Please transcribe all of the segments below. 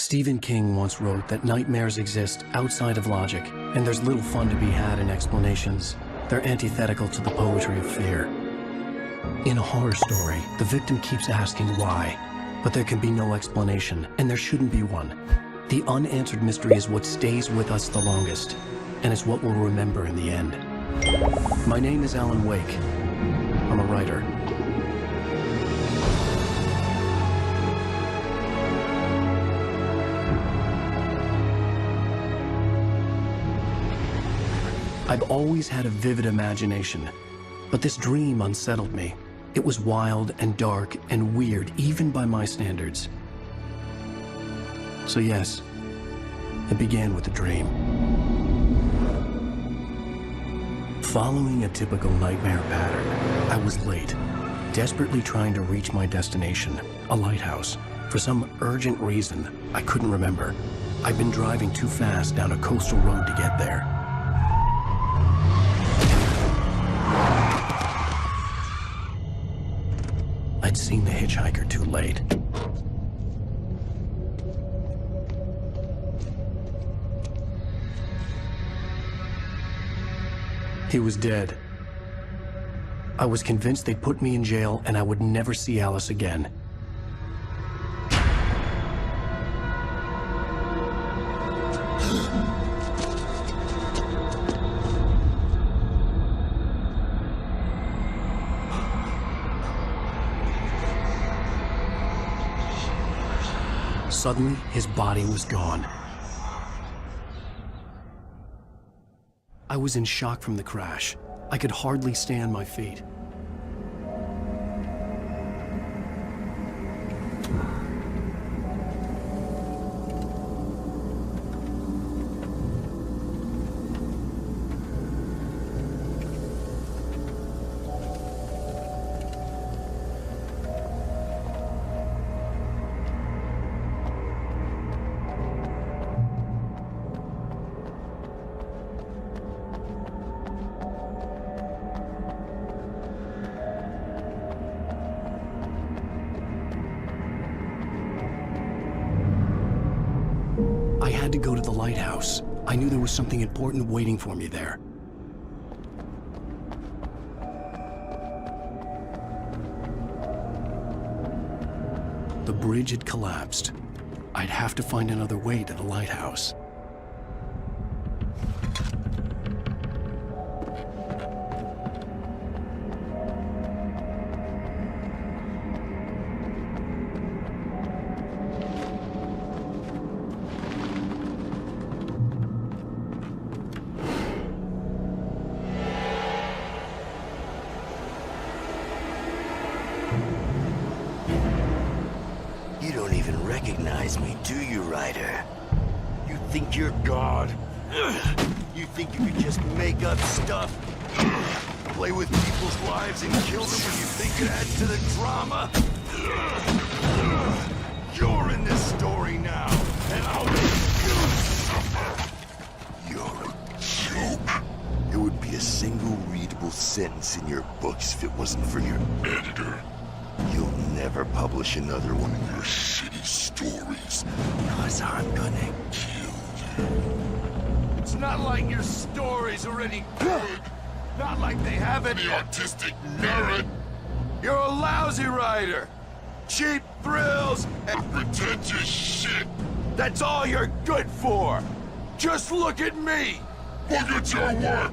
Stephen King once wrote that nightmares exist outside of logic, and there's little fun to be had in explanations. They're antithetical to the poetry of fear. In a horror story, the victim keeps asking why, but there can be no explanation, and there shouldn't be one. The unanswered mystery is what stays with us the longest, and it's what we'll remember in the end. My name is Alan Wake. I'm a writer. I've always had a vivid imagination, but this dream unsettled me. It was wild and dark and weird, even by my standards. So yes, it began with a dream. Following a typical nightmare pattern, I was late, desperately trying to reach my destination, a lighthouse. For some urgent reason, I couldn't remember. I'd been driving too fast down a coastal road to get there. I'd seen the hitchhiker too late. He was dead. I was convinced they'd put me in jail and I would never see Alice again. Suddenly, his body was gone. I was in shock from the crash. I could hardly stay on my feet. I had to go to the lighthouse. I knew there was something important waiting for me there. The bridge had collapsed. I'd have to find another way to the lighthouse. You don't even recognize me, do you, Ryder? You think you're God? You think you could just make up stuff? Play with people's lives and kill them when you think it adds to the drama? You're in this story now, and I'll make you suffer! You're a joke. It would be a single readable sentence in your books if it wasn't for your editor. You'll never publish another one of your shitty stories, cause I'm gonna kill you. It's not like your stories are any good. Not like they have any artistic merit. You're a lousy writer. Cheap thrills and pretentious shit. That's all you're good for. Just look at me. Look at your work.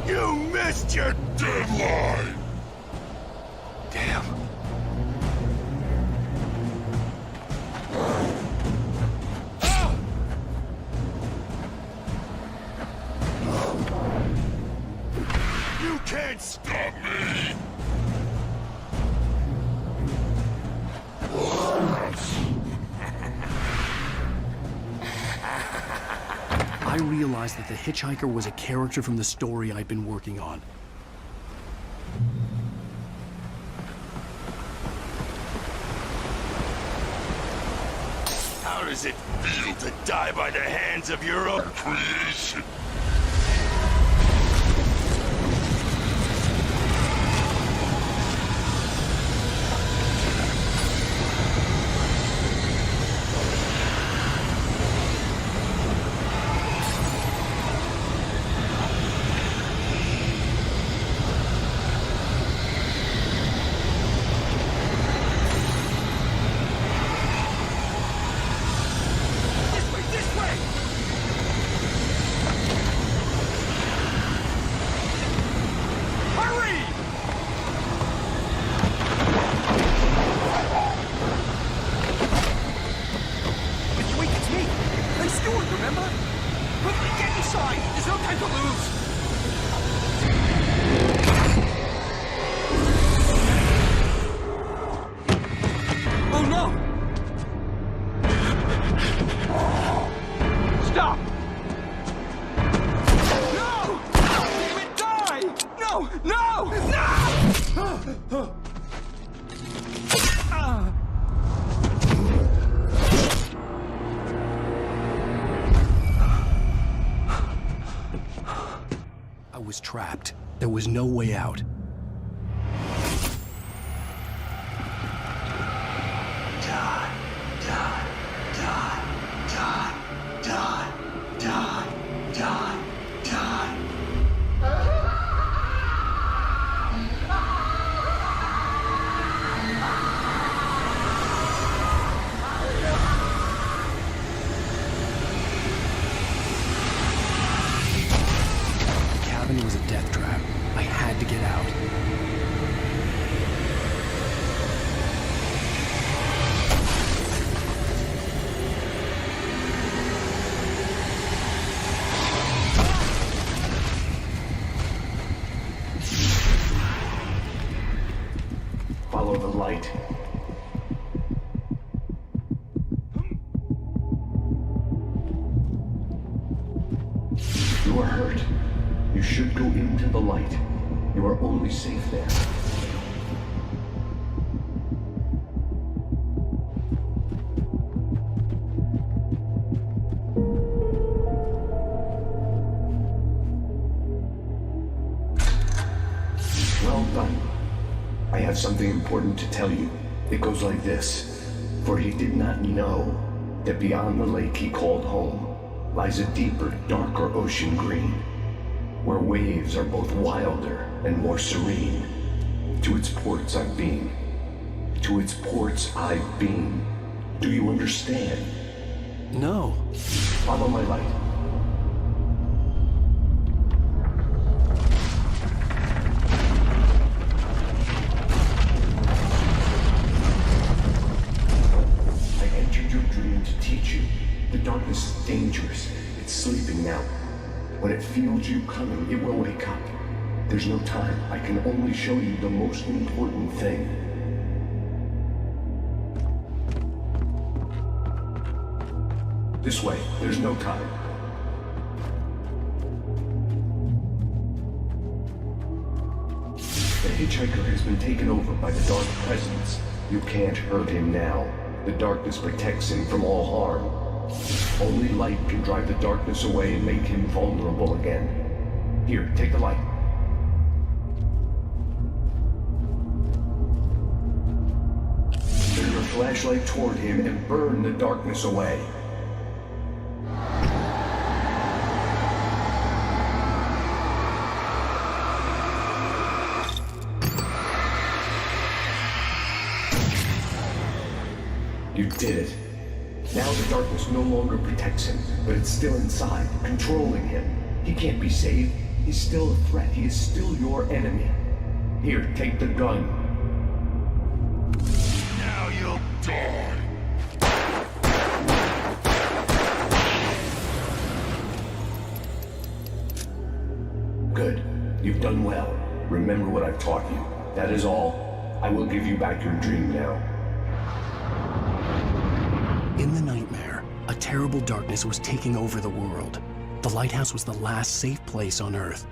You missed your deadline! Damn. You can't stop me! I realized that the hitchhiker was a character from the story I'd been working on. How does does it feel to die by the hands of your own creation? I was trapped. There was no way out. It was a death trap. I had to get out. Follow the light. You are hurt. You should go into the light. You are only safe there. Well done. I have something important to tell you. It goes like this. For he did not know that beyond the lake he called home lies a deeper, darker ocean green, where waves are both wilder and more serene. To its ports I've been. To its ports I've been. Do you understand? No. Follow my light. I entered your dream to teach you. The darkness is dangerous. It's sleeping now. When it feels you coming, it will wake up. There's no time. I can only show you the most important thing. This way. There's no time. The hitchhiker has been taken over by the dark presence. You can't hurt him now. The darkness protects him from all harm. Only light can drive the darkness away and make him vulnerable again. Here, take the light. Turn your flashlight toward him and burn the darkness away. You did it. Now the darkness no longer protects him, but it's still inside, controlling him. He can't be saved. He's still a threat. He is still your enemy. Here, take the gun. Now you'll die. Good. You've done well. Remember what I've taught you. That is all. I will give you back your dream now. In the nightmare, a terrible darkness was taking over the world. The lighthouse was the last safe place on Earth.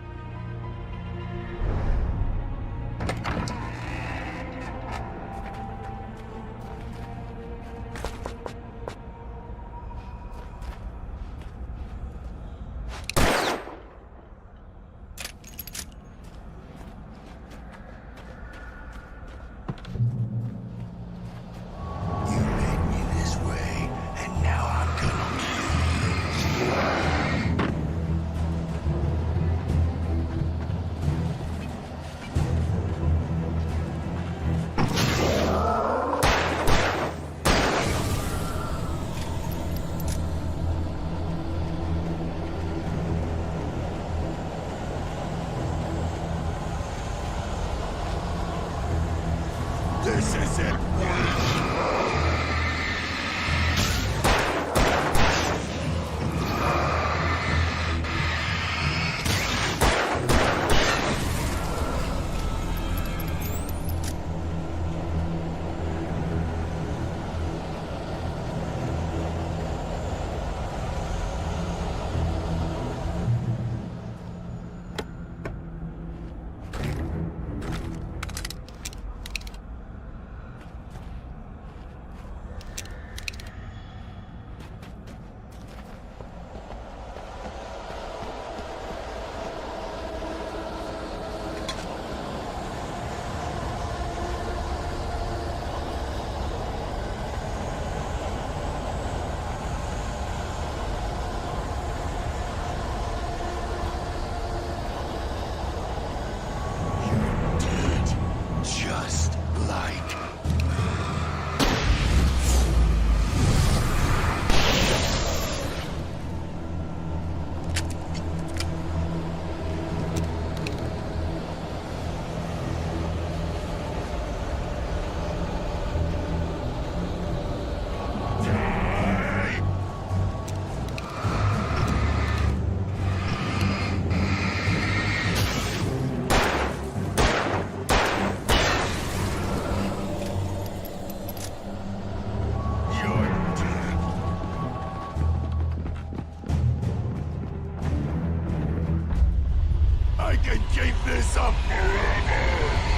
can keep this up forever!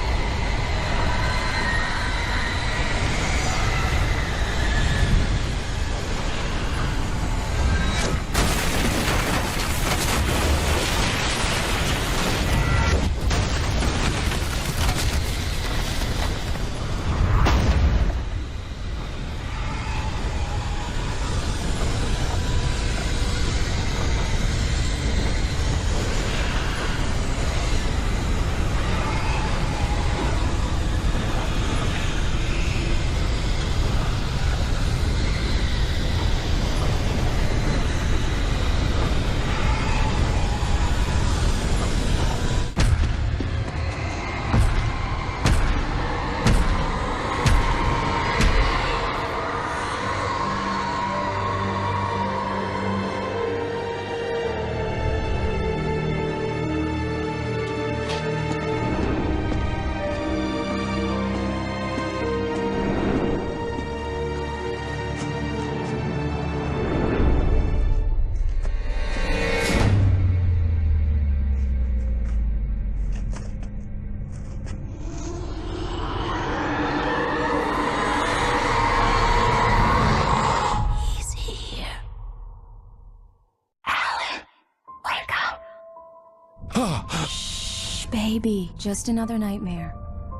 Shh, baby. Just another nightmare.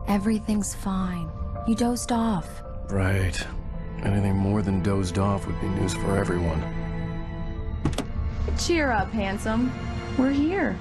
Everything's fine. You dozed off. Right. Anything more than dozed off would be news for everyone. Cheer up, handsome. We're here.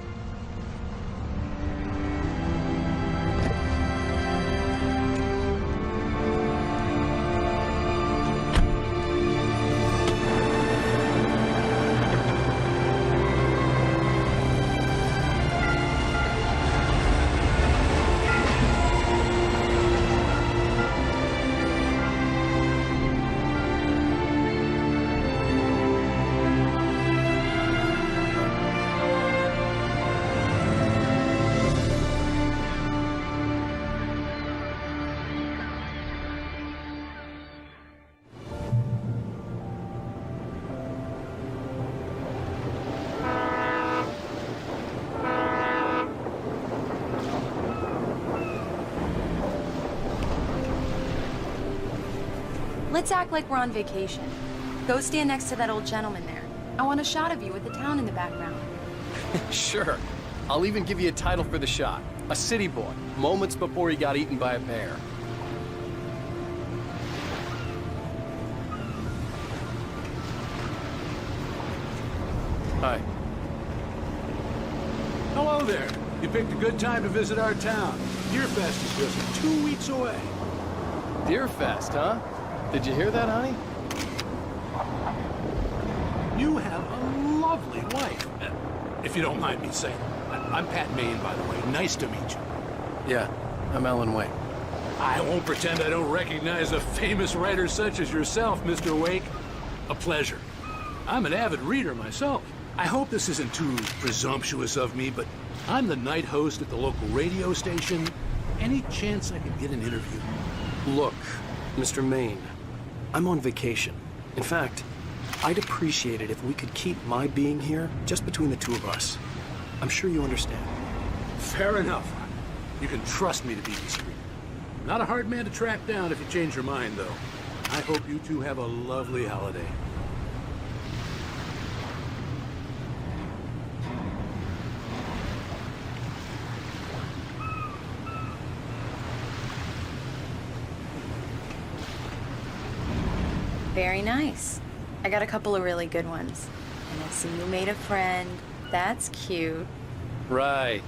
Let's act like we're on vacation. Go stand next to that old gentleman there. I want a shot of you with the town in the background. Sure. I'll even give you a title for the shot. A city boy, moments before he got eaten by a bear. Hi. Hello there. You picked a good time to visit our town. Deerfest is just 2 weeks away. Deerfest, huh? Did you hear that, honey? You have a lovely wife. If you don't mind me saying. I'm Pat Maine, by the way. Nice to meet you. Yeah, I'm Alan Wake. I won't pretend I don't recognize a famous writer such as yourself, Mr. Wake. A pleasure. I'm an avid reader myself. I hope this isn't too presumptuous of me, but I'm the night host at the local radio station. Any chance I could get an interview? Look, Mr. Maine, I'm on vacation. In fact, I'd appreciate it if we could keep my being here just between the two of us. I'm sure you understand. Fair enough. You can trust me to be discreet. Not a hard man to track down if you change your mind, though. I hope you two have a lovely holiday. Very nice. I got a couple of really good ones. And I see you made a friend. That's cute. Right.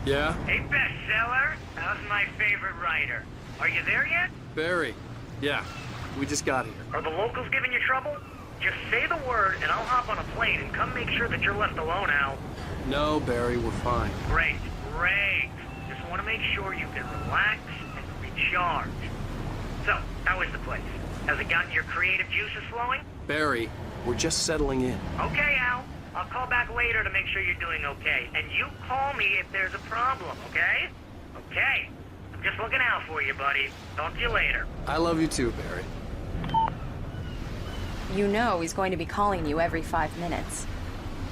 Yeah? Hey, bestseller. How's my favorite writer? Are you there yet? Barry. Yeah, we just got here. Are the locals giving you trouble? Just say the word and I'll hop on a plane and come make sure that you're left alone, Al. No, Barry, we're fine. Great, great. Just want to make sure you can relax and recharge. So, how is the place? Has it gotten your creative juices flowing? Barry, we're just settling in. Okay, Al. I'll call back later to make sure you're doing okay. And you call me if there's a problem, okay? Okay. I'm just looking out for you, buddy. Talk to you later. I love you too, Barry. You know he's going to be calling you every 5 minutes.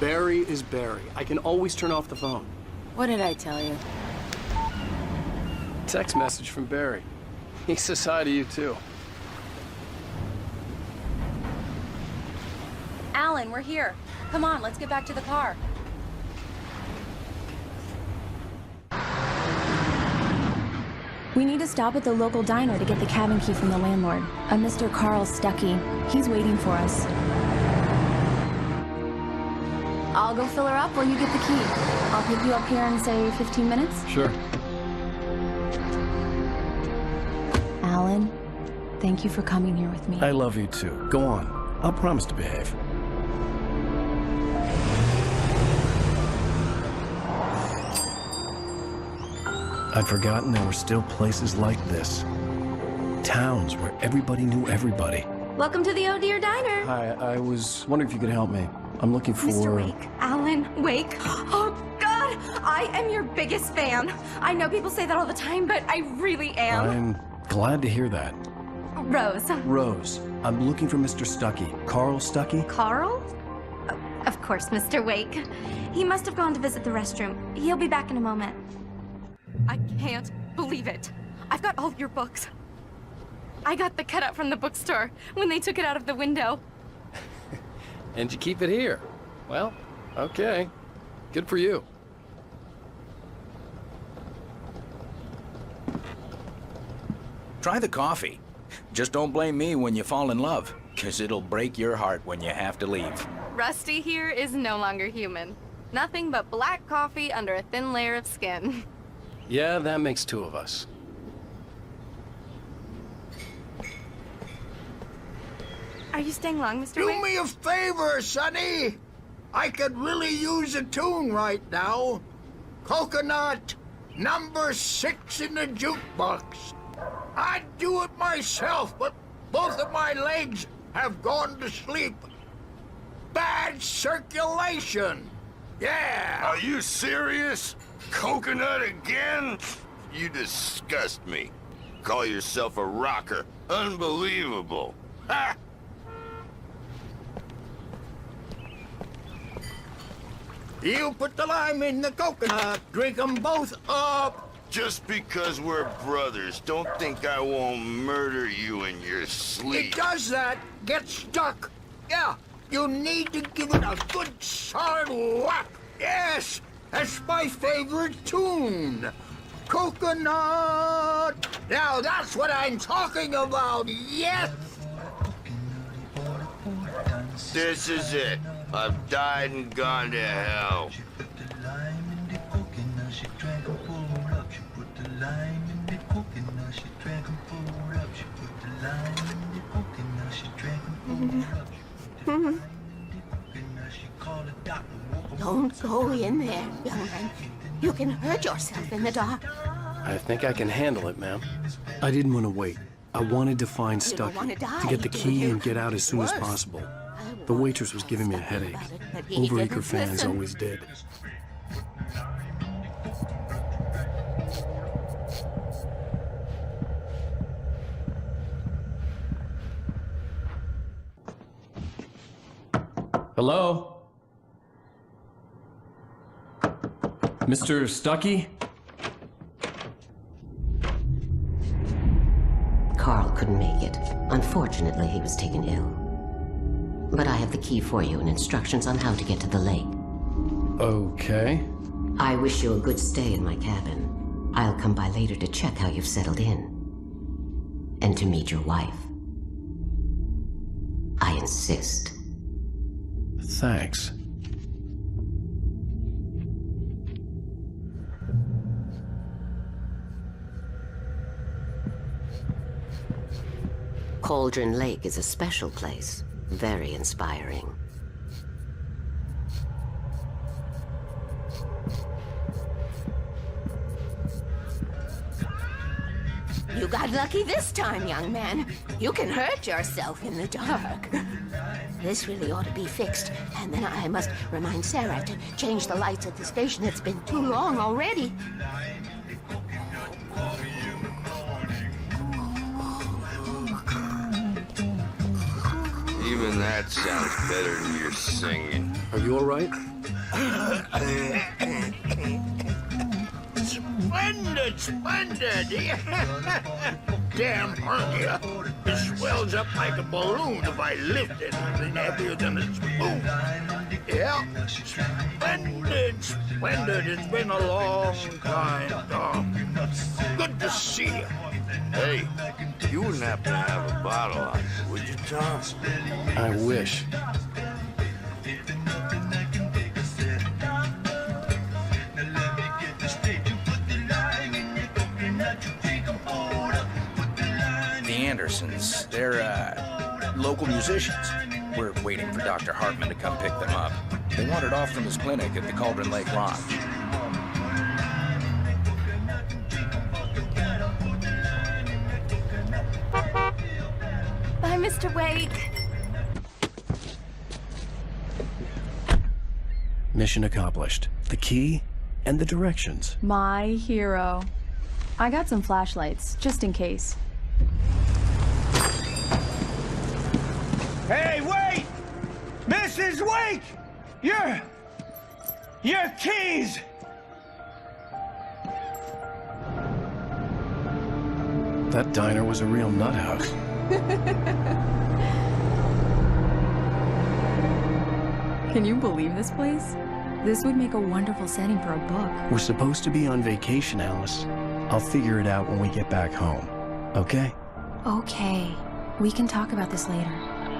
Barry is Barry. I can always turn off the phone. What did I tell you? Text message from Barry. He says hi to you, too. Alan, we're here. Come on, let's get back to the car. We need to stop at the local diner to get the cabin key from the landlord, a Mr. Carl Stuckey. He's waiting for us. I'll go fill her up while you get the key. I'll pick you up here in, say, 15 minutes? Sure. Alan, thank you for coming here with me. I love you too. Go on. I'll promise to behave. I'd forgotten there were still places like this. Towns where everybody knew everybody. Welcome to the Oh Dear Diner. Hi, I was wondering if you could help me. I'm looking for... Mr. Wake. Alan Wake. Oh, God! I am your biggest fan. I know people say that all the time, but I really am. I'm glad to hear that. Rose. Rose, I'm looking for Mr. Stuckey. Carl Stuckey? Carl? Oh, of course, Mr. Wake. He must have gone to visit the restroom. He'll be back in a moment. I can't believe it. I've got all your books. I got the cutout from the bookstore when they took it out of the window. And you keep it here. Well, okay. Good for you. Try the coffee. Just don't blame me when you fall in love, 'cause it'll break your heart when you have to leave. Rusty here is no longer human. Nothing but black coffee under a thin layer of skin. Yeah, that makes two of us. Are you staying long, Mr. Do Wake? me a favor, Sonny. I could really use a tune right now. Coconut, number 6 in the jukebox. I'd do it myself, but both of my legs have gone to sleep. Bad circulation. Yeah. Are you serious? Coconut again? You disgust me. Call yourself a rocker. Unbelievable. Ha! You put the lime in the coconut. Drink them both up. Just because we're brothers, don't think I won't murder you in your sleep. It does that. Get stuck. Yeah, you need to give it a good solid whack. Yes, that's my favorite tune. Coconut. Now that's what I'm talking about. Yes. This is it. I've died and gone to hell. Don't go in there, young man. You can hurt yourself in the dark. I think I can handle it, ma'am. I didn't want to wait. I wanted to find You don't Stuckey, wanna die, to get the do key you? and get out as soon as Worse. possible. The waitress was giving me a headache. But he Overacre didn't fans listen. always did. Hello? Mr. Stuckey? Carl couldn't make it. Unfortunately, he was taken ill. But I have the key for you and instructions on how to get to the lake. Okay. I wish you a good stay in my cabin. I'll come by later to check how you've settled in. And to meet your wife. I insist. Thanks. Cauldron Lake is a special place. Very inspiring. You got lucky this time, young man. You can hurt yourself in the dark. This really ought to be fixed. And then I must remind Sarah to change the lights at the station. It's been too long already. Even Even that sounds better than your singing. Are you all right? Splendid, splendid! Damn hernia. It swells up like a balloon if I lift it. It's heavier than a spoon. Yeah, splendid, splendid. It's been a long time, Tom. Good to see you. Hey, you wouldn't happen to have a bottle on you, would you, Tom? I wish. The Andersons, they're, local musicians. We're waiting for Dr. Hartman to come pick them up. They wandered off from his clinic at the Cauldron Lake Lodge. Bye, Mr. Wake. Mission accomplished. The key and the directions. My hero. I got some flashlights, just in case. Hey, wait! Mrs. Wake! Your keys! That diner was a real nut house. Can you believe this place? This would make a wonderful setting for a book. We're supposed to be on vacation, Alice. I'll figure it out when we get back home. Okay? Okay. We can talk about this later.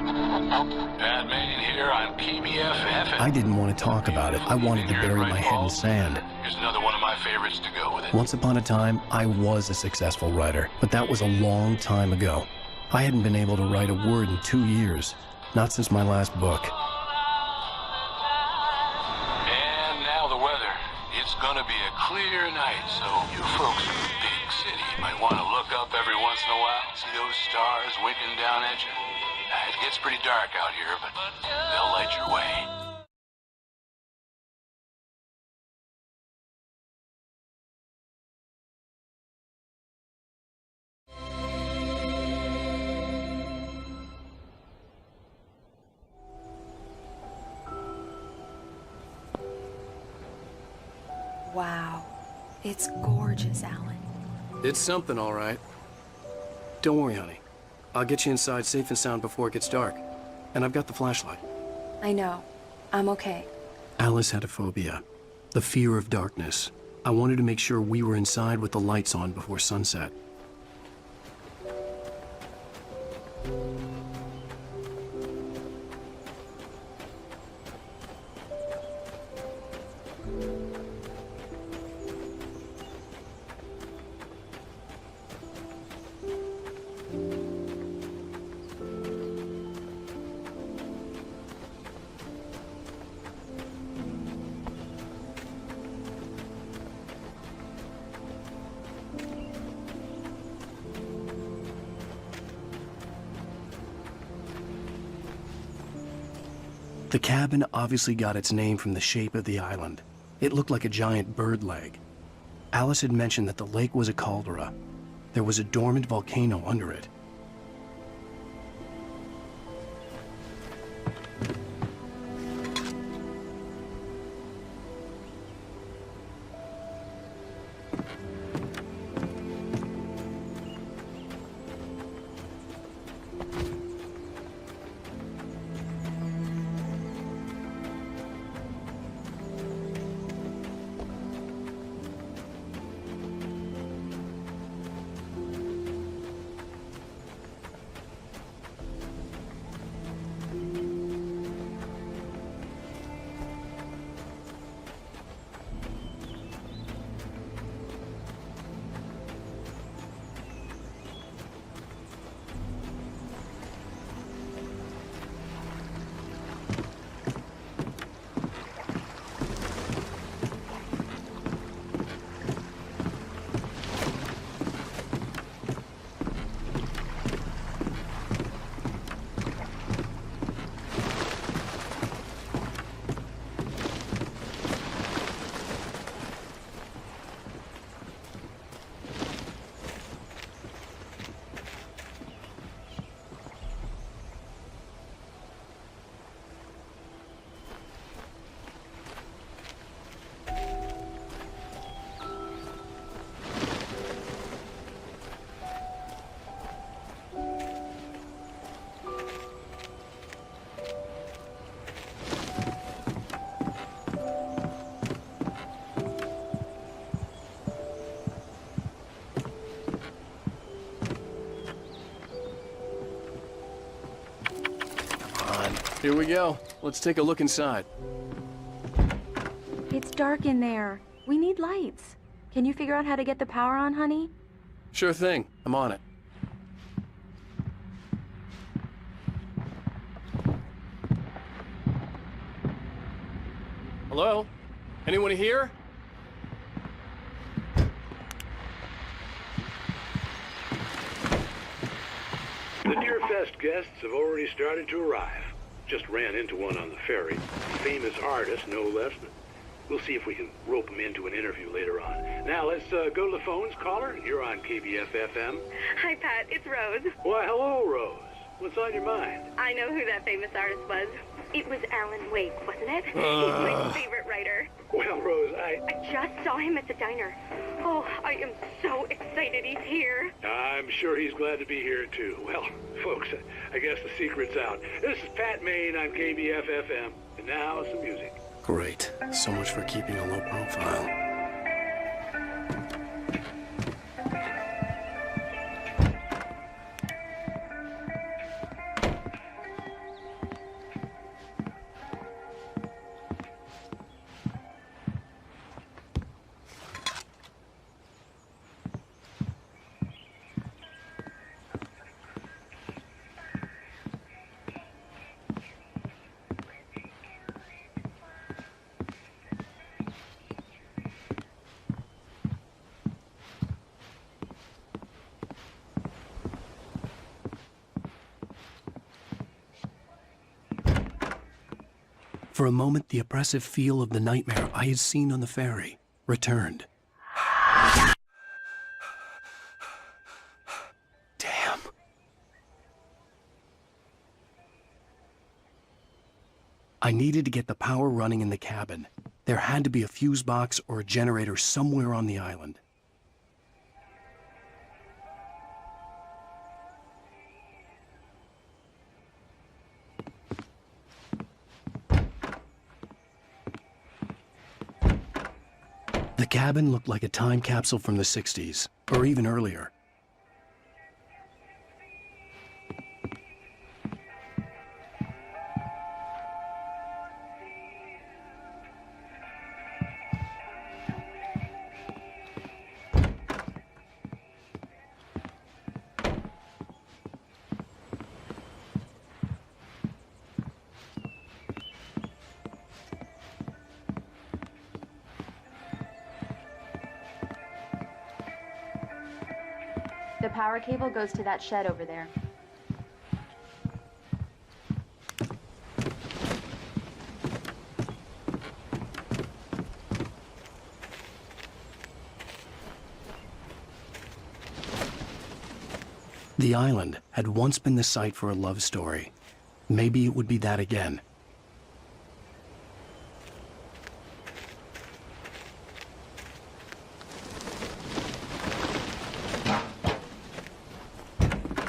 Bad man here on PBFF. I didn't want to talk about it. I wanted to bury my head in sand. Here's another one of my favorites to go with it. Once upon a time, I was a successful writer, but that was a long time ago. I hadn't been able to write a word in 2 years. Not since my last book. And now the weather. It's gonna be a clear night, so you folks in the big city might want to look up every once in a while. See those stars winking down at you? It gets pretty dark out here, but they'll light your way. Wow. It's gorgeous, Alan. It's something, all right. Don't worry, honey. I'll get you inside safe and sound before it gets dark. And I've got the flashlight. I know. I'm okay. Alice had a phobia. The fear of darkness. I wanted to make sure we were inside with the lights on before sunset. The cabin obviously got its name from the shape of the island. It looked like a giant bird leg. Alice had mentioned that the lake was a caldera. There was a dormant volcano under it. Here we go. Let's take a look inside. It's dark in there. We need lights. Can you figure out how to get the power on, honey? Sure thing. I'm on it. Hello? Anyone here? The Deer Fest guests have already started to arrive. Just ran into one on the ferry. Famous artist, no less. We'll see if we can rope him into an interview later on. Now, let's go to the phones. Caller, you're on KBF-FM. Hi, Pat. It's Rose. Why, hello, Rose. What's on your mind? I know who that famous artist was. It was Alan Wake, wasn't it? He's my favorite writer. Well, Rose, I just saw him at the diner. Oh, I am so excited he's here. I'm sure he's glad to be here, too. Well, folks, I guess the secret's out. This is Pat Maine on KBF-FM. And now, some music. Great. So much for keeping a low profile. For a moment, the oppressive feel of the nightmare I had seen on the ferry returned. Damn. I needed to get the power running in the cabin. There had to be a fuse box or a generator somewhere on the island. The cabin looked like a time capsule from the 60s, or even earlier. The power cable goes to that shed over there. The island had once been the site for a love story. Maybe it would be that again.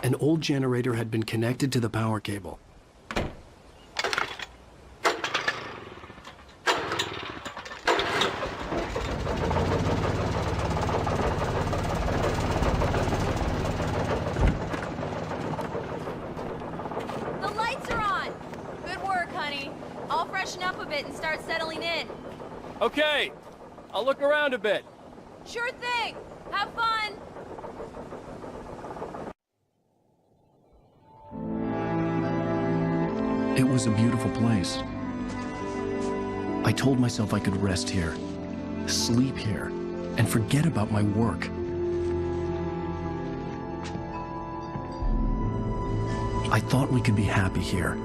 An old generator had been connected to the power cable. The lights are on! Good work, honey. I'll freshen up a bit and start settling in. Okay, I'll look around a bit. Sure thing! Have fun! It was a beautiful place. I told myself I could rest here, sleep here, and forget about my work. I thought we could be happy here.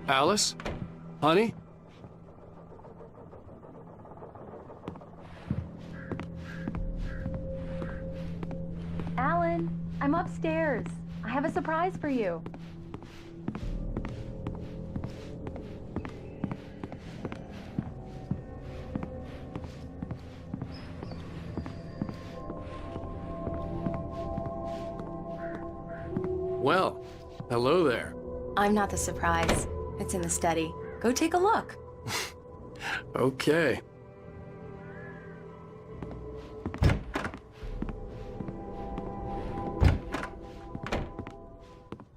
Alice? Honey? Alan, I'm upstairs. I have a surprise for you. Well, hello there. I'm not the surprise. It's in the study. Go take a look. Okay.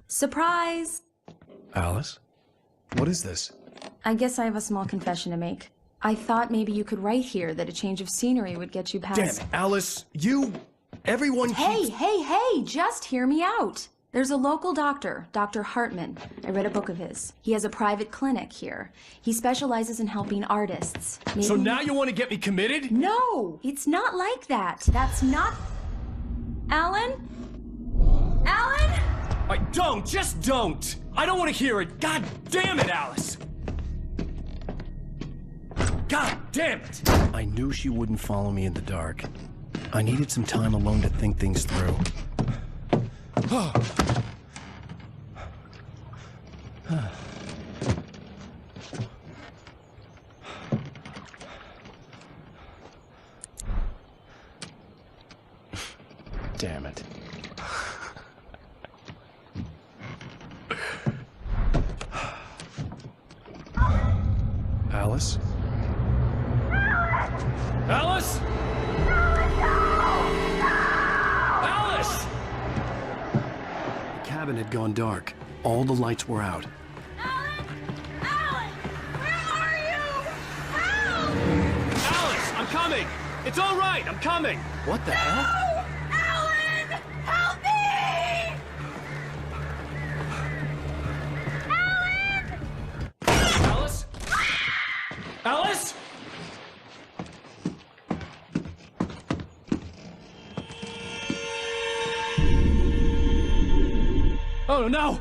Surprise! Alice? What is this? I guess I have a small confession to make. I thought maybe you could write here that a change of scenery would get you past... Damn it, Alice! Everyone Hey, just hear me out! There's a local doctor, Dr. Hartman. I read a book of his. He has a private clinic here. He specializes in helping artists. So now you want to get me committed? No! It's not like that. That's not... Alan? Alan? Just don't! I don't want to hear it! God damn it, Alice! God damn it! I knew she wouldn't follow me in the dark. I needed some time alone to think things through. Damn it. Alice? Alice? Alice! The cabin had gone dark. All the lights were out. Alice, I'm coming! It's all right, I'm coming! What the hell? Alan! Help me! Alice? Alice? Oh no!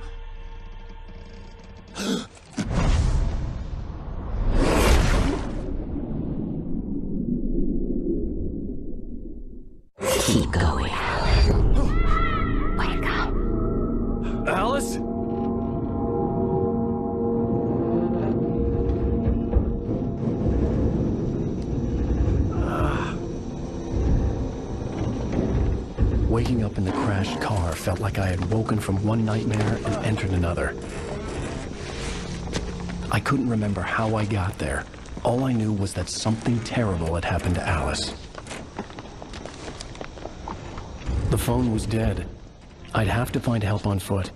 Keep going, Alan. Wake up. Alice? Waking up in the crashed car felt like I had woken from one nightmare and entered another. I couldn't remember how I got there. All I knew was that something terrible had happened to Alice. The phone was dead. I'd have to find help on foot.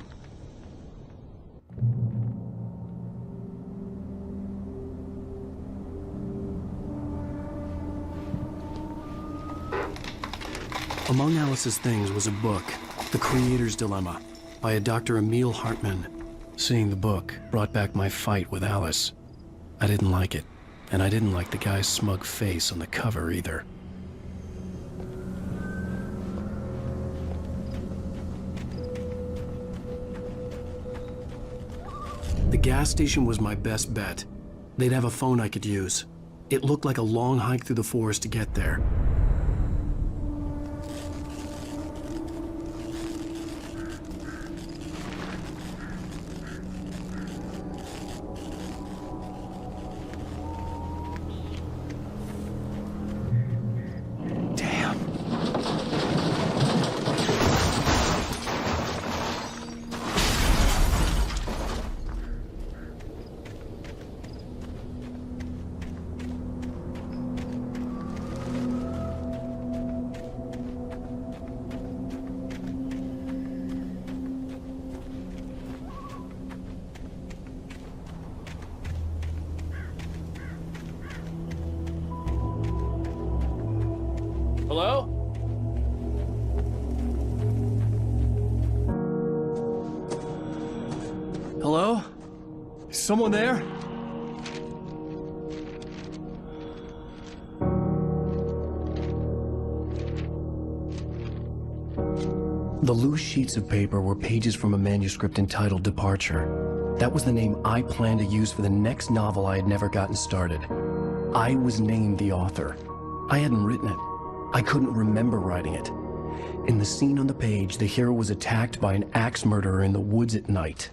Among Alice's things was a book, The Creator's Dilemma, by a Dr. Emil Hartman. Seeing the book brought back my fight with Alice. I didn't like it, and I didn't like the guy's smug face on the cover either. The gas station was my best bet. They'd have a phone I could use. It looked like a long hike through the forest to get there. Hello? Hello? Is someone there? The loose sheets of paper were pages from a manuscript entitled Departure. That was the name I planned to use for the next novel I had never gotten started. I was named the author. I hadn't written it. I couldn't remember writing it. In the scene on the page, the hero was attacked by an axe murderer in the woods at night.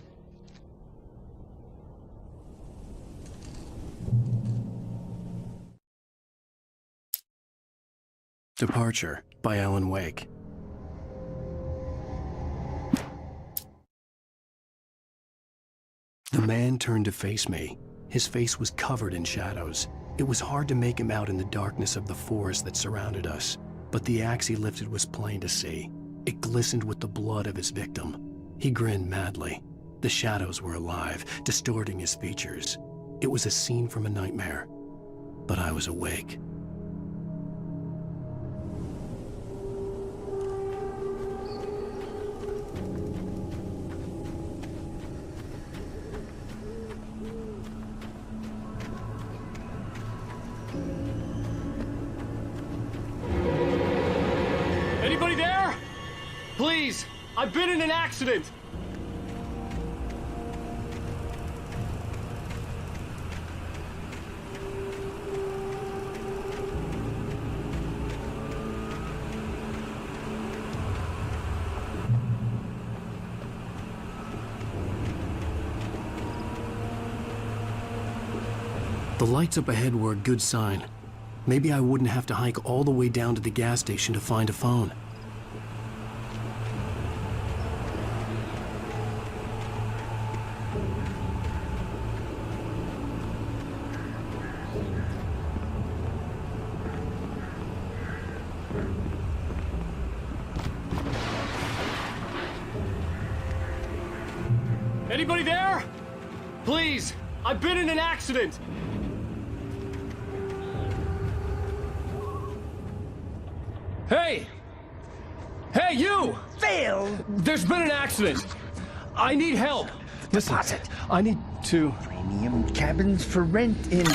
Departure by Alan Wake. The man turned to face me. His face was covered in shadows. It was hard to make him out in the darkness of the forest that surrounded us, but the axe he lifted was plain to see. It glistened with the blood of his victim. He grinned madly. The shadows were alive, distorting his features. It was a scene from a nightmare, but I was awake. Anybody there? Please, I've been in an accident. The lights up ahead were a good sign. Maybe I wouldn't have to hike all the way down to the gas station to find a phone. Anybody there? Please, I've been in an accident. Hey! Hey, you! Phil! There's been an accident. I need help. Listen, I need to... Premium cabins for rent in...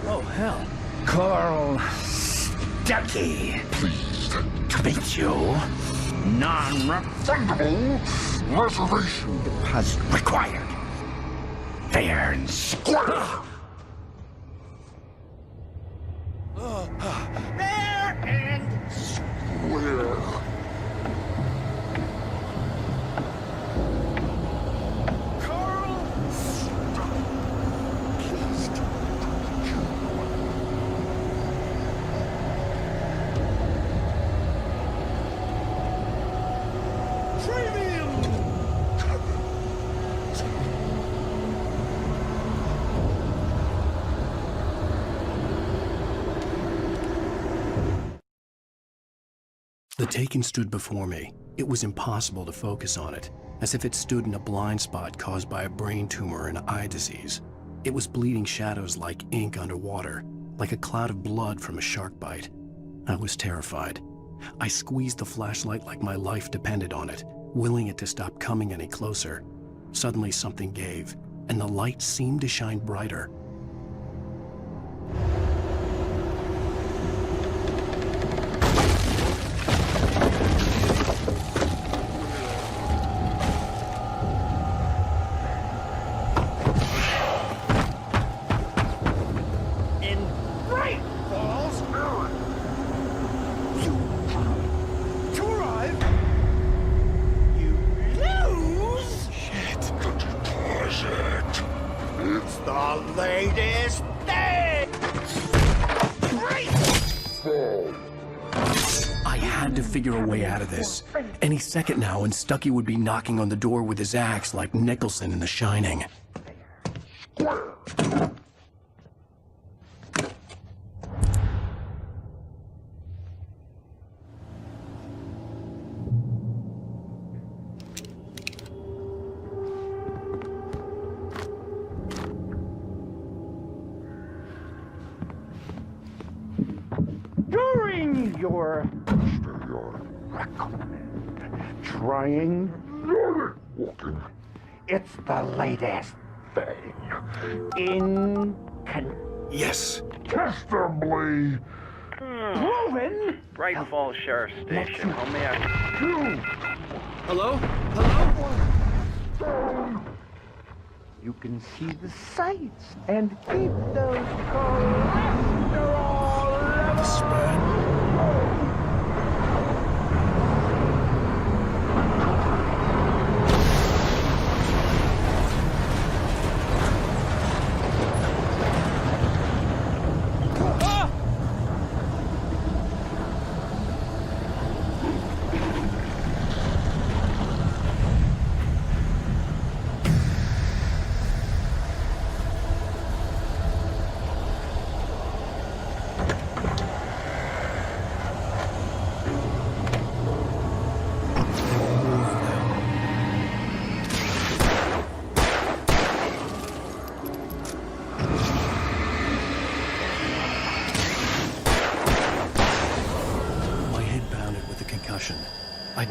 Oh, hell. Carl Stuckey. Pleased to meet you. Non-refundable reservation deposit required. Fair and square. Fair and square. The Taken stood before me. It was impossible to focus on it, as if it stood in a blind spot caused by a brain tumor and eye disease. It was bleeding shadows like ink underwater, like a cloud of blood from a shark bite. I was terrified. I squeezed the flashlight like my life depended on it, willing it to stop coming any closer. Suddenly something gave, and the light seemed to shine brighter. Figure a way out of this. Any second now, and Stuckey would be knocking on the door with his axe like Nicholson in The Shining. During your trying walking. It's the latest thing in yes, testably proven. Bright Falls Sheriff Station. How may I? Hello? You can see the sights and keep those cholesterol levels.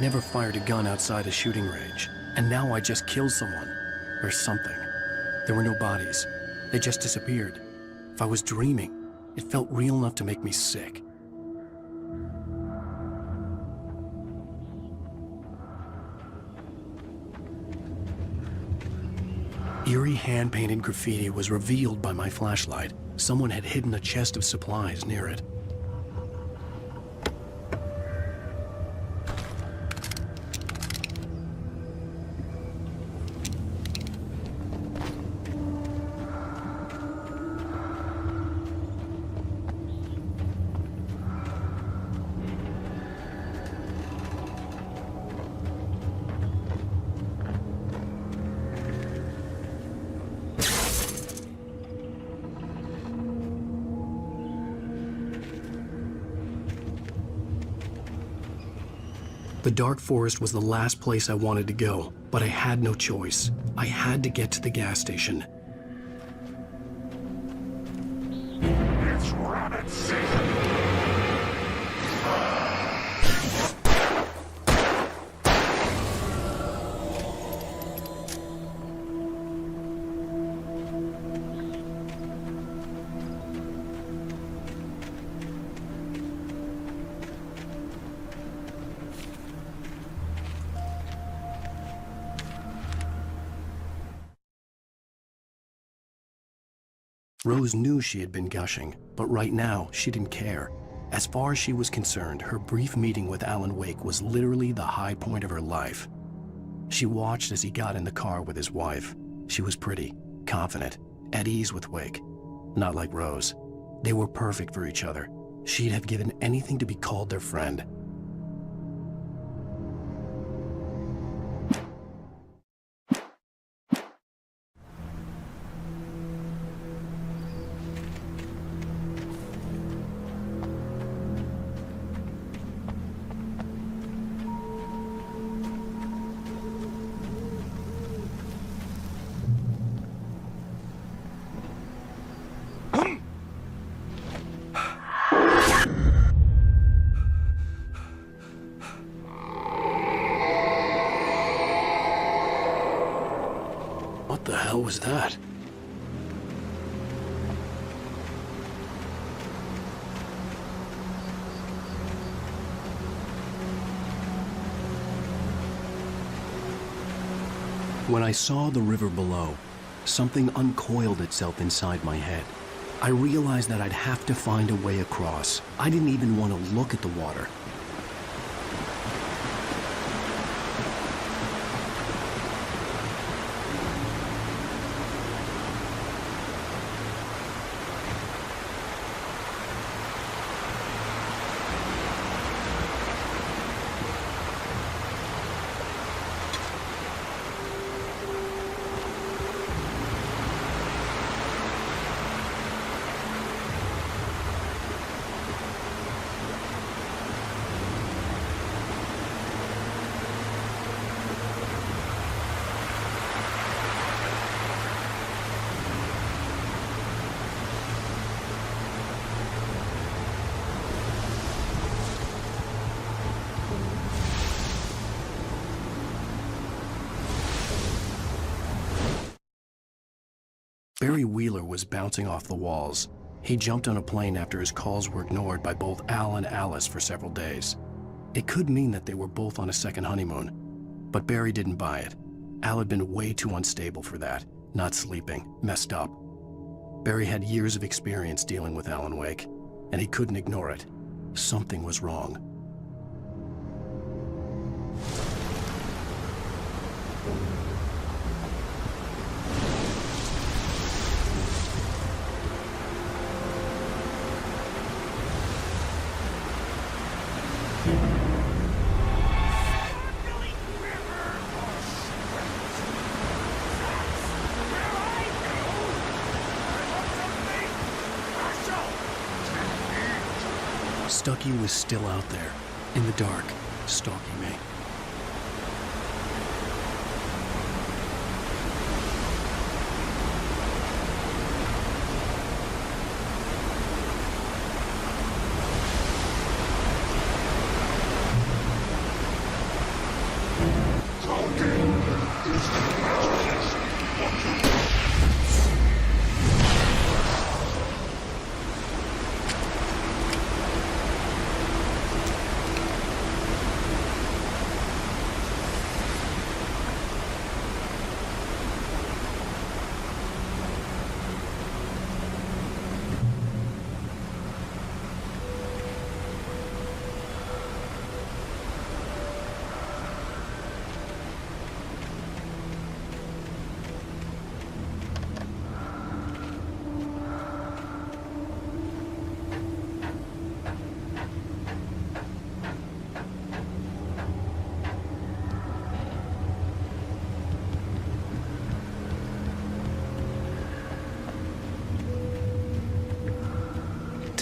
never fired a gun outside a shooting range, and now I just killed someone. Or something. There were no bodies. They just disappeared. If I was dreaming, it felt real enough to make me sick. Eerie hand-painted graffiti was revealed by my flashlight. Someone had hidden a chest of supplies near it. The dark forest was the last place I wanted to go, but I had no choice. I had to get to the gas station. It's rabbit season! Rose knew she had been gushing, but right now, she didn't care. As far as she was concerned, her brief meeting with Alan Wake was literally the high point of her life. She watched as he got in the car with his wife. She was pretty, confident, at ease with Wake. Not like Rose. They were perfect for each other. She'd have given anything to be called their friend. What the hell was that? When I saw the river below, something uncoiled itself inside my head. I realized that I'd have to find a way across. I didn't even want to look at the water. Barry Wheeler was bouncing off the walls. He jumped on a plane after his calls were ignored by both Al and Alice for several days. It could mean that they were both on a second honeymoon, but Barry didn't buy it. Al had been way too unstable for that, not sleeping, messed up. Barry had years of experience dealing with Alan Wake, and he couldn't ignore it. Something was wrong. Stucky was still out there, in the dark, stalking me.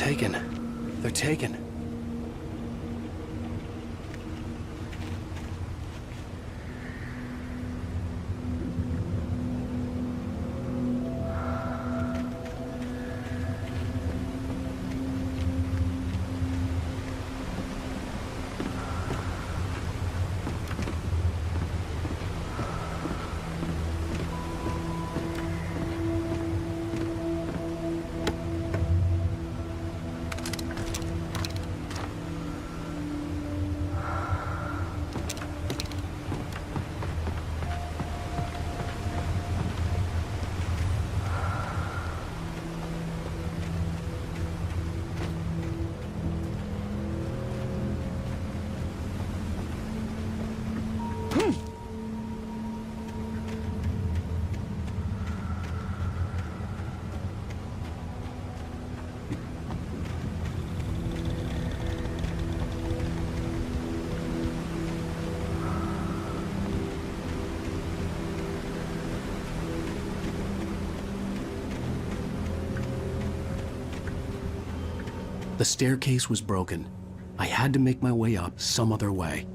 taken. They're taken. The staircase was broken. I had to make my way up some other way.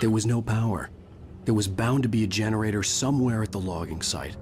There was no power. There was bound to be a generator somewhere at the logging site.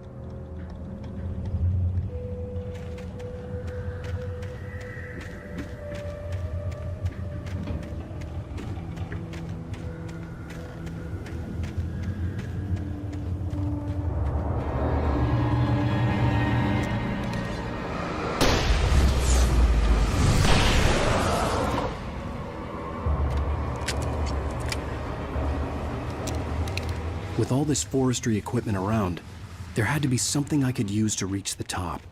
With all this forestry equipment around, there had to be something I could use to reach the top.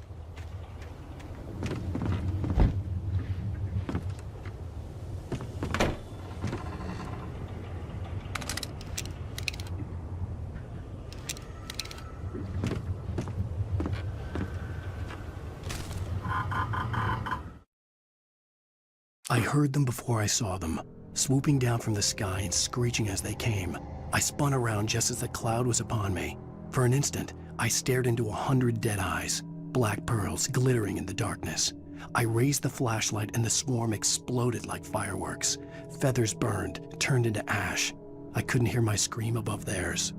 I heard them before I saw them, swooping down from the sky and screeching as they came. I spun around just as the cloud was upon me. For an instant, I stared into 100 dead eyes, black pearls glittering in the darkness. I raised the flashlight and the swarm exploded like fireworks. Feathers burned, turned into ash. I couldn't hear my scream above theirs.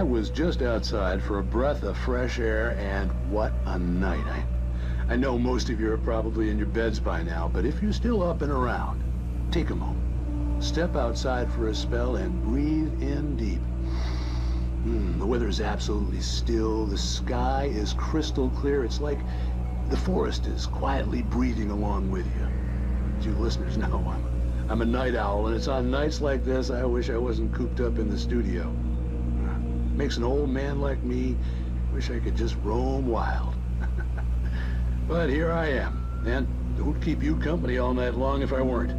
I was just outside for a breath of fresh air, and what a night. I know most of you are probably in your beds by now, but if you're still up and around, take a moment. Step outside for a spell and breathe in deep. The weather is absolutely still. The sky is crystal clear. It's like the forest is quietly breathing along with you. As you listeners know, I'm a night owl, and it's on nights like this I wish I wasn't cooped up in the studio. Makes an old man like me wish I could just roam wild. But here I am, and it would keep you company all night long if I weren't.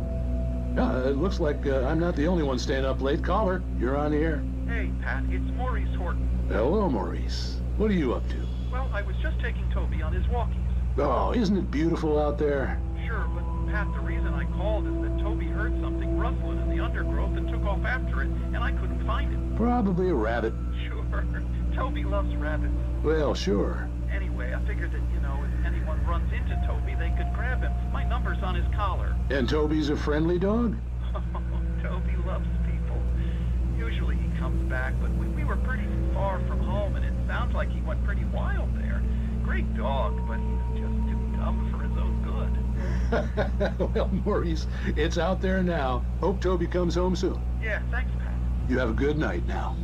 It looks like I'm not the only one staying up late. Caller, you're on the air. Hey, Pat, it's Maurice Horton. Hello, Maurice. What are you up to? Well, I was just taking Toby on his walkies. Oh, isn't it beautiful out there? Sure, but Pat, the reason I called is that Toby heard something rustling in the undergrowth and took off after it, and I couldn't find it. Probably a rabbit. Sure. Toby loves rabbits. Well, sure. Anyway, I figured that, if anyone runs into Toby, they could grab him. My number's on his collar. And Toby's a friendly dog? Toby loves people. Usually he comes back, but we were pretty far from home, and it sounds like he went pretty wild there. Great dog, but he's just too dumb for his own good. Well, Maurice, it's out there now. Hope Toby comes home soon. Yeah, thanks, Pat. You have a good night now.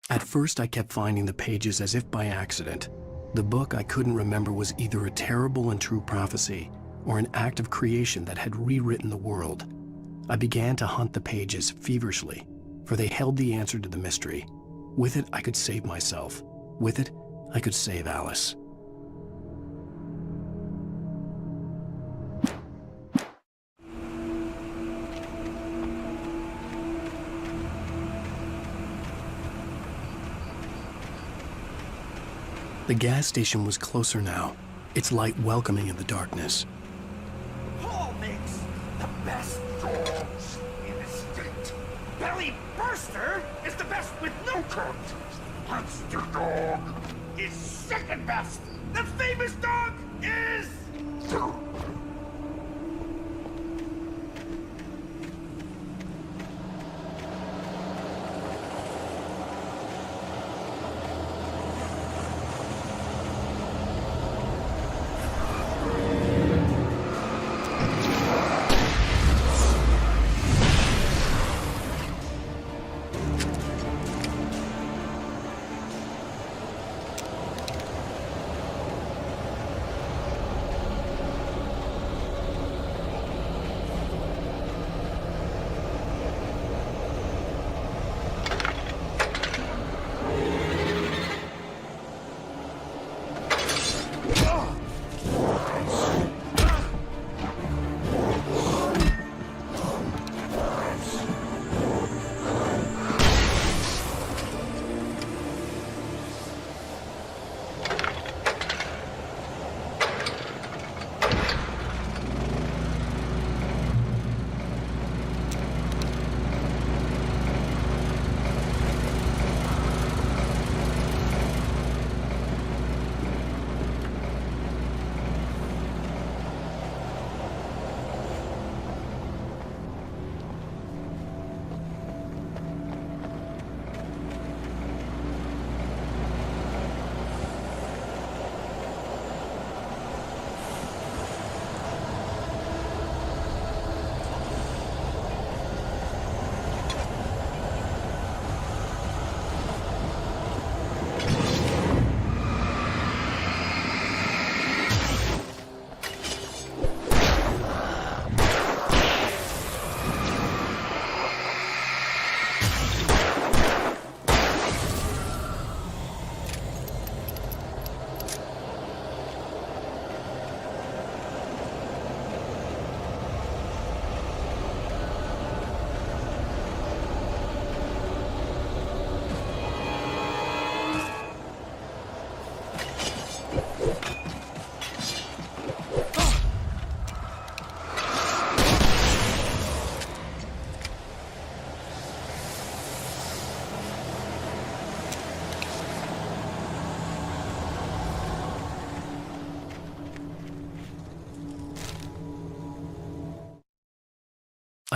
At first, I kept finding the pages as if by accident. The book I couldn't remember was either a terrible and true prophecy or an act of creation that had rewritten the world. I began to hunt the pages feverishly, for they held the answer to the mystery. With it, I could save myself. With it, I could save Alice. The gas station was closer now, its light welcoming in the darkness. Paul makes the best dogs in the state. Belly Burster is the best with no coat. Monster Dog is second best. The famous dog is...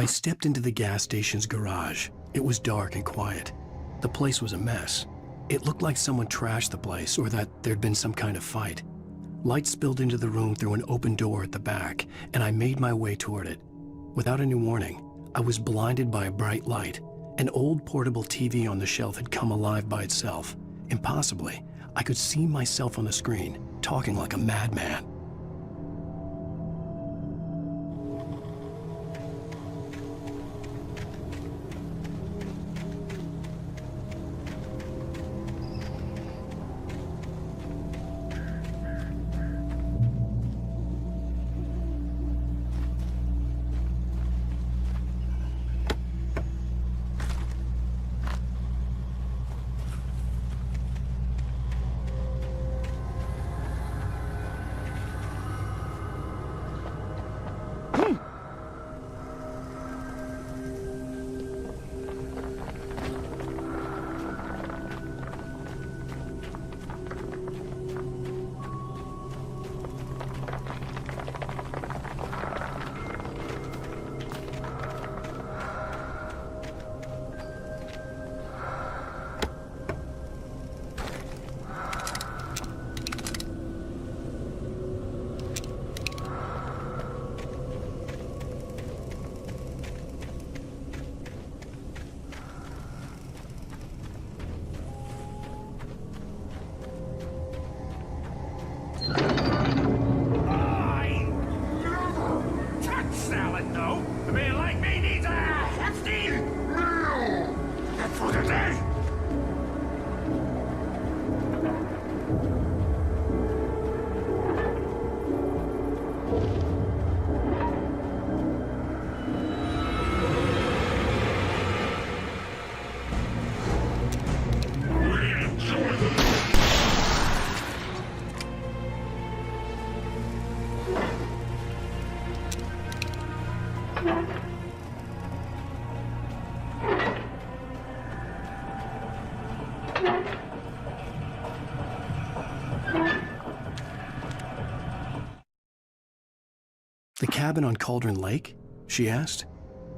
I stepped into the gas station's garage. It was dark and quiet. The place was a mess. It looked like someone trashed the place or that there'd been some kind of fight. Light spilled into the room through an open door at the back, and I made my way toward it. Without any warning, I was blinded by a bright light. An old portable TV on the shelf had come alive by itself. Impossibly, I could see myself on the screen, talking like a madman. The cabin on Cauldron Lake? She asked.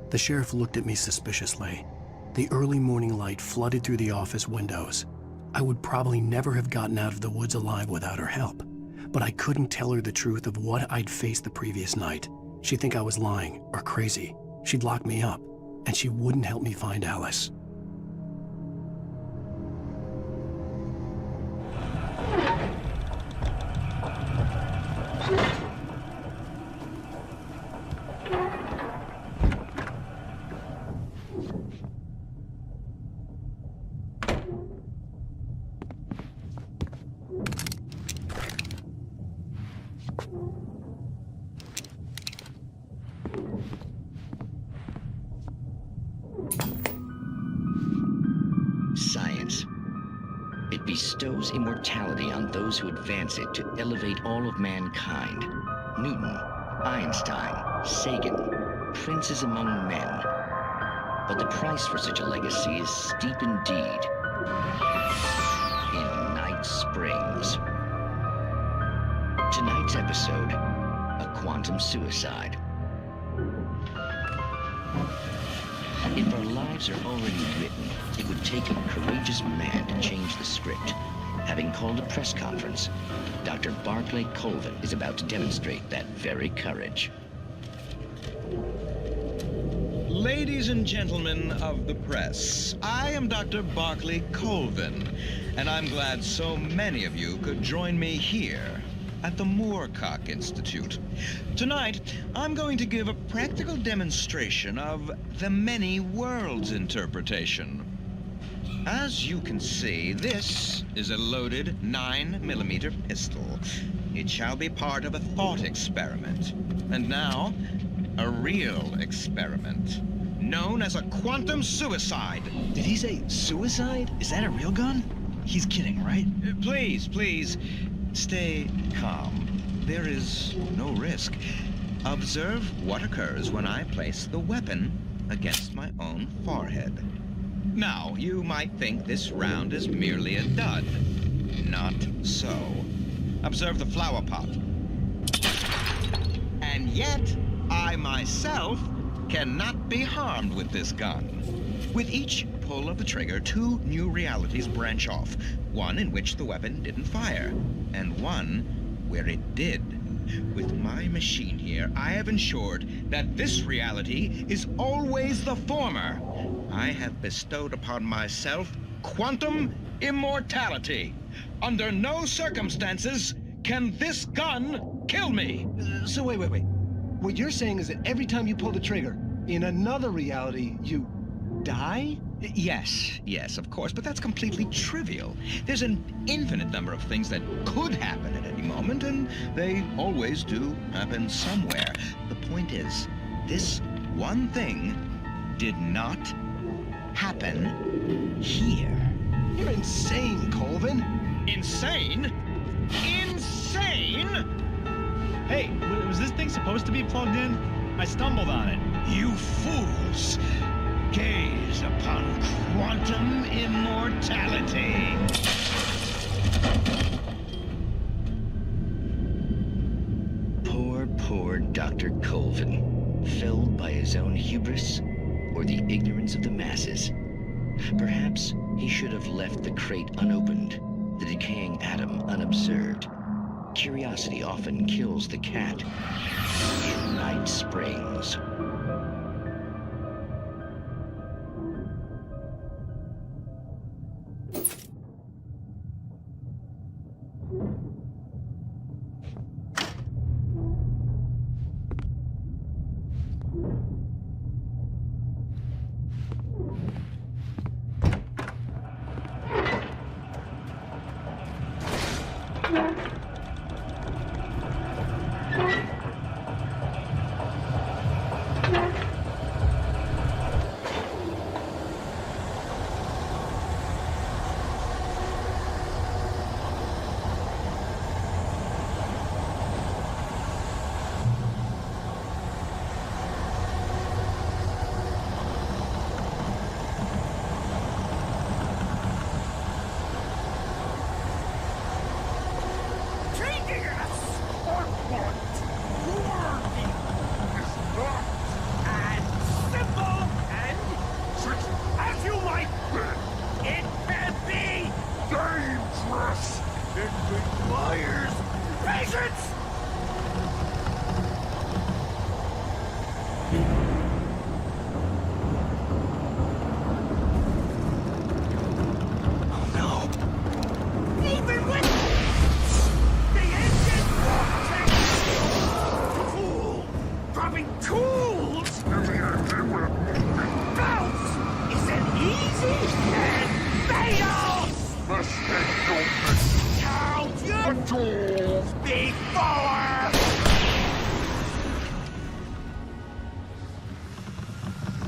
The sheriff looked at me suspiciously. The early morning light flooded through the office windows. I would probably never have gotten out of the woods alive without her help, but I couldn't tell her the truth of what I'd faced the previous night. She'd think I was lying or crazy. She'd lock me up, and she wouldn't help me find Alice. Science. It bestows immortality on those who advance it to elevate all of mankind. Newton, Einstein, Sagan, princes among men. But the price for such a legacy is steep indeed. In Night Springs. Tonight's episode, a quantum suicide. If our lives are already written, it would take a courageous man to change the script. Having called a press conference, Dr. Barclay Colvin is about to demonstrate that very courage. Ladies and gentlemen of the press, I am Dr. Barclay Colvin, and I'm glad so many of you could join me here at the Moorcock Institute. Tonight, I'm going to give a practical demonstration of the many worlds interpretation. As you can see, this is a loaded 9mm pistol. It shall be part of a thought experiment. And now, a real experiment, known as a quantum suicide. Did he say suicide? Is that a real gun? He's kidding, right? Please, please, stay calm. There is no risk. Observe what occurs when I place the weapon against my own forehead. Now, you might think this round is merely a dud. Not so. Observe the flower pot. And yet, I myself cannot be harmed with this gun. With each pull of the trigger, 2 new realities branch off. One in which the weapon didn't fire, and one where it did. With my machine here, I have ensured that this reality is always the former. I have bestowed upon myself quantum immortality. Under no circumstances can this gun kill me. So wait. What you're saying is that every time you pull the trigger, in another reality, you die? Yes, of course, but that's completely trivial. There's an infinite number of things that could happen at any moment, and they always do happen somewhere. The point is, this one thing did not happen here. You're insane, Colvin. Insane? Insane? Hey, was this thing supposed to be plugged in? I stumbled on it. You fools! Gaze upon quantum immortality. Poor Dr. Colvin, felled by his own hubris or the ignorance of the masses. Perhaps he should have left the crate unopened, the decaying atom unobserved. Curiosity often kills the cat. In Night Springs.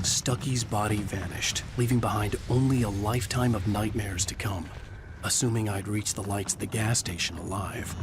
Stucky's body vanished, leaving behind only a lifetime of nightmares to come, assuming I'd reached the lights at the gas station alive.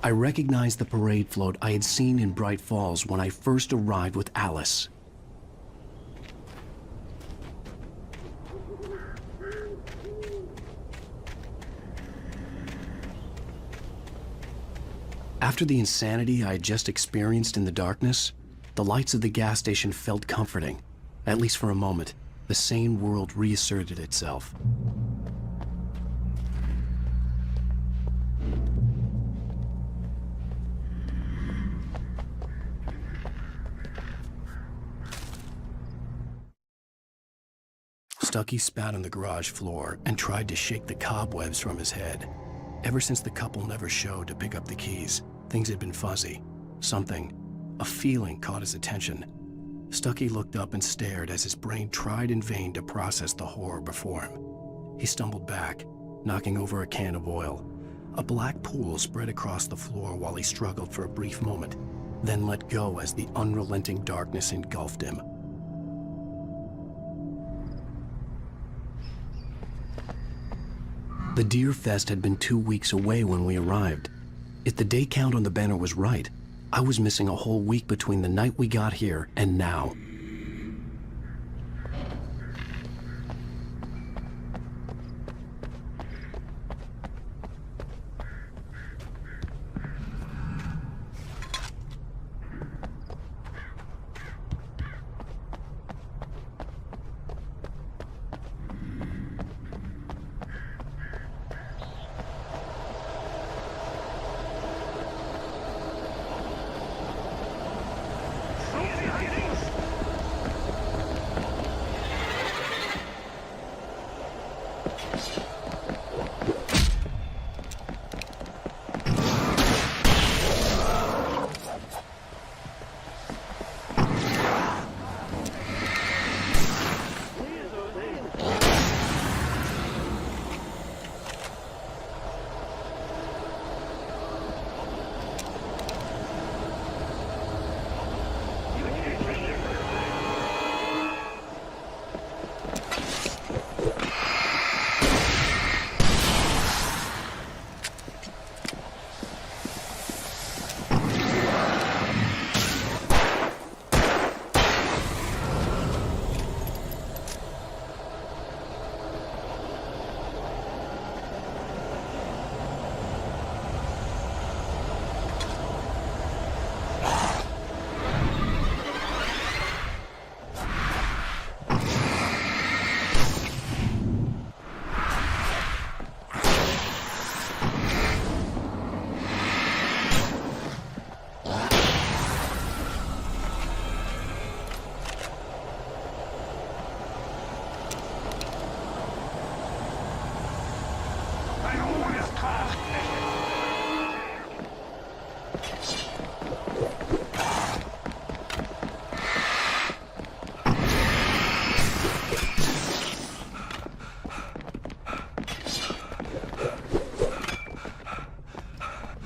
I recognized the parade float I had seen in Bright Falls when I first arrived with Alice. After the insanity I had just experienced in the darkness, the lights of the gas station felt comforting. At least for a moment, the sane world reasserted itself. Stucky spat on the garage floor and tried to shake the cobwebs from his head. Ever since the couple never showed to pick up the keys, things had been fuzzy. Something, a feeling, caught his attention. Stucky looked up and stared as his brain tried in vain to process the horror before him. He stumbled back, knocking over a can of oil. A black pool spread across the floor while he struggled for a brief moment, then let go as the unrelenting darkness engulfed him. The Deer Fest had been 2 weeks away when we arrived. If the day count on the banner was right, I was missing a whole week between the night we got here and now.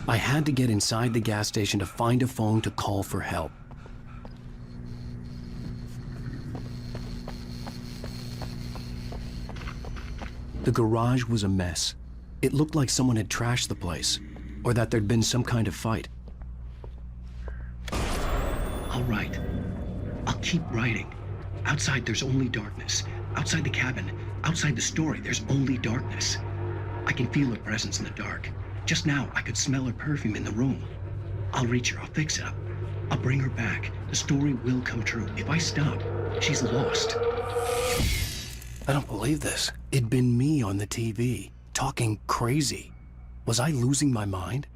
I had to get inside the gas station to find a phone to call for help. The garage was a mess. It looked like someone had trashed the place, or that there'd been some kind of fight. I'll write. I'll keep writing. Outside, there's only darkness. Outside the cabin, outside the story, there's only darkness. I can feel her presence in the dark. Just now, I could smell her perfume in the room. I'll reach her, I'll fix it up. I'll bring her back. The story will come true. If I stop, she's lost. I don't believe this. It'd been me on the TV, talking crazy. Was I losing my mind?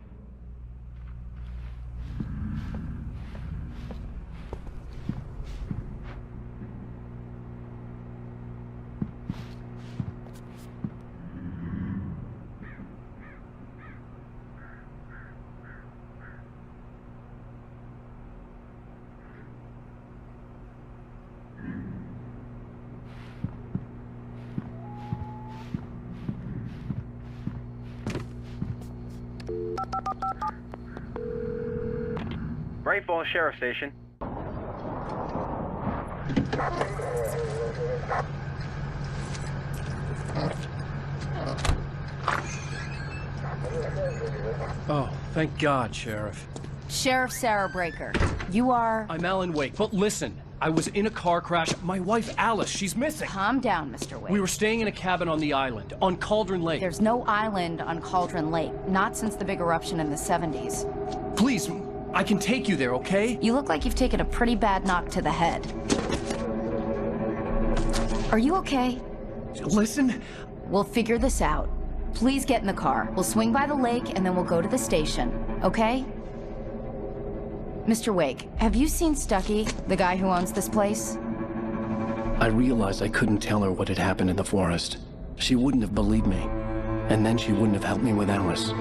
Great Falls Sheriff Station. Oh, thank God, Sheriff. Sheriff Sarah Breaker. You are... I'm Alan Wake, but listen. I was in a car crash. My wife, Alice, she's missing. Calm down, Mr. Wake. We were staying in a cabin on the island, on Cauldron Lake. There's no island on Cauldron Lake. Not since the big eruption in the 70s. Please, I can take you there, okay? You look like you've taken a pretty bad knock to the head. Are you okay? Listen. We'll figure this out. Please get in the car. We'll swing by the lake and then we'll go to the station, okay? Mr. Wake, have you seen Stucky, the guy who owns this place? I realized I couldn't tell her what had happened in the forest. She wouldn't have believed me. And then she wouldn't have helped me with Alice.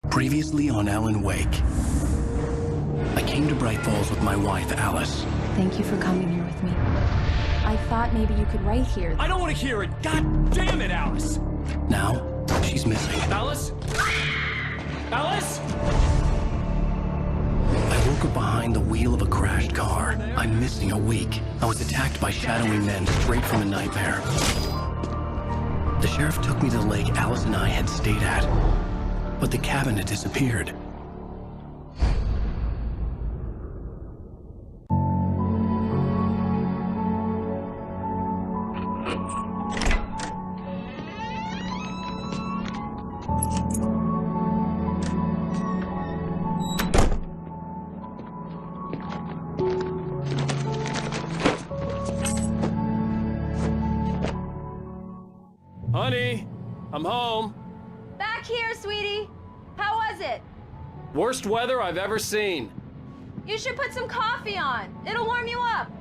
Previously on Alan Wake. I came to Bright Falls with my wife, Alice. Thank you for coming here with me. I thought maybe you could write here. I don't want to hear it! God damn it, Alice! Now, she's missing. Alice? Alice? I woke up behind the wheel of a crashed car. I'm missing a week. I was attacked by shadowy men straight from a nightmare. The sheriff took me to the lake Alice and I had stayed at, but the cabin had disappeared. Honey, I'm home. Back here, sweetie. How was it? Worst weather I've ever seen. You should put some coffee on. It'll warm you up.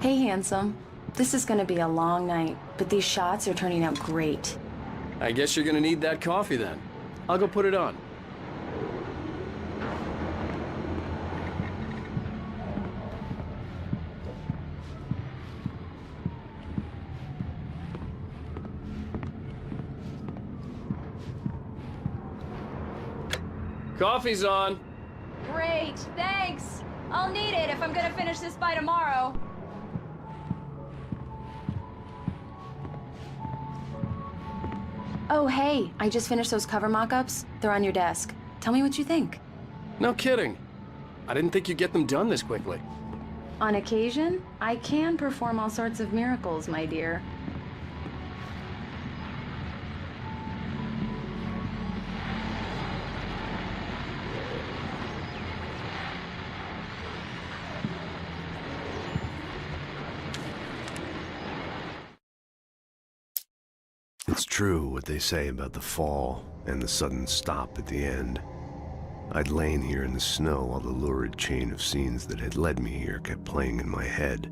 Hey, handsome. This is gonna be a long night, but these shots are turning out great. I guess you're gonna need that coffee then. I'll go put it on. Coffee's on. Great, thanks. I'll need it if I'm gonna finish this by tomorrow. Oh, hey, I just finished those cover mock-ups. They're on your desk. Tell me what you think. No kidding. I didn't think you'd get them done this quickly. On occasion, I can perform all sorts of miracles, my dear. It's true what they say about the fall and the sudden stop at the end. I'd lain here in the snow while the lurid chain of scenes that had led me here kept playing in my head.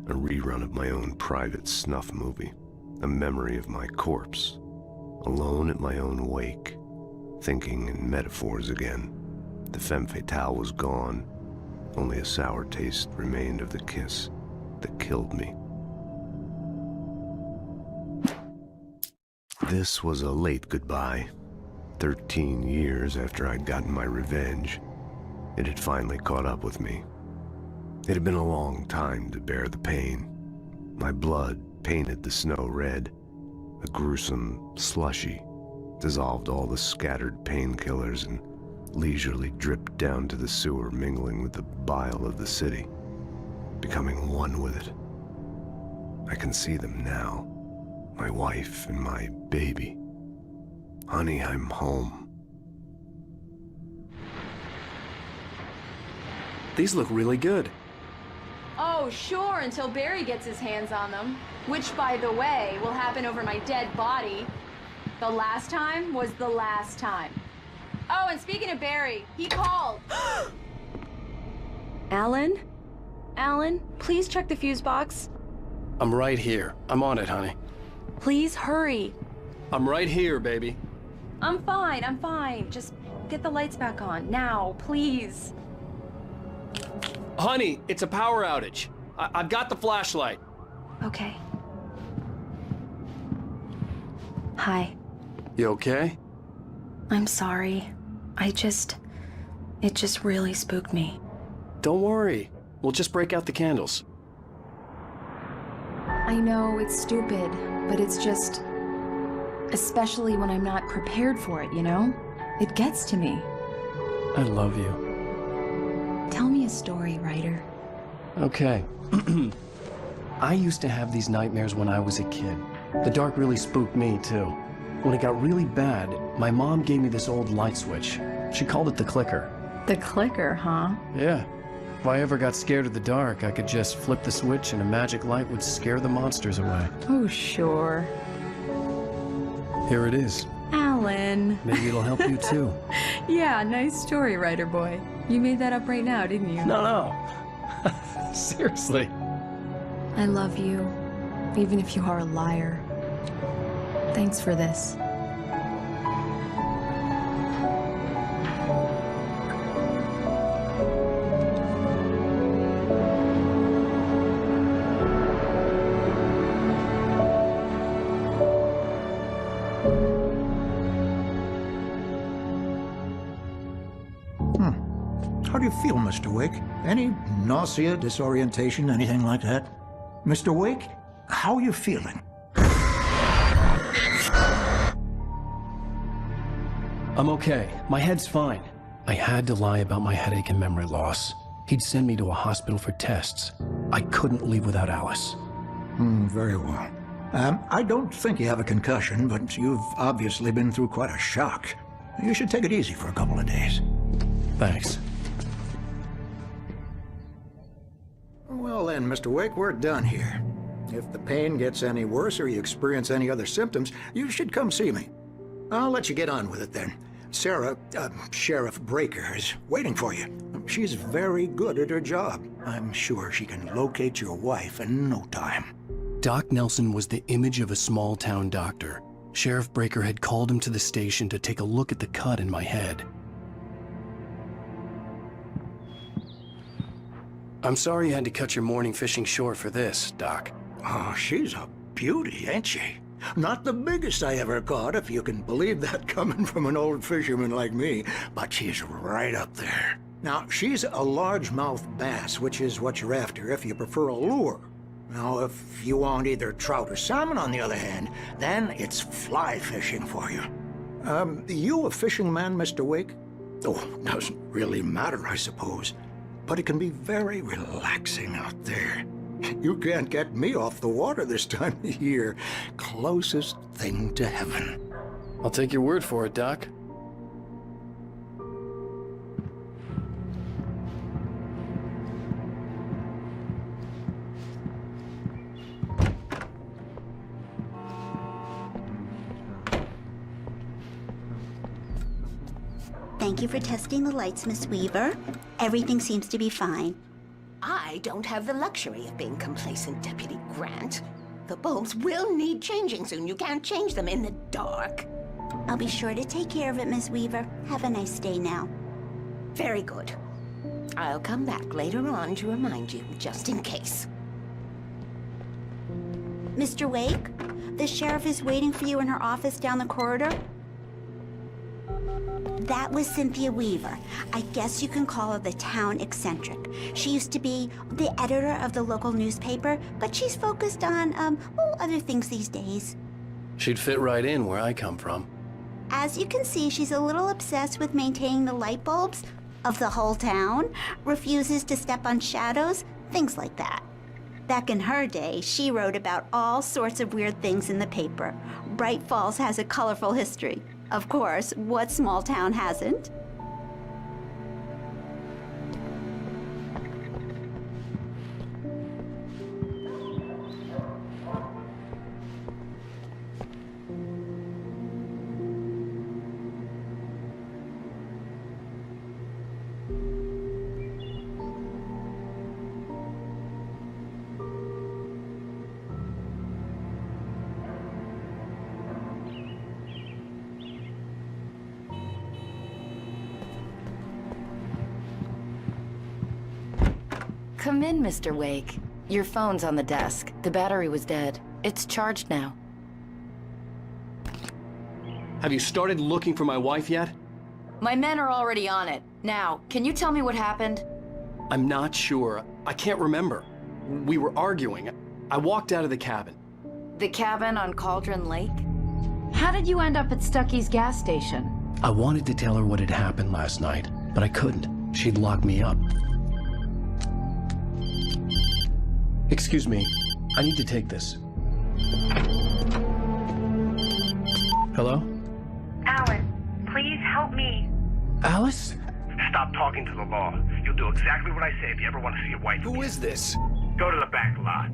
A rerun of my own private snuff movie. A memory of my corpse. Alone at my own wake. Thinking in metaphors again. The femme fatale was gone. Only a sour taste remained of the kiss that killed me. This was a late goodbye. 13 years after I'd gotten my revenge, it had finally caught up with me. It had been a long time to bear the pain. My blood painted the snow red. A gruesome slushy dissolved all the scattered painkillers and leisurely dripped down to the sewer, mingling with the bile of the city, becoming one with it. I can see them now. My wife and my baby. Honey, I'm home. These look really good. Oh, sure, until Barry gets his hands on them. Which, by the way, will happen over my dead body. The last time was the last time. Oh, and speaking of Barry, he called. Alan? Alan, please check the fuse box. I'm right here. I'm on it, honey. Please hurry. I'm right here, baby. I'm fine, I'm fine. Just get the lights back on, now, please. Honey, it's a power outage. I've got the flashlight. Okay. Hi. You okay? I'm sorry. It just really spooked me. Don't worry. We'll just break out the candles. I know it's stupid, but it's just... especially when I'm not prepared for it, you know? It gets to me. I love you. Tell me a story, writer. Okay. I used to have these nightmares when I was a kid. The dark really spooked me, too. When it got really bad, my mom gave me this old light switch. She called it the clicker. The clicker, huh? Yeah. If I ever got scared of the dark, I could just flip the switch and a magic light would scare the monsters away. Oh, sure. Here it is. Alan. Maybe it'll help you, too. Yeah, nice story, writer boy. You made that up right now, didn't you? No. Seriously. I love you, even if you are a liar. Thanks for this. How do you feel, Mr. Wake? Any nausea, disorientation, anything like that? Mr. Wake, how are you feeling? I'm okay. My head's fine. I had to lie about my headache and memory loss. He'd send me to a hospital for tests. I couldn't leave without Alice. Very well. I don't think you have a concussion, but you've obviously been through quite a shock. You should take it easy for a couple of days. Thanks. Well then, Mr. Wake, we're done here. If the pain gets any worse or you experience any other symptoms, you should come see me. I'll let you get on with it then. Sarah, Sheriff Breaker, is waiting for you. She's very good at her job. I'm sure she can locate your wife in no time. Doc Nelson was the image of a small-town doctor. Sheriff Breaker had called him to the station to take a look at the cut in my head. I'm sorry you had to cut your morning fishing short for this, Doc. Oh, she's a beauty, ain't she? Not the biggest I ever caught, if you can believe that coming from an old fisherman like me, but she's right up there. Now, she's a largemouth bass, which is what you're after if you prefer a lure. Now, if you want either trout or salmon, on the other hand, then it's fly fishing for you. You a fishing man, Mr. Wake? Oh, doesn't really matter, I suppose. But it can be very relaxing out there. You can't get me off the water this time of year. Closest thing to heaven. I'll take your word for it, Doc. Thank you for testing the lights, Miss Weaver. Everything seems to be fine. I don't have the luxury of being complacent, Deputy Grant. The bulbs will need changing soon. You can't change them in the dark. I'll be sure to take care of it, Miss Weaver. Have a nice day now. Very good. I'll come back later on to remind you, just in case. Mr. Wake, the sheriff is waiting for you in her office down the corridor. That was Cynthia Weaver. I guess you can call her the town eccentric. She used to be the editor of the local newspaper, but she's focused on, other things these days. She'd fit right in where I come from. As you can see, she's a little obsessed with maintaining the light bulbs of the whole town, refuses to step on shadows, things like that. Back in her day, she wrote about all sorts of weird things in the paper. Bright Falls has a colorful history. Of course, what small town hasn't? Come in, Mr. Wake. Your phone's on the desk. The battery was dead. It's charged now. Have you started looking for my wife yet? My men are already on it. Now, can you tell me what happened? I'm not sure. I can't remember. We were arguing. I walked out of the cabin. The cabin on Cauldron Lake? How did you end up at Stucky's gas station? I wanted to tell her what had happened last night, but I couldn't. She'd locked me up. Excuse me, I need to take this. Hello? Alice, please help me. Alice? Stop talking to the law. You'll do exactly what I say if you ever want to see your wife. Who is this? Go to the back lot.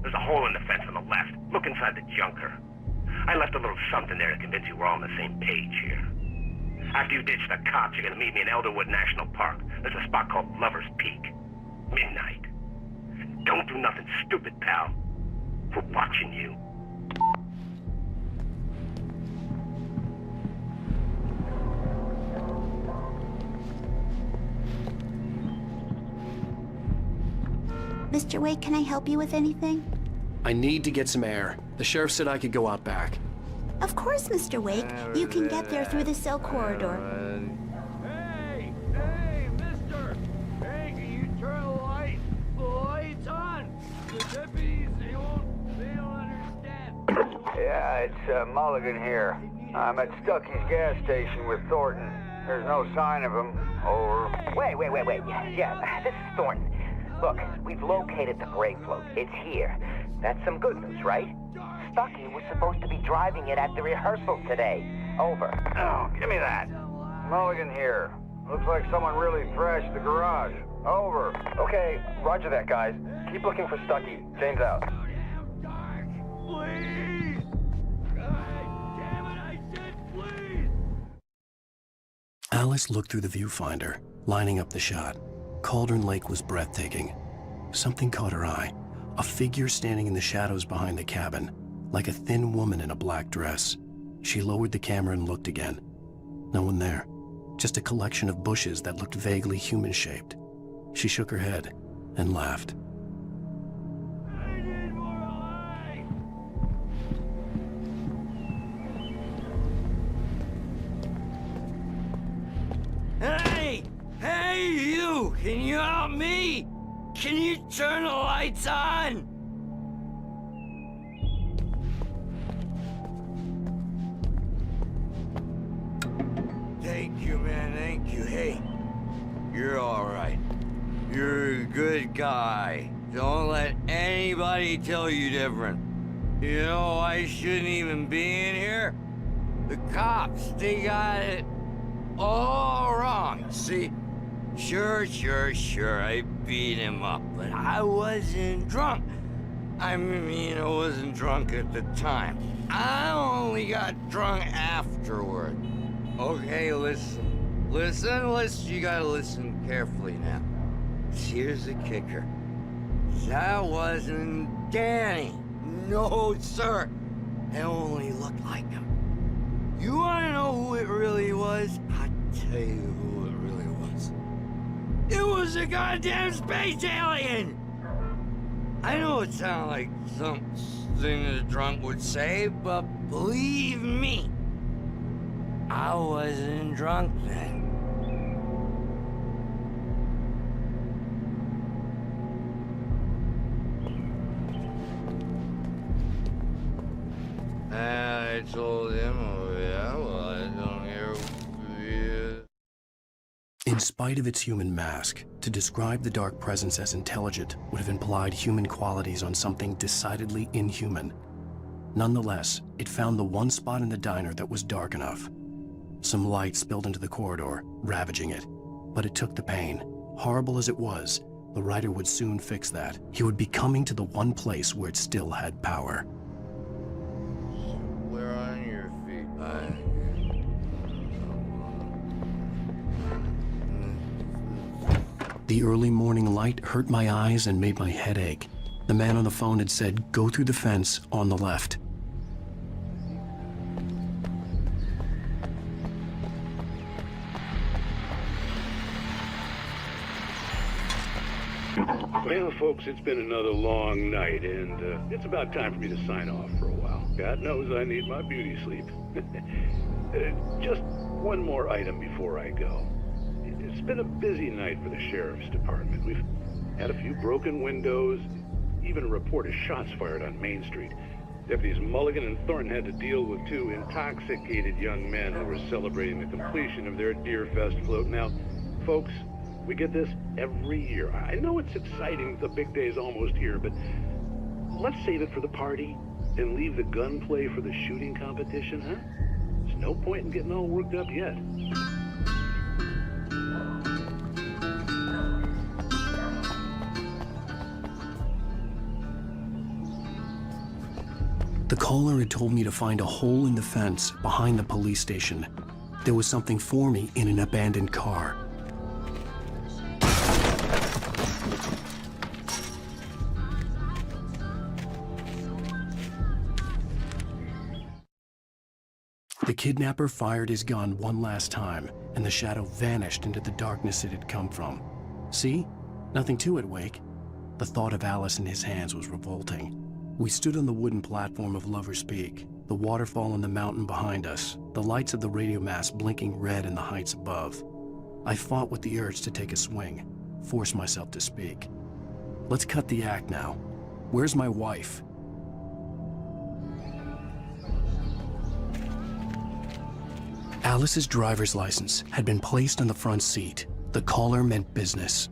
There's a hole in the fence on the left. Look inside the junker. I left a little something there to convince you we're all on the same page here. After you ditch the cops, you're gonna meet me in Elderwood National Park. There's a spot called Lover's Peak. Midnight. Don't do nothing stupid, pal. We're watching you. Mr. Wake, can I help you with anything? I need to get some air. The sheriff said I could go out back. Of course, Mr. Wake. You can get there through the cell corridor. Hey! Mulligan here. I'm at Stucky's gas station with Thornton. There's no sign of him. Over. Wait. Yeah, this is Thornton. Look, we've located the brake float. It's here. That's some good news, right? Stucky was supposed to be driving it at the rehearsal today. Over. Oh, give me that. Mulligan here. Looks like someone really thrashed the garage. Over. Okay, roger that, guys. Keep looking for Stucky. James out. Please! God damn it, I said please! Alice looked through the viewfinder, lining up the shot. Cauldron Lake was breathtaking. Something caught her eye. A figure standing in the shadows behind the cabin, like a thin woman in a black dress. She lowered the camera and looked again. No one there. Just a collection of bushes that looked vaguely human-shaped. She shook her head and laughed. Hey, you! Can you help me? Can you turn the lights on? Thank you, man, thank you. Hey, you're all right. You're a good guy. Don't let anybody tell you different. You know, I shouldn't even be in here. The cops, they got it all wrong. See, sure, I beat him up, but I wasn't drunk. I mean, I wasn't drunk at the time. I only got drunk afterward. Okay, listen, you gotta listen carefully now. Here's the kicker. That wasn't Danny. No, sir. It only looked like him. You wanna know who it really was? I'll tell you who it really was. It was a goddamn space alien! I know it sounds like something a drunk would say, but believe me, I wasn't drunk then. And I told him, oh yeah, well, I don't hear who he is. In spite of its human mask, to describe the dark presence as intelligent would have implied human qualities on something decidedly inhuman. Nonetheless, it found the one spot in the diner that was dark enough. Some light spilled into the corridor, ravaging it. But it took the pain. Horrible as it was, the writer would soon fix that. He would be coming to the one place where it still had power. We're on your feet, The early morning light hurt my eyes and made my head ache. The man on the phone had said, "Go through the fence on the left." Well, folks, it's been another long night, and it's about time for me to sign off for a while. God knows I need my beauty sleep. Just one more item before I go. It's been a busy night for the Sheriff's Department. We've had a few broken windows, even a report of shots fired on Main Street. Deputies Mulligan and Thornton had to deal with two intoxicated young men who were celebrating the completion of their Deerfest float. Now, folks, we get this every year. I know it's exciting, the big day's almost here, but let's save it for the party and leave the gunplay for the shooting competition, huh? There's no point in getting all worked up yet. The caller had told me to find a hole in the fence behind the police station. There was something for me in an abandoned car. The kidnapper fired his gun one last time, and the shadow vanished into the darkness it had come from. See? Nothing to it, Wake. The thought of Alice in his hands was revolting. We stood on the wooden platform of Lover's Peak, the waterfall and the mountain behind us, the lights of the radio mast blinking red in the heights above. I fought with the urge to take a swing, force myself to speak. Let's cut the act now. Where's my wife? Alice's driver's license had been placed on the front seat. The caller meant business.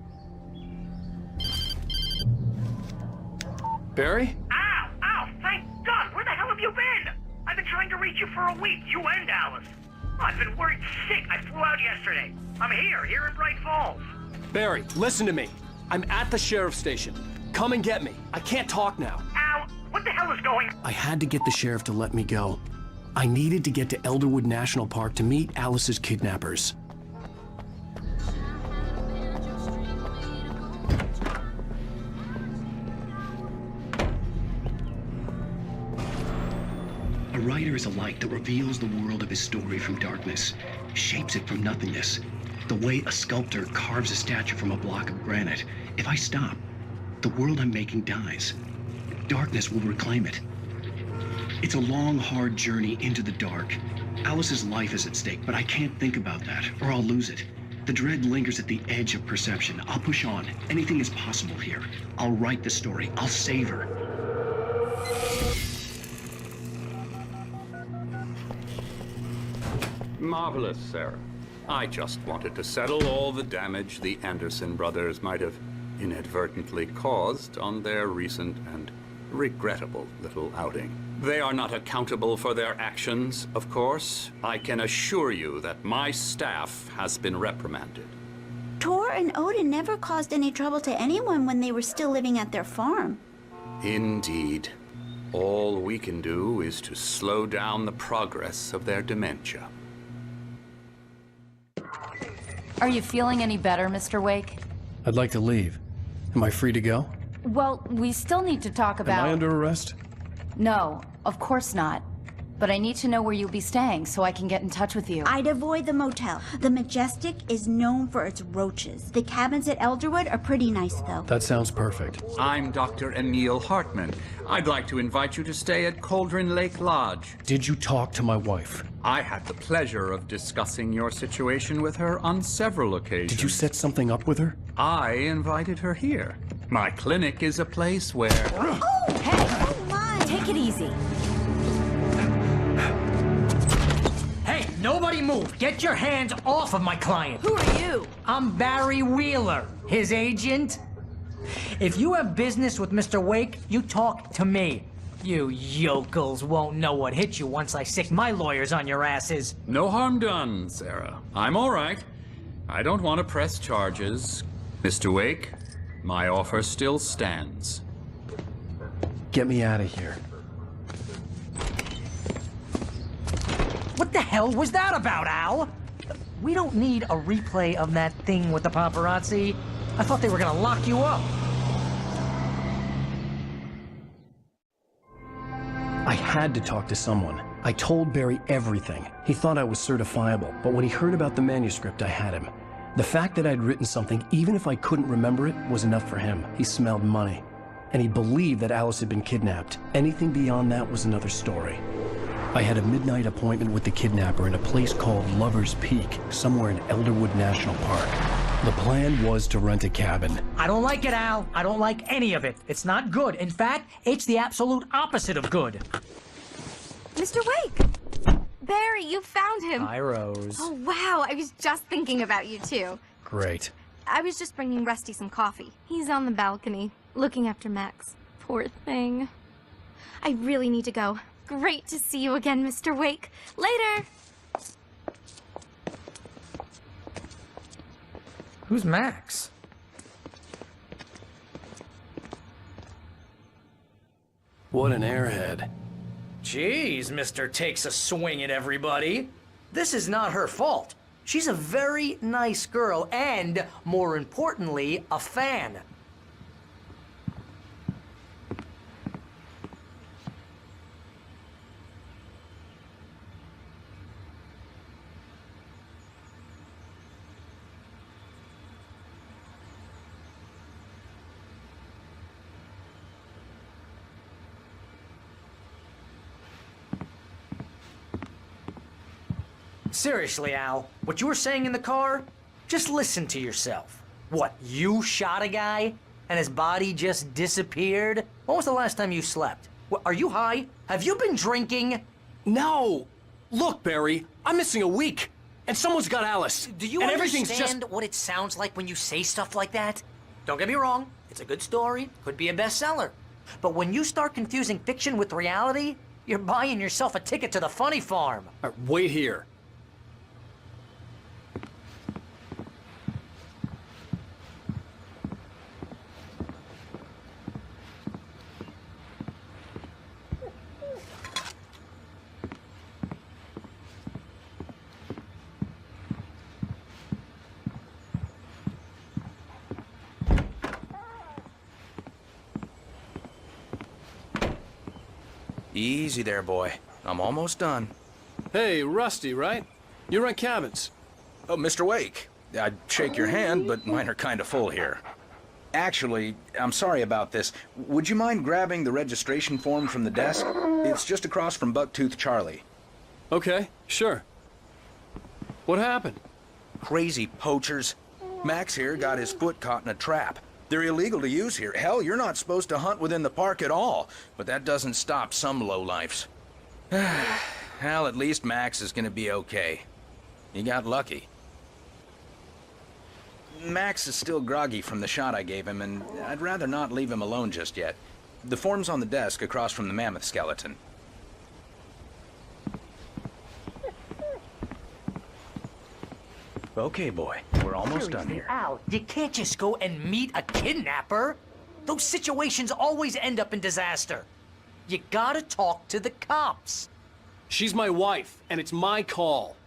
Barry? Ow! Ow! Thank God! Where the hell have you been? I've been trying to reach you for a week, you and Alice. I've been worried sick. I flew out yesterday. I'm here in Bright Falls. Barry, listen to me. I'm at the sheriff's station. Come and get me. I can't talk now. Al, what the hell is going on? I had to get the sheriff to let me go. I needed to get to Elderwood National Park to meet Alice's kidnappers. A writer is a light that reveals the world of his story from darkness, shapes it from nothingness. The way a sculptor carves a statue from a block of granite. If I stop, the world I'm making dies. Darkness will reclaim it. It's a long, hard journey into the dark. Alice's life is at stake, but I can't think about that, or I'll lose it. The dread lingers at the edge of perception. I'll push on. Anything is possible here. I'll write the story. I'll save her. Marvelous, Sarah. I just wanted to settle all the damage the Anderson brothers might have inadvertently caused on their recent and regrettable little outing. They are not accountable for their actions, of course. I can assure you that my staff has been reprimanded. Tor and Odin never caused any trouble to anyone when they were still living at their farm. Indeed. All we can do is to slow down the progress of their dementia. Are you feeling any better, Mr. Wake? I'd like to leave. Am I free to go? Well, we still need to talk about... Am I under arrest? No, of course not. But I need to know where you'll be staying so I can get in touch with you. I'd avoid the motel. The Majestic is known for its roaches. The cabins at Elderwood are pretty nice, though. That sounds perfect. I'm Dr. Emil Hartman. I'd like to invite you to stay at Cauldron Lake Lodge. Did you talk to my wife? I had the pleasure of discussing your situation with her on several occasions. Did you set something up with her? I invited her here. My clinic is a place where... Oh, hey! Oh, my! Take it easy. Hey, nobody move! Get your hands off of my client! Who are you? I'm Barry Wheeler, his agent. If you have business with Mr. Wake, you talk to me. You yokels won't know what hit you once I sick my lawyers on your asses. No harm done, Sarah. I'm all right. I don't want to press charges. Mr. Wake, my offer still stands. Get me out of here. What the hell was that about, Al? We don't need a replay of that thing with the paparazzi. I thought they were gonna lock you up. I had to talk to someone. I told Barry everything. He thought I was certifiable, but when he heard about the manuscript, I had him. The fact that I'd written something, even if I couldn't remember it, was enough for him. He smelled money. And he believed that Alice had been kidnapped. Anything beyond that was another story. I had a midnight appointment with the kidnapper in a place called Lover's Peak, somewhere in Elderwood National Park. The plan was to rent a cabin. I don't like it, Al. I don't like any of it. It's not good. In fact, it's the absolute opposite of good. Mr. Wake! Barry, you found him! Hi, Rose. Oh, wow. I was just thinking about you, too. Great. I was just bringing Rusty some coffee. He's on the balcony, looking after Max. Poor thing. I really need to go. Great to see you again, Mr. Wake. Later! Who's Max? What an airhead. Jeez, Mr. Takes a swing at everybody. This is not her fault. She's a very nice girl and, more importantly, a fan. Seriously, Al, what you were saying in the car? Just listen to yourself. What, you shot a guy and his body just disappeared? When was the last time you slept? What, are you high? Have you been drinking? No! Look, Barry, I'm missing a week, and someone's got Alice. Do you and understand what it sounds like when you say stuff like that? Don't get me wrong, it's a good story, could be a bestseller. But when you start confusing fiction with reality, you're buying yourself a ticket to the funny farm. All right, wait here. Easy there, boy. I'm almost done. Hey, Rusty, right? You run cabins. Oh, Mr. Wake. I'd shake your hand, but mine are kind of full here. Actually, I'm sorry about this. Would you mind grabbing the registration form from the desk? It's just across from Bucktooth Charlie. Okay, sure. What happened? Crazy poachers. Max here got his foot caught in a trap. They're illegal to use here. Hell, you're not supposed to hunt within the park at all. But that doesn't stop some lowlifes. Well, at least Max is gonna be okay. You got lucky. Max is still groggy from the shot I gave him, and I'd rather not leave him alone just yet. The form's on the desk across from the mammoth skeleton. Okay, boy. We're almost done here. Al, you can't just go and meet a kidnapper. Those situations always end up in disaster. You gotta talk to the cops. She's my wife, and it's my call.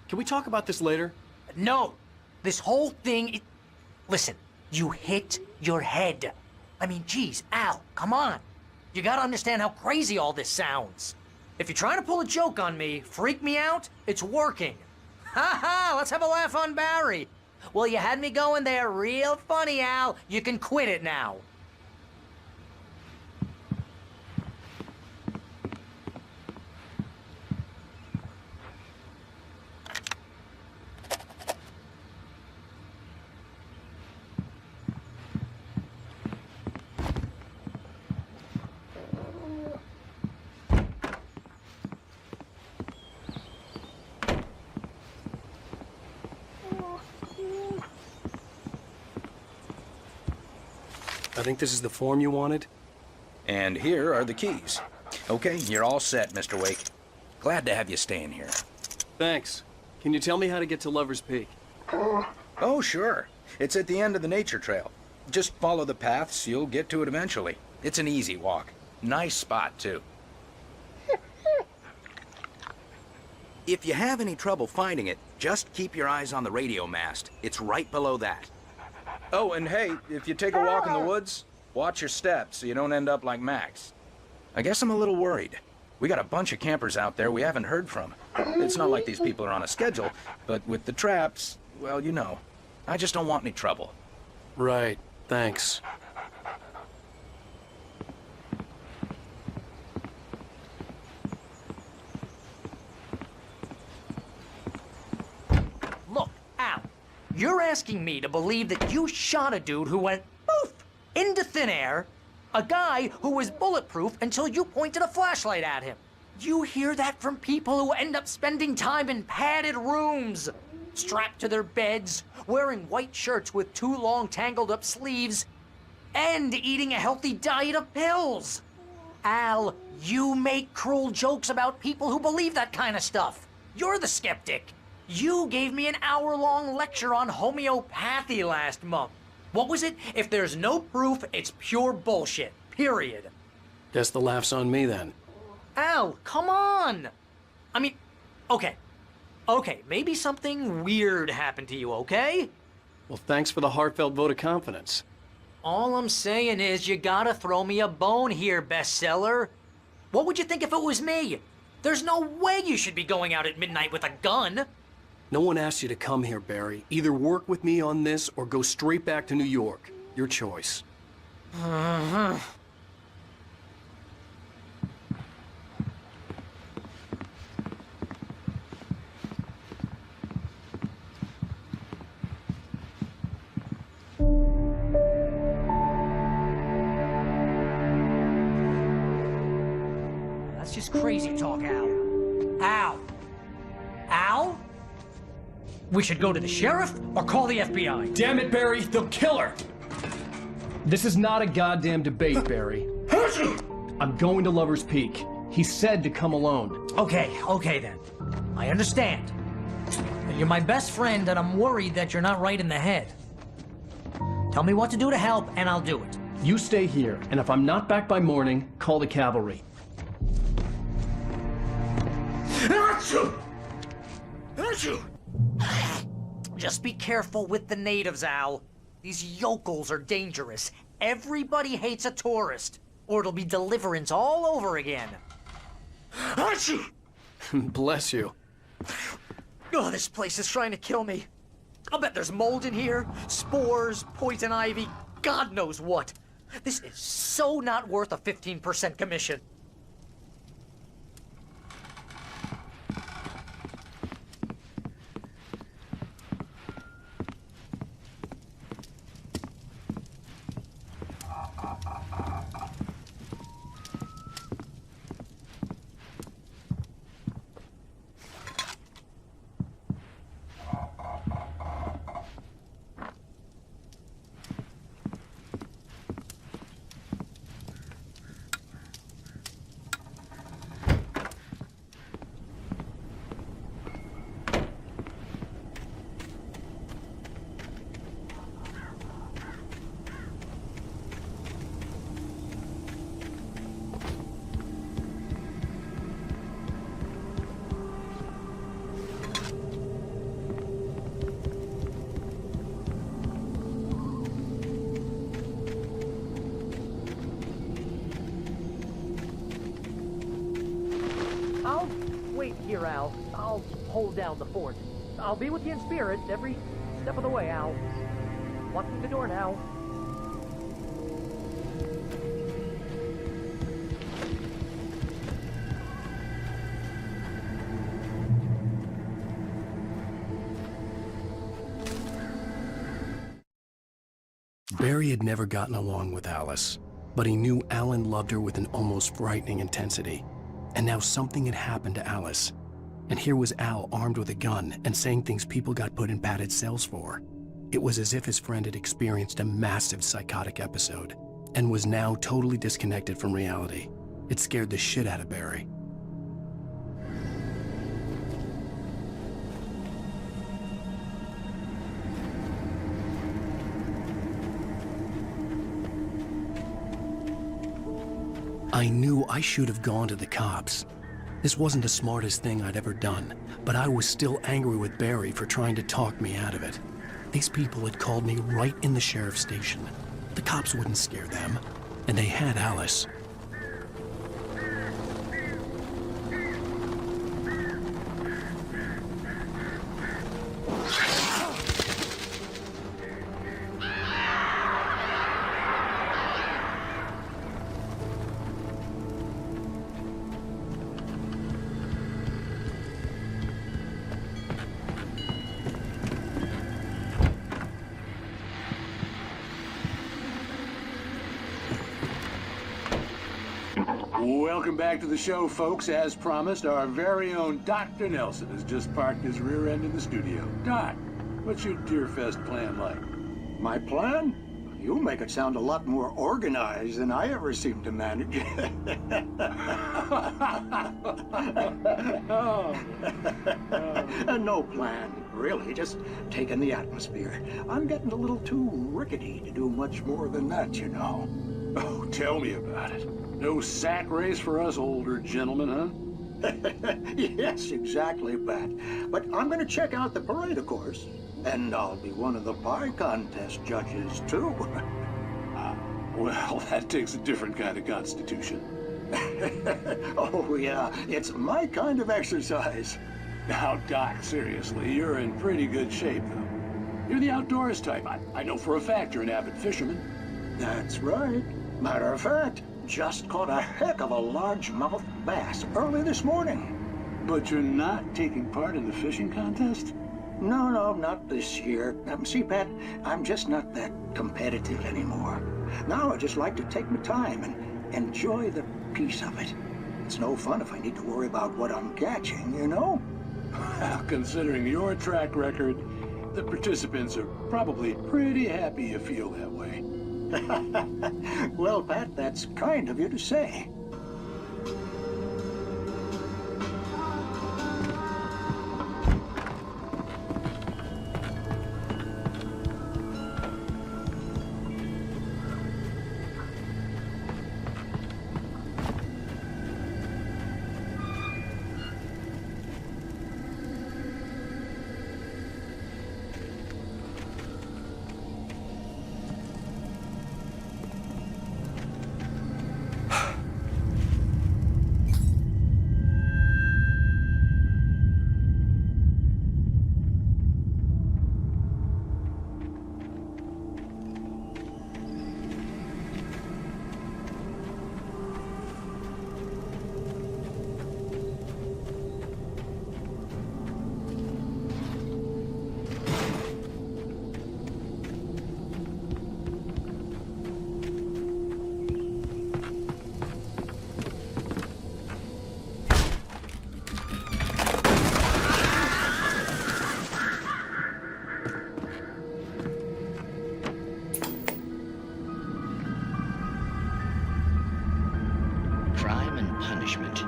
Can we talk about this later? No. This whole thing... Listen, you hit your head. I mean, geez, Al, come on. You gotta understand how crazy all this sounds. If you're trying to pull a joke on me, freak me out, it's working. Ha ha, let's have a laugh on Barry. Well, you had me going there real funny, Al. You can quit it now. I think this is the form you wanted. And here are the keys. Okay, you're all set, Mr. Wake. Glad to have you staying here. Thanks. Can you tell me how to get to Lover's Peak? Oh, sure. It's at the end of the nature trail. Just follow the paths, you'll get to it eventually. It's an easy walk. Nice spot, too. If you have any trouble finding it, just keep your eyes on the radio mast. It's right below that. Oh, and hey, if you take a walk in the woods, watch your steps so you don't end up like Max. I guess I'm a little worried. We got a bunch of campers out there we haven't heard from. It's not like these people are on a schedule, but with the traps, well, you know. I just don't want any trouble. Right, thanks. Look, Al, you're asking me to believe that you shot a dude who went poof into thin air, a guy who was bulletproof until you pointed a flashlight at him. You hear that from people who end up spending time in padded rooms, strapped to their beds, wearing white shirts with too long tangled up sleeves, and eating a healthy diet of pills. Al, you make cruel jokes about people who believe that kind of stuff. You're the skeptic. You gave me an hour-long lecture on homeopathy last month. What was it? If there's no proof, it's pure bullshit. Period. Guess the laugh's on me then. Al, come on! I mean, okay. Okay, maybe something weird happened to you, okay? Well, thanks for the heartfelt vote of confidence. All I'm saying is you gotta throw me a bone here, bestseller. What would you think if it was me? There's no way you should be going out at midnight with a gun. No one asked you to come here, Barry. Either work with me on this or go straight back to New York. Your choice. That's just crazy talk, Al. Al, We should go to the sheriff or call the FBI. Damn it, Barry, they'll kill her! This is not a goddamn debate, Barry. I'm going to Lover's Peak. He said to come alone. Okay then. I understand. You're my best friend, and I'm worried that you're not right in the head. Tell me what to do to help, and I'll do it. You stay here, and if I'm not back by morning, call the cavalry. Just be careful with the natives, Al. These yokels are dangerous. Everybody hates a tourist, or it'll be Deliverance all over again. Bless you. Oh, this place is trying to kill me. I'll bet there's mold in here, spores, poison ivy, God knows what. This is so not worth a 15% commission. I'll wait here, Al. I'll hold down the fort. I'll be with you in spirit every step of the way, Al. Walk through the door now. Barry had never gotten along with Alice, but he knew Alan loved her with an almost frightening intensity. And now something had happened to Alice. And here was Al armed with a gun and saying things people got put in padded cells for. It was as if his friend had experienced a massive psychotic episode and was now totally disconnected from reality. It scared the shit out of Barry. I knew I should have gone to the cops. This wasn't the smartest thing I'd ever done, but I was still angry with Barry for trying to talk me out of it. These people had called me right in the sheriff's station. The cops wouldn't scare them, and they had Alice. Welcome back to the show, folks. As promised, our very own Dr. Nelson has just parked his rear end in the studio. Doc, what's your Deerfest plan like? My plan? You make it sound a lot more organized than I ever seem to manage. No plan, really, just taking the atmosphere. I'm getting a little too rickety to do much more than that, you know. Oh, tell me about it. No sack race for us older gentlemen, huh? Yes, exactly, Pat. But I'm going to check out the parade, of course. And I'll be one of the pie contest judges, too. Well, that takes a different kind of constitution. Oh, yeah. It's my kind of exercise. Now, Doc, seriously, you're in pretty good shape, though. You're the outdoors type. I know for a fact you're an avid fisherman. That's right. Matter of fact, just caught a heck of a largemouth bass early this morning. But you're not taking part in the fishing contest? No, not this year. See, Pat, I'm just not that competitive anymore. Now I just like to take my time and enjoy the peace of it. It's no fun if I need to worry about what I'm catching, you know? Well, considering your track record, the participants are probably pretty happy you feel that way. Well, Pat, that's kind of you to say. Crime and punishment.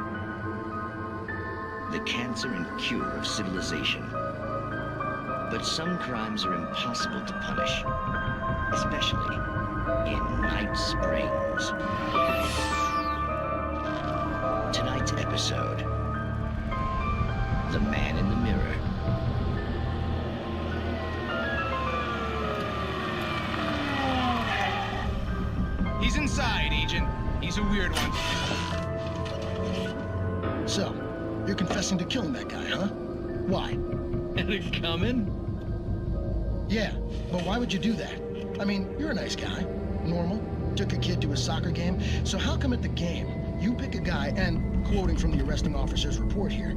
The cancer and cure of civilization. But some crimes are impossible to punish, especially in Night Springs. Tonight's episode, The Man in the Mirror. He's inside, Agent. He's a weird one. So, you're confessing to killing that guy, huh? Why? Had it coming? Yeah, but why would you do that? I mean, you're a nice guy. Normal. Took a kid to a soccer game. So how come at the game, you pick a guy and, quoting from the arresting officer's report here,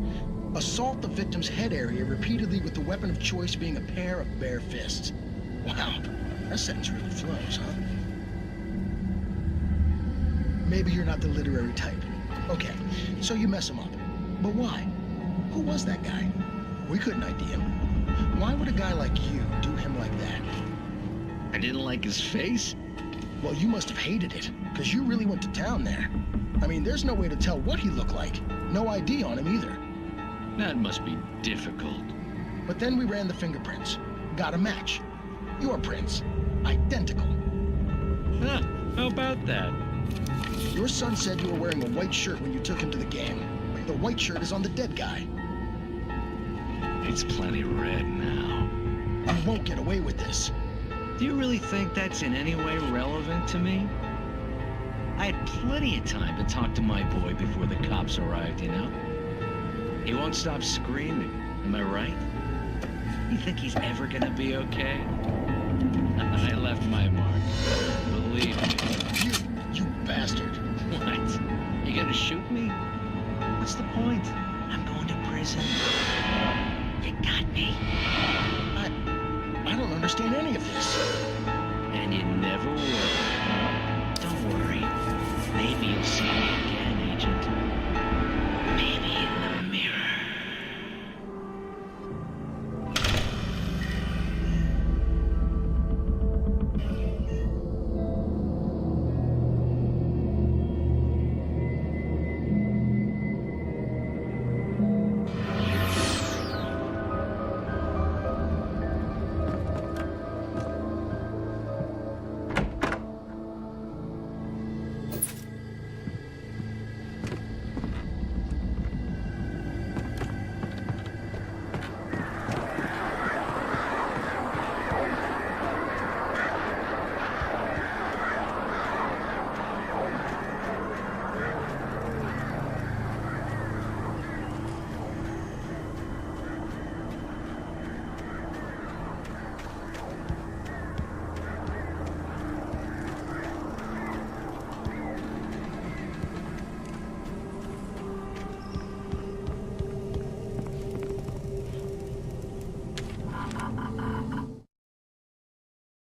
assault the victim's head area repeatedly with the weapon of choice being a pair of bare fists? Wow, that sentence really flows, huh? Maybe you're not the literary type. Okay, so you mess him up. But why? Who was that guy? We couldn't ID him. Why would a guy like you do him like that? I didn't like his face? Well, you must have hated it, because you really went to town there. I mean, there's no way to tell what he looked like. No ID on him either. That must be difficult. But then we ran the fingerprints. Got a match. Your prints. Identical. Huh, how about that? Your son said you were wearing a white shirt when you took him to the game. The white shirt is on the dead guy. It's plenty red now. You won't get away with this. Do you really think that's in any way relevant to me? I had plenty of time to talk to my boy before the cops arrived, you know? He won't stop screaming, am I right? You think he's ever gonna be okay? I left my mark. Believe me. You bastard. What? You gonna shoot me? What's the point? I'm going to prison. You got me. I don't understand any of this. And you never will. Don't worry. Maybe you'll see me again, Agent. Maybe in the mirror.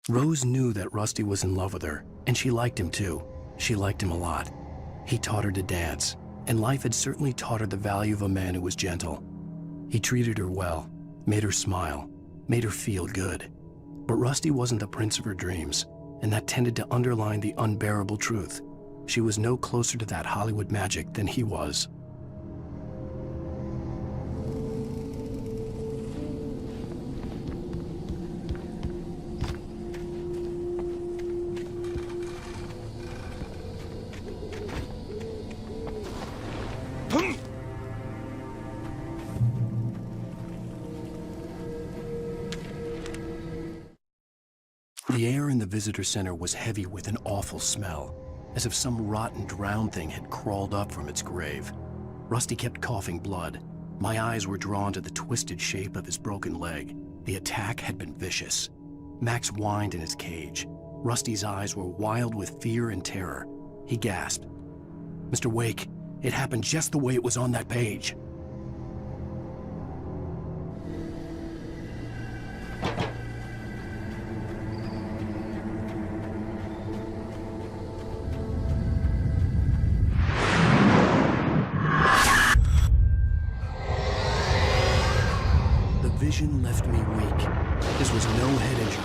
Rose knew that Rusty was in love with her, and she liked him too. She liked him a lot. He taught her to dance, and life had certainly taught her the value of a man who was gentle. He treated her well, made her smile, made her feel good. But Rusty wasn't the prince of her dreams, and that tended to underline the unbearable truth. She was no closer to that Hollywood magic than he was. The air in the visitor center was heavy with an awful smell, as if some rotten drowned thing had crawled up from its grave. Rusty kept coughing blood. My eyes were drawn to the twisted shape of his broken leg. The attack had been vicious. Max whined in his cage. Rusty's eyes were wild with fear and terror. He gasped, "Mr. Wake, it happened just the way it was on that page." The vision left me weak. This was no head injury.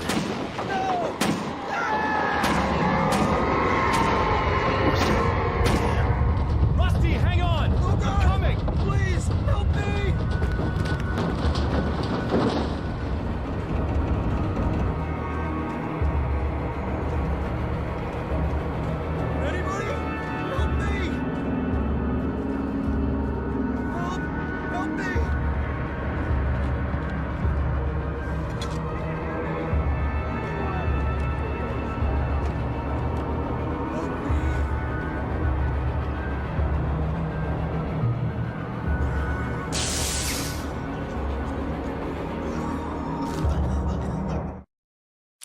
Rusty, hang on! Oh, God. I'm coming! Please, help me! Anybody? Help me! Help me!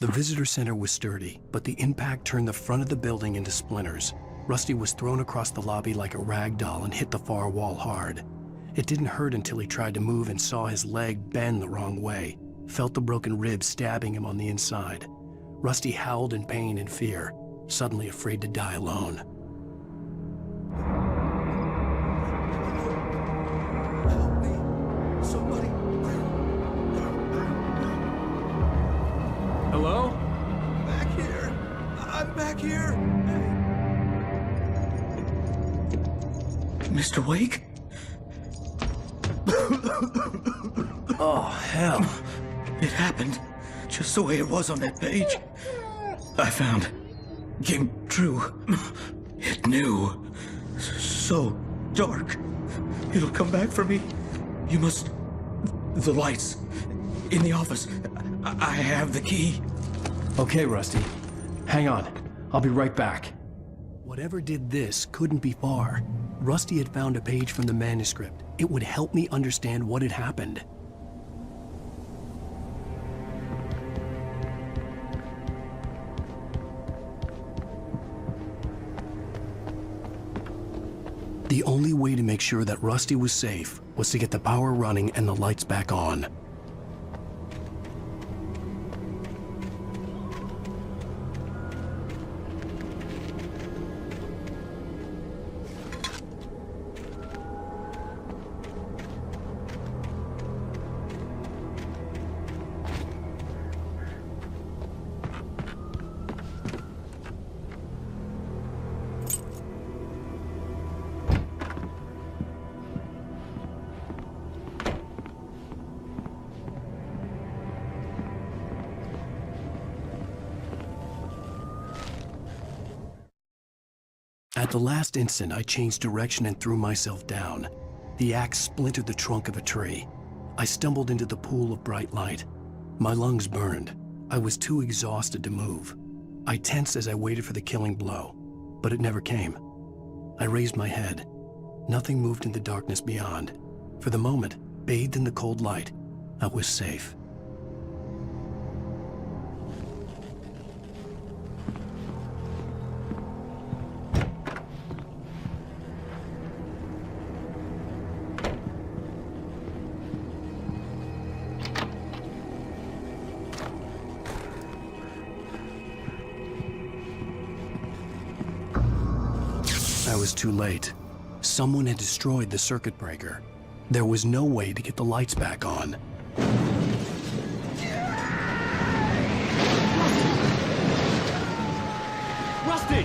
The visitor center was sturdy, but the impact turned the front of the building into splinters. Rusty was thrown across the lobby like a rag doll and hit the far wall hard. It didn't hurt until he tried to move and saw his leg bend the wrong way, felt the broken rib stabbing him on the inside. Rusty howled in pain and fear, suddenly afraid to die alone. Somebody. Hello? Back here. I'm back here. Mr. Wake? Oh, hell. It happened just the way it was on that page. I found. Came true. It knew. So dark. It'll come back for me. You must... The lights. In the office. I have the key. Okay, Rusty. Hang on. I'll be right back. Whatever did this couldn't be far. Rusty had found a page from the manuscript. It would help me understand what had happened. The only way to make sure that Rusty was safe was to get the power running and the lights back on. At the last instant, I changed direction and threw myself down. The axe splintered the trunk of a tree. I stumbled into the pool of bright light. My lungs burned. I was too exhausted to move. I tensed as I waited for the killing blow, but it never came. I raised my head. Nothing moved in the darkness beyond. For the moment, bathed in the cold light, I was safe. I was too late. Someone had destroyed the circuit breaker. There was no way to get the lights back on. Rusty!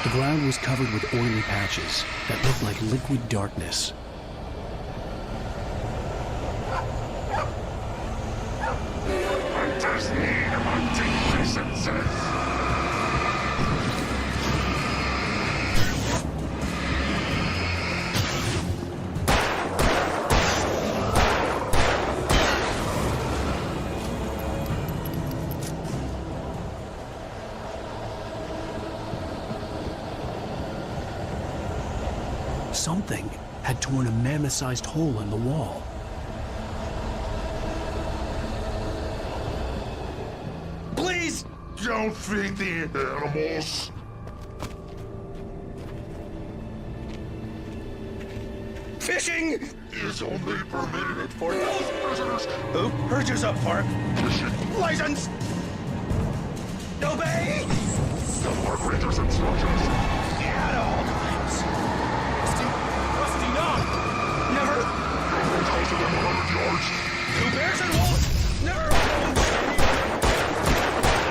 The ground was covered with oily patches that looked like liquid darkness. Something had torn a mammoth-sized hole in the wall. Please! Don't feed the animals! Fishing is only permitted for those prisoners who purchase a park license. Obey! The park ranger's instructions. At all times. Rusty, no! Never. Close to them 100 yards. Two bears and wolves. Never.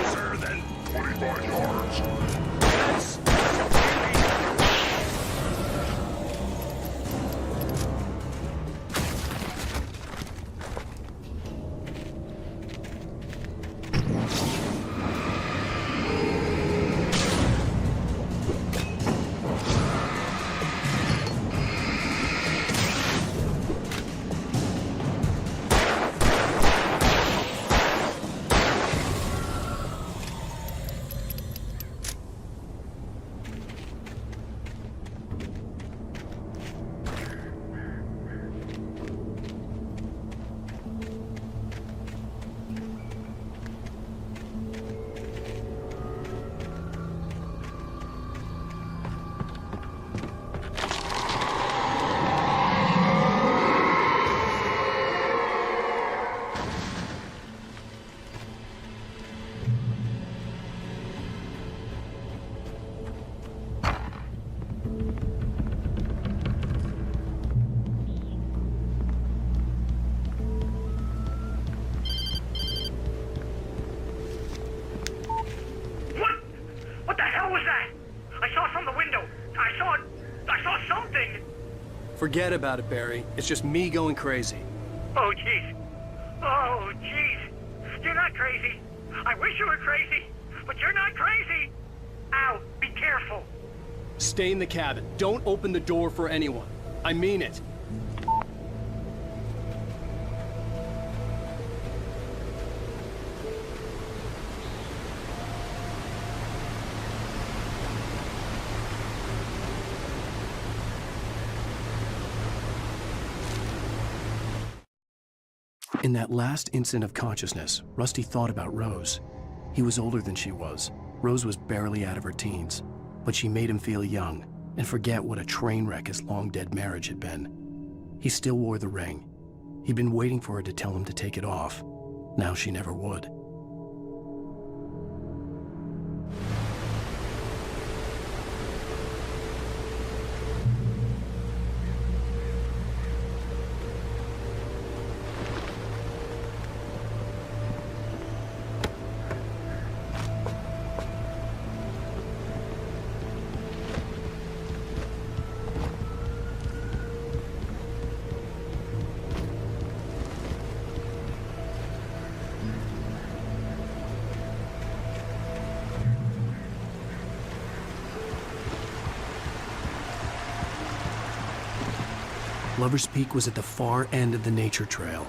Closer than 25 yards. That's What the hell was that? I saw it from the window. I saw something. Forget about it, Barry. It's just me going crazy. Oh, jeez. Oh, jeez. You're not crazy. I wish you were crazy, but you're not crazy. Ow, be careful. Stay in the cabin. Don't open the door for anyone. I mean it. In that last instant of consciousness, Rusty thought about Rose. He was older than she was. Rose was barely out of her teens, but she made him feel young and forget what a train wreck his long-dead marriage had been. He still wore the ring. He'd been waiting for her to tell him to take it off. Now she never would. Lover's Peak was at the far end of the nature trail.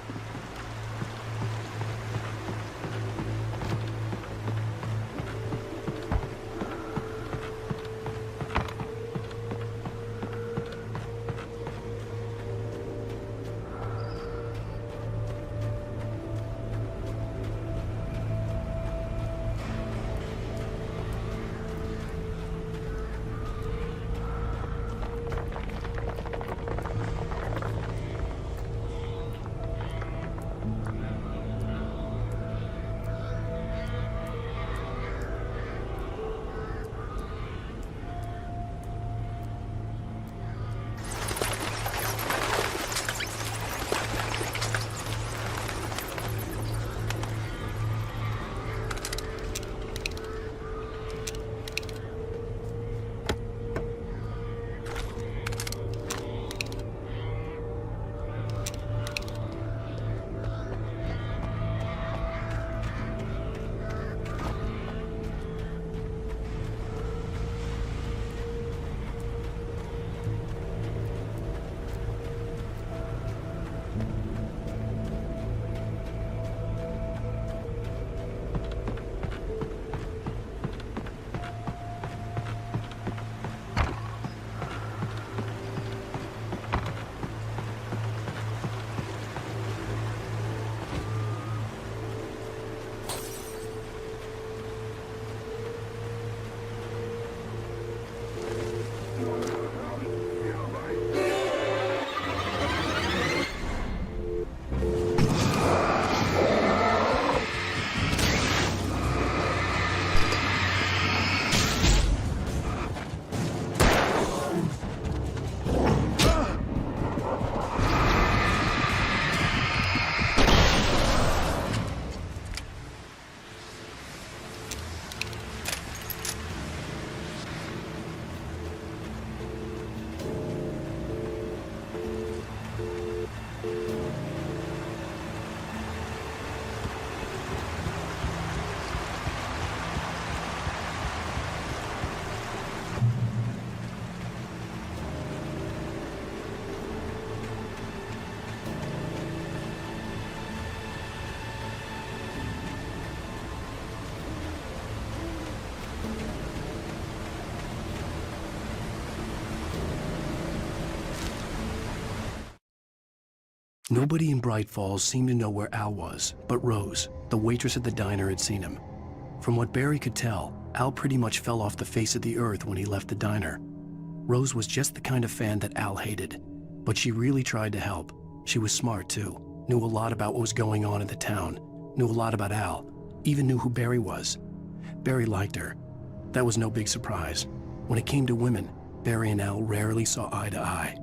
Nobody in Bright Falls seemed to know where Al was, but Rose, the waitress at the diner, had seen him. From what Barry could tell, Al pretty much fell off the face of the earth when he left the diner. Rose was just the kind of fan that Al hated, but she really tried to help. She was smart too, knew a lot about what was going on in the town, knew a lot about Al, even knew who Barry was. Barry liked her. That was no big surprise. When it came to women, Barry and Al rarely saw eye to eye.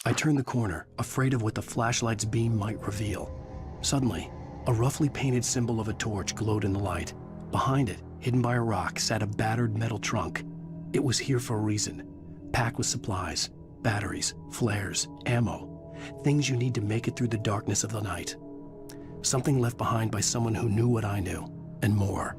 I turned the corner, afraid of what the flashlight's beam might reveal. Suddenly, a roughly painted symbol of a torch glowed in the light. Behind it, hidden by a rock, sat a battered metal trunk. It was here for a reason, packed with supplies, batteries, flares, ammo, things you need to make it through the darkness of the night. Something left behind by someone who knew what I knew, and more.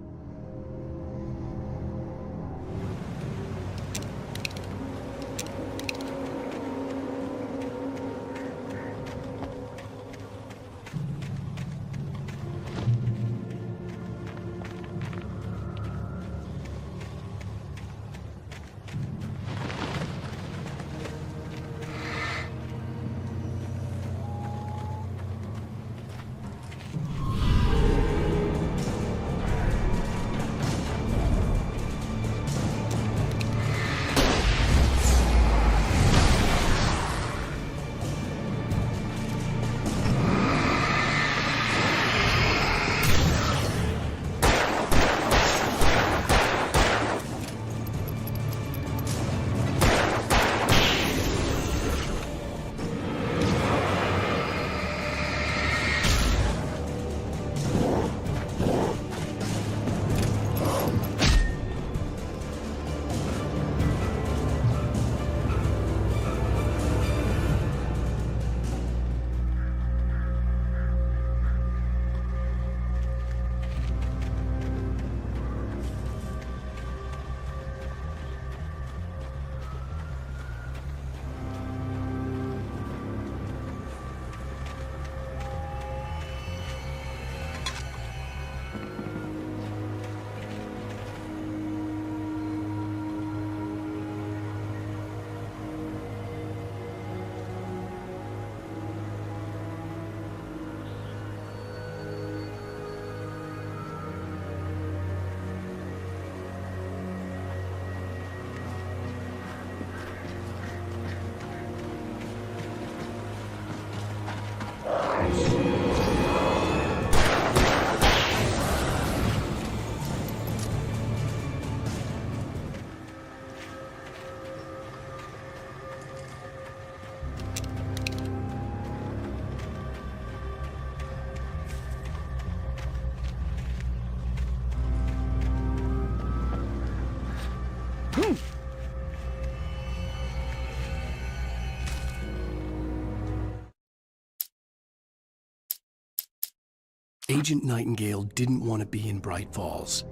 Agent Nightingale didn't want to be in Bright Falls.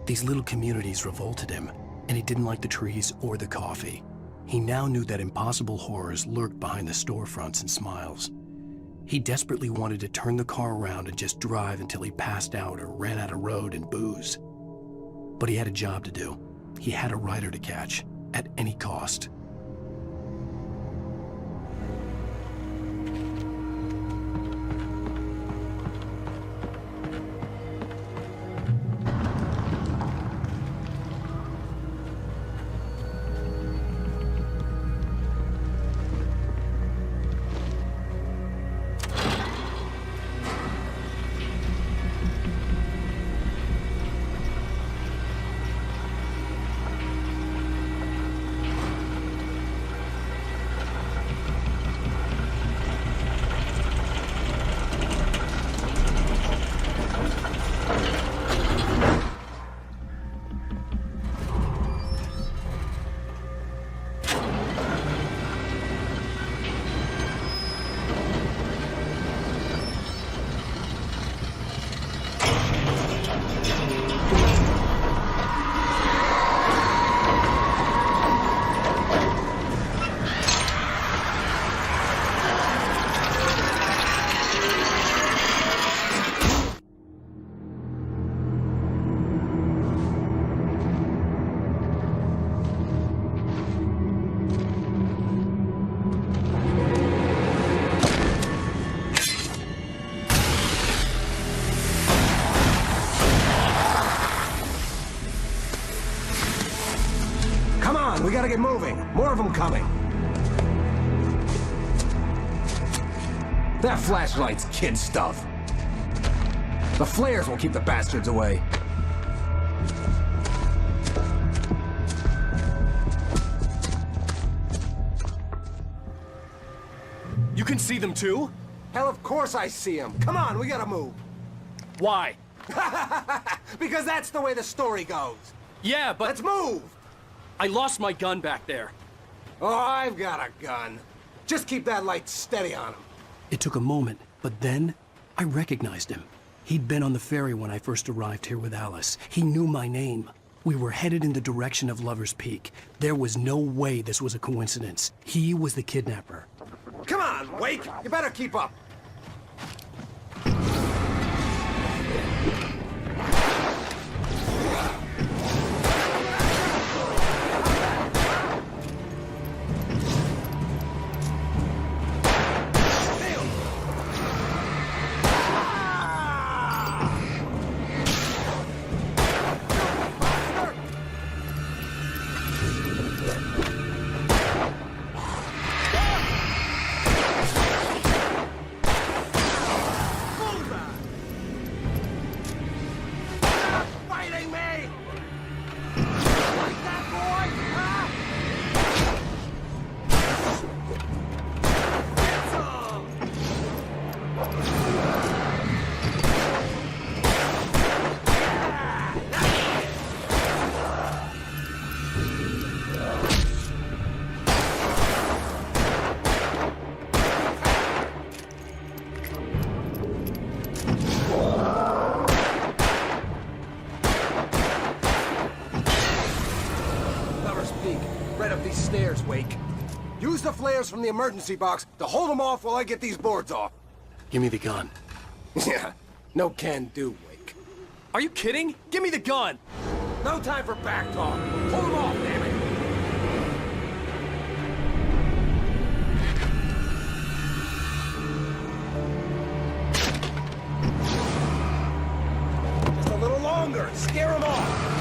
These little communities revolted him, and he didn't like the trees or the coffee. He now knew that impossible horrors lurked behind the storefronts and smiles. He desperately wanted to turn the car around and just drive until he passed out or ran out of road and booze. But he had a job to do. He had a rider to catch, at any cost. We gotta get moving. More of them coming. That flashlight's kid stuff. The flares will keep the bastards away. You can see them too? Hell, of course I see them. Come on, we gotta move. Why? Because that's the way the story goes. Yeah, but... Let's move! I lost my gun back there. Oh, I've got a gun. Just keep that light steady on him. It took a moment, but then I recognized him. He'd been on the ferry when I first arrived here with Alice. He knew my name. We were headed in the direction of Lover's Peak. There was no way this was a coincidence. He was the kidnapper. Come on, Wake! You better keep up. Wake. Use the flares from the emergency box to hold them off while I get these boards off. Give me the gun. Yeah, no can do, Wake. Are you kidding? Give me the gun! No time for back talk. Hold them off, damn it! Just a little longer. Scare them off.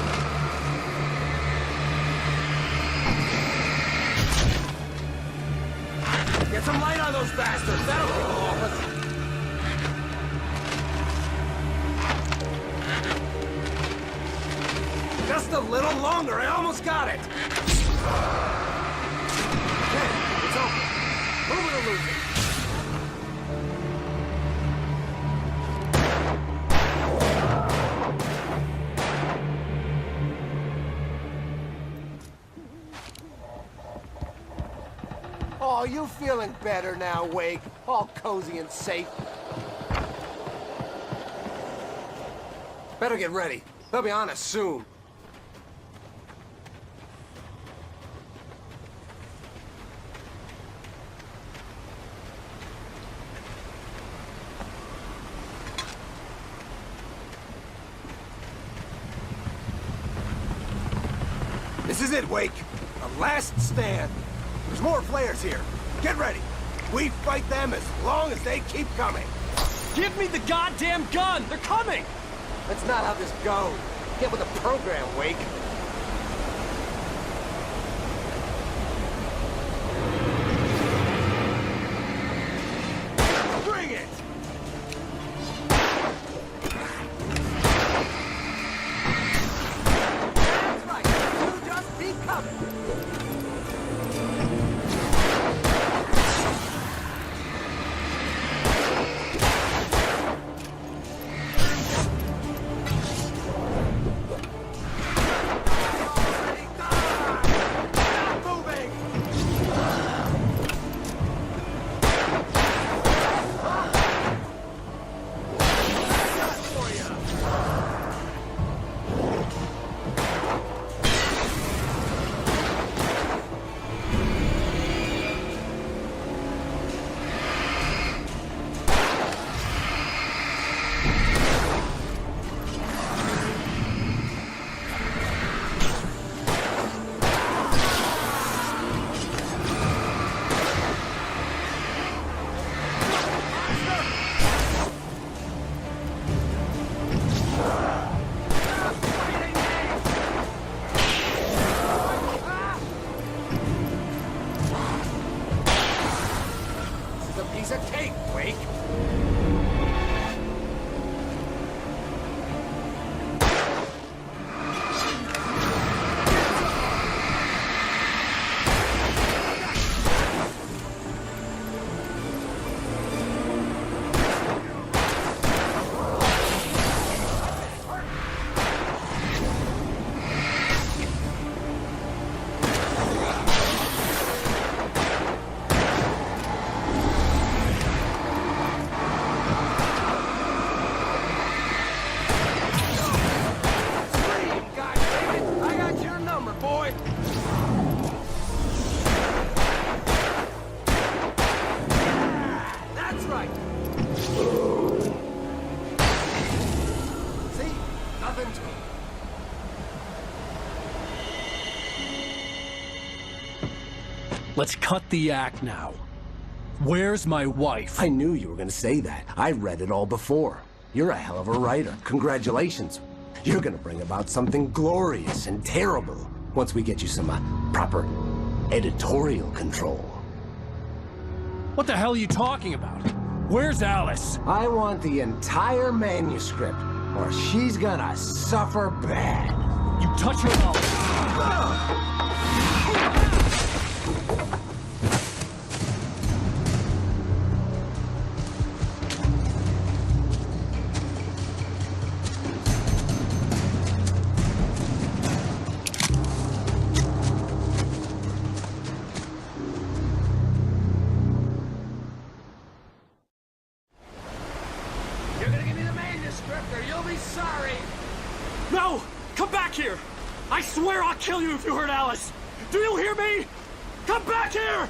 Get some light on those bastards! That'll keep them off us! Just a little longer, I almost got it! Okay, it's over. Move it or lose it. Oh, you feeling better now, Wake? All cozy and safe. Better get ready. They'll be on us soon. This is it, Wake. The last stand. There's more flares here. Get ready. We fight them as long as they keep coming. Give me the goddamn gun! They're coming! That's not how this goes. Get with the program, Wake. Bring it! That's right. You just keep coming. Piece of cake, Wake. Let's cut the act now. Where's my wife? I knew you were gonna say that. I read it all before. You're a hell of a writer. Congratulations. You're gonna bring about something glorious and terrible once we get you some proper editorial control. What the hell are you talking about? Where's Alice? I want the entire manuscript, or she's gonna suffer bad. You touch her mouth. You're gonna give me the manuscript or you'll be sorry. No! Come back here! I swear I'll kill you if you hurt Alice! Do you hear me? Come back here!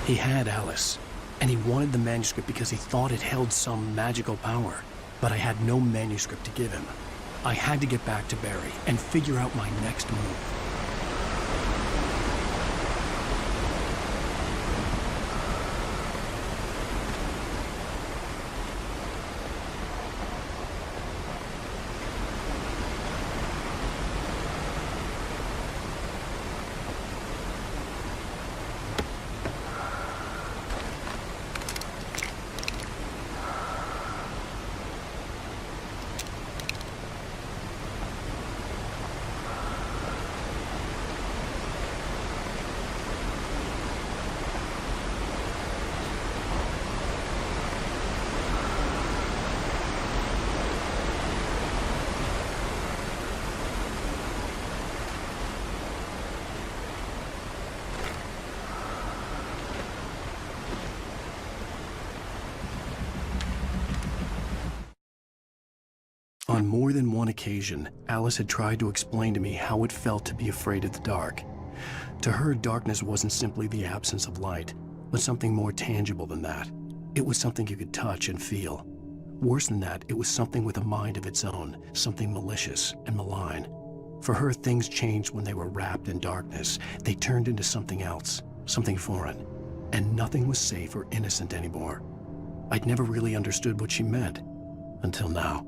He had Alice, and he wanted the manuscript because he thought it held some magical power. But I had no manuscript to give him. I had to get back to Barry and figure out my next move. On more than one occasion, Alice had tried to explain to me how it felt to be afraid of the dark. To her, darkness wasn't simply the absence of light, but something more tangible than that. It was something you could touch and feel. Worse than that, it was something with a mind of its own, something malicious and malign. For her, things changed when they were wrapped in darkness. They turned into something else, something foreign, and nothing was safe or innocent anymore. I'd never really understood what she meant, until now.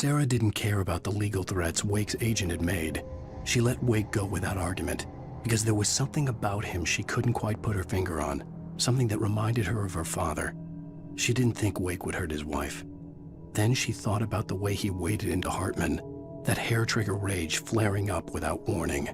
Sarah didn't care about the legal threats Wake's agent had made. She let Wake go without argument, because there was something about him she couldn't quite put her finger on, something that reminded her of her father. She didn't think Wake would hurt his wife. Then she thought about the way he waded into Hartman, that hair-trigger rage flaring up without warning.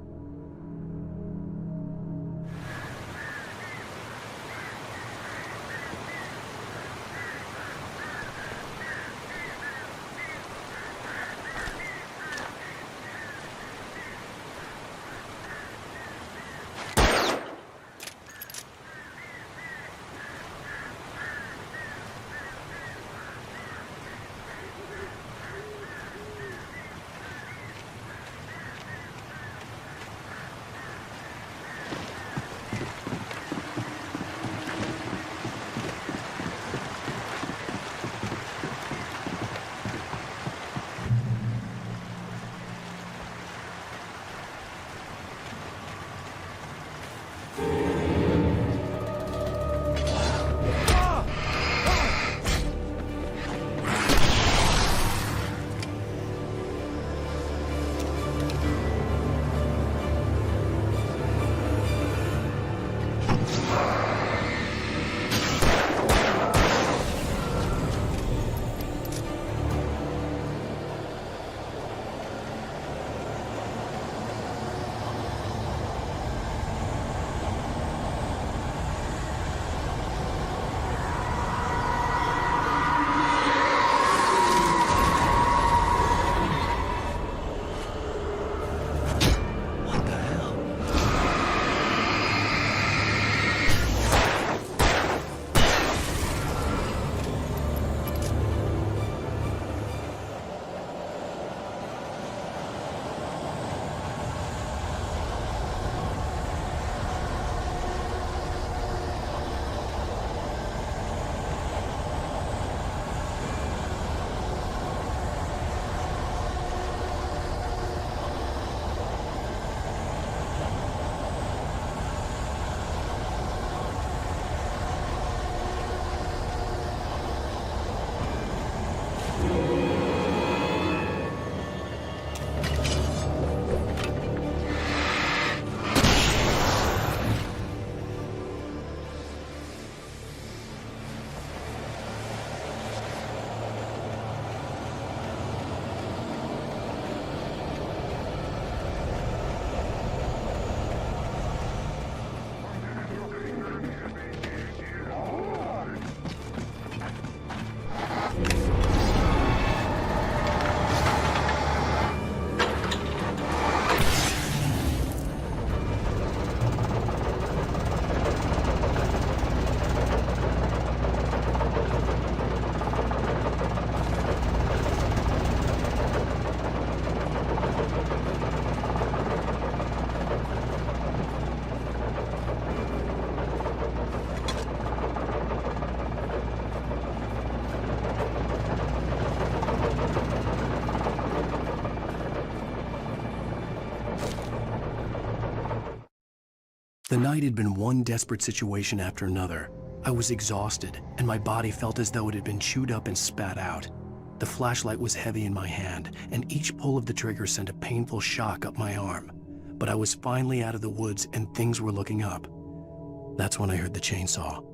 The night had been one desperate situation after another. I was exhausted, and my body felt as though it had been chewed up and spat out. The flashlight was heavy in my hand, and each pull of the trigger sent a painful shock up my arm. But I was finally out of the woods, and things were looking up. That's when I heard the chainsaw.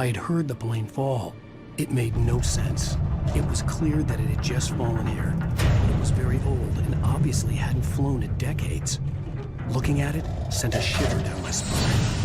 I had heard the plane fall. It made no sense. It was clear that it had just fallen here, but it was very old and obviously hadn't flown in decades. Looking at it sent a shiver down my spine.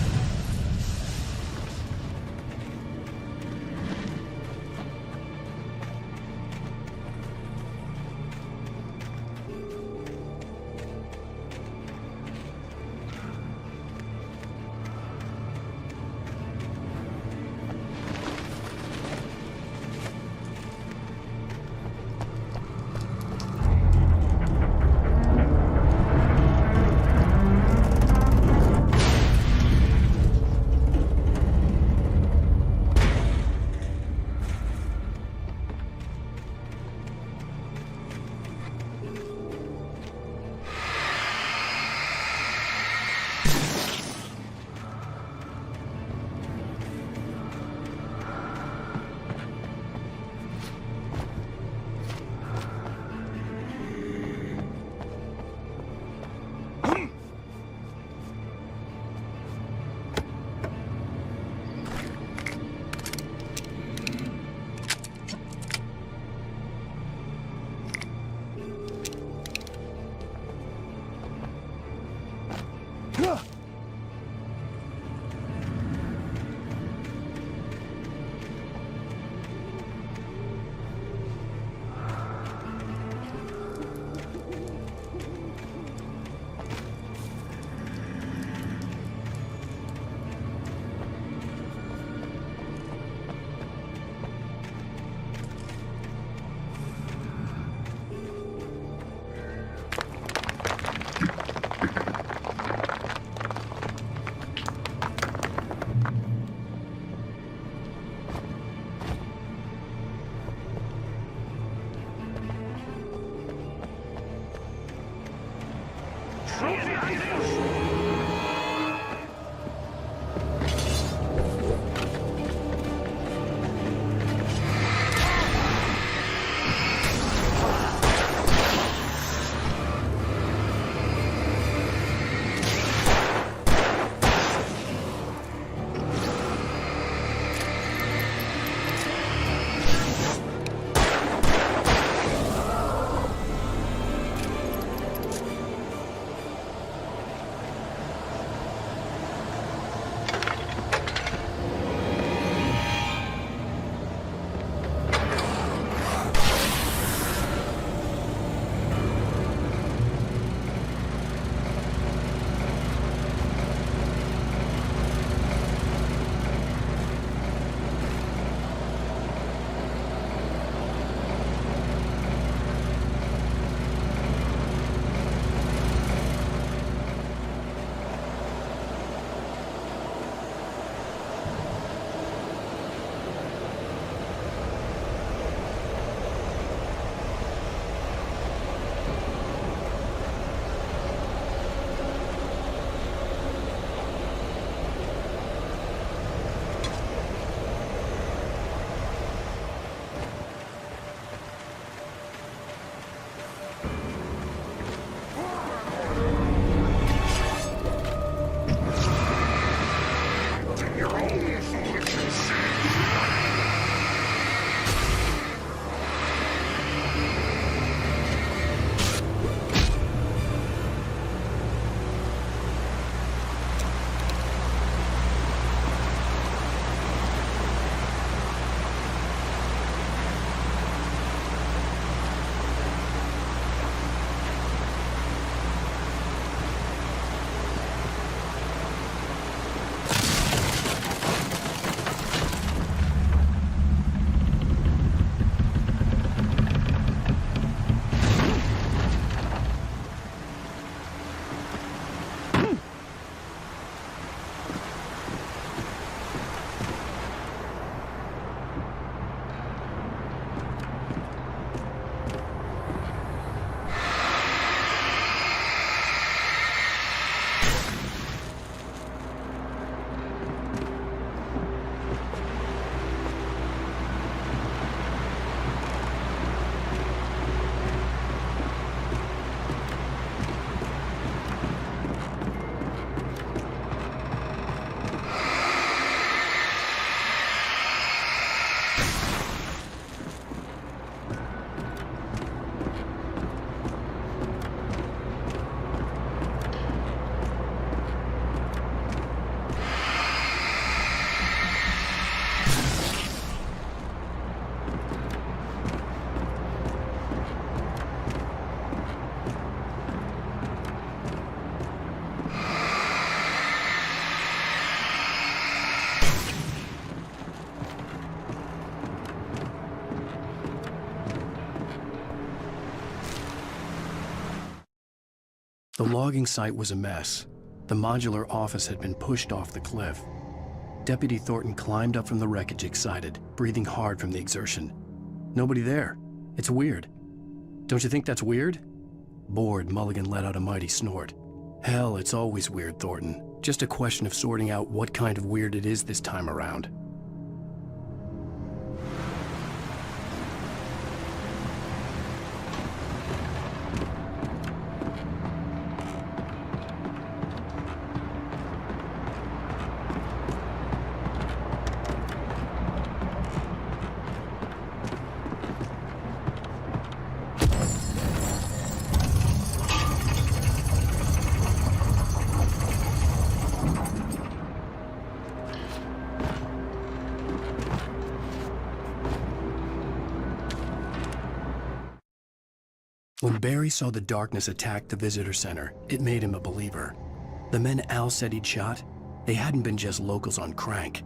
The logging site was a mess. The modular office had been pushed off the cliff. Deputy Thornton climbed up from the wreckage excited, breathing hard from the exertion. Nobody there. It's weird. Don't you think that's weird? Bored, Mulligan let out a mighty snort. Hell, it's always weird, Thornton. Just a question of sorting out what kind of weird it is this time around. When Barry saw the darkness attack the visitor center, it made him a believer. The men Al said he'd shot, they hadn't been just locals on crank.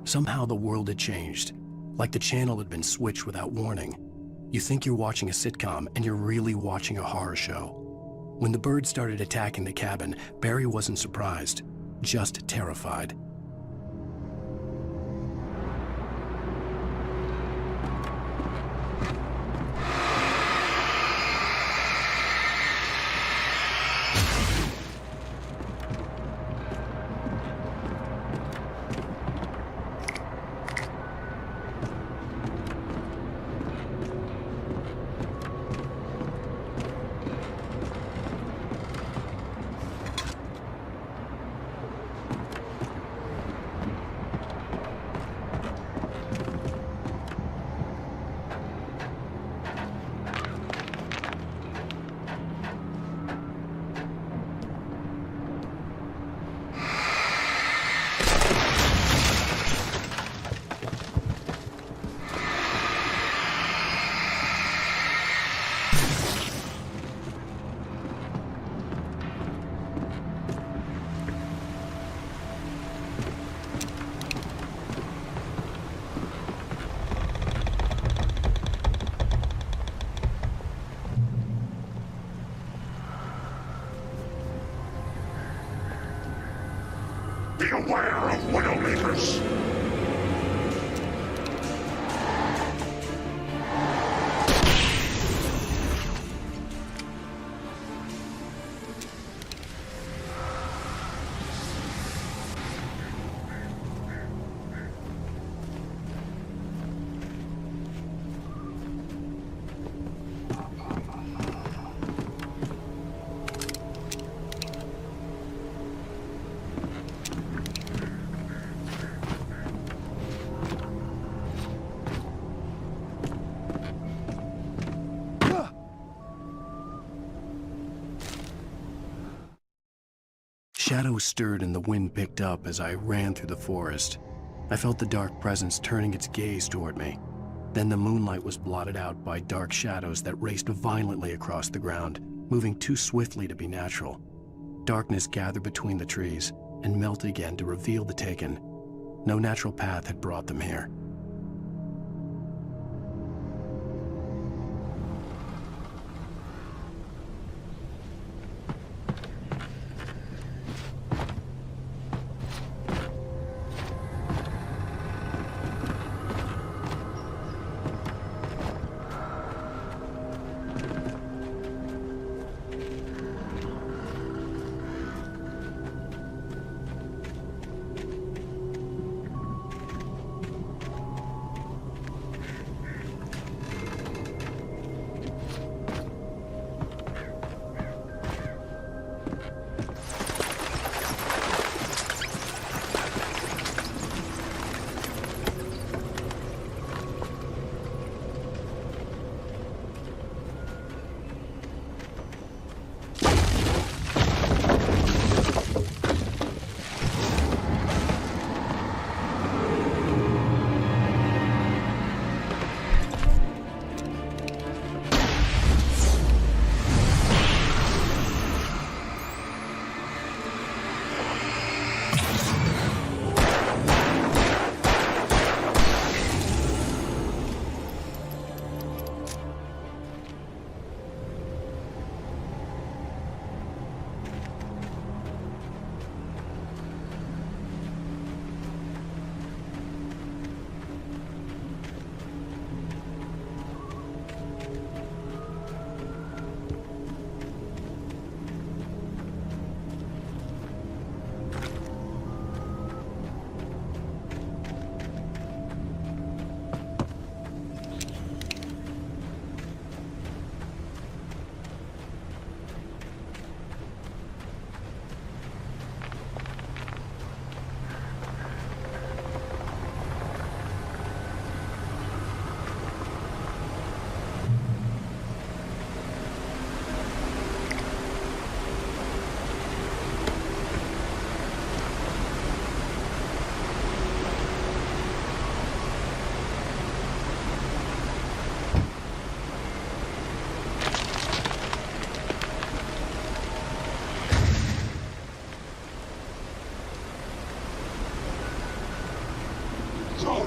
Somehow the world had changed, like the channel had been switched without warning. You think you're watching a sitcom, and you're really watching a horror show. When the birds started attacking the cabin, Barry wasn't surprised, just terrified. Beware of Widowmakers! Shadows stirred and the wind picked up as I ran through the forest. I felt the dark presence turning its gaze toward me. Then the moonlight was blotted out by dark shadows that raced violently across the ground, moving too swiftly to be natural. Darkness gathered between the trees and melted again to reveal the Taken. No natural path had brought them here.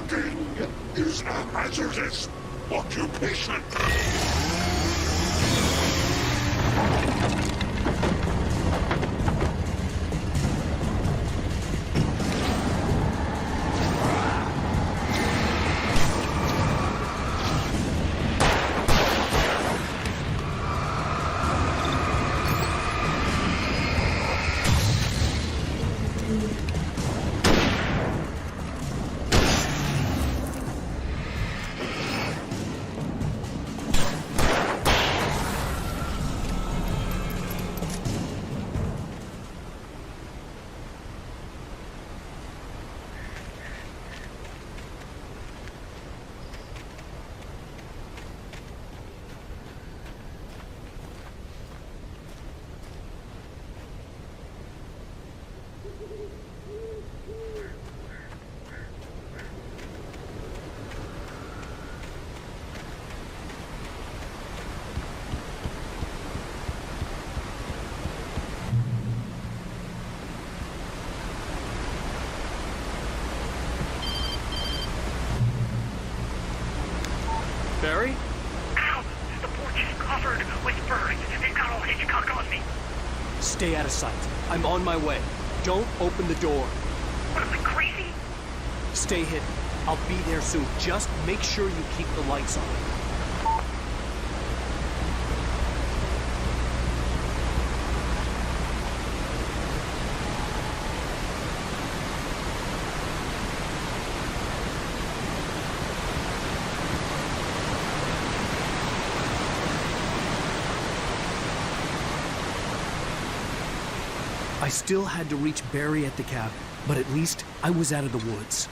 Working is a hazardous occupation. Barry? Ow! The porch is covered with birds. They've got all Hitchcock on me. Stay out of sight. I'm on my way. Don't open the door. What am I, crazy? Stay hidden. I'll be there soon. Just make sure you keep the lights on. I still had to reach Barry at the cabin, but at least I was out of the woods.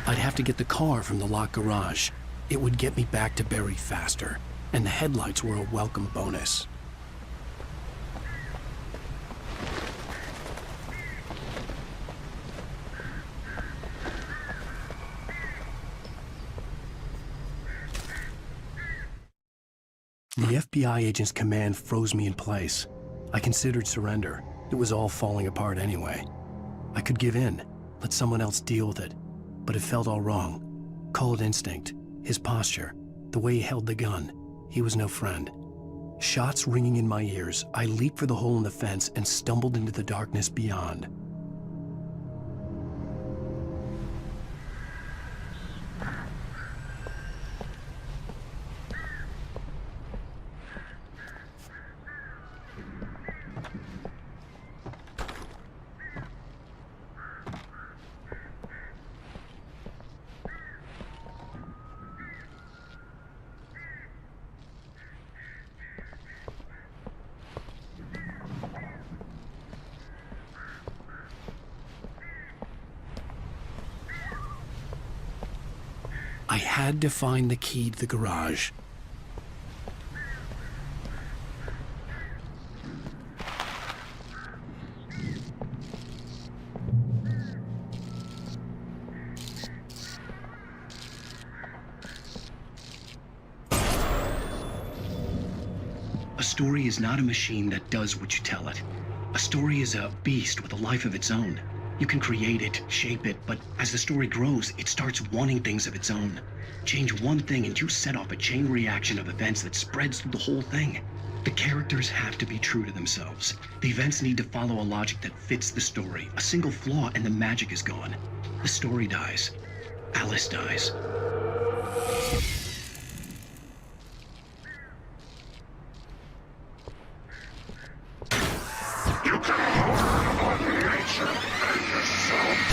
I'd have to get the car from the locked garage. It would get me back to Barry faster, and the headlights were a welcome bonus. The FBI agent's command froze me in place. I considered surrender. It was all falling apart anyway. I could give in, let someone else deal with it, but it felt all wrong. Call it instinct, his posture, the way he held the gun. He was no friend. Shots ringing in my ears, I leaped for the hole in the fence and stumbled into the darkness beyond. I had to find the key to the garage. A story is not a machine that does what you tell it. A story is a beast with a life of its own. You can create it, shape it, but as the story grows, it starts wanting things of its own. Change one thing and you set off a chain reaction of events that spreads through the whole thing. The characters have to be true to themselves. The events need to follow a logic that fits the story. A single flaw and the magic is gone. The story dies. Alice dies. You can learn about nature and yourself.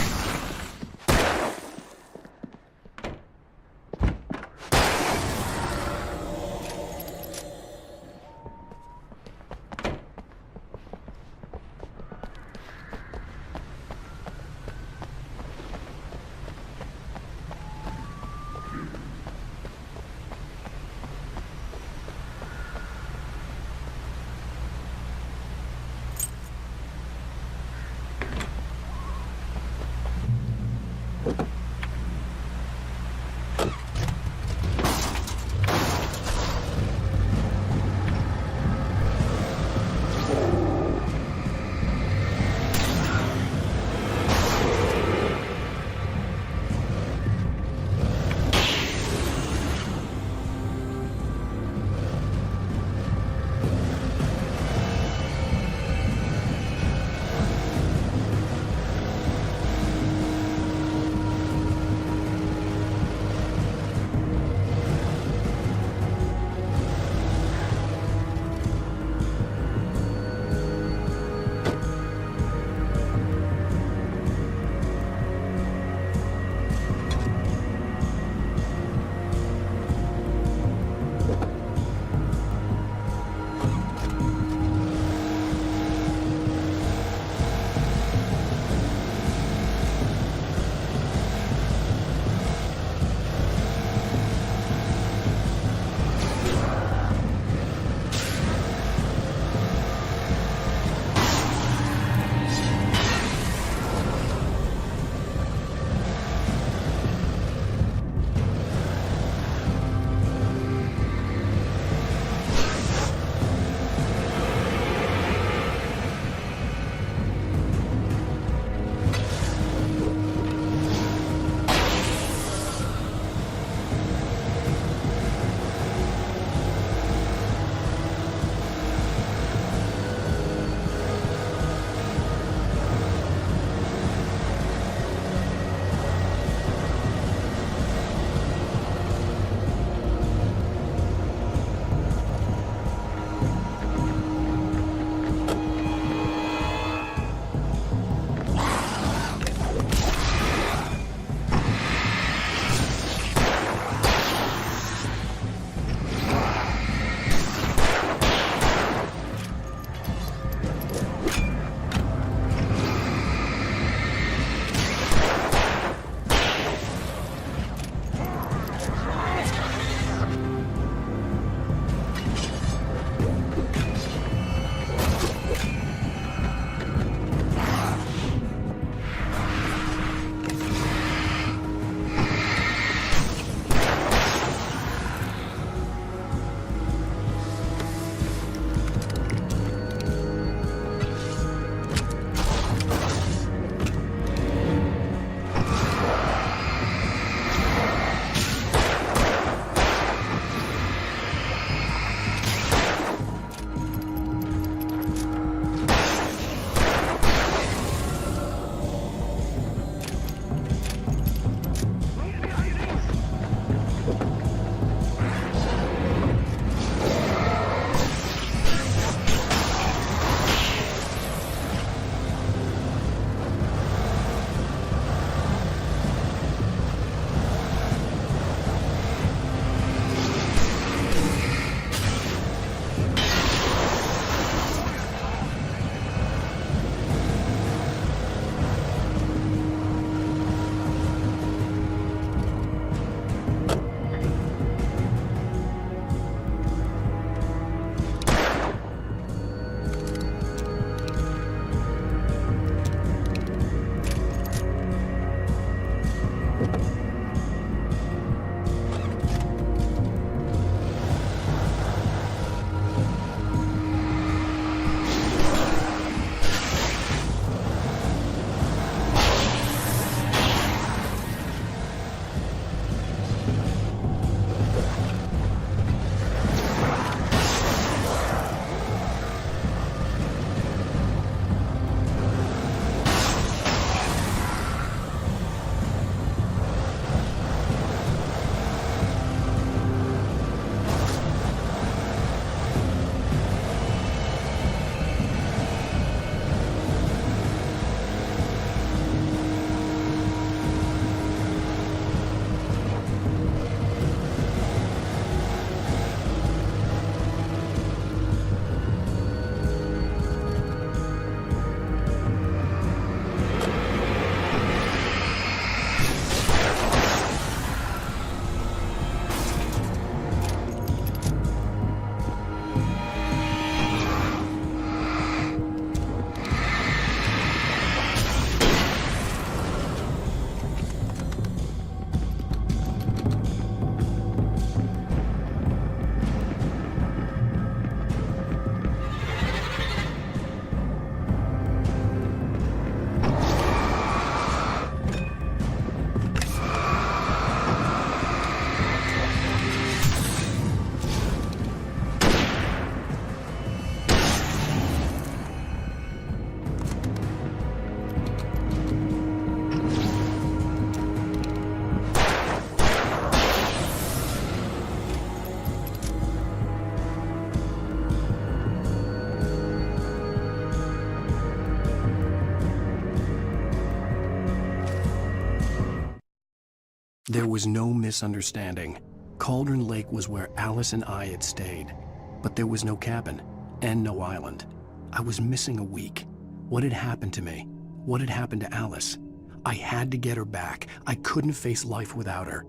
There was no misunderstanding. Cauldron Lake was where Alice and I had stayed, but there was no cabin and no island. I was missing a week. What had happened to me? What had happened to Alice? I had to get her back. I couldn't face life without her.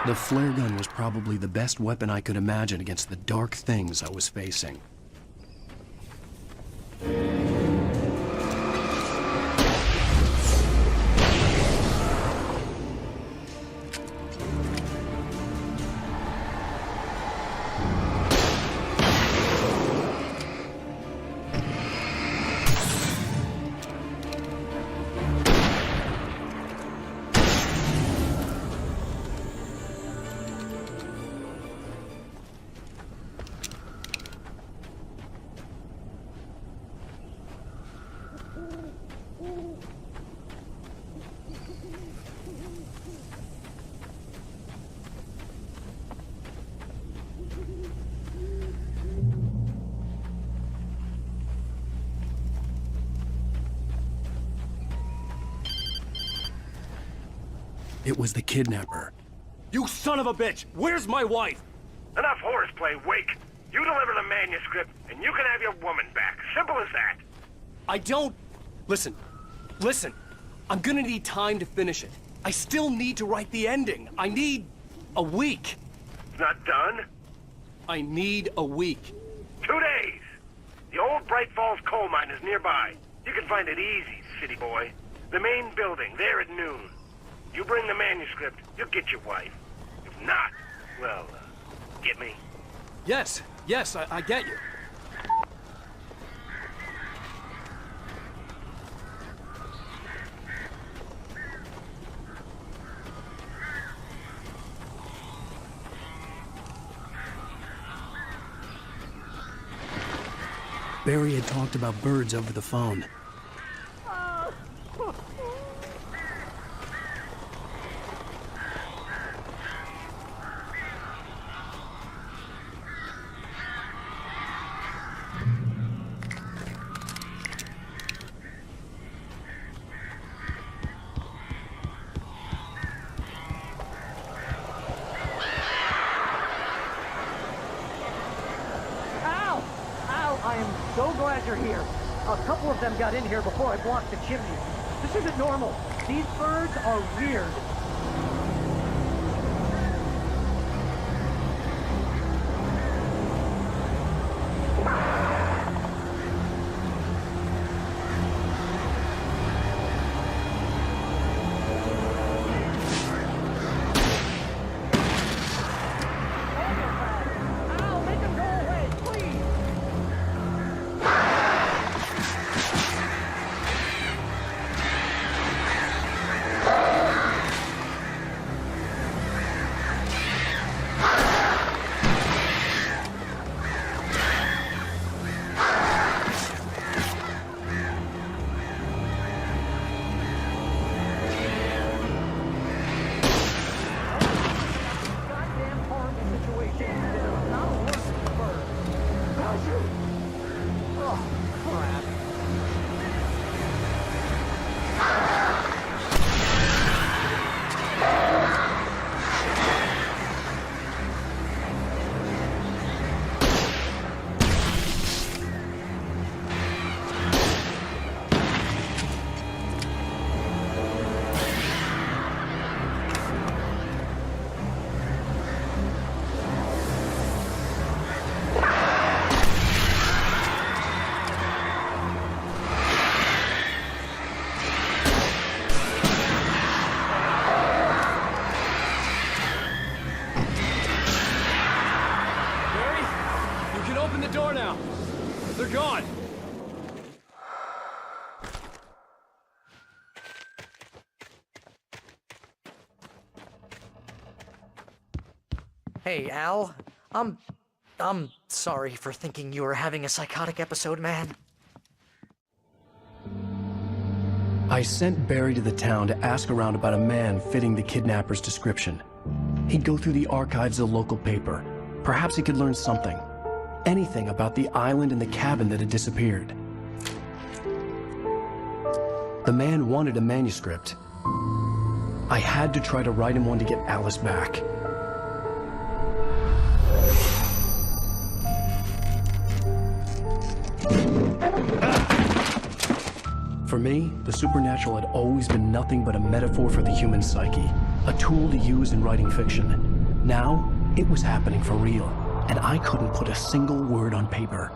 The flare gun was probably the best weapon I could imagine against the dark things I was facing. It was the kidnapper. You son of a bitch! Where's my wife? Enough horseplay, Wake. You deliver the manuscript, and you can have your woman back. Simple as that. I don't... Listen. I'm gonna need time to finish it. I still need to write the ending. I need a week. It's not done? I need a week. 2 days. The old Bright Falls coal mine is nearby. You can find it easy, city boy. The main building, there at noon. You bring the manuscript, you'll get your wife. If not, well, get me? Yes, I get you. Barry had talked about birds over the phone. I am so glad you're here. A couple of them got in here before I blocked the chimney. This isn't normal. These birds are weird. They're gone! Hey, Al. I'm sorry for thinking you were having a psychotic episode, man. I sent Barry to the town to ask around about a man fitting the kidnapper's description. He'd go through the archives of the local paper. Perhaps he could learn something. Anything about the island and the cabin that had disappeared. The man wanted a manuscript. I had to try to write him one to get Alice back. For me, the supernatural had always been nothing but a metaphor for the human psyche, a tool to use in writing fiction. Now, it was happening for real, and I couldn't put a single word on paper.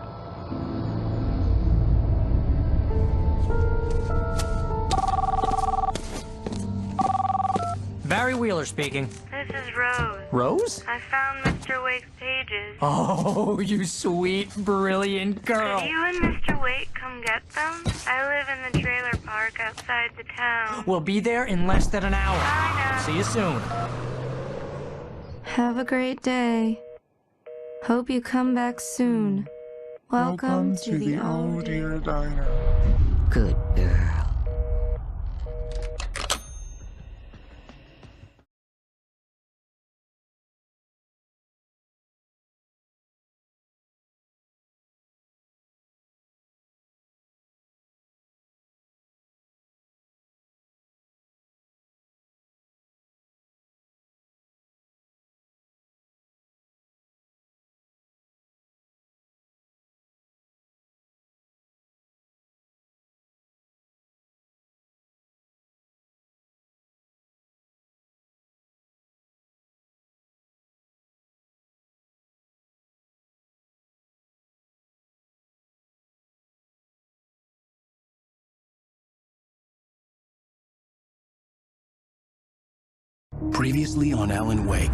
Barry Wheeler speaking. This is Rose. Rose? I found Mr. Wake's pages. Oh, you sweet, brilliant girl. Could you and Mr. Wake come get them? I live in the trailer park outside the town. We'll be there in less than an hour. I know. See you soon. Have a great day. Hope you come back soon. Welcome to the Oh Dear Diner. Good girl. Previously on Alan Wake,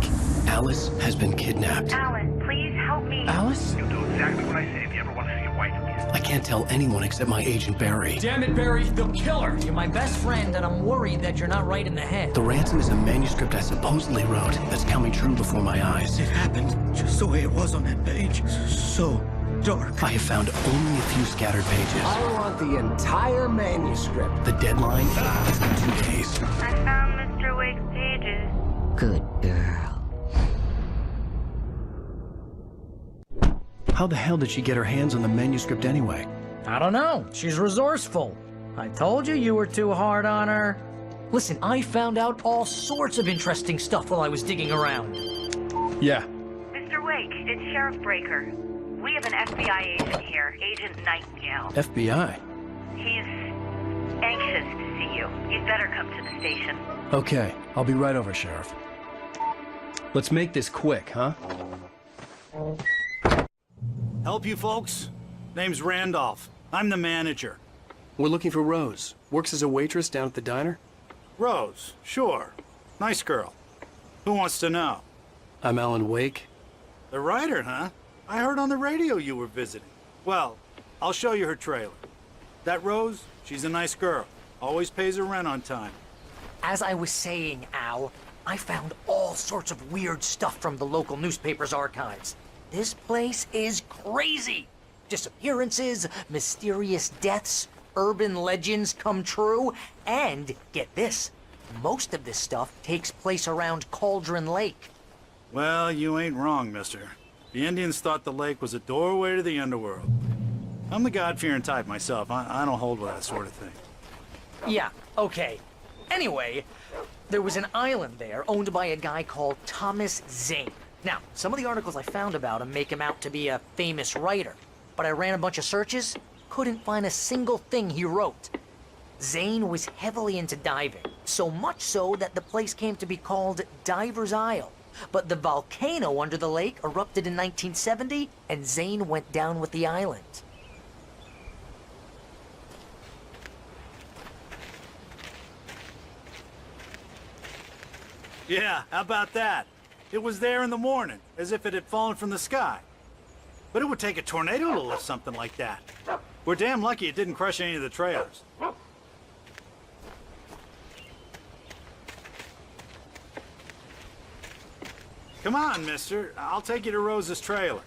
Alice has been kidnapped. Alan, please help me. Alice? You'll do exactly what I say if you ever want to see your wife again. I can't tell anyone except my agent Barry. Damn it, Barry, they'll kill her! You're my best friend, and I'm worried that you're not right in the head. The ransom is a manuscript I supposedly wrote that's coming true before my eyes. It happened just the way it was on that page. So dark. I have found only a few scattered pages. I want the entire manuscript. The deadline is in 2 days. I found Mr. Wake's pages. Good girl. How the hell did she get her hands on the manuscript anyway? I don't know. She's resourceful. I told you were too hard on her. Listen, I found out all sorts of interesting stuff while I was digging around. Yeah. Mr. Wake, it's Sheriff Breaker. We have an FBI agent here, Agent Nightingale. FBI? He's anxious to see you. You'd better come to the station. Okay, I'll be right over, Sheriff. Let's make this quick, huh? Help you folks? Name's Randolph. I'm the manager. We're looking for Rose. Works as a waitress down at the diner. Rose, sure. Nice girl. Who wants to know? I'm Alan Wake. The writer, huh? I heard on the radio you were visiting. Well, I'll show you her trailer. That Rose, she's a nice girl. Always pays her rent on time. As I was saying, Al, I found all sorts of weird stuff from the local newspaper's archives. This place is crazy. Disappearances, mysterious deaths, urban legends come true, and get this, most of this stuff takes place around Cauldron Lake. Well, you ain't wrong, mister. The Indians thought the lake was a doorway to the underworld. I'm the God-fearing type myself. I don't hold with that sort of thing. Yeah, okay. Anyway, there was an island there owned by a guy called Thomas Zane. Now, some of the articles I found about him make him out to be a famous writer, but I ran a bunch of searches, couldn't find a single thing he wrote. Zane was heavily into diving, so much so that the place came to be called Diver's Isle. But the volcano under the lake erupted in 1970, and Zane went down with the island. Yeah, how about that? It was there in the morning, as if it had fallen from the sky. But it would take a tornado to lift something like that. We're damn lucky it didn't crush any of the trailers. Come on, mister. I'll take you to Rose's trailer.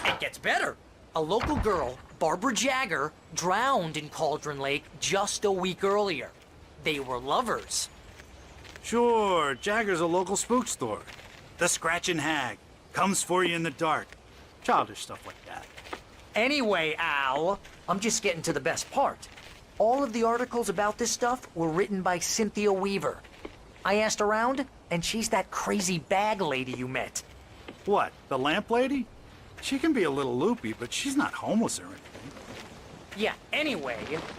It gets better. A local girl, Barbara Jagger, drowned in Cauldron Lake just a week earlier. They were lovers. Sure, Jagger's a local spook store. The Scratchin' Hag. Comes for you in the dark. Childish stuff like that. Anyway, Al, I'm just getting to the best part. All of the articles about this stuff were written by Cynthia Weaver. I asked around, and she's that crazy bag lady you met. What, the lamp lady? She can be a little loopy, but she's not homeless or anything. Yeah, anyway,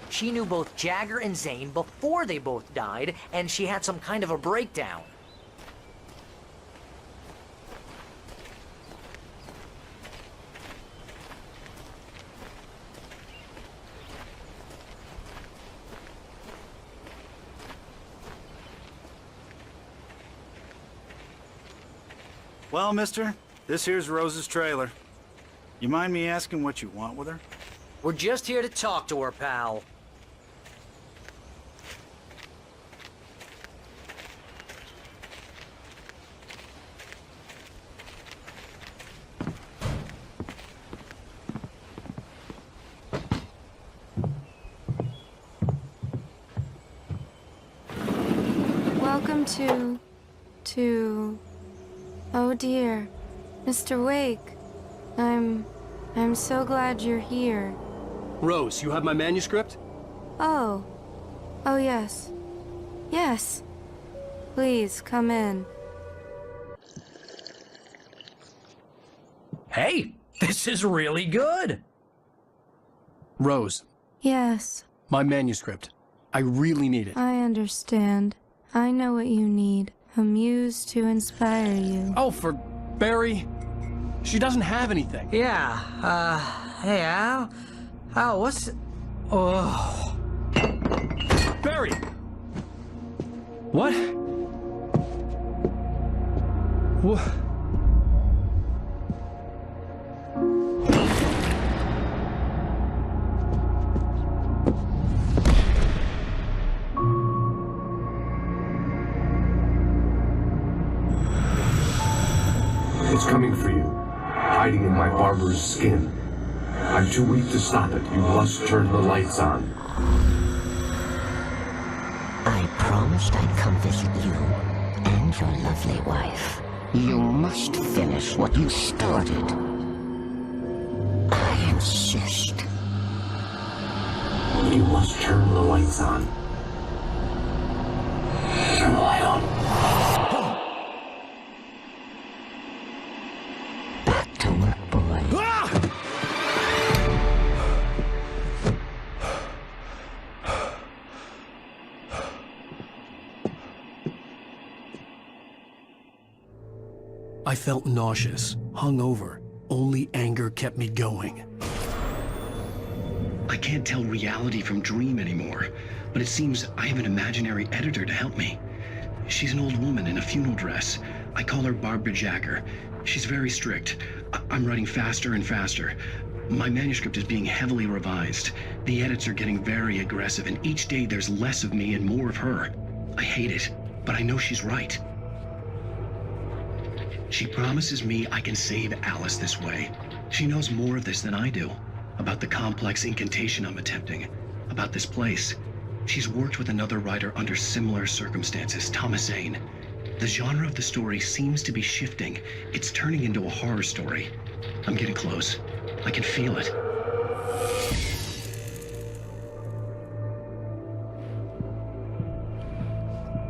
she knew both Jagger and Zane before they both died, and she had some kind of a breakdown. Well, mister, this here's Rose's trailer. You mind me asking what you want with her? We're just here to talk to her, pal. Welcome to... Oh dear. Mr. Wake. I'm so glad you're here. Rose, you have my manuscript? Oh. Oh, yes. Yes. Please, come in. Hey, this is really good. Rose, Yes, my manuscript. I really need it. I understand. I know what you need. A muse to inspire you. Oh, for Barry. She doesn't have anything. Yeah, hey, Al? Al, what's... Oh... Barry! What? What? It's coming for you, hiding in my barber's skin. I'm too weak to stop it. You must turn the lights on. I promised I'd come visit you and your lovely wife. You must finish what you started. I insist. You must turn the lights on. Turn the light on. Back to work, boy. I felt nauseous, hungover. Only anger kept me going. I can't tell reality from dream anymore, but it seems I have an imaginary editor to help me. She's an old woman in a funeral dress. I call her Barbara Jacker. She's very strict. I'm writing faster and faster. My manuscript is being heavily revised. The edits are getting very aggressive, and each day there's less of me and more of her. I hate it, but I know she's right. She promises me I can save Alice this way. She knows more of this than I do. About the complex incantation I'm attempting. About this place. She's worked with another writer under similar circumstances, Thomas Zane. The genre of the story seems to be shifting. It's turning into a horror story. I'm getting close. I can feel it.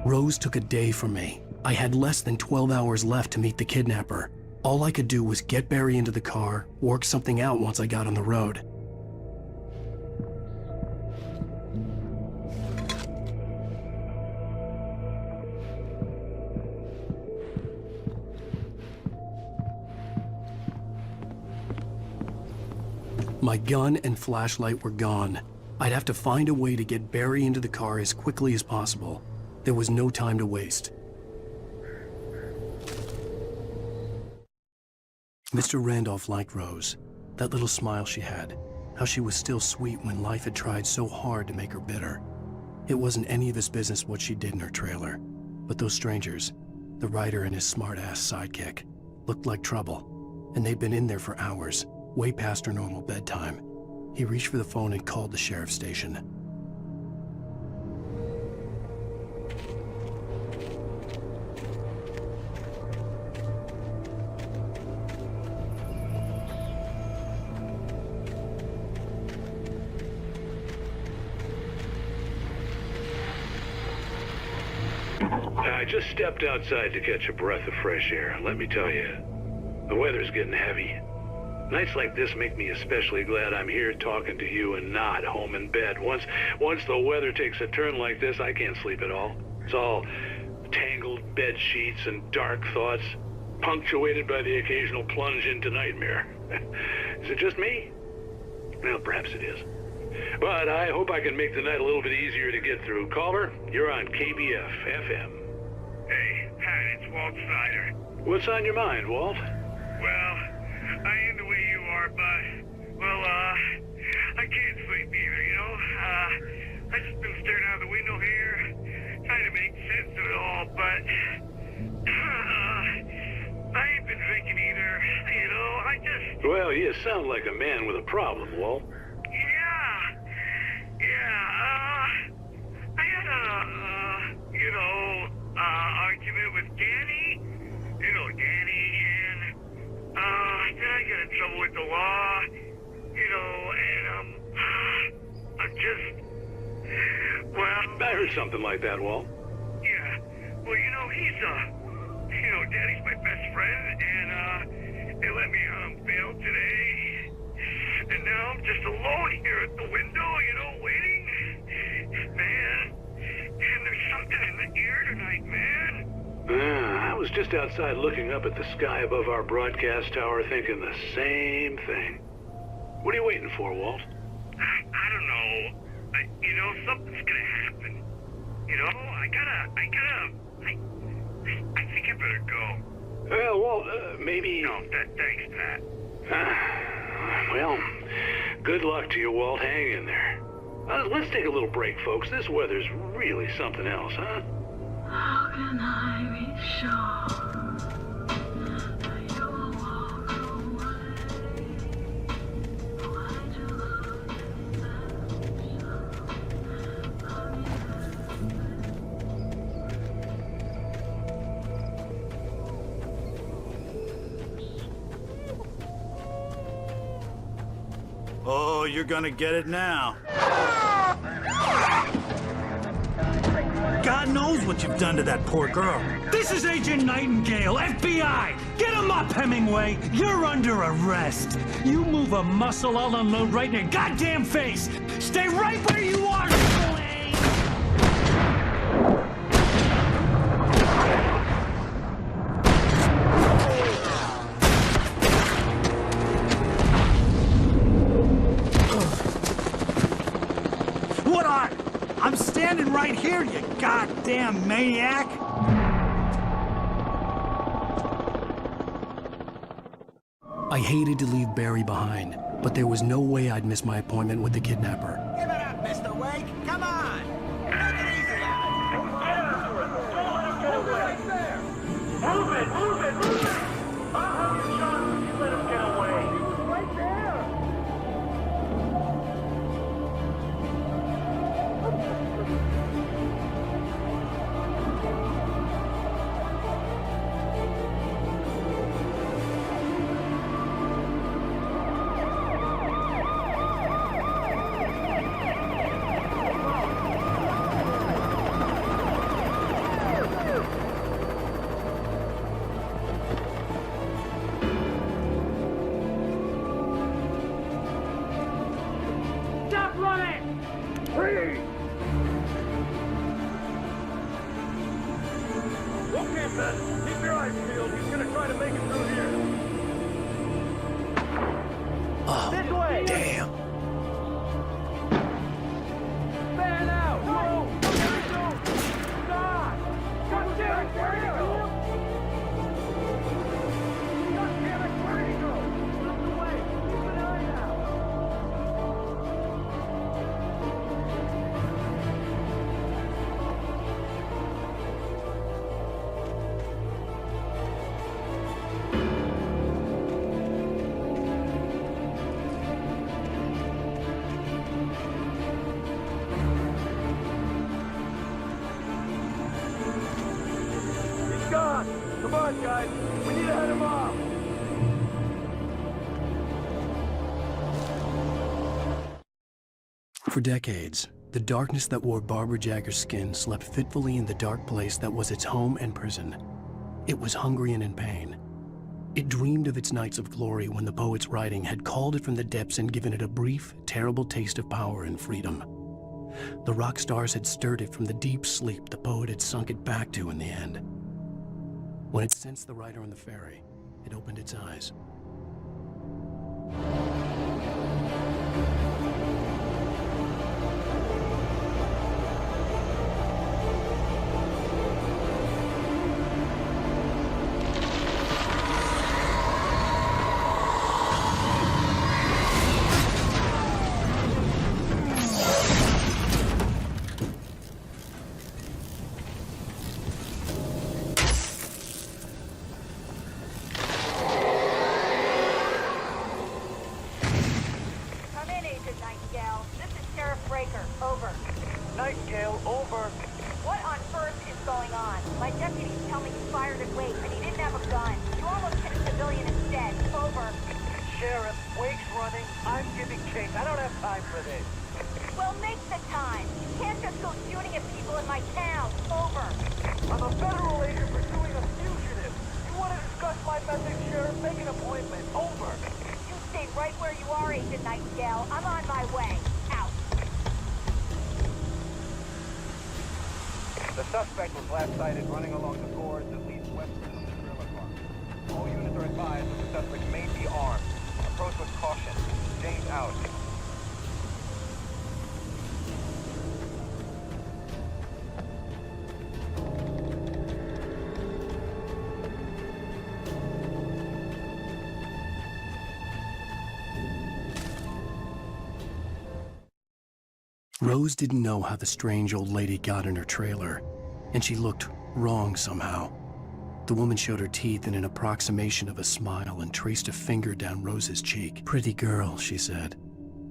Rose took a day from me. I had less than 12 hours left to meet the kidnapper. All I could do was get Barry into the car, work something out once I got on the road. My gun and flashlight were gone. I'd have to find a way to get Barry into the car as quickly as possible. There was no time to waste. Mr. Randolph liked Rose. That little smile she had. How she was still sweet when life had tried so hard to make her bitter. It wasn't any of his business what she did in her trailer. But those strangers, the writer and his smart-ass sidekick, looked like trouble. And they'd been in there for hours, way past her normal bedtime. He reached for the phone and called the sheriff's station. I just stepped outside to catch a breath of fresh air. Let me tell you, the weather's getting heavy. Nights like this make me especially glad I'm here talking to you and not home in bed. Once the weather takes a turn like this, I can't sleep at all. It's all tangled bed sheets and dark thoughts, punctuated by the occasional plunge into nightmare. Is it just me? Well, perhaps it is. But I hope I can make the night a little bit easier to get through. Caller, you're on KBF FM. Hey, Pat, it's Walt Snyder. What's on your mind, Walt? Well, I am the way you are, but, well, I can't sleep either, you know? I just been staring out the window here, trying to make sense of it all, but, I ain't been drinking either, you know? I just... Well, you sound like a man with a problem, Walt. I had argument with Danny, and, then I got in trouble with the law, and, I'm just, well... I heard something like that, Walt. Yeah, well, Danny's my best friend, and, they let me on bail today, and now I'm just alone here at the window, waiting. Man, and there's something in the air tonight, man. I was just outside looking up at the sky above our broadcast tower thinking the same thing. What are you waiting for, Walt? I don't know. You know, something's gonna happen. You know, I think I better go. Well, Walt, maybe... No, thanks, Pat. Well, good luck to you, Walt. Hang in there. Let's take a little break, folks. This weather's really something else, huh? How can I be sure that you will walk away? Why do look Oh, you're gonna get it now. God knows what you've done to that poor girl. This is Agent Nightingale, FBI! Get him up, Hemingway! You're under arrest! You move a muscle, I'll unload right in your goddamn face! Stay right where you are, Slade! What are? I'm standing right here, you goddamn maniac! I hated to leave Barry behind, but there was no way I'd miss my appointment with the kidnapper. Give it up, Mr. Wake. Come on. Take it easy on it. Move it right there. Move it. I'll have you shot if you let him get away. He was right there. Stop running! Freeze! Okay, Ben. Keep your eyes peeled. He's gonna try to make it through here. Oh, This way! damn. Fan out! Whoa! Stop! God damn it, where'd he go? God damn it, where'd he go? Look away! Keep an eye out! He's gone! Come on, guys! We need to head him off! For decades, the darkness that wore Barbara Jagger's skin slept fitfully in the dark place that was its home and prison. It was hungry and in pain. It dreamed of its nights of glory when the poet's writing had called it from the depths and given it a brief, terrible taste of power and freedom. The rock stars had stirred it from the deep sleep the poet had sunk it back to in the end. When it sensed the writer on the ferry, it opened its eyes. Come in, Agent Nightingale. This is Sheriff Breaker. Over. Nightingale, over. What on earth is going on? My deputies tell me you fired at Wake, and he didn't have a gun. You almost hit a civilian instead. Over. Sheriff, Wake's running. I'm giving chase. I don't have time for this. Well, make the time. You can't just go shooting at people in my town. Over. I'm a federal agent pursuing a fugitive. You want to discuss my message, Sheriff? Make an appointment. Over. You stay right where you are, Agent Nightingale. I'm on my way. Out. The suspect was last sighted running along the gorge that leads westward from the trailer park. All units are advised that the suspect may be armed. Approach with caution. James out. Rose didn't know how the strange old lady got in her trailer, and she looked wrong somehow. The woman showed her teeth in an approximation of a smile and traced a finger down Rose's cheek. "Pretty girl," she said.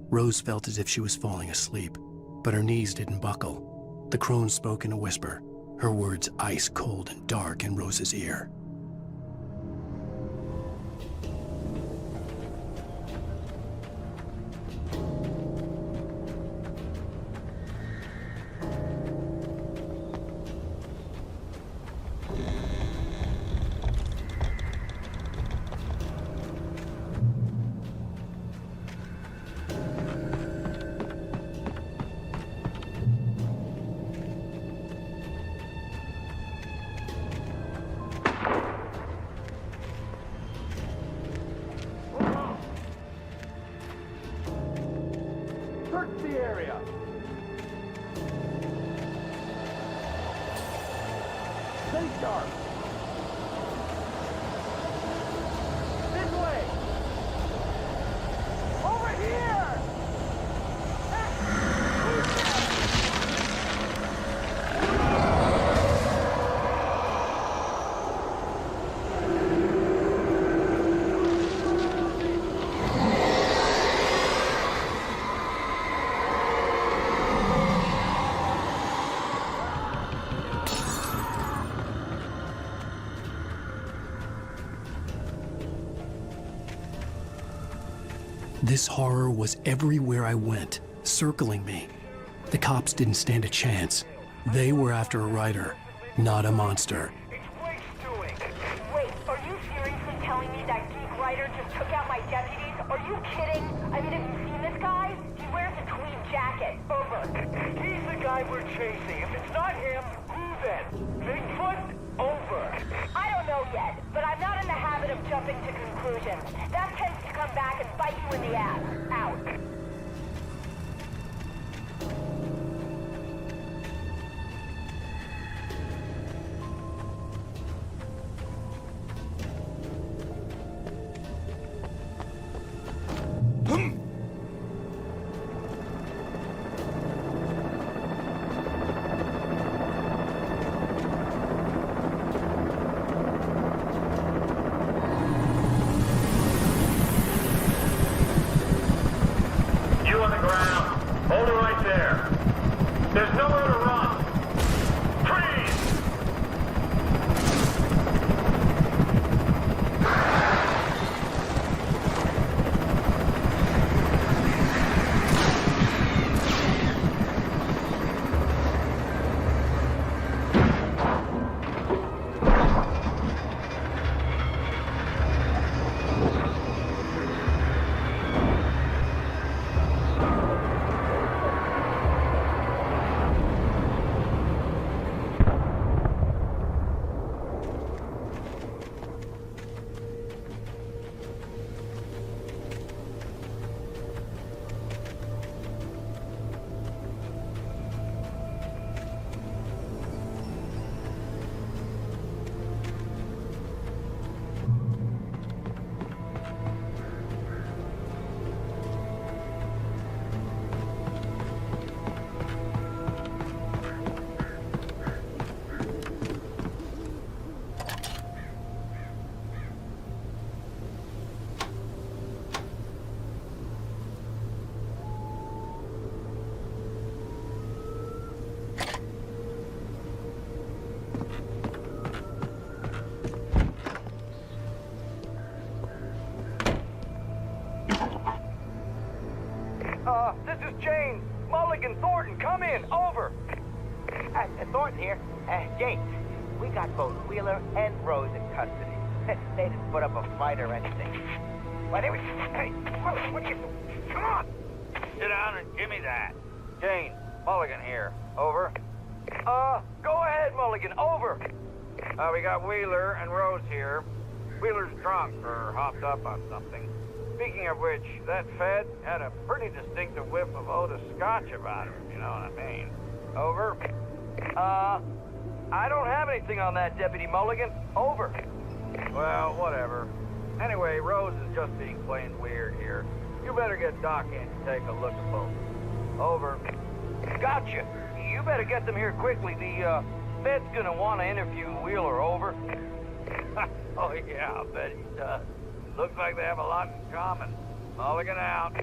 Rose felt as if she was falling asleep, but her knees didn't buckle. The crone spoke in a whisper, her words ice cold and dark in Rose's ear. Search the area. Stay sharp. This way. Over here. This horror was everywhere I went, circling me. The cops didn't stand a chance. They were after a writer, not a monster. Wait, are you seriously telling me that geek writer just took out my deputies? Are you kidding? I mean, have you seen this guy? He wears a tweed jacket. Over. He's the guy we're chasing. If it's not him, who then? Bigfoot? Over. I don't know yet, but I'm not in the habit of jumping to conclusions. That tends to come back and bite you in the ass. Out. You on the ground. Hold it right there. There's nowhere to run. Freeze! This is James. Mulligan, Thornton, come in. Over. Thornton here. James, we got both Wheeler and Rose in custody. They didn't put up a fight or anything. Why, they were... Hey, what are you... Come on! Sit down and give me that. James, Mulligan here. Over. Go ahead, Mulligan. Over. We got Wheeler and Rose here. Wheeler's drunk or hopped up on something. Speaking of which, that Fed had a pretty distinctive whiff of Otis Scotch about him, you know what I mean. Over. I don't have anything on that, Deputy Mulligan. Over. Well, whatever. Anyway, Rose is just being plain weird here. You better get Doc in to take a look at both. Over. Gotcha. You better get them here quickly. The Fed's gonna want to interview Wheeler. Over. Oh yeah, I bet he does. Looks like they have a lot in common. Mulligan out.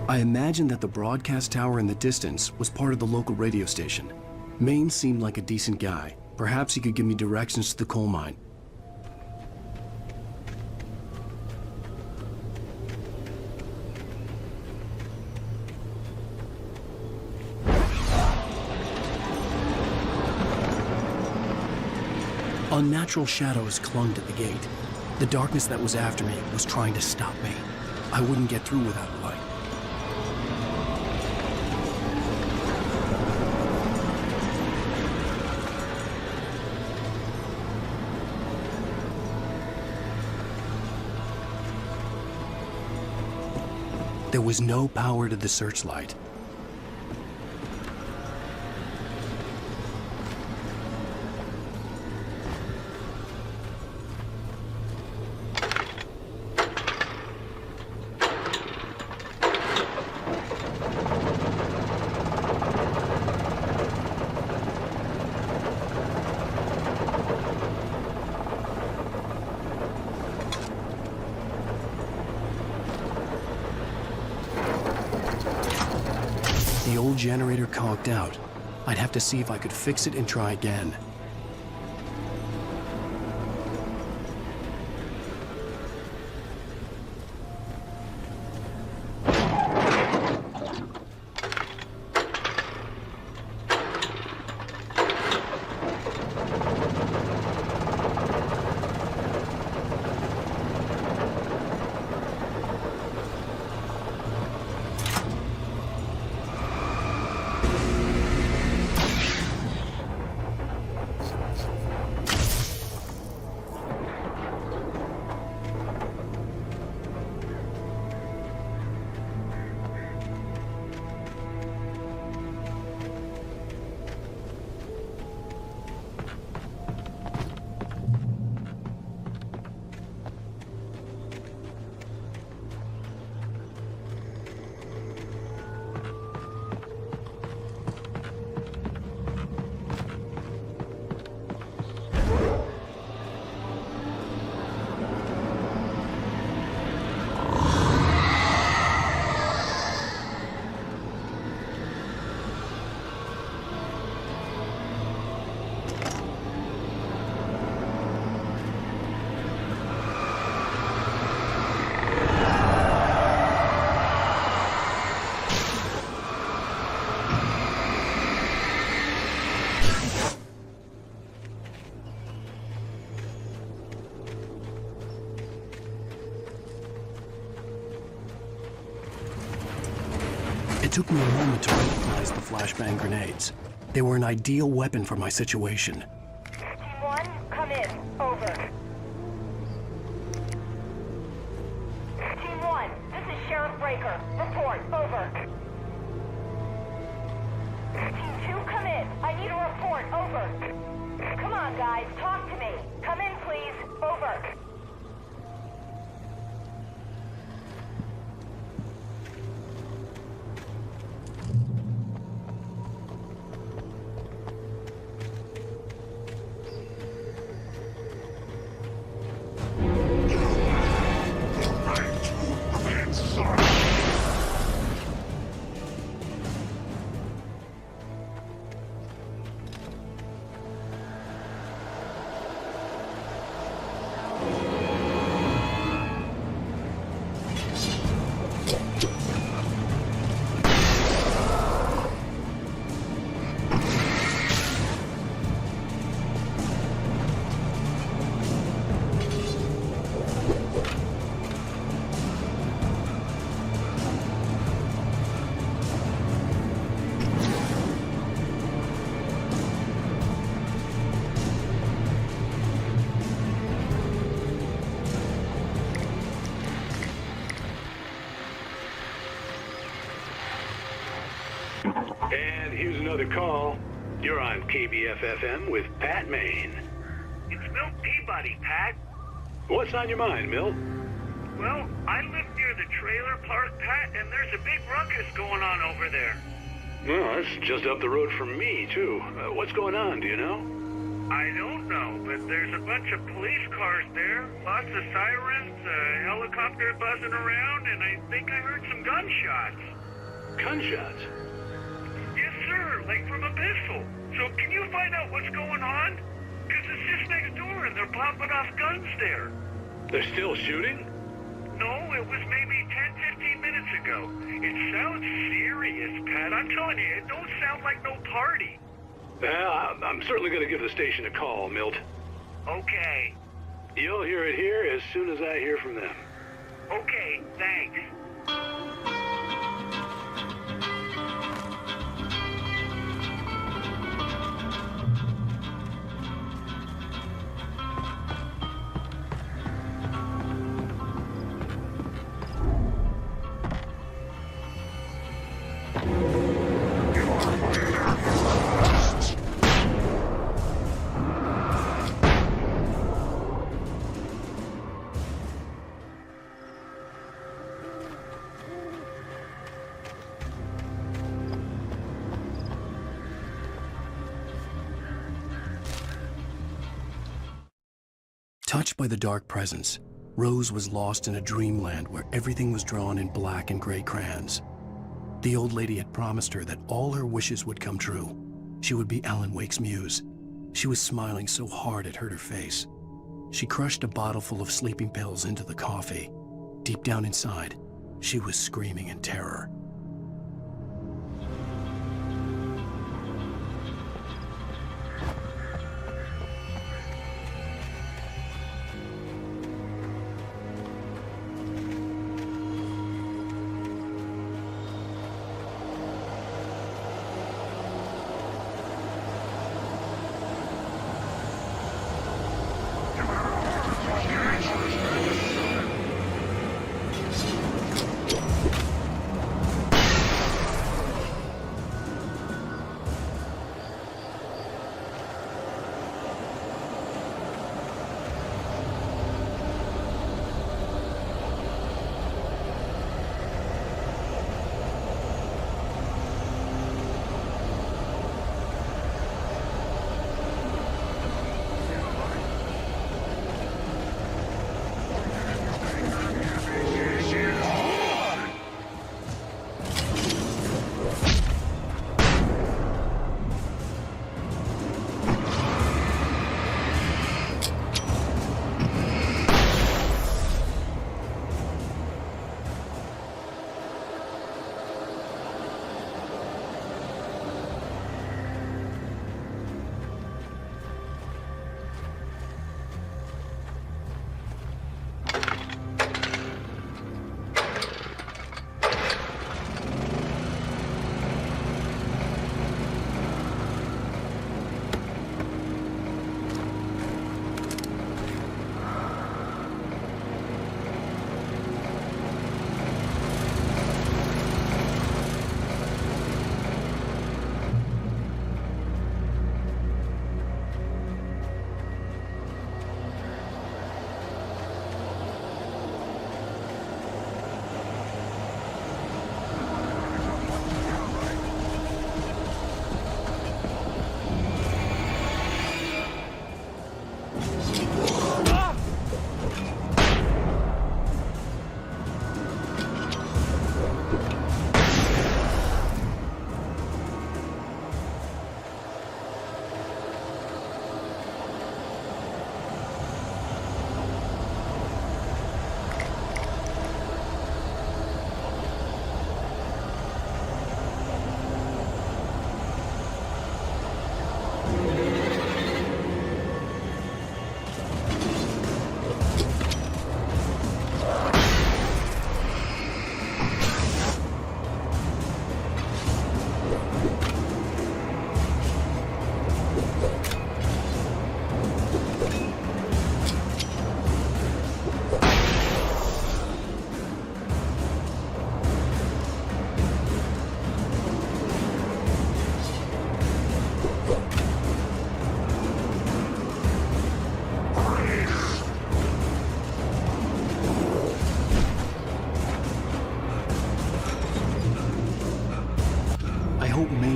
I imagined that the broadcast tower in the distance was part of the local radio station. Maine seemed like a decent guy. Perhaps he could give me directions to the coal mine. Unnatural shadows clung to the gate. The darkness that was after me was trying to stop me. I wouldn't get through without a light. There was no power to the searchlight. The old generator conked out. I'd have to see if I could fix it and try again. It took me a moment to recognize the flashbang grenades. They were an ideal weapon for my situation. Team 1, come in. Over. Team 1, this is Sheriff Breaker. Report. Over. Team 2, come in. I need a report. Over. Come on, guys. Talk to me. Come in, please. Over. And here's another call. You're on KBF-FM with Pat Maine. It's Milt Peabody, Pat. What's on your mind, Milt? Well, I live near the trailer park, Pat, and there's a big ruckus going on over there. Well, that's just up the road from me, too. What's going on, do you know? I don't know, but there's a bunch of police cars there, lots of sirens, a helicopter buzzing around, and I think I heard some gunshots. Gunshots? Yes, sir, like from a pistol. So can you find out what's going on? Because it's just next door and they're popping off guns there. They're still shooting? No, it was maybe 10, 15 minutes ago. It sounds serious, Pat. I'm telling you, it don't sound like no party. I'm certainly going to give the station a call, Milt. Okay. You'll hear it here as soon as I hear from them. Okay, thanks. Touched by the dark presence, Rose was lost in a dreamland where everything was drawn in black and gray crayons. The old lady had promised her that all her wishes would come true. She would be Alan Wake's muse. She was smiling so hard it hurt her face. She crushed a bottle full of sleeping pills into the coffee. Deep down inside, she was screaming in terror.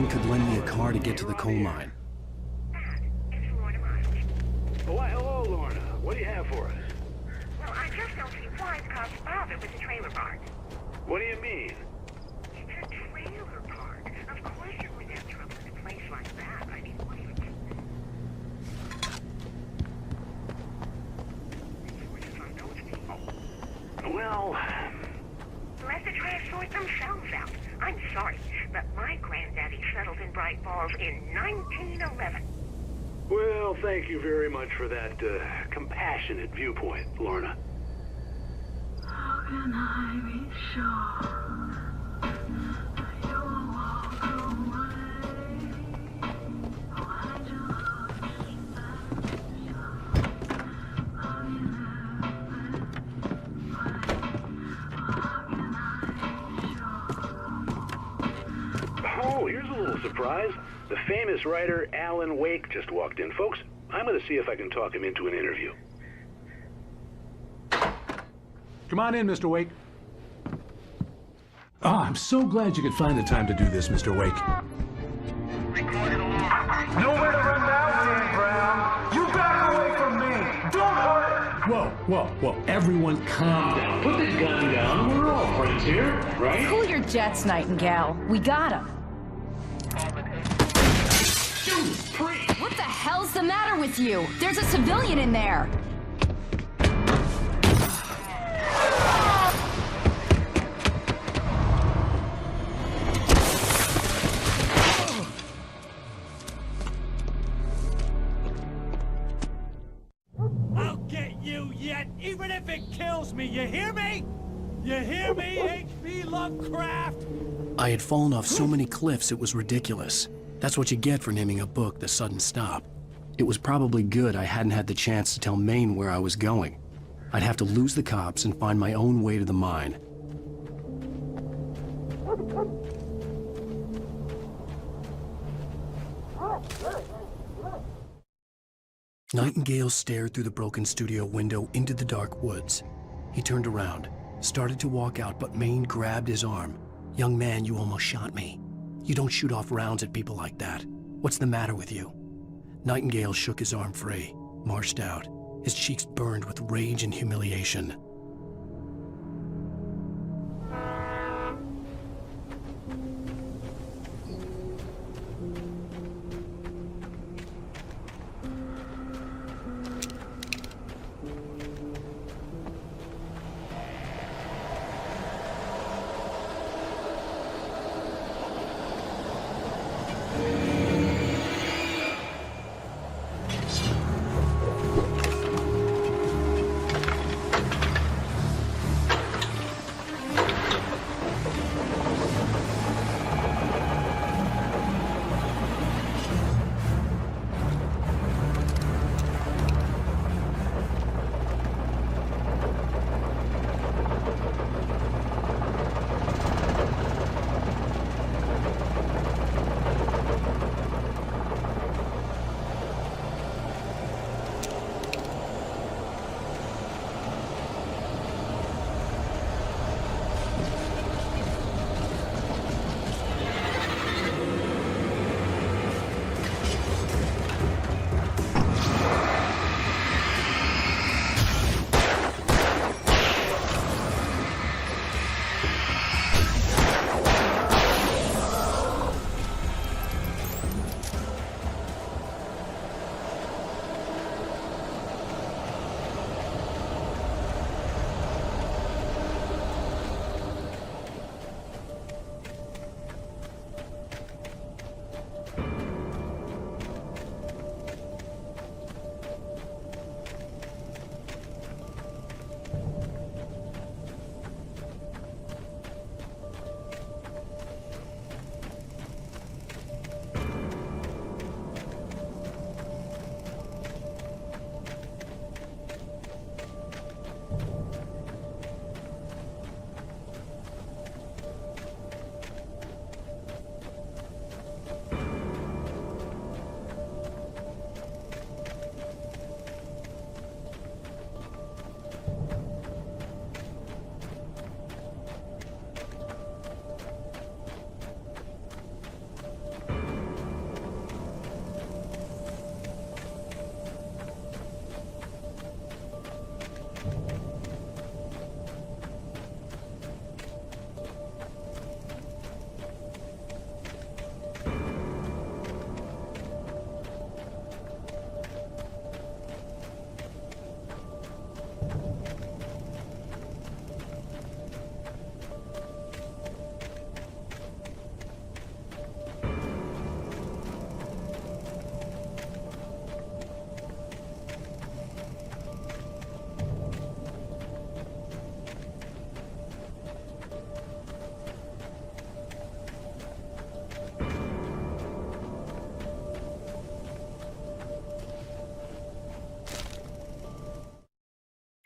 Maine could lend me a car to get to the coal mine. Oh, hello, Lorna. What do you have for us? Well, I just don't see why the cops bother with the trailer park. What do you mean? It's a trailer park. Of course you wouldn't have trouble in a place like that. I mean, what do you think? Well... Let the trash sort themselves out. I'm sorry, but my granddaddy settled in Bright Falls in 1911. Well, thank you very much for that compassionate viewpoint, Lorna. How can I be sure you will walk away? Why do Oh, here's a little surprise. The famous writer Alan Wake just walked in. Folks, I'm going to see if I can talk him into an interview. Come on in, Mr. Wake. Oh, I'm so glad you could find the time to do this, Mr. Wake. Nowhere to run now, Dan Brown. You back away from me. Don't hurt her. Whoa. Everyone calm down. Put the gun down. We're all friends here, right? Cool your jets, Nightingale. We got him. What the hell's the matter with you? There's a civilian in there. I'll get you yet, even if it kills me. You hear me? You hear me, H.P. Lovecraft? I had fallen off so many cliffs it was ridiculous. That's what you get for naming a book The Sudden Stop. It was probably good I hadn't had the chance to tell Maine where I was going. I'd have to lose the cops and find my own way to the mine. Nightingale stared through the broken studio window into the dark woods. He turned around, started to walk out, but Maine grabbed his arm. "Young man, you almost shot me. You don't shoot off rounds at people like that. What's the matter with you?" Nightingale shook his arm free, marched out. His cheeks burned with rage and humiliation.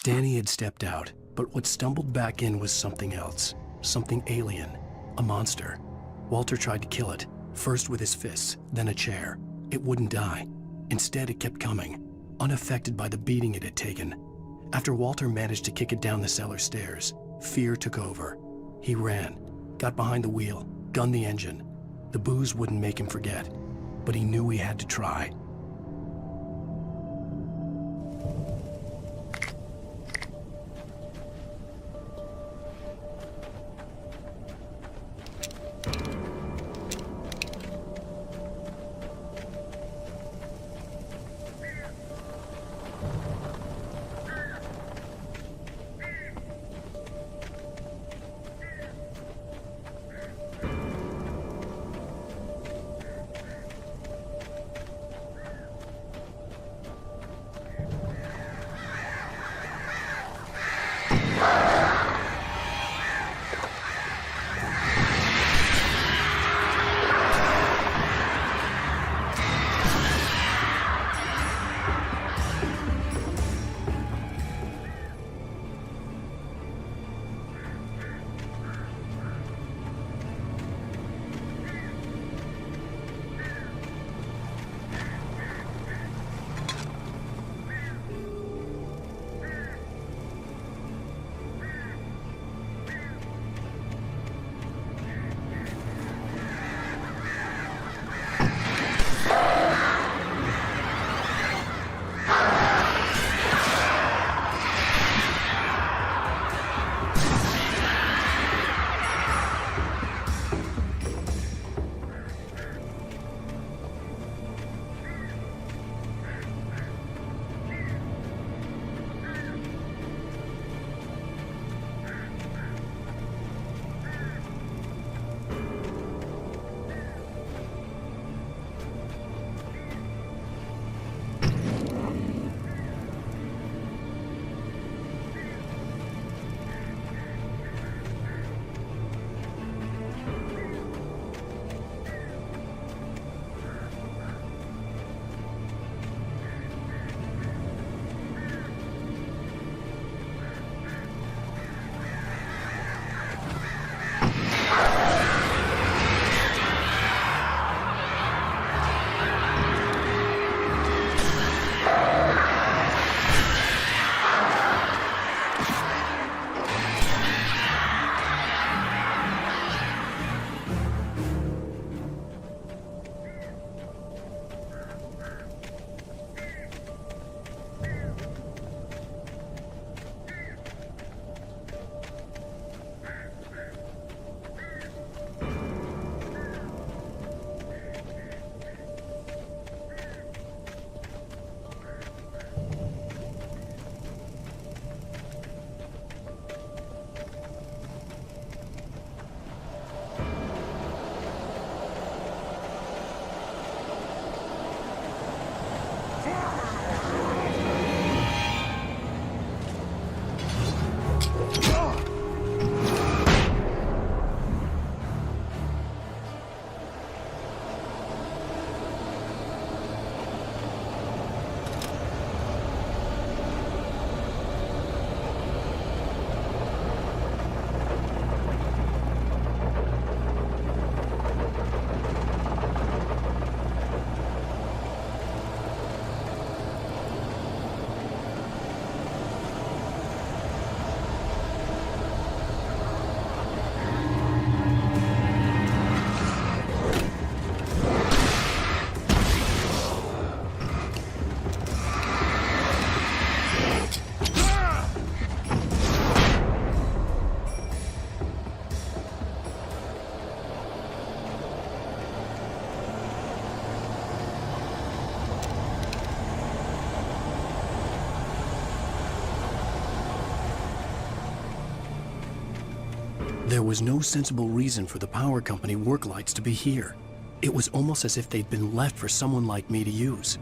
Danny had stepped out, but what stumbled back in was something else. Something alien. A monster. Walter tried to kill it, first with his fists, then a chair. It wouldn't die. Instead, it kept coming, unaffected by the beating it had taken. After Walter managed to kick it down the cellar stairs, fear took over. He ran, got behind the wheel, gunned the engine. The booze wouldn't make him forget, but he knew he had to try. There was no sensible reason for the power company work lights to be here. It was almost as if they'd been left for someone like me to use.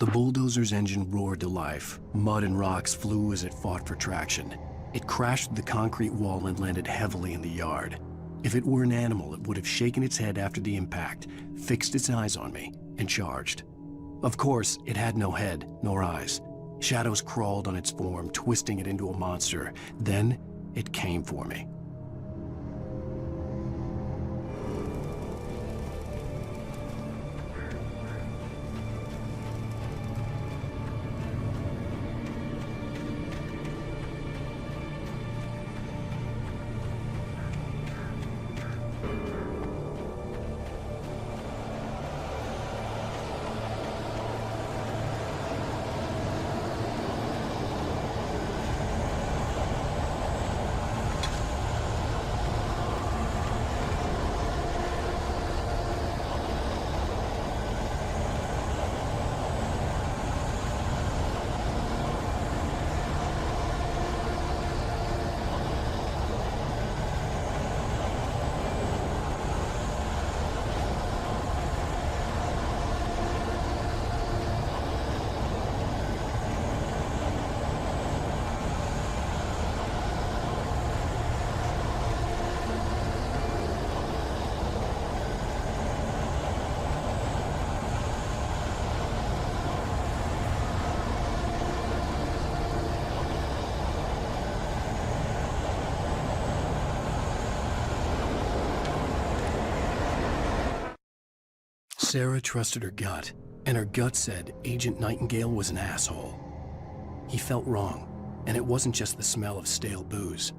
The bulldozer's engine roared to life. Mud and rocks flew as it fought for traction. It crashed through the concrete wall and landed heavily in the yard. If it were an animal, it would have shaken its head after the impact, fixed its eyes on me, and charged. Of course, it had no head, nor eyes. Shadows crawled on its form, twisting it into a monster. Then, it came for me. Sarah trusted her gut, and her gut said Agent Nightingale was an asshole. He felt wrong, and it wasn't just the smell of stale booze.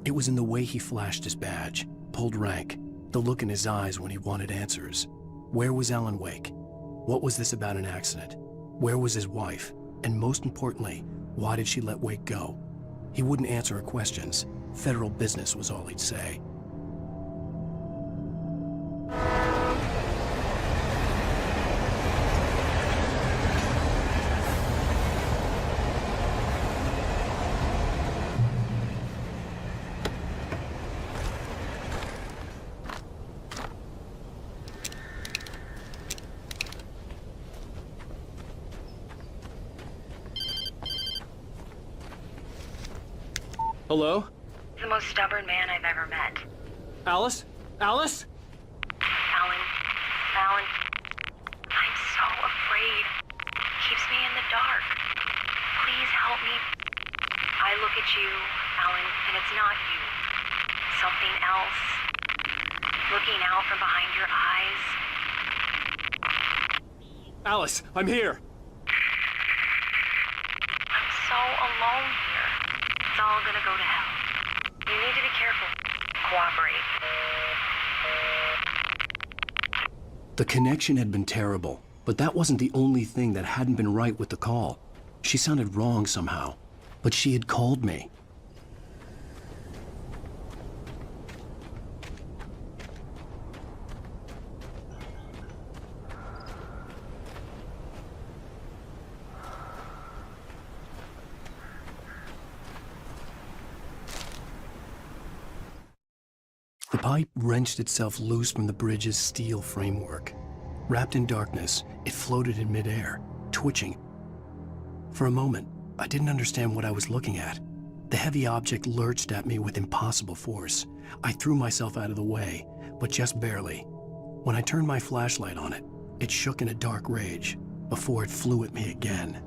It was in the way he flashed his badge, pulled rank, the look in his eyes when he wanted answers. Where was Alan Wake? What was this about an accident? Where was his wife? And most importantly, why did she let Wake go? He wouldn't answer her questions. Federal business was all he'd say. Hello? The most stubborn man I've ever met. Alice? Alice? Alan. Alan. I'm so afraid. Keeps me in the dark. Please help me. I look at you, Alan, and it's not you. Something else. Looking out from behind your eyes. Alice, I'm here. I'm so alone here. It's all gonna go to hell. You need to be careful. Cooperate. The connection had been terrible, but that wasn't the only thing that hadn't been right with the call. She sounded wrong somehow, but she had called me. The pipe wrenched itself loose from the bridge's steel framework. Wrapped in darkness, it floated in midair, twitching. For a moment, I didn't understand what I was looking at. The heavy object lurched at me with impossible force. I threw myself out of the way, but just barely. When I turned my flashlight on it, it shook in a dark rage before it flew at me again.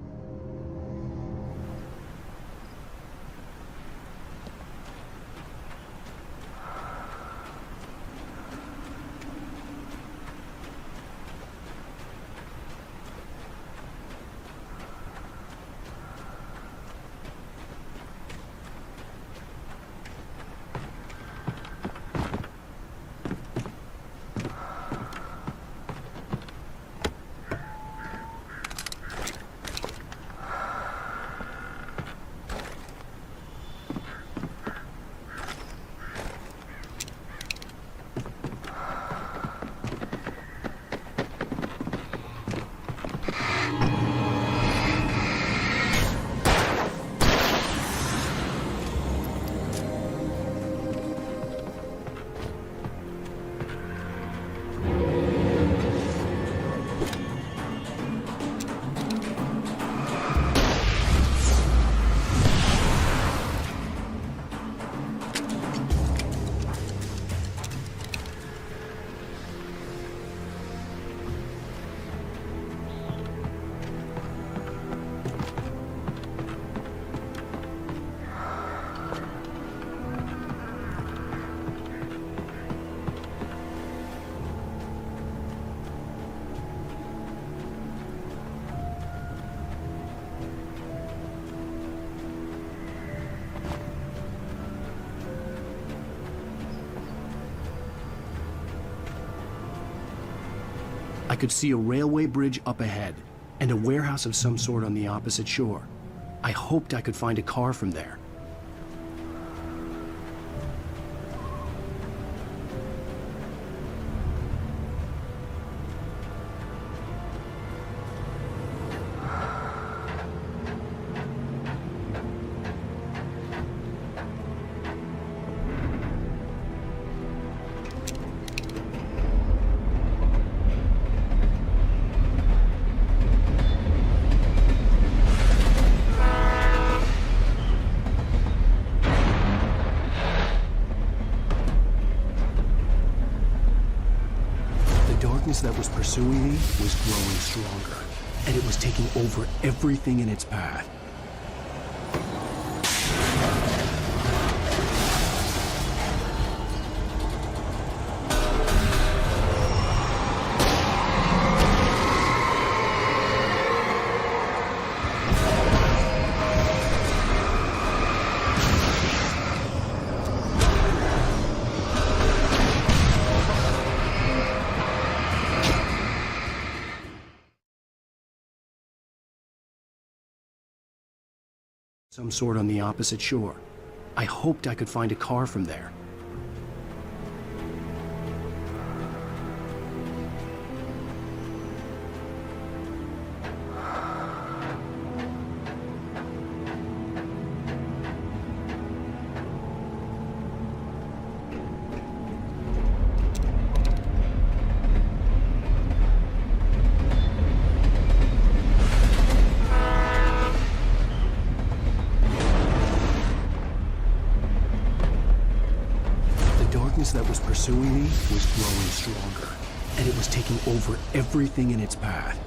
could see a railway bridge up ahead, and a warehouse of some sort on the opposite shore. I hoped I could find a car from there. That was pursuing me was growing stronger, and it was taking over everything in its path. Some sort on the opposite shore. I hoped I could find a car from there. That was pursuing me was growing stronger, and it was taking over everything in its path.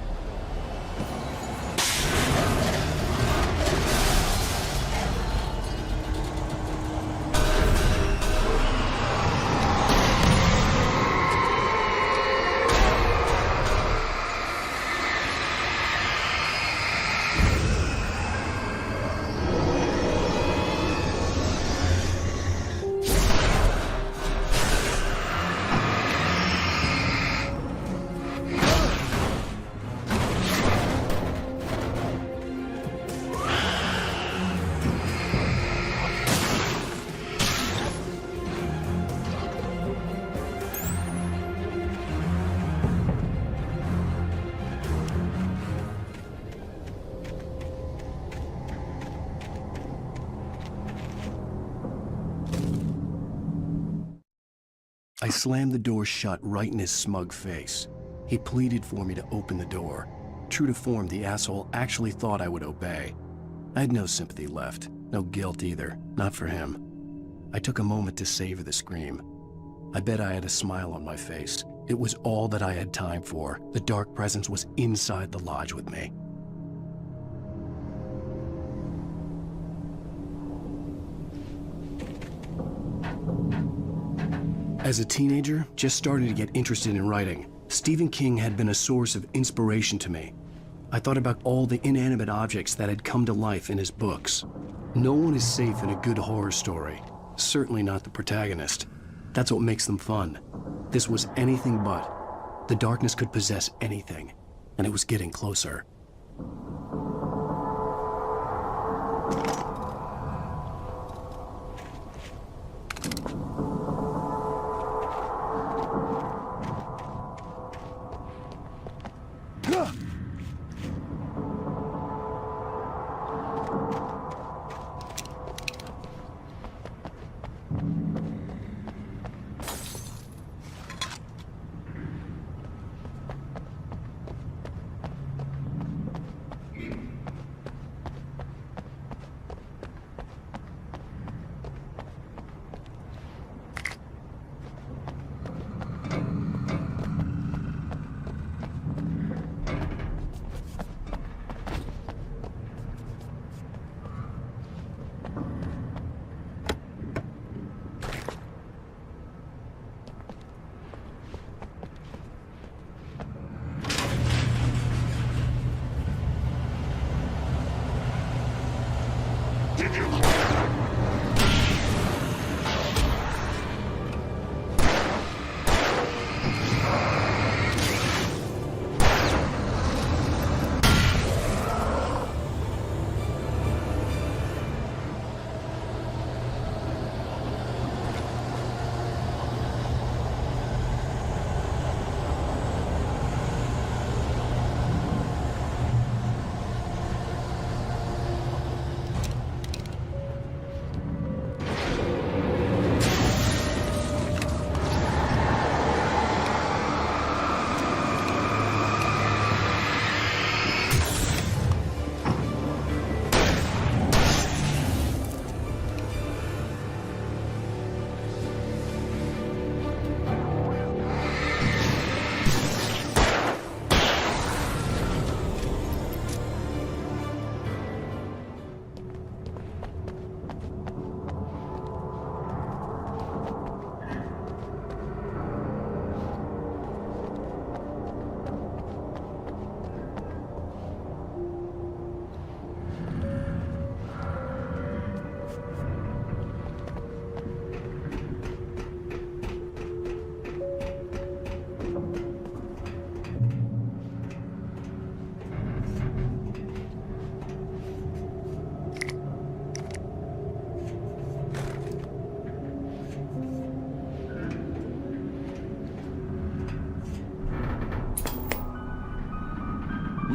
I slammed the door shut right in his smug face. He pleaded for me to open the door. True to form, the asshole actually thought I would obey. I had no sympathy left, no guilt either, not for him. I took a moment to savor the scream. I bet I had a smile on my face. It was all that I had time for. The dark presence was inside the lodge with me. As a teenager, just starting to get interested in writing, Stephen King had been a source of inspiration to me. I thought about all the inanimate objects that had come to life in his books. No one is safe in a good horror story, certainly not the protagonist. That's what makes them fun. This was anything but. The darkness could possess anything, and it was getting closer.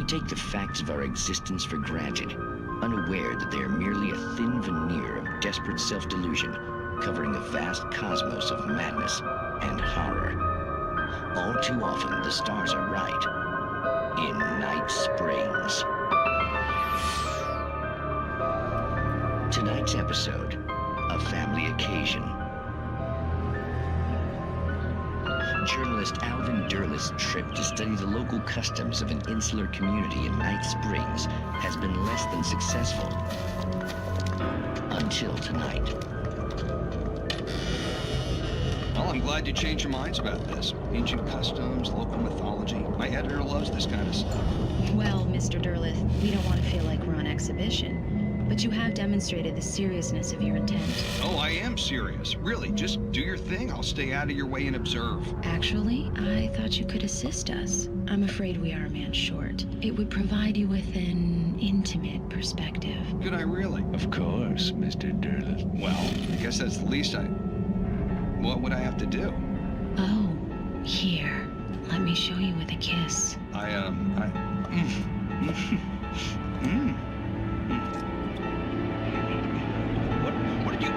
take the facts of our existence for granted, unaware that they are merely a thin veneer of desperate self-delusion, covering a vast cosmos of madness and horror. All too often, the stars are right. In Night Springs. Tonight's episode, A Family Occasion. Journalist Alvin Derleth's trip to study the local customs of an insular community in Night Springs has been less than successful. Until tonight. Well, I'm glad you changed your minds about this. Ancient customs, local mythology. My editor loves this kind of stuff. Well, Mr. Derleth, we don't want to feel like we're on exhibition. But you have demonstrated the seriousness of your intent. Oh, I am serious. Really, just do your thing. I'll stay out of your way and observe. Actually, I thought you could assist us. I'm afraid we are a man short. It would provide you with an intimate perspective. Could I really? Of course, Mr. Derleth. Well, I guess that's the least What would I have to do? Oh, here. Let me show you with a kiss. What did you...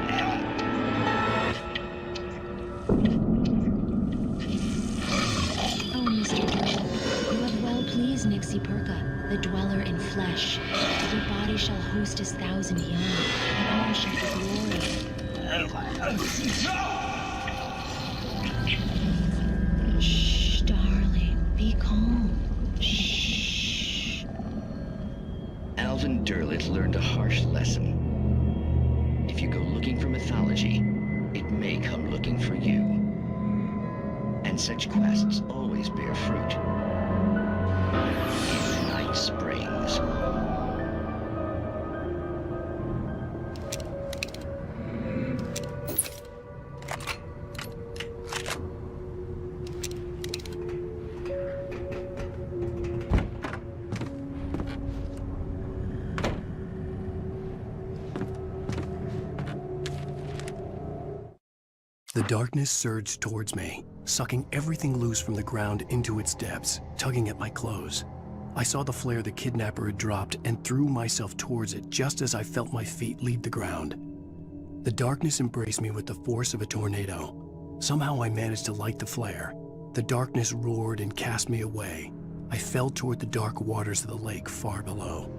Oh, Mr. Derleth, you have well pleased Nixie Perka, the dweller in flesh. Your body shall host 1,000 young, and all shall be glory. Shh, darling, be calm. Shh. Alvin Derleth learned a harsh lesson. If you go looking for mythology, it may come looking for you. And such quests always bear fruit. In Night Springs. The darkness surged towards me, sucking everything loose from the ground into its depths, tugging at my clothes. I saw the flare the kidnapper had dropped and threw myself towards it just as I felt my feet leave the ground. The darkness embraced me with the force of a tornado. Somehow I managed to light the flare. The darkness roared and cast me away. I fell toward the dark waters of the lake far below.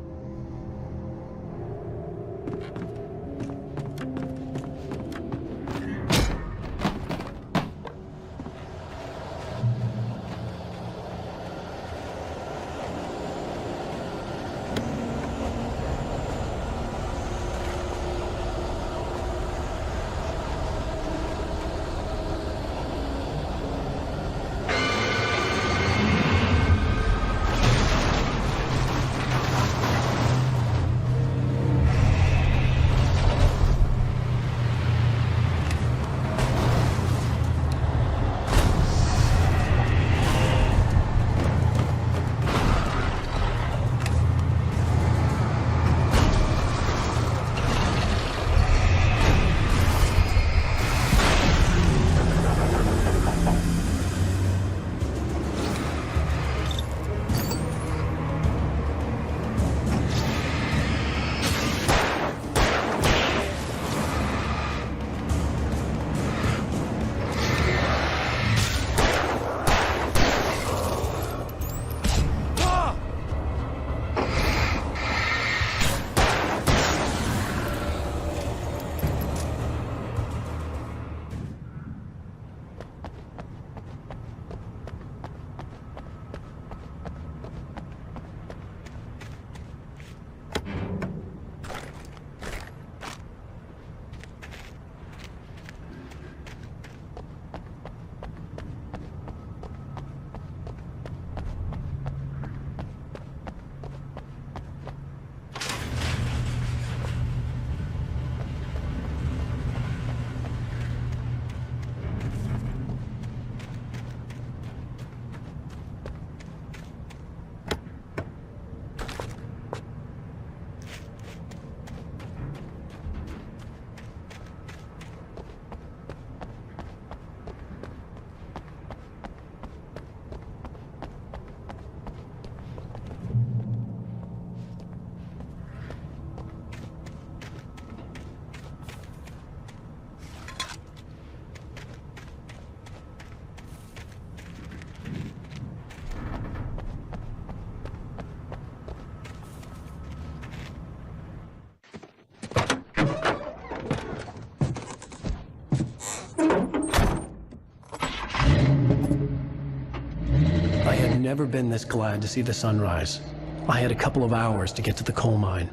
never been this glad to see the sunrise. I had a couple of hours to get to the coal mine.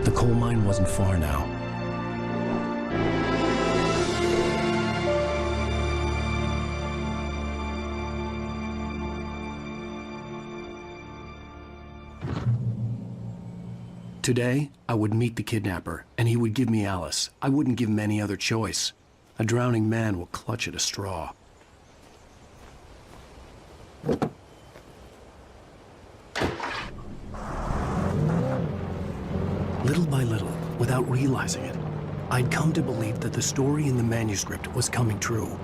The coal mine wasn't far now. Today, I would meet the kidnapper, and he would give me Alice. I wouldn't give him any other choice. A drowning man will clutch at a straw. Little by little, without realizing it, I'd come to believe that the story in the manuscript was coming true.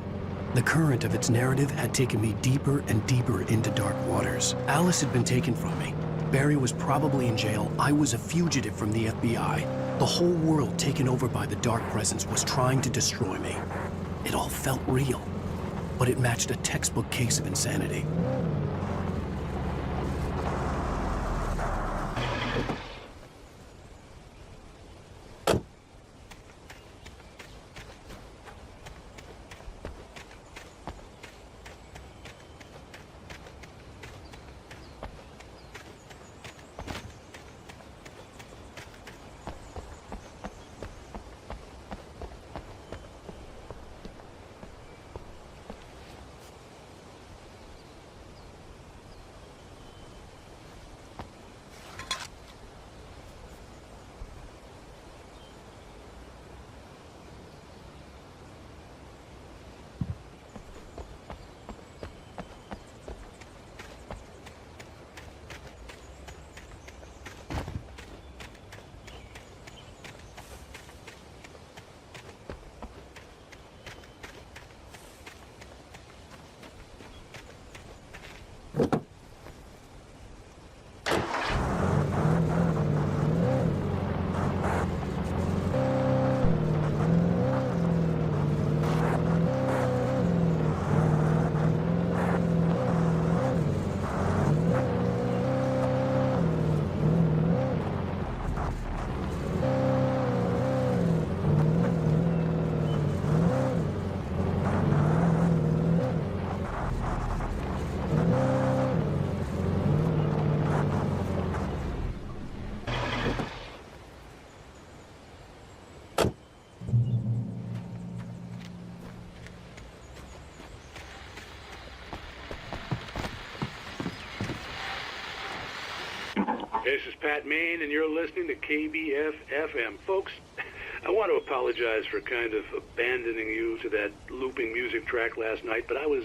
The current of its narrative had taken me deeper and deeper into dark waters. Alice had been taken from me. Barry was probably in jail. I was a fugitive from the FBI. The whole world taken over by the Dark Presence was trying to destroy me. It all felt real, but it matched a textbook case of insanity. This is Pat Main, and you're listening to KBF-FM. Folks, I want to apologize for kind of abandoning you to that looping music track last night, but I was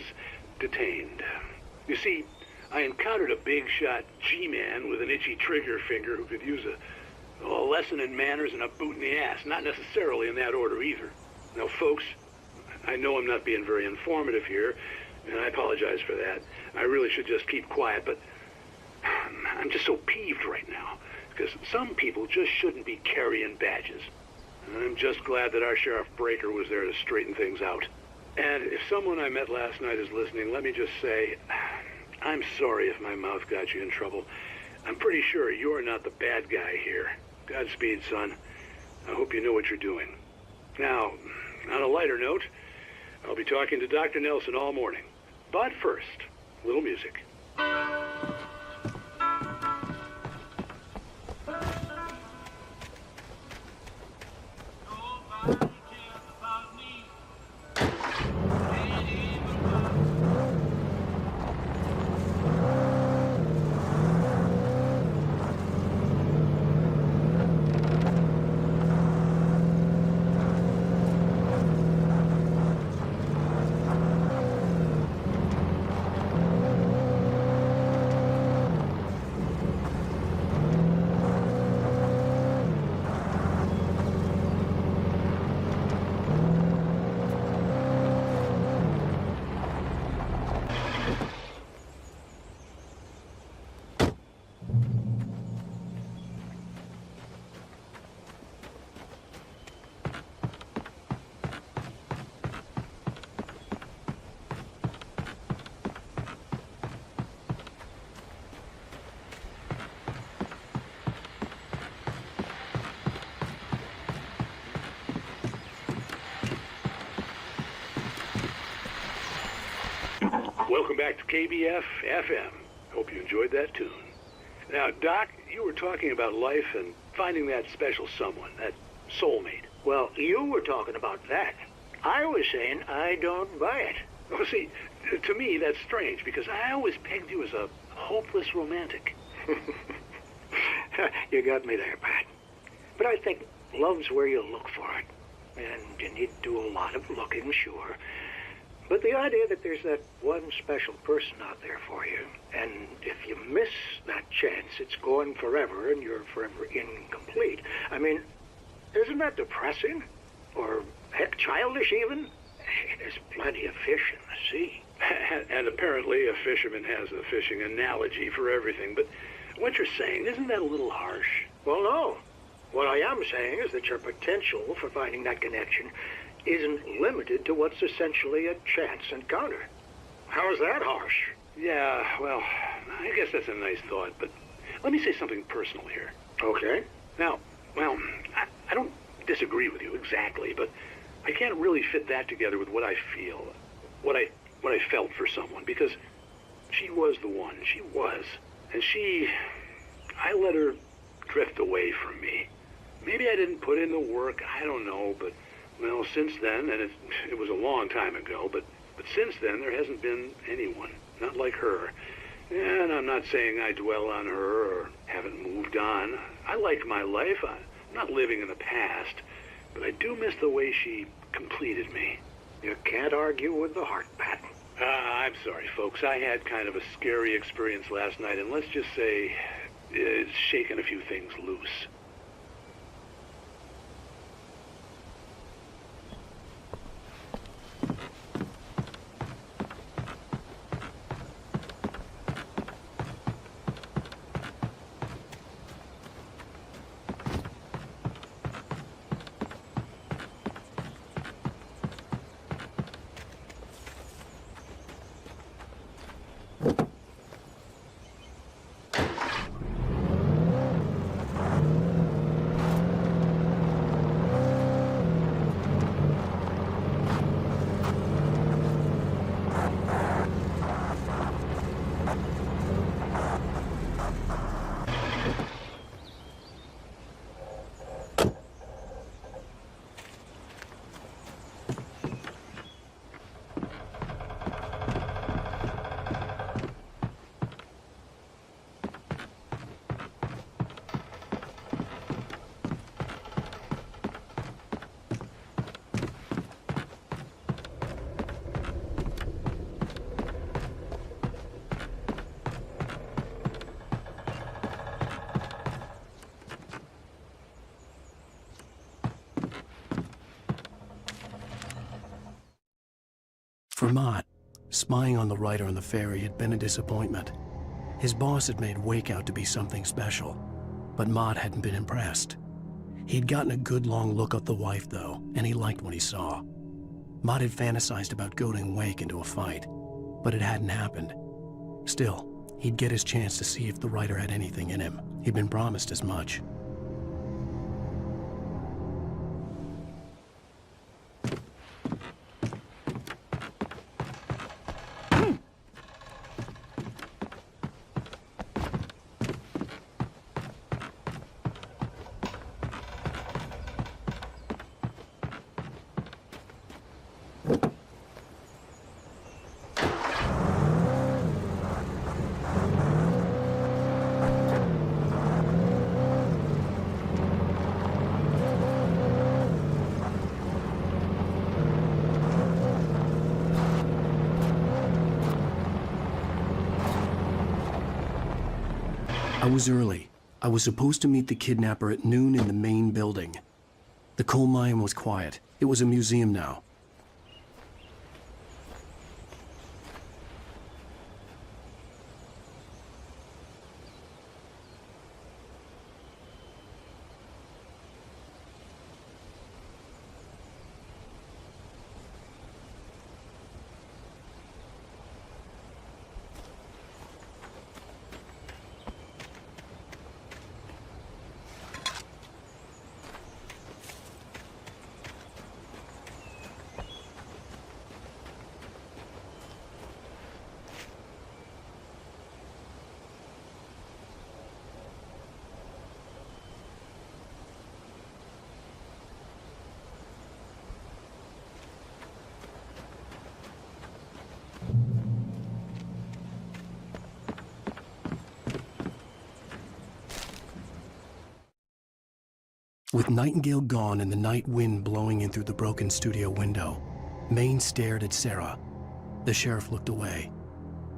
detained. You see, I encountered a big-shot G-man with an itchy trigger finger who could use a lesson in manners and a boot in the ass. Not necessarily in that order, either. Now, folks, I know I'm not being very informative here, and I apologize for that. I really should just keep quiet, but I'm just so peeved right now, because some people just shouldn't be carrying badges. And I'm just glad that our Sheriff Breaker was there to straighten things out. And if someone I met last night is listening, let me just say, I'm sorry if my mouth got you in trouble. I'm pretty sure you're not the bad guy here. Godspeed, son. I hope you know what you're doing. Now, on a lighter note, I'll be talking to Dr. Nelson all morning. But first, a little music. Welcome back to KBF FM. Hope you enjoyed that tune. Now, Doc, you were talking about life and finding that special someone, that soulmate. Well, you were talking about that. I was saying I don't buy it. Well, see, to me, that's strange, because I always pegged you as a hopeless romantic. You got me there, Pat. But I think love's where you look for it. And you need to do a lot of looking, sure. But the idea that there's that one special person out there for you, and if you miss that chance, it's gone forever, and you're forever incomplete. I mean, isn't that depressing? Or, heck, childish even? There's plenty of fish in the sea. And apparently a fisherman has a fishing analogy for everything, but what you're saying, isn't that a little harsh? Well, no. What I am saying is that your potential for finding that connection isn't limited to what's essentially a chance encounter. How is that harsh? Yeah, well, I guess that's a nice thought, but let me say something personal here. Okay. Now, well, I don't disagree with you exactly, but I can't really fit that together with what I feel, what I felt for someone, because she was the one. She was. And I let her drift away from me. Maybe I didn't put in the work, I don't know, but, well, since then, and it was a long time ago, but since then, there hasn't been anyone, not like her. And I'm not saying I dwell on her or haven't moved on. I like my life. I'm not living in the past, but I do miss the way she completed me. You can't argue with the heart, Pat. I'm sorry, folks. I had kind of a scary experience last night, and let's just say it's shaken a few things loose. For Mott, spying on the writer on the ferry had been a disappointment. His boss had made Wake out to be something special, but Mott hadn't been impressed. He'd gotten a good long look at the wife, though, and he liked what he saw. Mott had fantasized about goading Wake into a fight, but it hadn't happened. Still, he'd get his chance to see if the writer had anything in him. He'd been promised as much. I was early. I was supposed to meet the kidnapper at noon in the main building. The coal mine was quiet. It was a museum now. With Nightingale gone and the night wind blowing in through the broken studio window, Maine stared at Sarah. The sheriff looked away.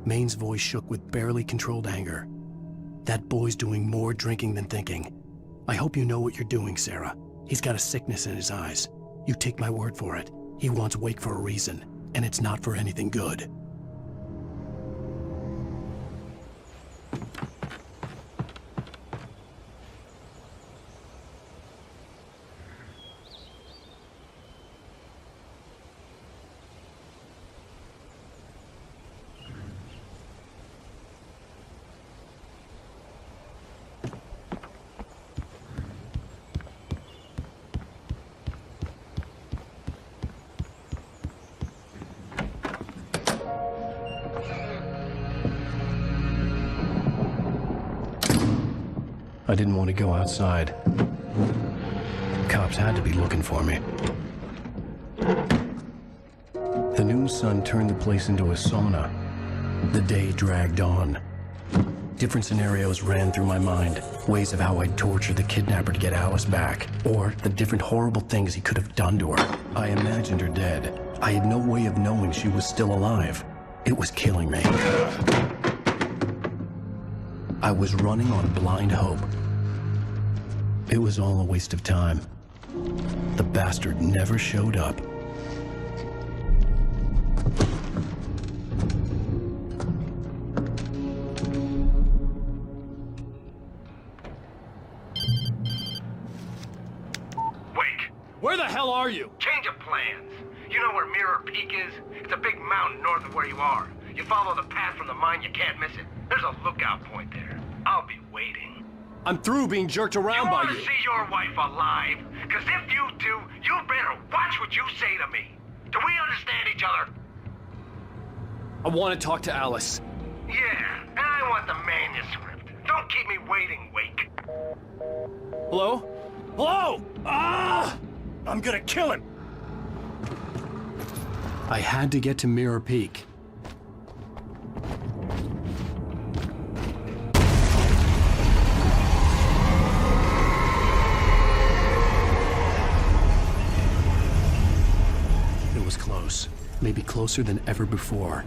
Maine's voice shook with barely controlled anger. That boy's doing more drinking than thinking. I hope you know what you're doing, Sarah. He's got a sickness in his eyes. You take my word for it. He wants Wake for a reason, and it's not for anything good. I didn't want to go outside. Cops had to be looking for me. The noon sun turned the place into a sauna. The day dragged on. Different scenarios ran through my mind. Ways of how I'd torture the kidnapper to get Alice back. Or the different horrible things he could have done to her. I imagined her dead. I had no way of knowing she was still alive. It was killing me. I was running on blind hope. It was all a waste of time. The bastard never showed up. Wake! Where the hell are you? Change of plans. You know where Mirror Peak is? It's a big mountain north of where you are. You follow the path from the mine, you can't miss it. There's a lookout point there. I'll be waiting. I'm through being jerked around by you. You want to see your wife alive? Because if you do, you better watch what you say to me. Do we understand each other? I want to talk to Alice. Yeah, and I want the manuscript. Don't keep me waiting, Wake. Hello? Hello? Ah! I'm gonna kill him. I had to get to Mirror Peak. It was close. Maybe closer than ever before.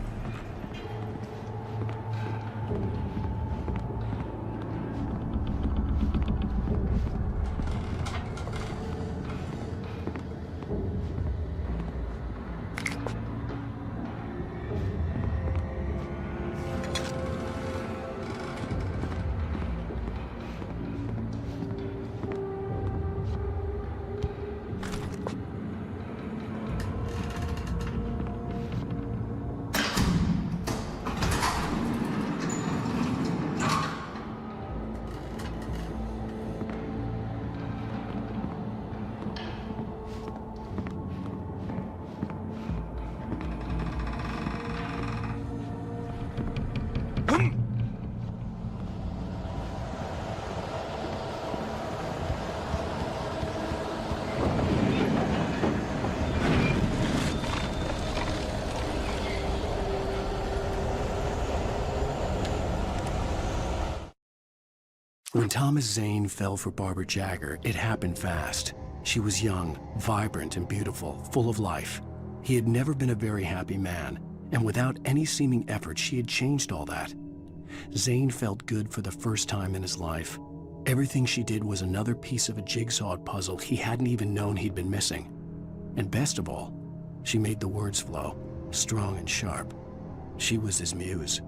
When Thomas Zane fell for Barbara Jagger, it happened fast. She was young, vibrant, and beautiful, full of life. He had never been a very happy man, and without any seeming effort, she had changed all that. Zane felt good for the first time in his life. Everything she did was another piece of a jigsaw puzzle he hadn't even known he'd been missing. And best of all, she made the words flow, strong and sharp. She was his muse.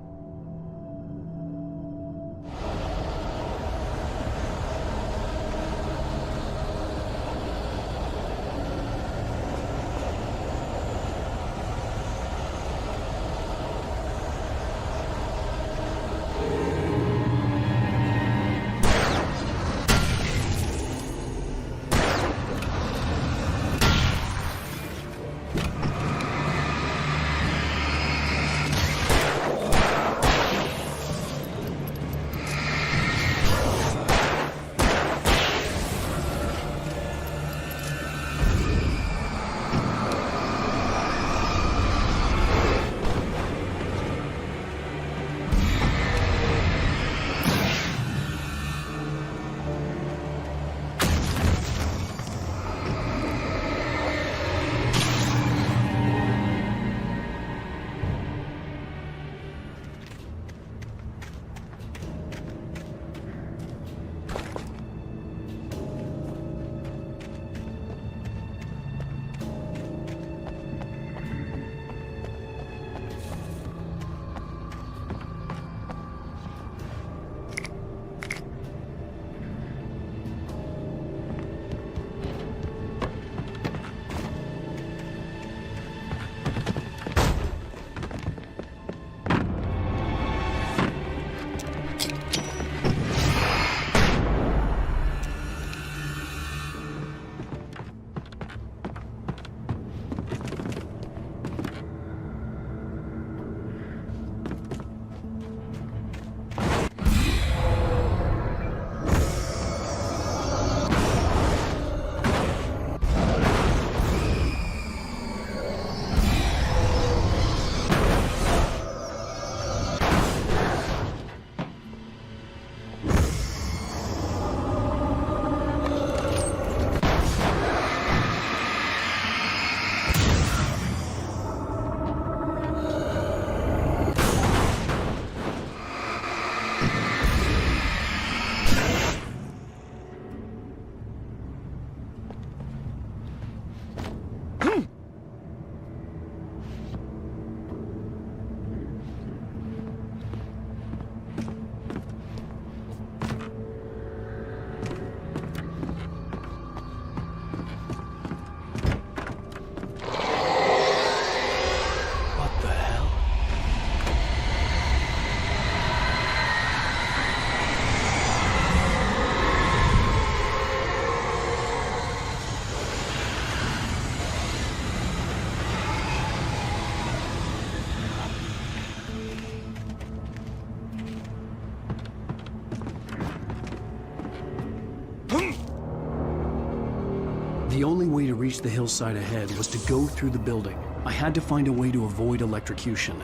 The only way to reach the hillside ahead was to go through the building. I had to find a way to avoid electrocution.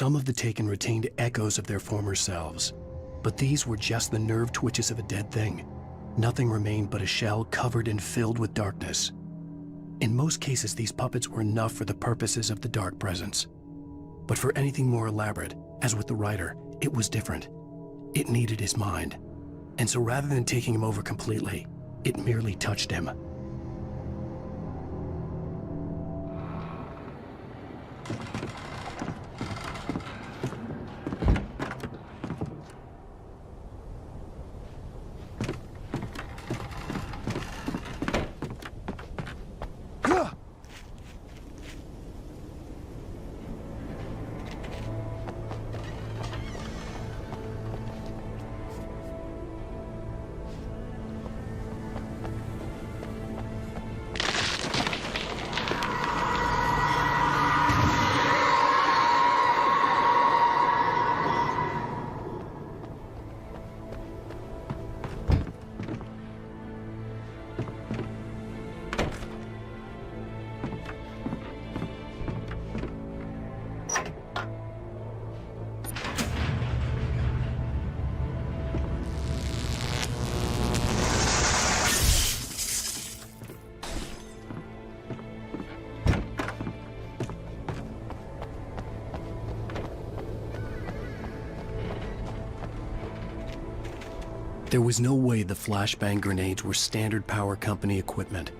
Some of the Taken retained echoes of their former selves, but these were just the nerve twitches of a dead thing. Nothing remained but a shell covered and filled with darkness. In most cases, these puppets were enough for the purposes of the Dark Presence. But for anything more elaborate, as with the writer, it was different. It needed his mind. And so rather than taking him over completely, it merely touched him. There was no way the flashbang grenades were Standard Power Company equipment.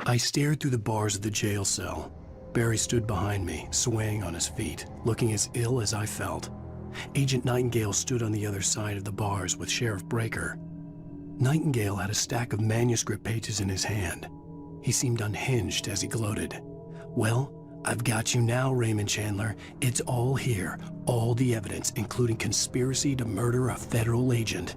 I stared through the bars of the jail cell. Barry stood behind me, swaying on his feet, looking as ill as I felt. Agent Nightingale stood on the other side of the bars with Sheriff Breaker. Nightingale had a stack of manuscript pages in his hand. He seemed unhinged as he gloated. "Well, I've got you now, Raymond Chandler. It's all here, all the evidence, including conspiracy to murder a federal agent."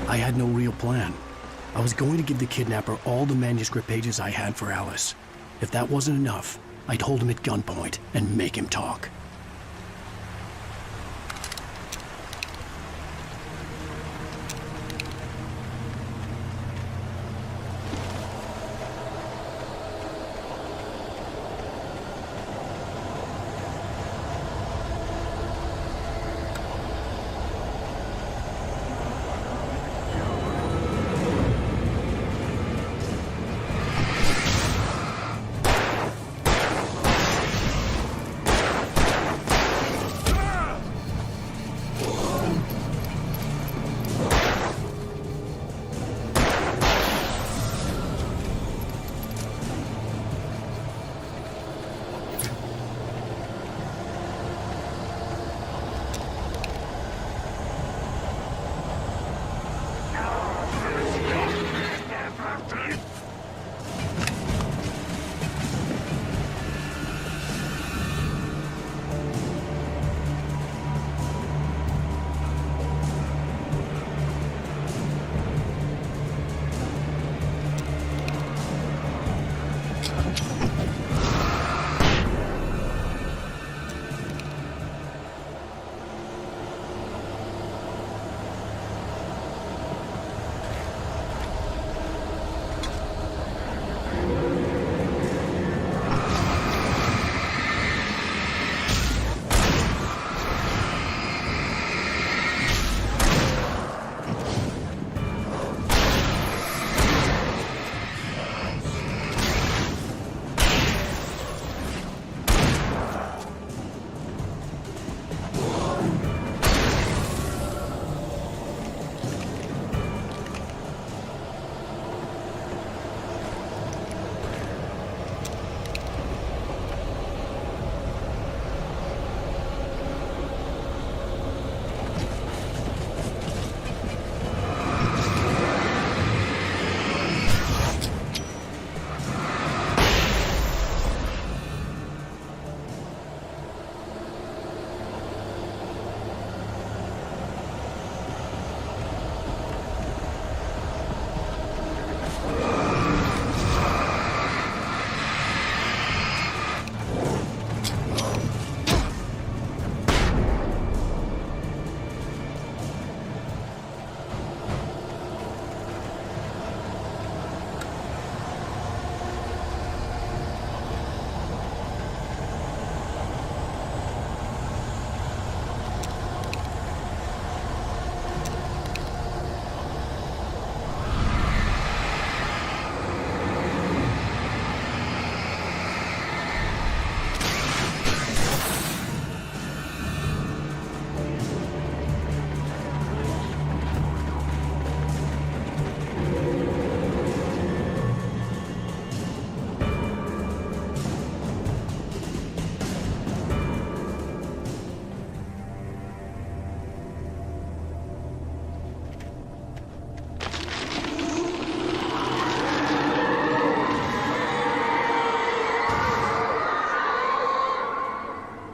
I had no real plan. I was going to give the kidnapper all the manuscript pages I had for Alice. If that wasn't enough, I'd hold him at gunpoint and make him talk.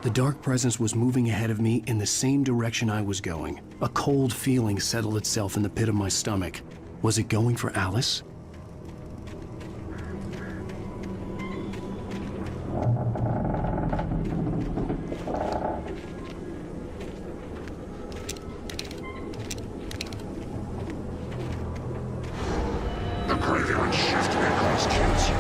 The dark presence was moving ahead of me in the same direction I was going. A cold feeling settled itself in the pit of my stomach. Was it going for Alice? The graveyard shifted across cancer.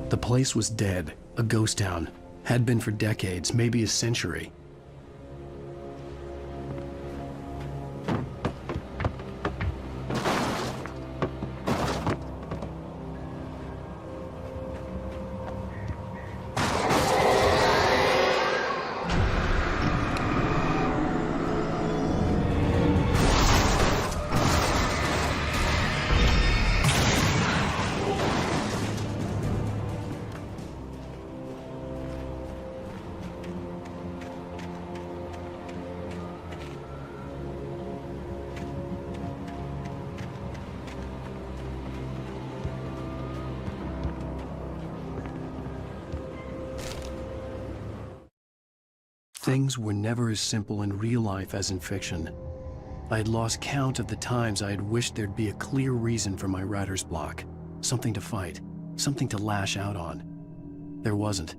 The place was dead, a ghost town. Had been for decades, maybe a century. Things were never as simple in real life as in fiction. I had lost count of the times I had wished there'd be a clear reason for my writer's block. Something to fight, something to lash out on. There wasn't.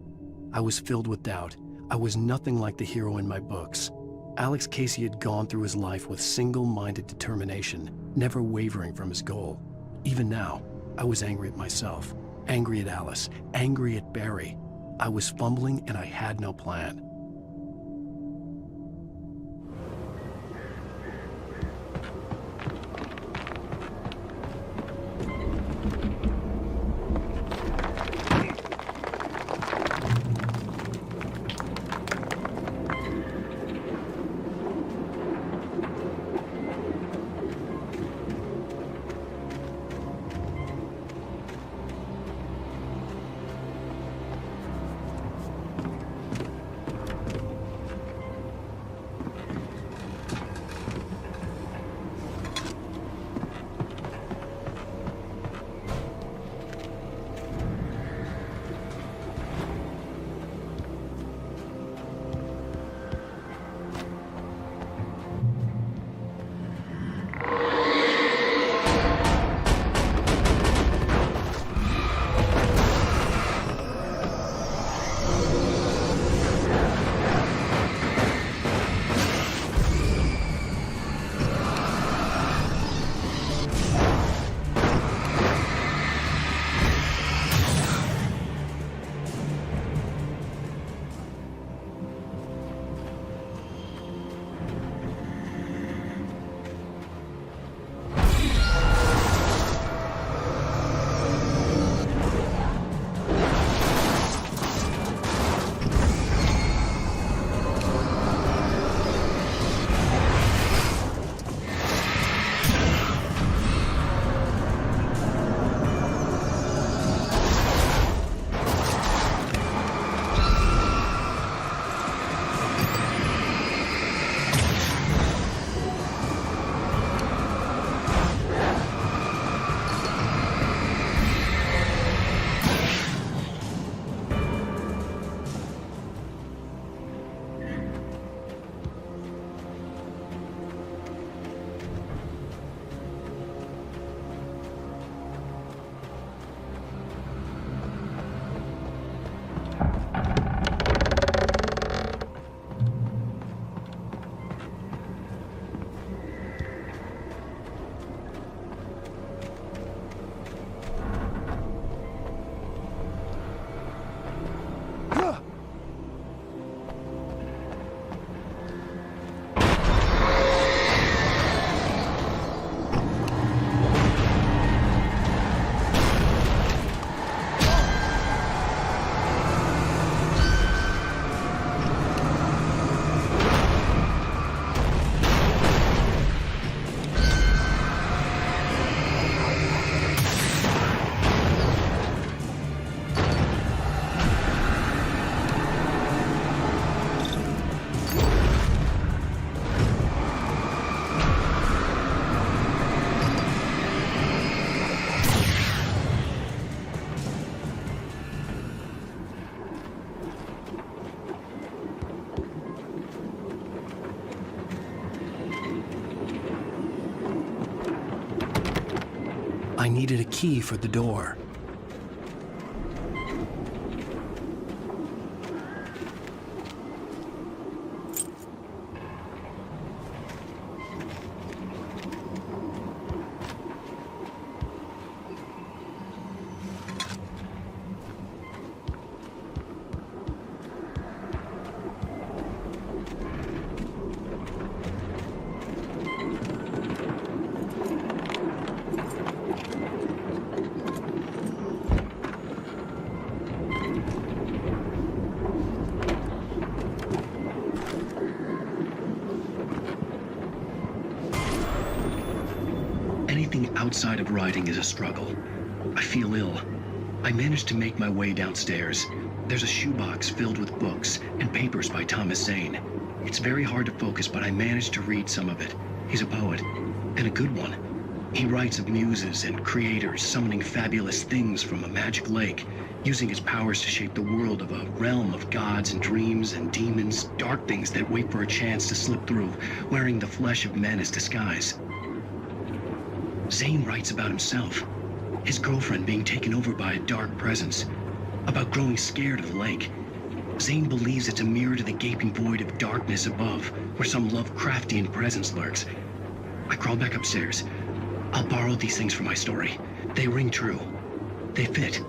I was filled with doubt. I was nothing like the hero in my books. Alex Casey had gone through his life with single-minded determination, never wavering from his goal. Even now, I was angry at myself, angry at Alice, angry at Barry. I was fumbling and I had no plan. I needed a key for the door. Anything outside of writing is a struggle. I feel ill. I managed to make my way downstairs. There's a shoebox filled with books and papers by Thomas Zane. It's very hard to focus, but I managed to read some of it. He's a poet, and a good one. He writes of muses and creators summoning fabulous things from a magic lake, using his powers to shape the world of a realm of gods and dreams and demons, dark things that wait for a chance to slip through, wearing the flesh of men as disguise. Zane writes about himself, his girlfriend being taken over by a dark presence, about growing scared of the lake. Zane believes it's a mirror to the gaping void of darkness above, where some Lovecraftian presence lurks. I crawl back upstairs. I'll borrow these things for my story. They ring true. They fit.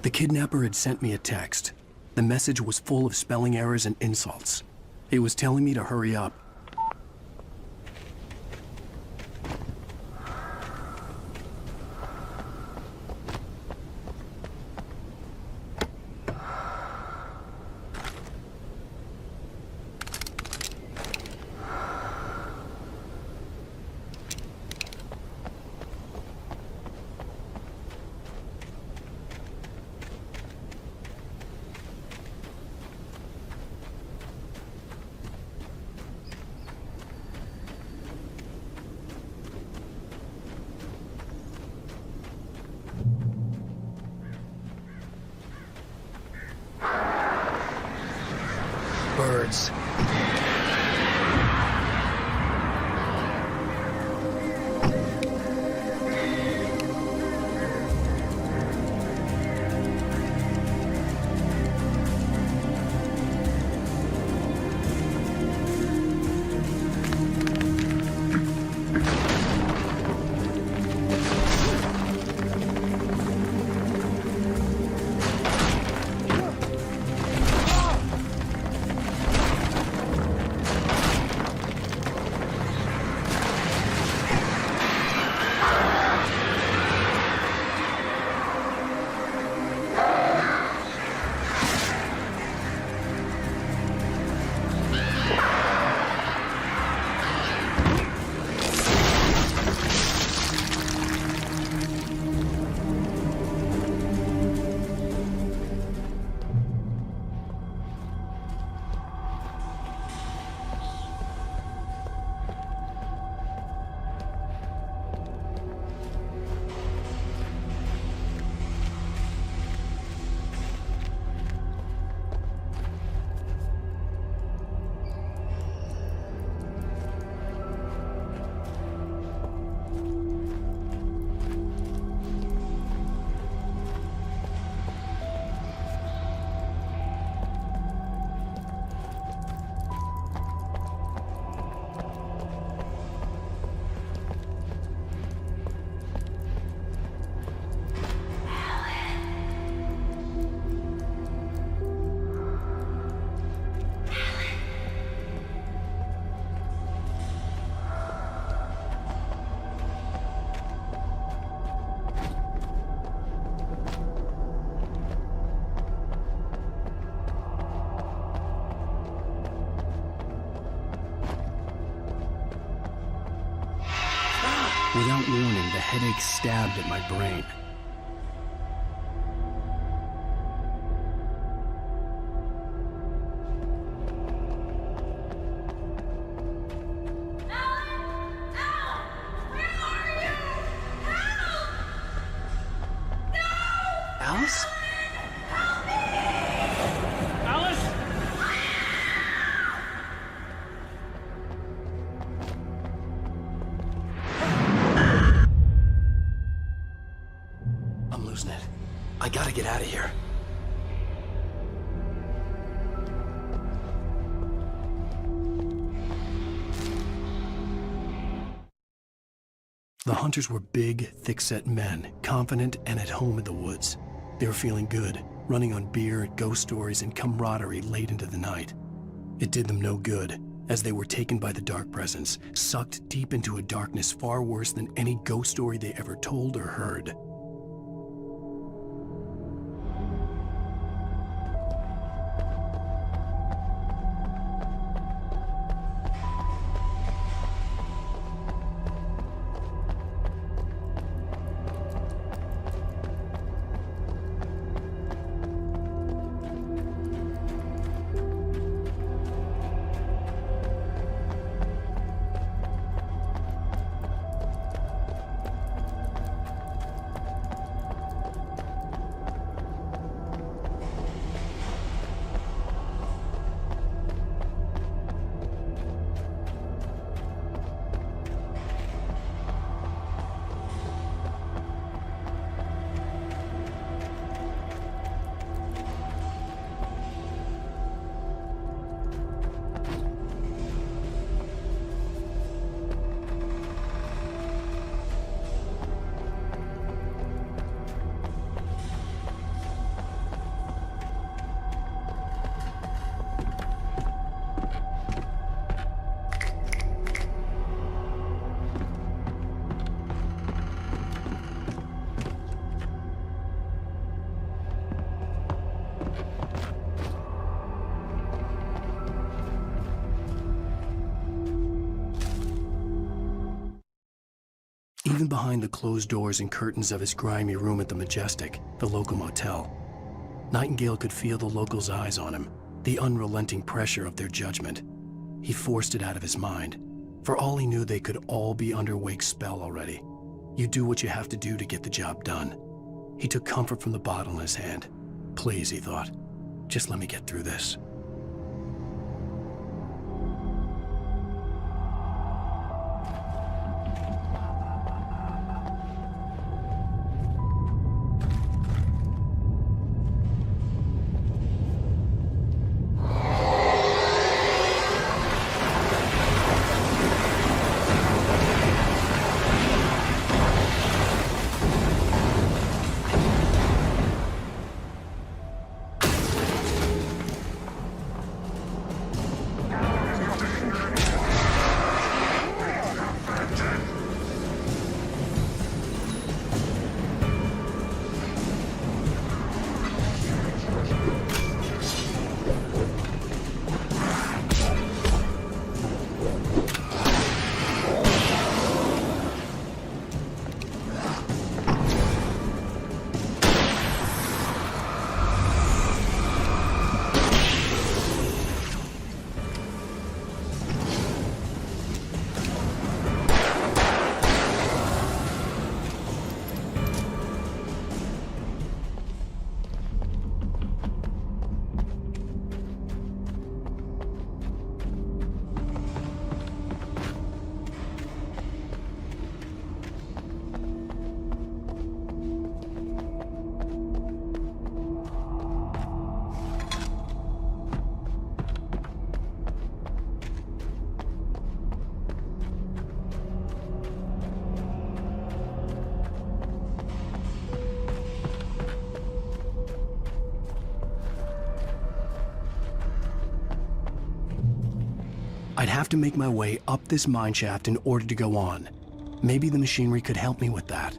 The kidnapper had sent me a text. The message was full of spelling errors and insults. It was telling me to hurry up. Birds. Without warning, the headache stabbed at my brain. Alice? Alice? I'm losing it. I gotta get out of here. The hunters were big, thick-set men, confident and at home in the woods. They were feeling good, running on beer, ghost stories, and camaraderie late into the night. It did them no good, as they were taken by the dark presence, sucked deep into a darkness far worse than any ghost story they ever told or heard. Even behind the closed doors and curtains of his grimy room at the Majestic, the local motel, Nightingale could feel the locals' eyes on him, the unrelenting pressure of their judgment. He forced it out of his mind. For all he knew, they could all be under Wake's spell already. You do what you have to do to get the job done. He took comfort from the bottle in his hand. Please, he thought, just let me get through this. I'd have to make my way up this mine shaft in order to go on. Maybe the machinery could help me with that.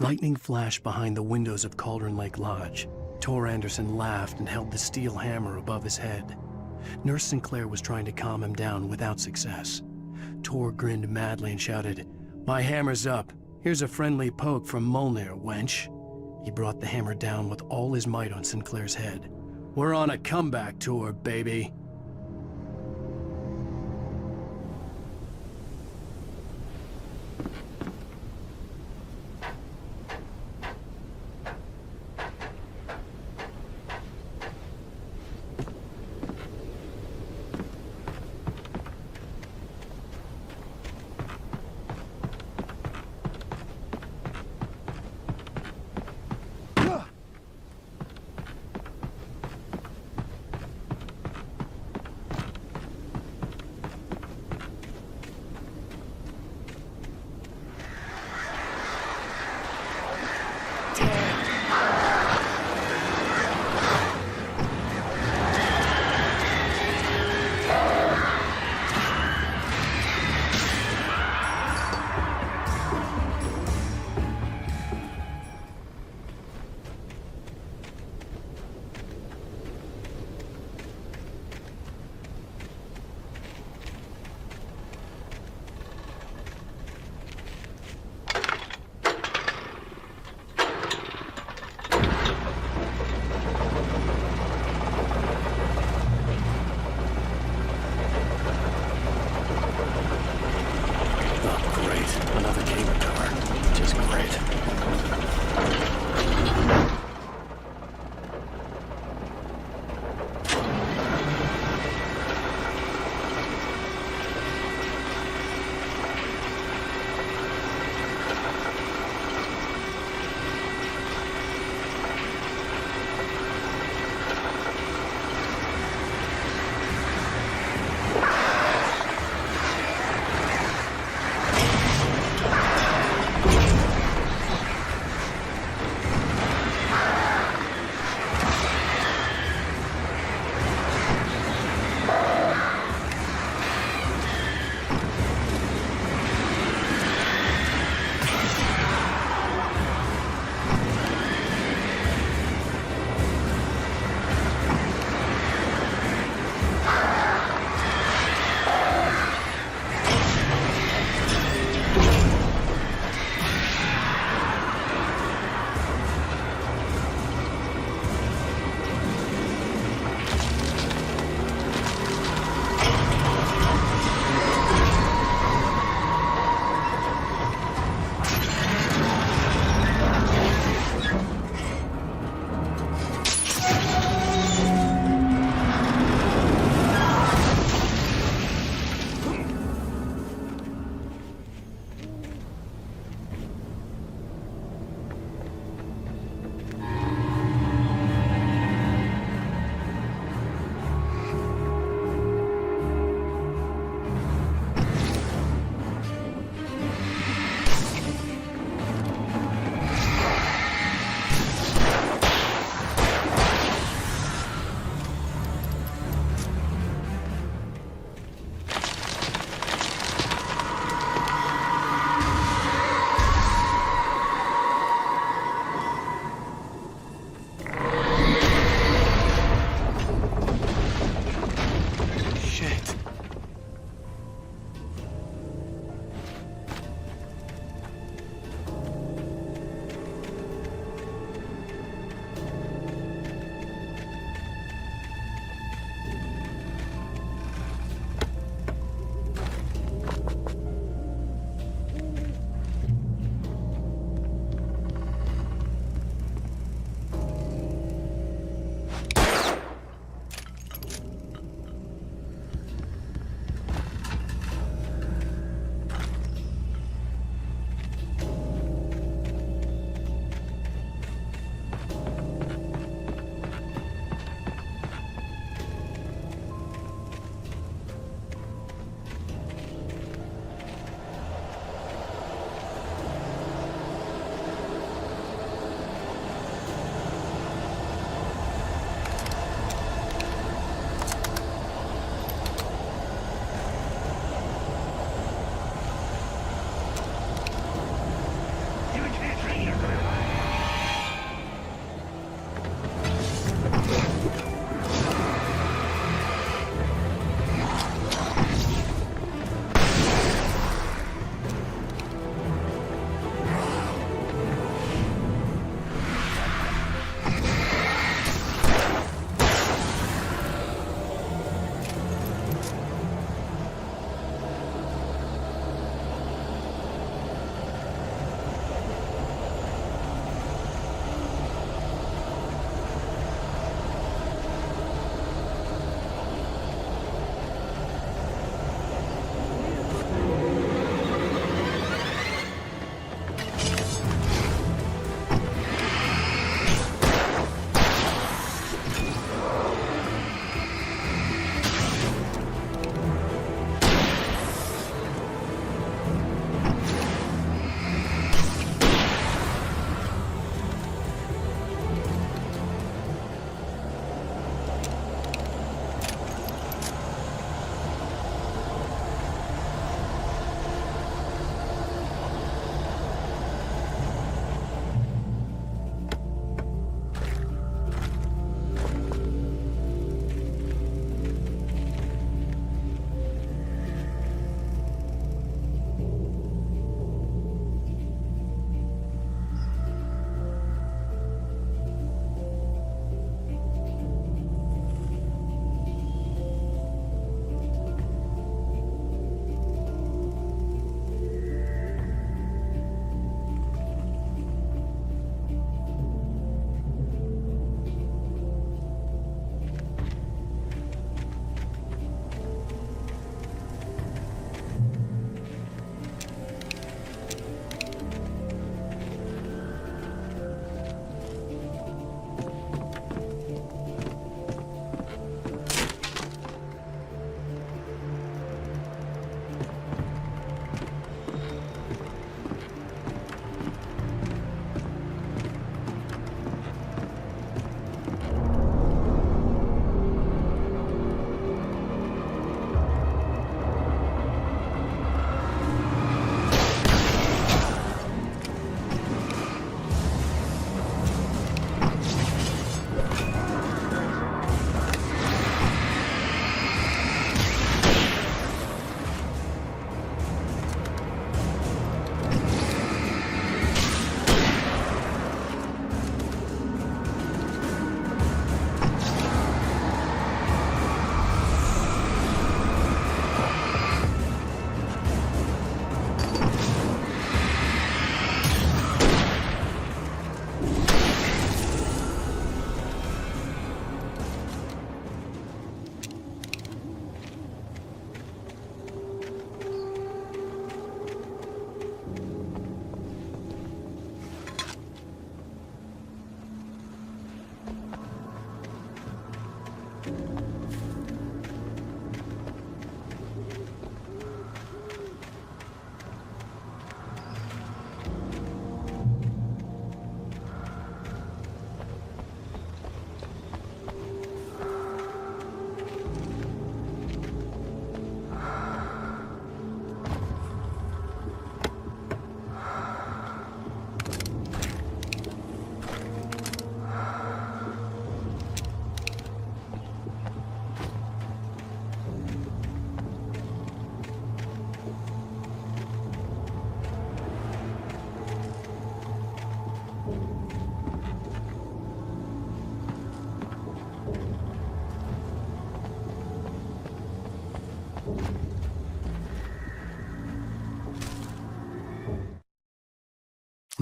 Lightning flashed behind the windows of Cauldron Lake Lodge. Tor Anderson laughed and held the steel hammer above his head. Nurse Sinclair was trying to calm him down without success. Tor grinned madly and shouted, "My hammer's up. Here's a friendly poke from Molnir, wench." He brought the hammer down with all his might on Sinclair's head. "We're on a comeback tour, baby."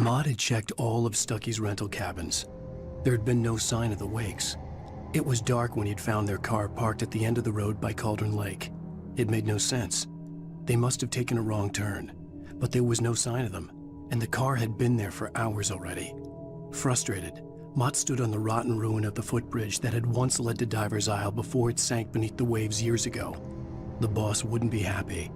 Maude had checked all of Stucky's rental cabins. There had been no sign of the Wakes. It was dark when he'd found their car parked at the end of the road by Cauldron Lake. It made no sense. They must have taken a wrong turn, but there was no sign of them, and the car had been there for hours already. Frustrated, Mott stood on the rotten ruin of the footbridge that had once led to Diver's Isle before it sank beneath the waves years ago. The boss wouldn't be happy.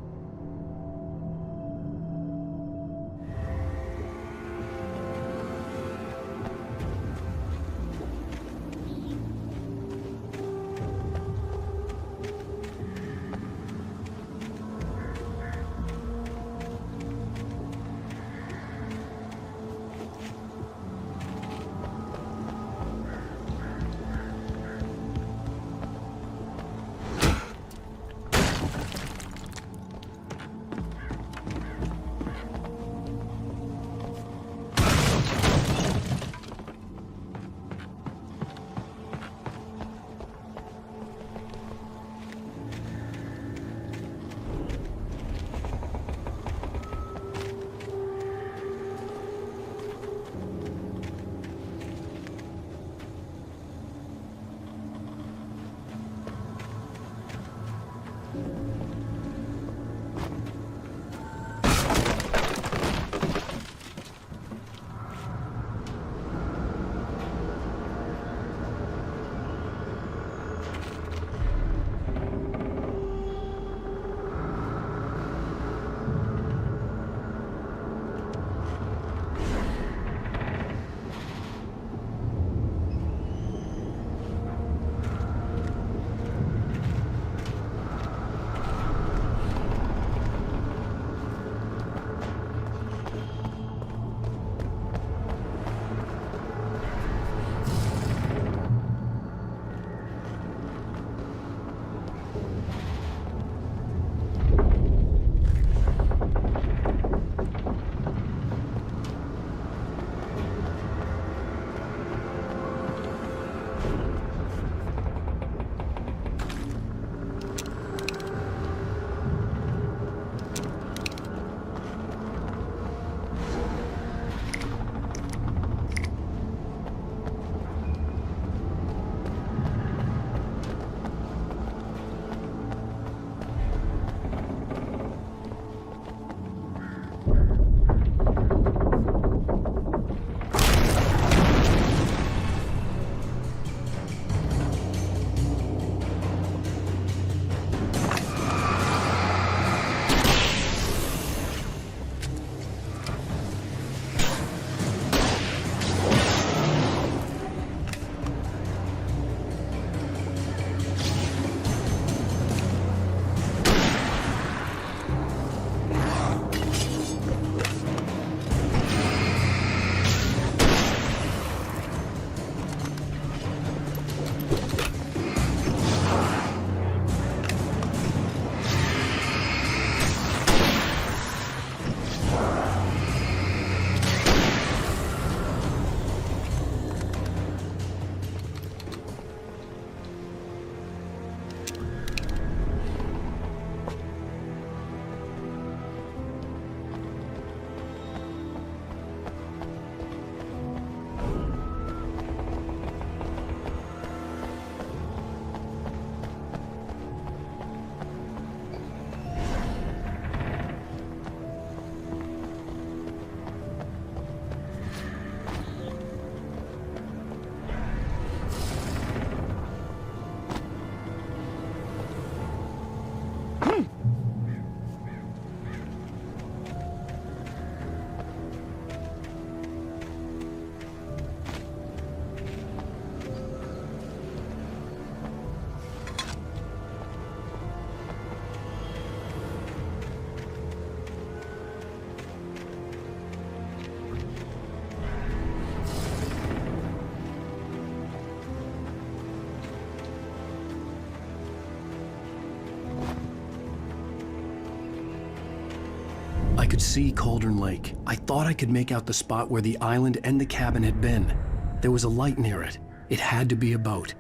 I could see Cauldron Lake. I thought I could make out the spot where the island and the cabin had been. There was a light near it. It had to be a boat.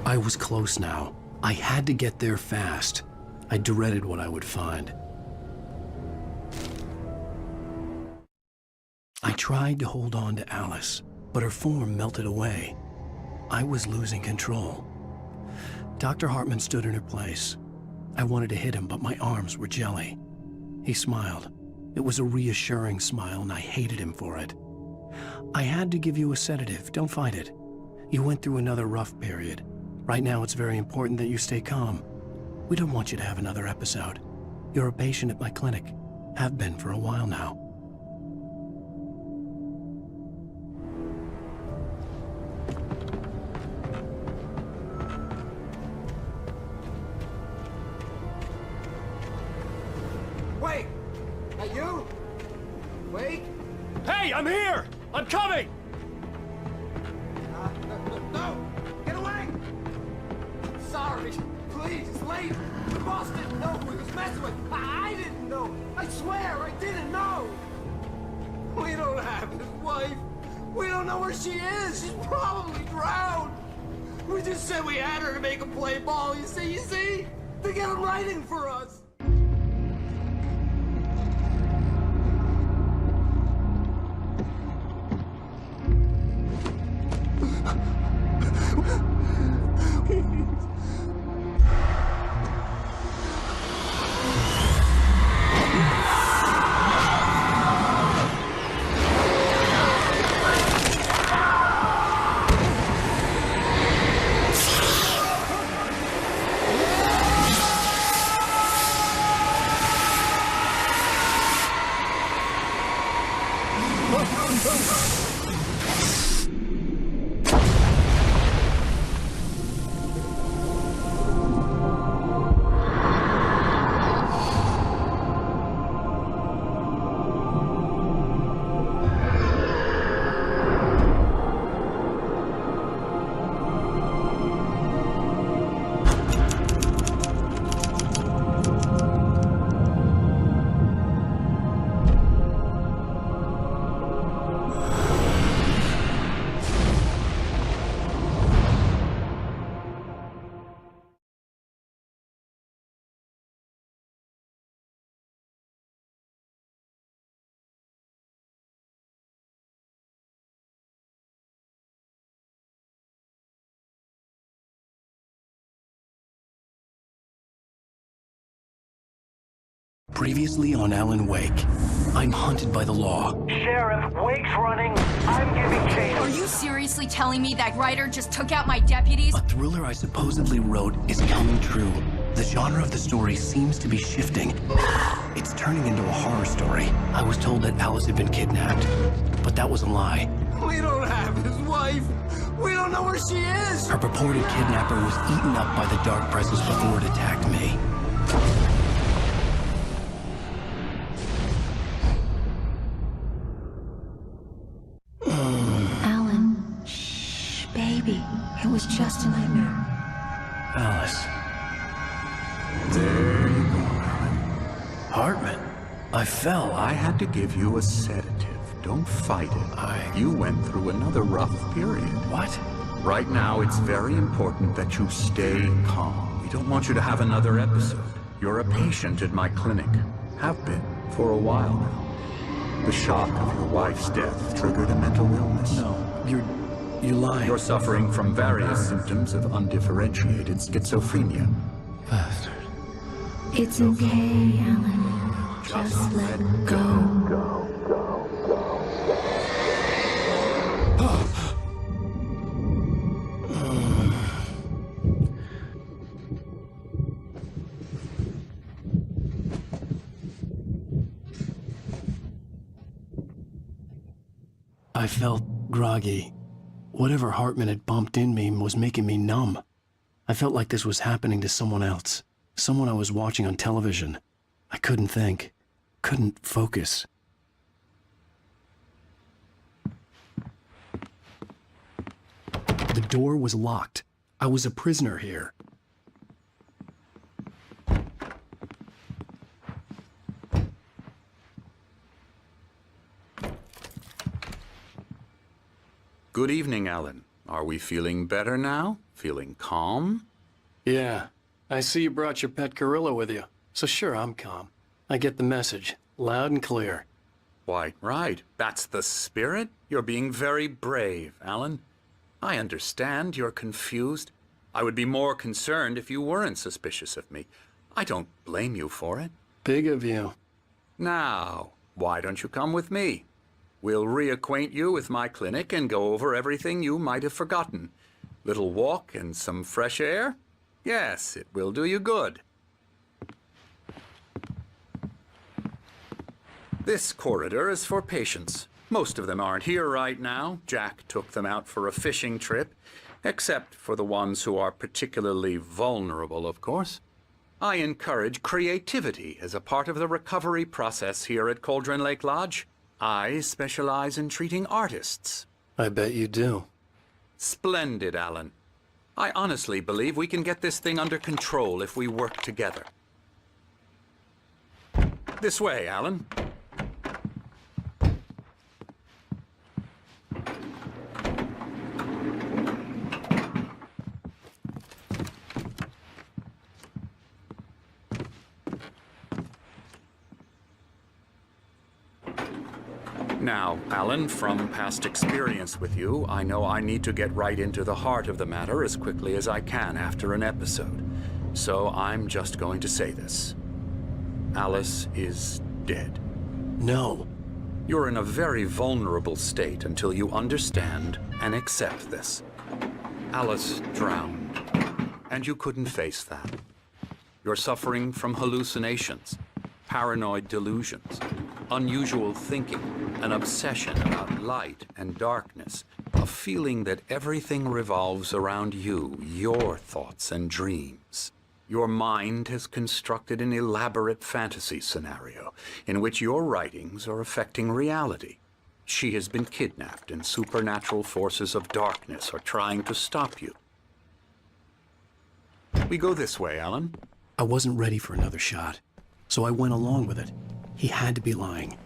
I was close now. I had to get there fast. I dreaded what I would find. I tried to hold on to Alice, but her form melted away. I was losing control. Dr. Hartman stood in her place. I wanted to hit him, but my arms were jelly. He smiled. It was a reassuring smile, and I hated him for it. I had to give you a sedative. Don't fight it. You went through another rough period. Right now, it's very important that you stay calm. We don't want you to have another episode. You're a patient at my clinic. Have been for a while now. Wait! That you? Wait! Hey, I'm here! I'm coming! No! Get away! Sorry. Please, it's late. The boss didn't know who he was messing with. I didn't know. I swear, I didn't know. We don't have his wife. We don't know where she is. She's probably drowned. We just said we had her to make him play ball. You see? To get him writing for us. Previously on Alan Wake, I'm hunted by the law. Sheriff, Wake's running. I'm giving chase. Are you seriously telling me that writer just took out my deputies? A thriller I supposedly wrote is coming true. The genre of the story seems to be shifting. It's turning into a horror story. I was told that Alice had been kidnapped, but that was a lie. We don't have his wife. We don't know where she is. Her purported kidnapper was eaten up by the dark presence before it attacked me. Alan, shh, baby. It was just a nightmare. Alice. There you go, Alan. Hartman, I fell. I had to give you a sedative. Don't fight it. You went through another rough period. What? Right now, it's very important that you stay calm. We don't want you to have another episode. You're a patient at my clinic. Have been for a while now. The shock of your wife's death triggered a mental illness. No, you're lying. You're suffering from various symptoms of undifferentiated schizophrenia. Bastard. It's okay, Alan. Just let go. I felt groggy. Whatever Hartman had bumped in me was making me numb. I felt like this was happening to someone else. Someone I was watching on television. I couldn't think. Couldn't focus. The door was locked. I was a prisoner here. Good evening, Alan. Are we feeling better now? Feeling calm? Yeah. I see you brought your pet gorilla with you. So sure, I'm calm. I get the message. Loud and clear. Quite right. That's the spirit. You're being very brave, Alan. I understand you're confused. I would be more concerned if you weren't suspicious of me. I don't blame you for it. Big of you. Now, why don't you come with me? We'll reacquaint you with my clinic and go over everything you might have forgotten. Little walk and some fresh air? Yes, it will do you good. This corridor is for patients. Most of them aren't here right now. Jack took them out for a fishing trip, except for the ones who are particularly vulnerable, of course. I encourage creativity as a part of the recovery process here at Cauldron Lake Lodge. I specialize in treating artists. I bet you do. Splendid, Alan. I honestly believe we can get this thing under control if we work together. This way, Alan. Now, Alan, from past experience with you, I know I need to get right into the heart of the matter as quickly as I can after an episode. So I'm just going to say this. Alice is dead. No. You're in a very vulnerable state until you understand and accept this. Alice drowned, and you couldn't face that. You're suffering from hallucinations, paranoid delusions, unusual thinking, an obsession about light and darkness, a feeling that everything revolves around you, your thoughts and dreams. Your mind has constructed an elaborate fantasy scenario in which your writings are affecting reality. She has been kidnapped and supernatural forces of darkness are trying to stop you. We go this way, Alan. I wasn't ready for another shot, so I went along with it. He had to be lying.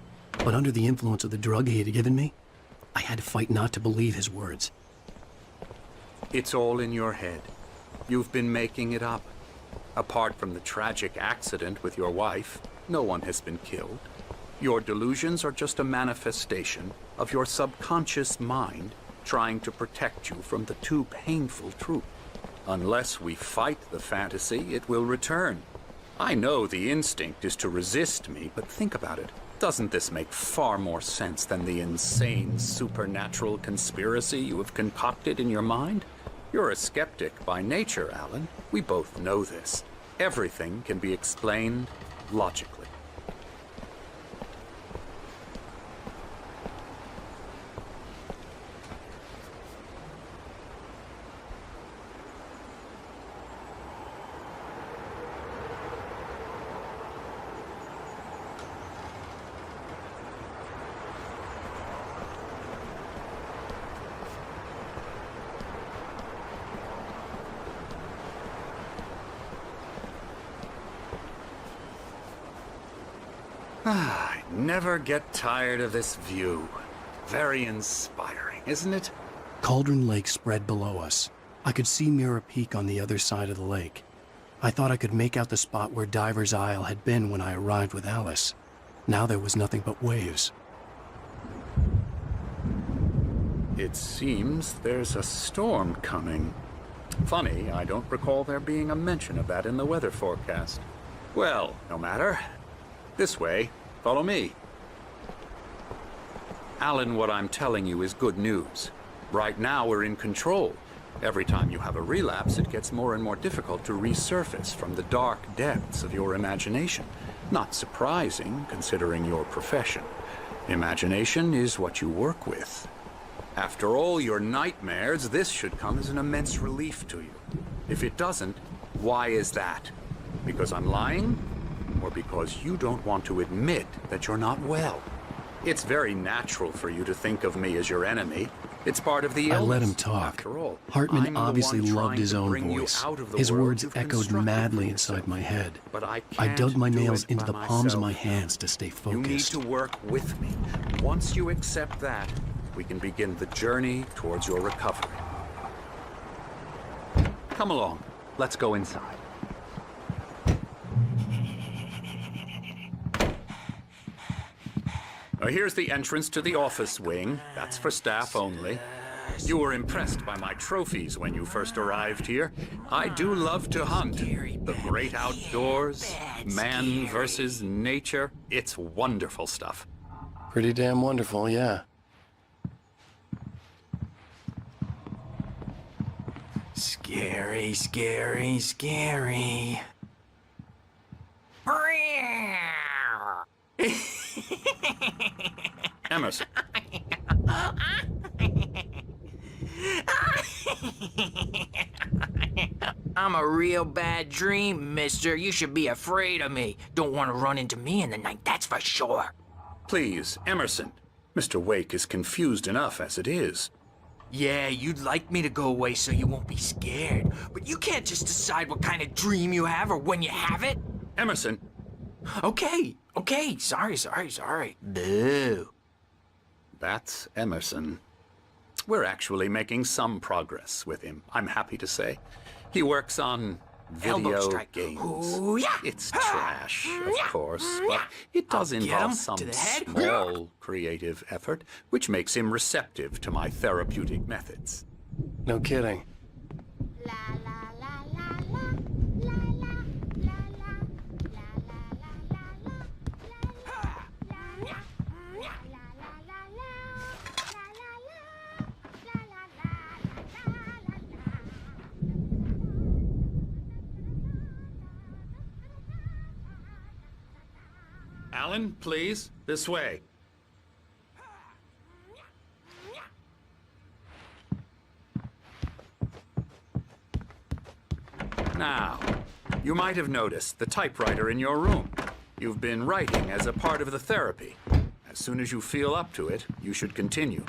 But under the influence of the drug he had given me, I had to fight not to believe his words. It's all in your head. You've been making it up. Apart from the tragic accident with your wife, no one has been killed. Your delusions are just a manifestation of your subconscious mind trying to protect you from the too painful truth. Unless we fight the fantasy, it will return. I know the instinct is to resist me, but think about it. Doesn't this make far more sense than the insane supernatural conspiracy you have concocted in your mind? You're a skeptic by nature, Alan. We both know this. Everything can be explained logically. I never get tired of this view. Very inspiring, isn't it? Cauldron Lake spread below us. I could see Mirror Peak on the other side of the lake. I thought I could make out the spot where Diver's Isle had been when I arrived with Alice. Now there was nothing but waves. It seems there's a storm coming. Funny, I don't recall there being a mention of that in the weather forecast. Well, no matter. This way. Follow me. Alan, what I'm telling you is good news. Right now, we're in control. Every time you have a relapse, it gets more and more difficult to resurface from the dark depths of your imagination. Not surprising, considering your profession. Imagination is what you work with. After all your nightmares, this should come as an immense relief to you. If it doesn't, why is that? Because I'm lying? Or because you don't want to admit that you're not well? It's very natural for you to think of me as your enemy. It's part of the illness. I let him talk. After all, Hartman obviously loved his own voice. His words echoed madly inside my head. But I dug my nails into the palms of my hands to stay focused. You need to work with me. Once you accept that, we can begin the journey towards your recovery. Come along. Let's go inside. Here's the entrance to the office wing. That's for staff only. You were impressed by my trophies when you first arrived here. I do love to hunt. The great outdoors, man versus nature. It's wonderful stuff. Pretty damn wonderful, yeah. Scary, scary, scary. Emerson. I'm a real bad dream, mister. You should be afraid of me. Don't want to run into me in the night, that's for sure. Please, Emerson. Mr. Wake is confused enough as it is. Yeah, you'd like me to go away so you won't be scared. But you can't just decide what kind of dream you have or when you have it. Emerson. Okay. Sorry. Boo. That's Emerson. We're actually making some progress with him, I'm happy to say. He works on video games. Ooh, yeah. It's trash, of course, but it does involve some small creative effort, which makes him receptive to my therapeutic methods. No kidding. Alan, please, this way. Now, you might have noticed the typewriter in your room. You've been writing as a part of the therapy. As soon as you feel up to it, you should continue.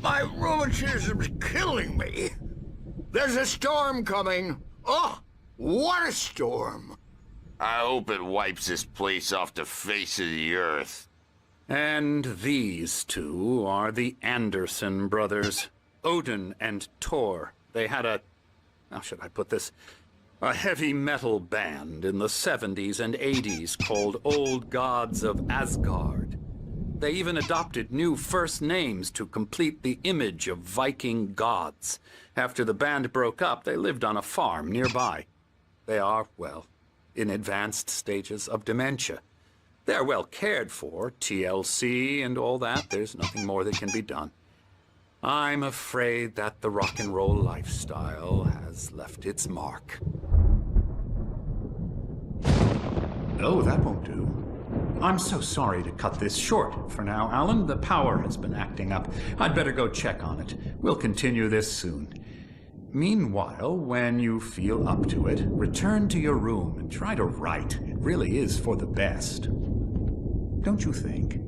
My rheumatism's killing me. There's a storm coming. Oh, what a storm. I hope it wipes this place off the face of the earth. And these two are the Anderson brothers, Odin and Tor. They had how should I put this? A heavy metal band in the 70s and 80s called Old Gods of Asgard. They even adopted new first names to complete the image of Viking gods. After the band broke up, they lived on a farm nearby. They are, well, in advanced stages of dementia. They're well cared for, TLC and all that. There's nothing more that can be done. I'm afraid that the rock and roll lifestyle has left its mark. No, that won't do. I'm so sorry to cut this short for now, Alan. The power has been acting up. I'd better go check on it. We'll continue this soon. Meanwhile, when you feel up to it, return to your room and try to write. It really is for the best. Don't you think?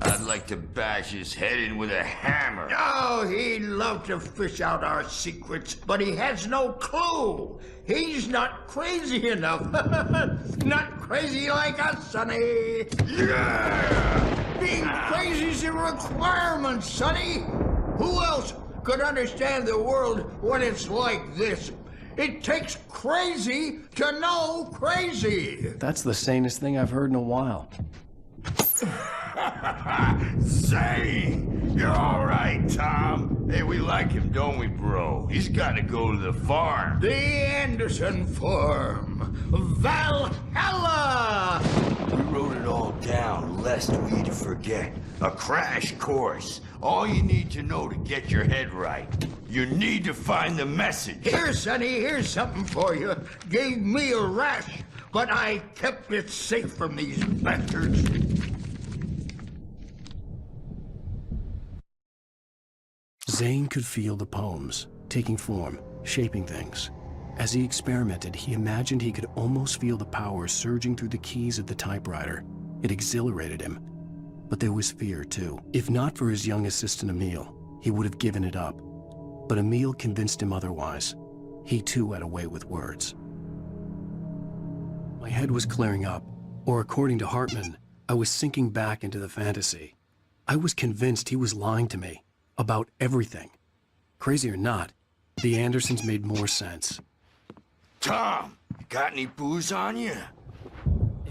I'd like to bash his head in with a hammer. Oh, he'd love to fish out our secrets, but he has no clue. He's not crazy enough. Not crazy like us, Sonny. Yeah! Being crazy's a requirement, Sonny. Who else could understand the world when it's like this? It takes crazy to know crazy. That's the sanest thing I've heard in a while. Say, you're all right, Tom. Hey, we like him, don't we, bro? He's got to go to the farm. The Anderson farm. Valhalla! We wrote it all down, left blessed for you to forget. A crash course. All you need to know to get your head right. You need to find the message. Here, Sonny, here's something for you. Gave me a rash, but I kept it safe from these bastards. Zane could feel the poems, taking form, shaping things. As he experimented, he imagined he could almost feel the power surging through the keys of the typewriter. It exhilarated him. But there was fear, too. If not for his young assistant Emil, he would have given it up. But Emil convinced him otherwise. He too had a way with words. My head was clearing up, or according to Hartman, I was sinking back into the fantasy. I was convinced he was lying to me about everything. Crazy or not, the Andersons made more sense. Tom, you got any booze on you?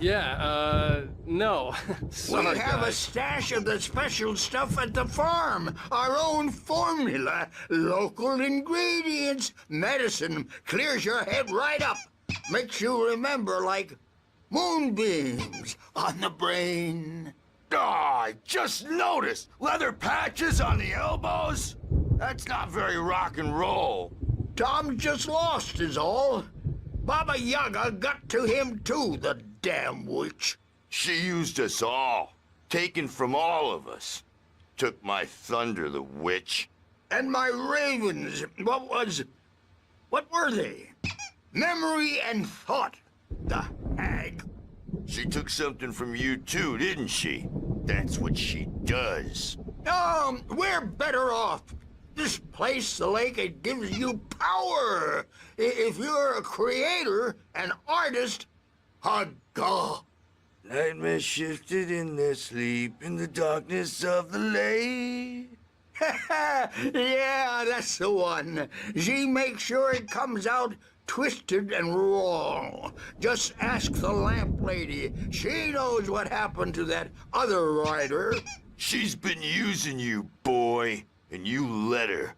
Yeah, no. Sorry, we have guys. a stash of the special stuff at the farm. Our own formula. Local ingredients. Medicine clears your head right up. Makes you remember like moonbeams on the brain. Oh, I just noticed. Leather patches on the elbows? That's not very rock and roll. Tom just lost is all. Baba Yaga got to him too, the damn witch. She used us all. Taken from all of us. Took my thunder, the witch. And my ravens. What were they? Memory and thought, the hag. She took something from you too, didn't she? That's what she does. We're better off. This place, the lake, it gives you power. If you're a creator, an artist, a god. Nightmare shifted in their sleep in the darkness of the lake. Yeah, that's the one. She makes sure it comes out twisted and wrong. Just ask the lamp lady. She knows what happened to that other writer. She's been using you, boy. And you let her.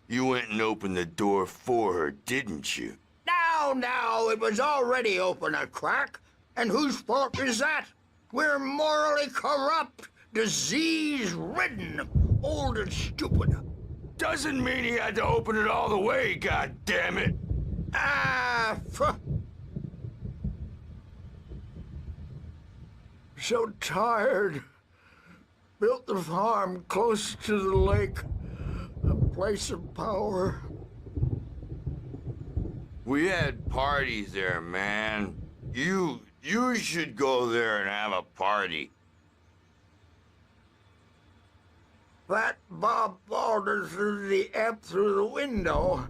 You went and opened the door for her, didn't you? Now, it was already open a crack. And whose fault is that? We're morally corrupt, disease-ridden, old and stupid. Doesn't mean he had to open it all the way, goddammit. So tired. Built the farm close to the lake. A place of power. We had parties there, man. You should go there and have a party. That Bob Balder threw the amp through the window.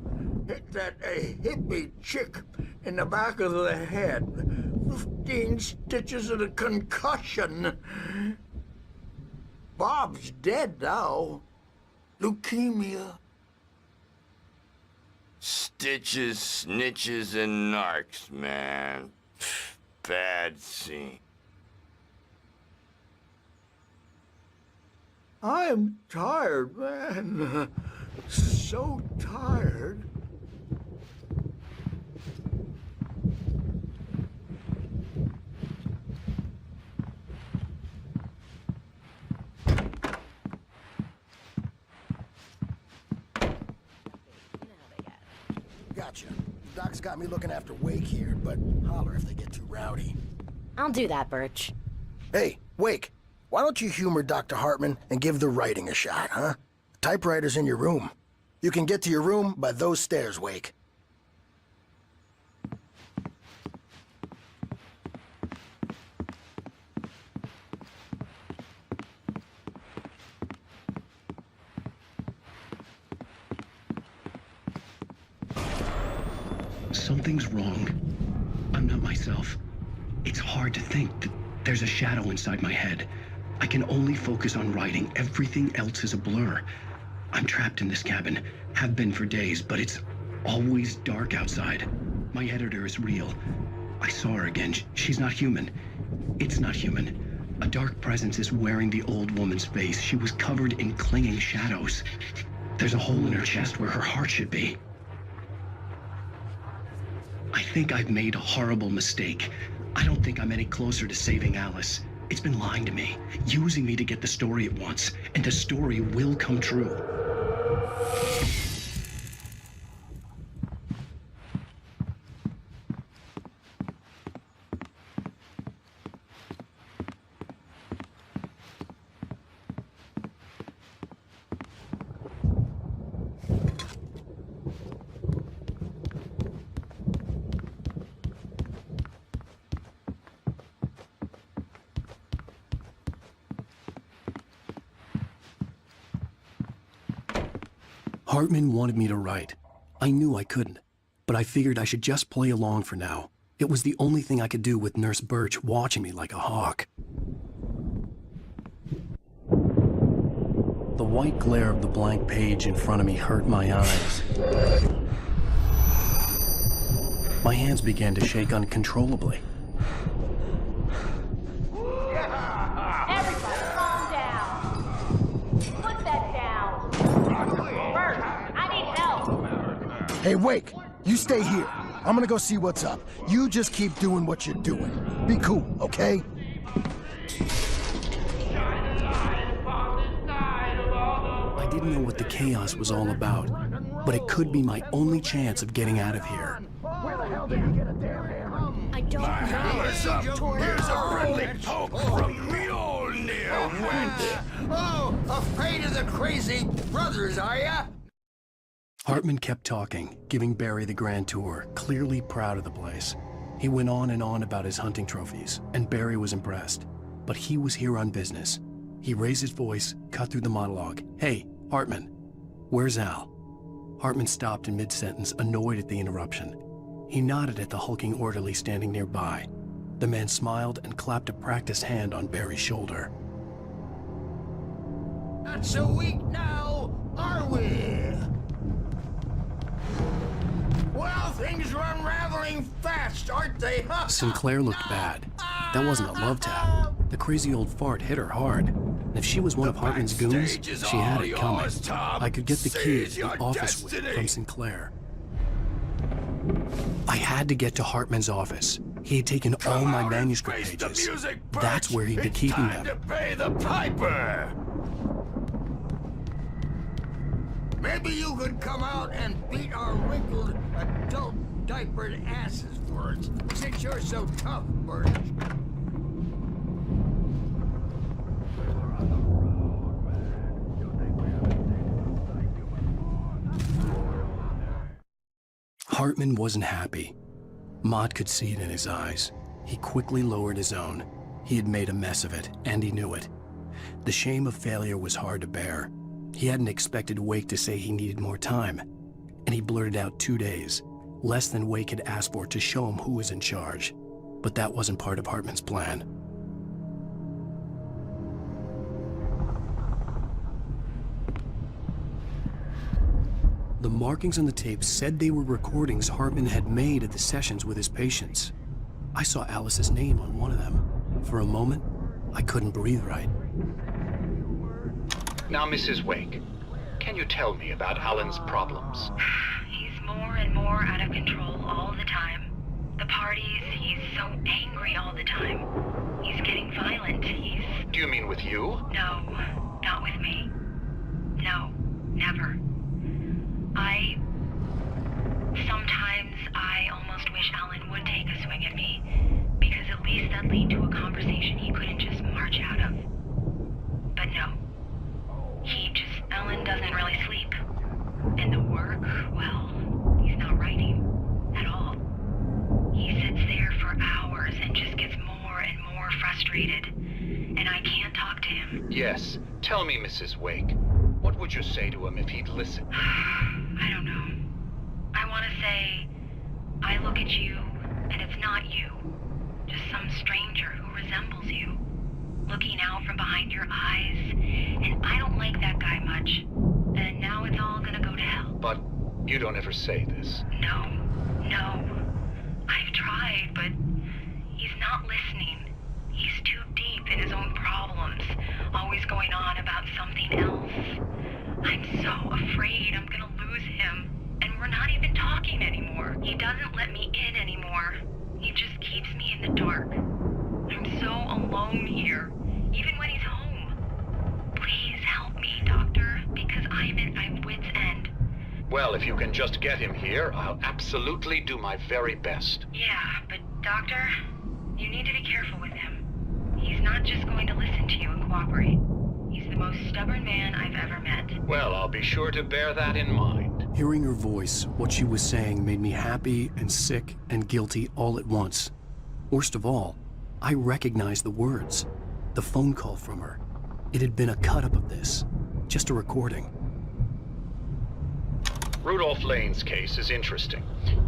Hit that hippie chick in the back of the head. 15 stitches and a concussion. Bob's dead now. Leukemia. Stitches, snitches, and narcs, man. Bad scene. I'm tired, man. So tired. Gotcha. Doc's got me looking after Wake here, but holler if they get too rowdy. I'll do that, Birch. Hey, Wake, why don't you humor Dr. Hartman and give the writing a shot, huh? The typewriter's in your room. You can get to your room by those stairs, Wake. Something's wrong. I'm not myself. It's hard to think that there's a shadow inside my head. I can only focus on writing. Everything else is a blur. I'm trapped in this cabin. Have been for days, but it's always dark outside. My editor is real. I saw her again. She's not human. It's not human. A dark presence is wearing the old woman's face. She was covered in clinging shadows. There's a hole in her chest where her heart should be. I think I've made a horrible mistake. I don't think I'm any closer to saving Alice. It's been lying to me, using me to get the story it wants, and the story will come true. Hartman wanted me to write. I knew I couldn't, but I figured I should just play along for now. It was the only thing I could do with Nurse Birch watching me like a hawk. The white glare of the blank page in front of me hurt my eyes. My hands began to shake uncontrollably. Everybody calm down. Put that down. Bert, I need help. Hey, Wake, you stay here. I'm gonna go see what's up. You just keep doing what you're doing. Be cool, okay? I didn't know what the chaos was all about, but it could be my only chance of getting out of here. Where the hell did you get a damn hammer? I don't know. Here's a friendly poke from Mjolnir, wench. Oh, afraid of the crazy brothers, are ya? Hartman kept talking, giving Barry the grand tour, clearly proud of the place. He went on and on about his hunting trophies, and Barry was impressed. But he was here on business. He raised his voice, cut through the monologue. Hey, Hartman, where's Al? Hartman stopped in mid-sentence, annoyed at the interruption. He nodded at the hulking orderly standing nearby. The man smiled and clapped a practiced hand on Barry's shoulder. Not so weak now, are we? Well, things are unraveling fast, aren't they? Sinclair looked bad. That wasn't a love tap. The crazy old fart hit her hard. And if she was one of Hartman's goons, she had it coming. I could get the key to the office from Sinclair. I had to get to Hartman's office. He had taken all my manuscript pages. That's where he'd be keeping them. To pay the piper. Maybe you could come out and beat our wrinkled, adult diapered asses for us, since you're so tough, Birch. Hartman wasn't happy. Maude could see it in his eyes. He quickly lowered his own. He had made a mess of it, and he knew it. The shame of failure was hard to bear. He hadn't expected Wake to say he needed more time, and he blurted out 2 days, less than Wake had asked for to show him who was in charge. But that wasn't part of Hartman's plan. The markings on the tape said they were recordings Hartman had made at the sessions with his patients. I saw Alice's name on one of them. For a moment, I couldn't breathe right. Now, Mrs. Wake, can you tell me about Alan's problems? He's more and more out of control all the time. The parties, he's so angry all the time. He's getting violent. Do you mean with you? No, not with me. No, never. Sometimes I almost wish Alan would take a swing at me, because at least that'd lead to a conversation he couldn't just march out of. But no. Alan doesn't really sleep. And the work, well, he's not writing at all. He sits there for hours and just gets more and more frustrated. And I can't talk to him. Yes. Tell me, Mrs. Wake. What would you say to him if he'd listen? I don't know. I want to say, I look at you, and it's not you. Just some stranger who resembles you. Looking out from behind your eyes, and I don't like that guy much. And now it's all gonna go to hell. But you don't ever say this. No. I've tried, but he's not listening. He's too deep in his own problems, always going on about something else. I'm so afraid I'm gonna lose him, and we're not even talking anymore. He doesn't let me in anymore. He just keeps me in the dark. I'm so alone here. Well, if you can just get him here, I'll absolutely do my very best. Yeah, but Doctor, you need to be careful with him. He's not just going to listen to you and cooperate. He's the most stubborn man I've ever met. Well, I'll be sure to bear that in mind. Hearing her voice, what she was saying made me happy and sick and guilty all at once. Worst of all, I recognized the words. The phone call from her. It had been a cut-up of this. Just a recording. Rudolph Lane's case is interesting.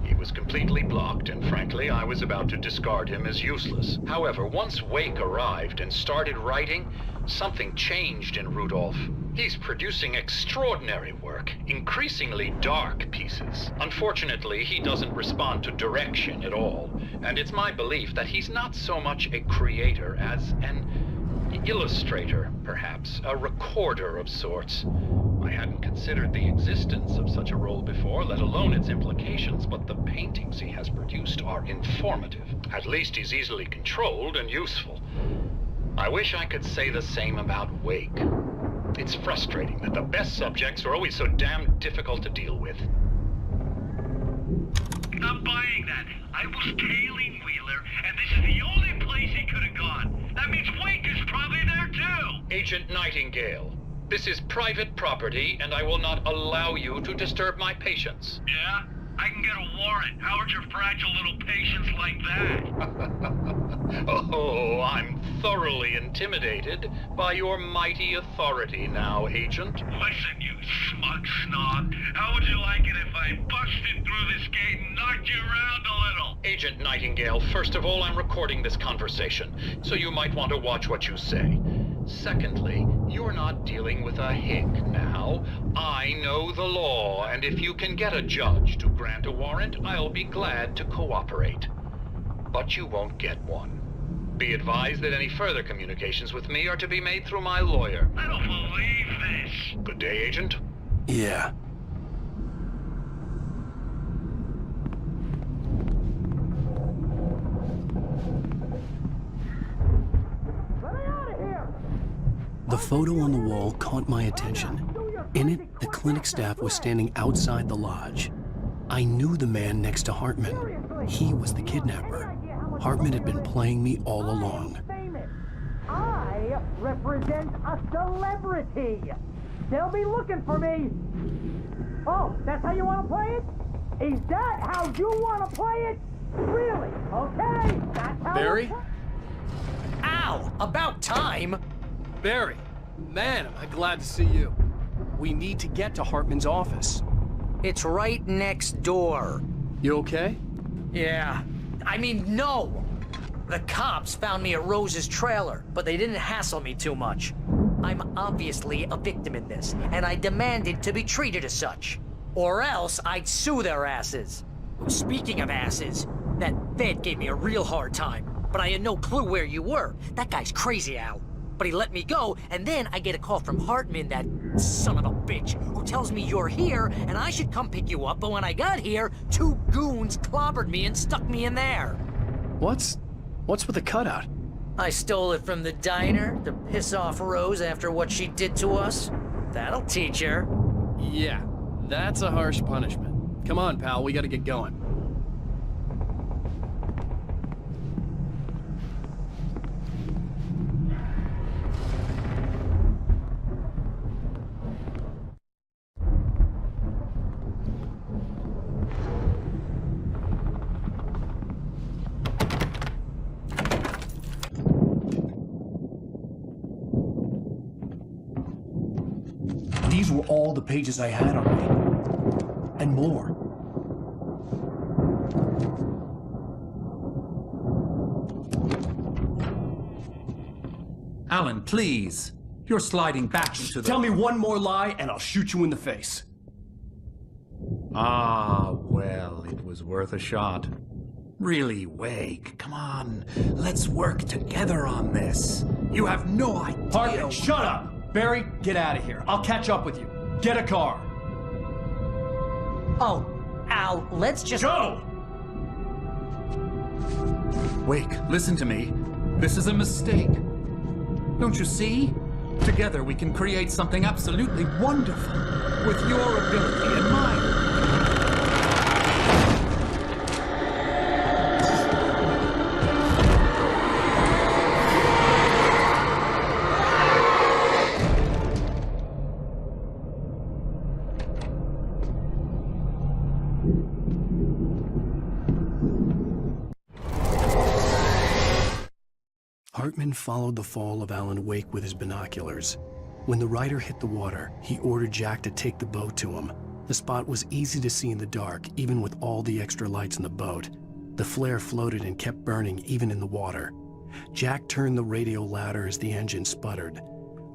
He was completely blocked, and frankly, I was about to discard him as useless. However, once Wake arrived and started writing, something changed in Rudolph. He's producing extraordinary work, increasingly dark pieces. Unfortunately, he doesn't respond to direction at all, and it's my belief that he's not so much a creator as an illustrator, perhaps, a recorder of sorts. I hadn't considered the existence of such a role before, let alone its implications, but the paintings he has produced are informative. At least he's easily controlled and useful. I wish I could say the same about Wake. It's frustrating that the best subjects are always so damn difficult to deal with. Not buying that. I was tailing Wheeler, and this is the only place he could have gone. That means Wake is probably there too! Agent Nightingale, this is private property, and I will not allow you to disturb my patients. Yeah? I can get a warrant. How would your fragile little patience like that? Oh, I'm thoroughly intimidated by your mighty authority now, Agent. Listen, you smug snob. How would you like it if I busted through this gate and knocked you around a little? Agent Nightingale, first of all, I'm recording this conversation, so you might want to watch what you say. Secondly, you're not dealing with a hick now. I know the law, and if you can get a judge to grant a warrant, I'll be glad to cooperate. But you won't get one. Be advised that any further communications with me are to be made through my lawyer. I don't believe this. Good day, Agent. Yeah. The photo on the wall caught my attention. In it, the clinic staff was standing outside the lodge. I knew the man next to Hartman. He was the kidnapper. Hartman had been playing me all along. I represent a celebrity. They'll be looking for me. Oh, that's how you want to play it? Is that how you want to play it? Really? Okay, that's how. Barry? Ow! About time! Barry, man, am I glad to see you. We need to get to Hartman's office. It's right next door. You okay? Yeah. I mean, no! The cops found me at Rose's trailer, but they didn't hassle me too much. I'm obviously a victim in this, and I demanded to be treated as such. Or else I'd sue their asses. Speaking of asses, that Fed gave me a real hard time, but I had no clue where you were. That guy's crazy, Al. But he let me go, and then I get a call from Hartman, that son of a bitch, who tells me you're here, and I should come pick you up, but when I got here, 2 goons clobbered me and stuck me in there. What's with the cutout? I stole it from the diner to piss off Rose after what she did to us. That'll teach her. Yeah, that's a harsh punishment. Come on, pal, we gotta get going. These were all the pages I had on me. And more. Alan, please. You're sliding back into the... Tell me one more lie and I'll shoot you in the face. Ah, well, it was worth a shot. Really, Wake, come on. Let's work together on this. You have no idea... Hartman, shut up! Barry, get out of here. I'll catch up with you. Get a car. Oh, Al, let's just... Go! Wake, listen to me. This is a mistake. Don't you see? Together we can create something absolutely wonderful. With your ability and mine. Hartman followed the fall of Alan Wake with his binoculars. When the rider hit the water, he ordered Jack to take the boat to him. The spot was easy to see in the dark, even with all the extra lights in the boat. The flare floated and kept burning even in the water. Jack turned the radio louder as the engine sputtered.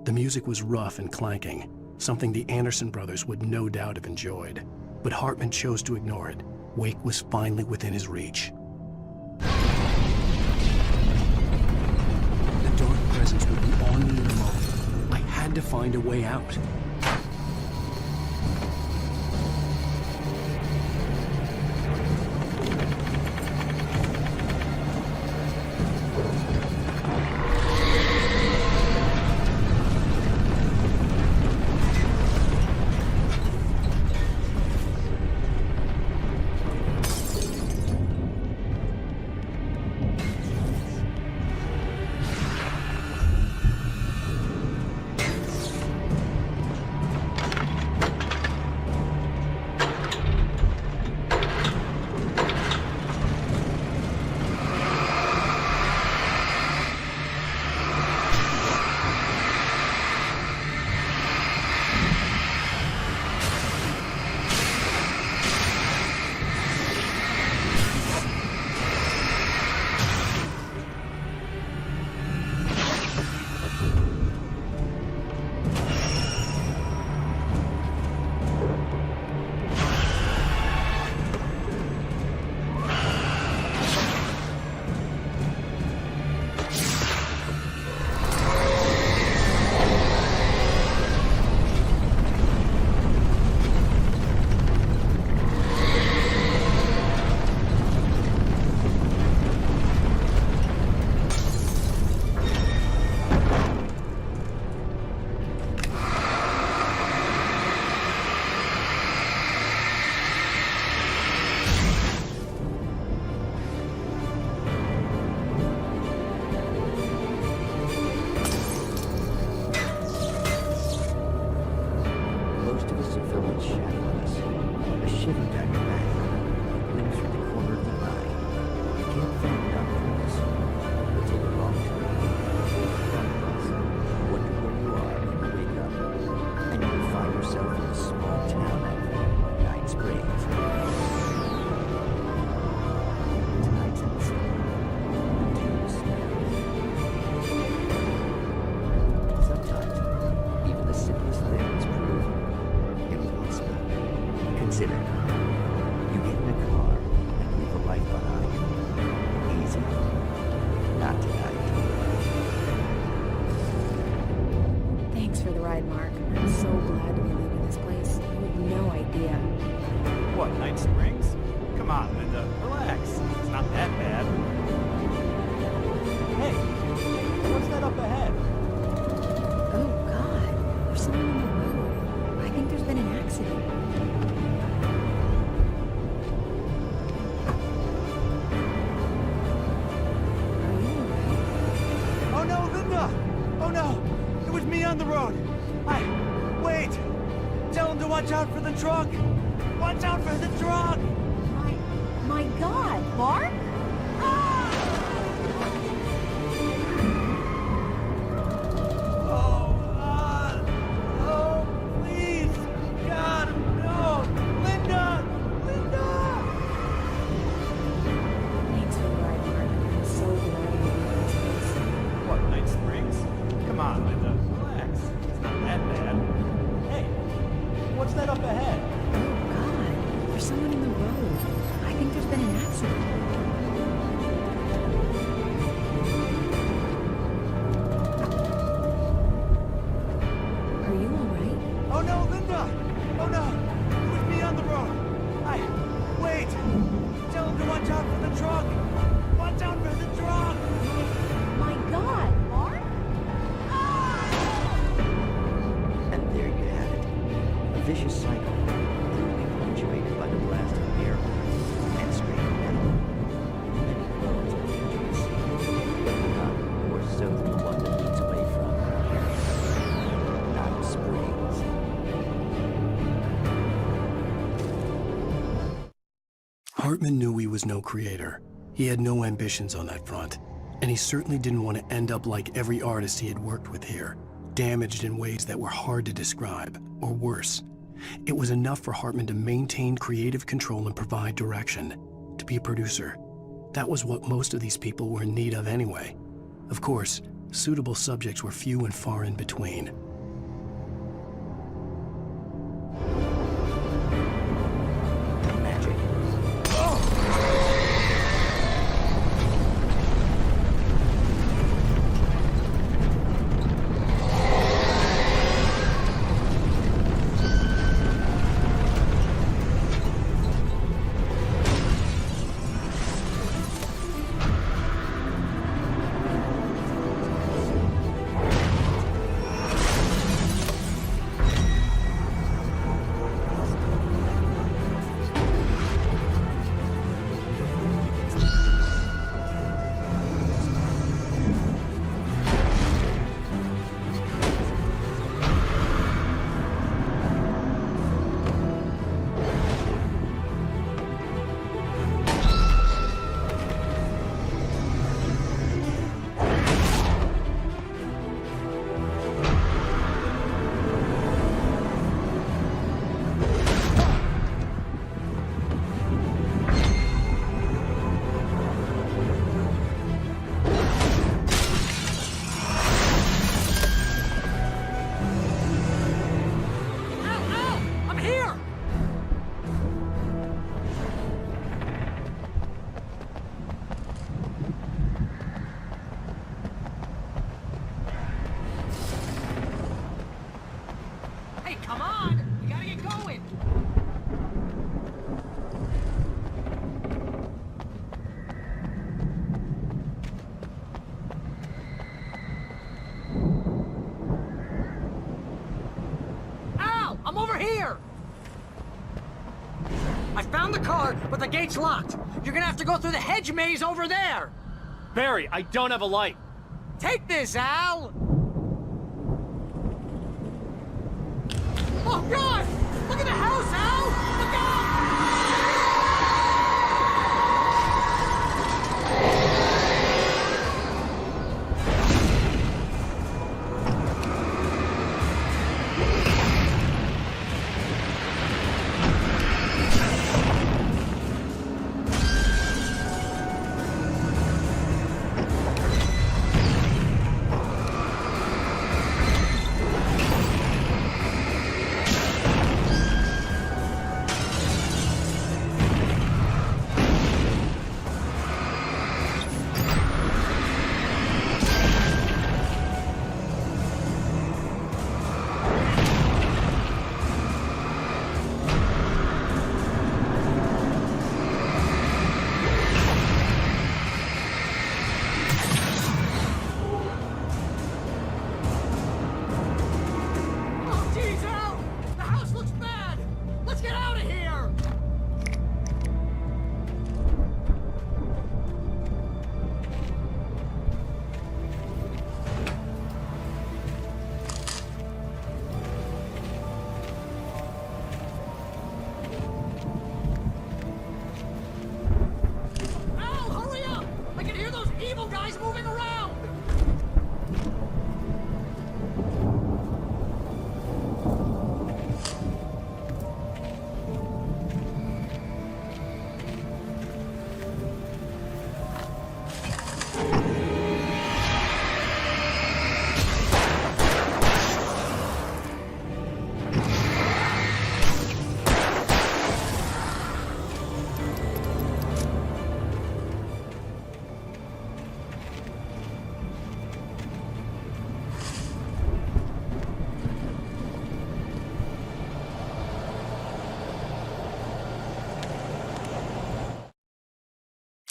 The music was rough and clanking, something the Anderson brothers would no doubt have enjoyed. But Hartman chose to ignore it. Wake was finally within his reach. The dark presence would be on me in a moment. I had to find a way out. Watch out for the truck! Watch out for the truck! My God, Mark? Oh, please! God, no! Linda! Linda! Thanks for the ride, Mark. I'm so glad you made this place. What, Night Springs? Come on, Linda. Relax. It's not that bad. Hey, what's that up ahead? Oh, God. There's someone in the road. I think there's been an accident. Are you all right? Oh, no, Linda! Oh, no! It was me on the road. Wait! Tell him to watch out for the truck! Watch out for the truck! My God, Mark? And there you have it. A vicious cycle, brutally punctuated by the blast of air and straight metal. Many roads are dangerous, but none more so than the one that leads away from Night Springs. Hartman knew he was no creator. He had no ambitions on that front. And he certainly didn't want to end up like every artist he had worked with here, damaged in ways that were hard to describe, or worse. It was enough for Hartman to maintain creative control and provide direction, to be a producer. That was what most of these people were in need of anyway. Of course, suitable subjects were few and far in between. But the gate's locked. You're gonna have to go through the hedge maze over there. Barry, I don't have a light. Take this, Al! Oh, God! Look at the house, Al! Look out!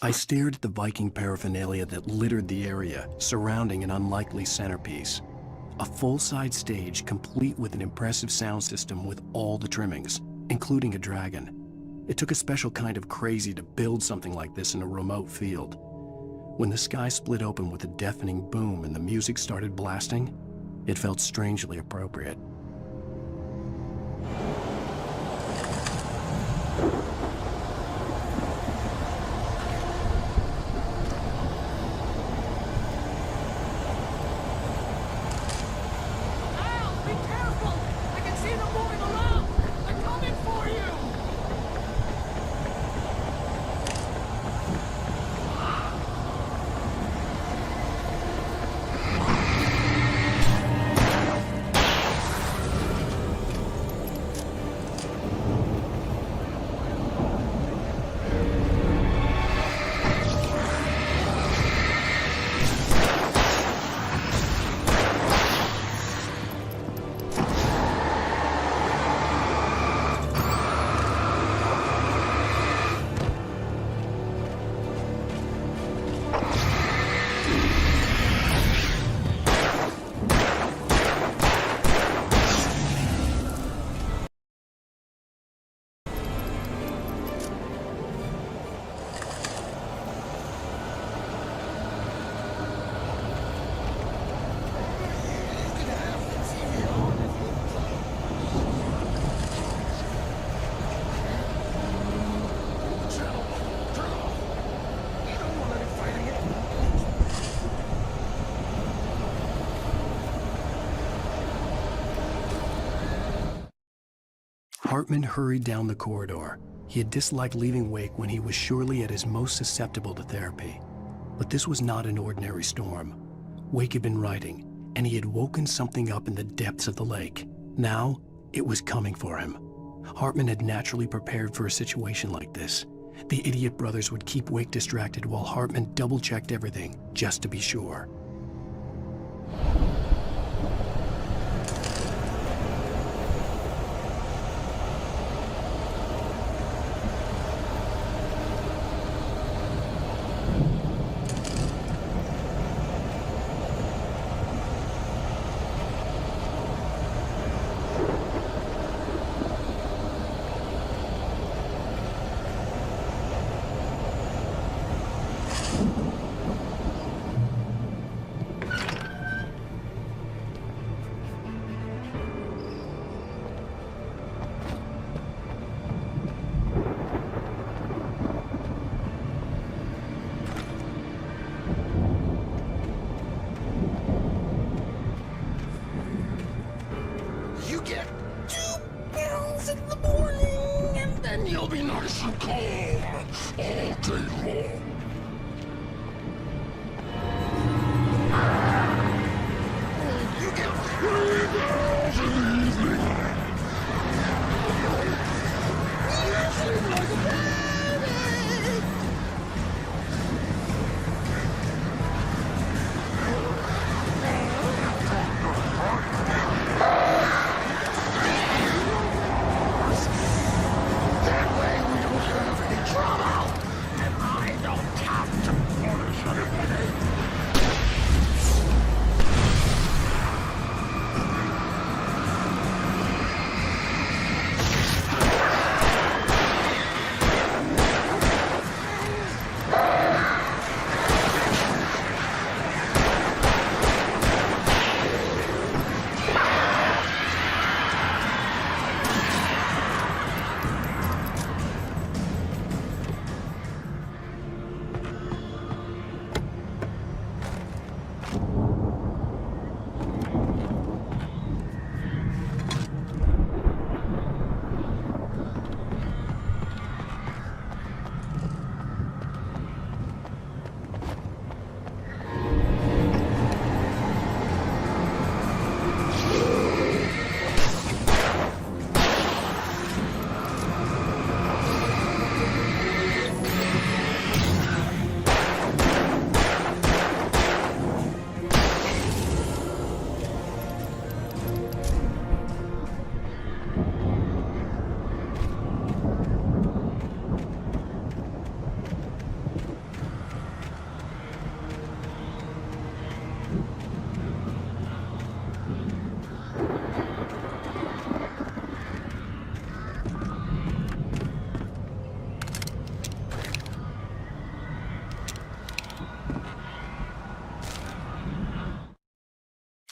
I stared at the Viking paraphernalia that littered the area, surrounding an unlikely centerpiece. A full-size stage complete with an impressive sound system with all the trimmings, including a dragon. It took a special kind of crazy to build something like this in a remote field. When the sky split open with a deafening boom and the music started blasting, it felt strangely appropriate. Hartman hurried down the corridor. He had disliked leaving Wake when he was surely at his most susceptible to therapy. But this was not an ordinary storm. Wake had been writing, and he had woken something up in the depths of the lake. Now, it was coming for him. Hartman had naturally prepared for a situation like this. The idiot brothers would keep Wake distracted while Hartman double-checked everything, just to be sure.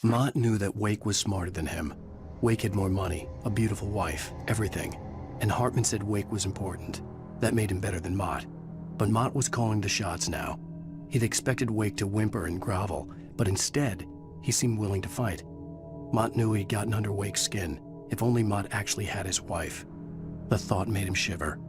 Mott knew that Wake was smarter than him. Wake had more money, a beautiful wife, everything. And Hartman said Wake was important. That made him better than Mott. But Mott was calling the shots now. He'd expected Wake to whimper and grovel, but instead, he seemed willing to fight. Mott knew he'd gotten under Wake's skin. If only Mott actually had his wife. The thought made him shiver.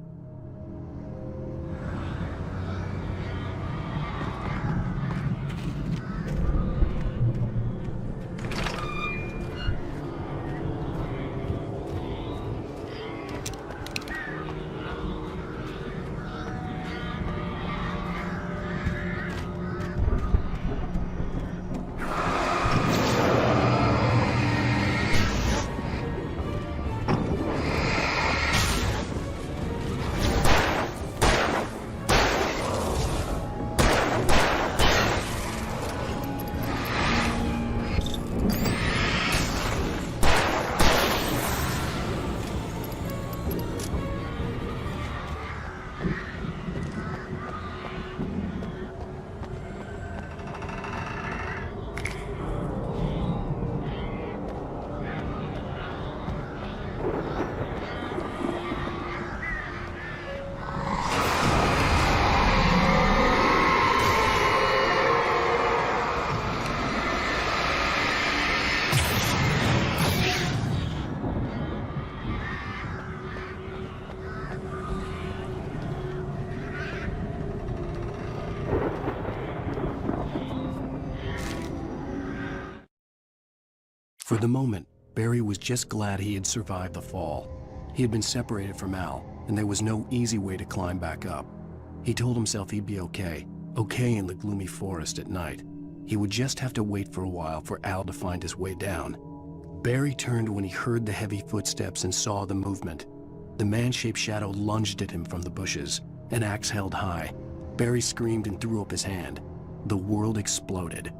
For the moment, Barry was just glad he had survived the fall. He had been separated from Al, and there was no easy way to climb back up. He told himself he'd be okay in the gloomy forest at night. He would just have to wait for a while for Al to find his way down. Barry turned when he heard the heavy footsteps and saw the movement. The man-shaped shadow lunged at him from the bushes, an axe held high. Barry screamed and threw up his hand. The world exploded.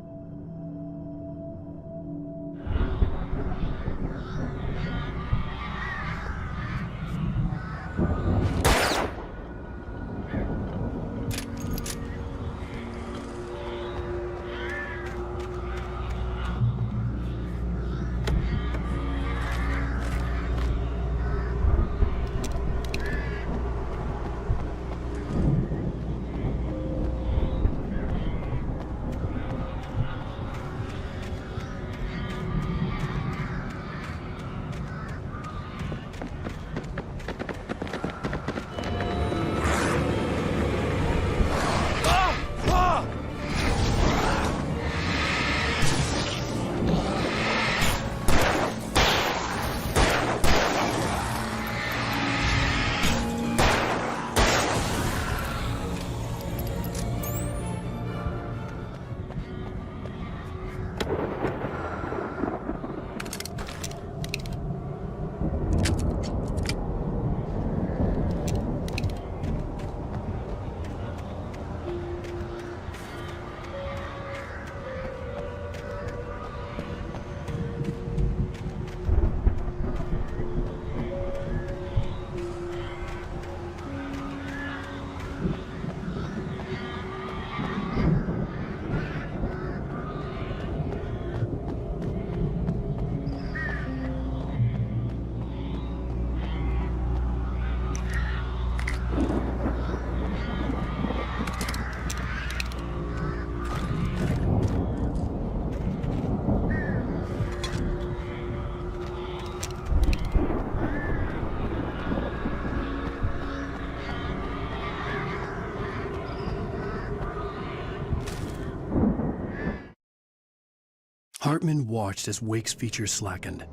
Hartman watched as Wake's features slackened.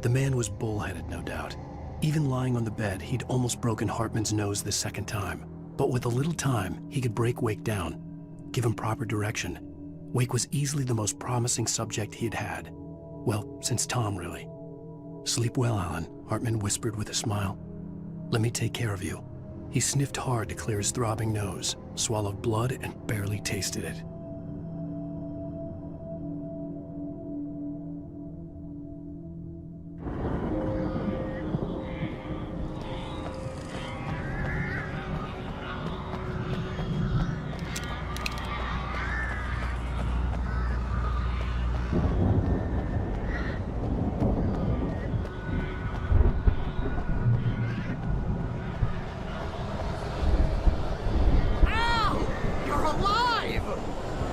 The man was bullheaded, no doubt. Even lying on the bed, he'd almost broken Hartman's nose the second time. But with a little time, he could break Wake down, give him proper direction. Wake was easily the most promising subject he had had. Well, since Tom, really. "Sleep well, Alan," Hartman whispered with a smile. "Let me take care of you." He sniffed hard to clear his throbbing nose, swallowed blood, and barely tasted it.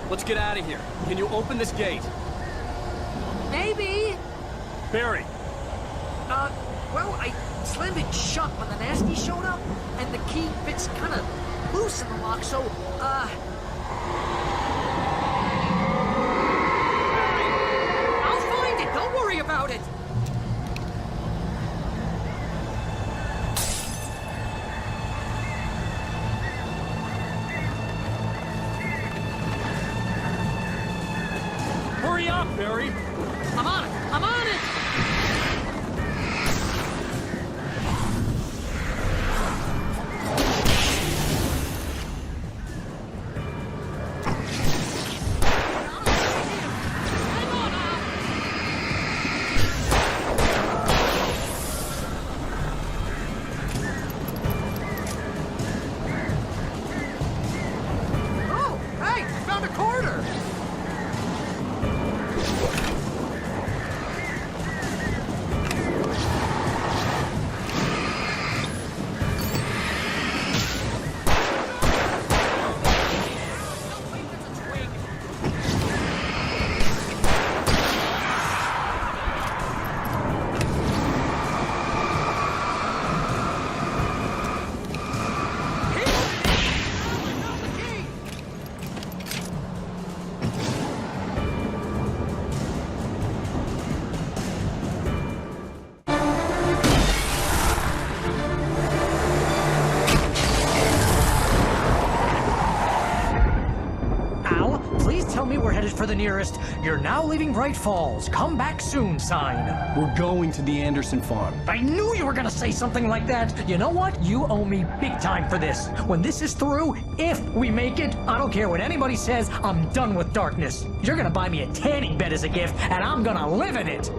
Let's get out of here. Can you open this gate? Maybe. Barry. Well, I slammed it shut when the nasty showed up, and the key fits kind of loose in the lock, so, I'll find it. Don't worry about it. Hurry up, Barry! I'm on it! I'm on it! Oh, hey! Found a quarter! tell me we're headed for the nearest "You're now leaving Bright Falls. Come back soon" sign. We're going to the Anderson farm. I knew you were gonna say something like that. You know what? You owe me big time for this. When this is through, if we make it, I don't care what anybody says, I'm done with darkness. You're gonna buy me a tanning bed as a gift, and I'm gonna live in it.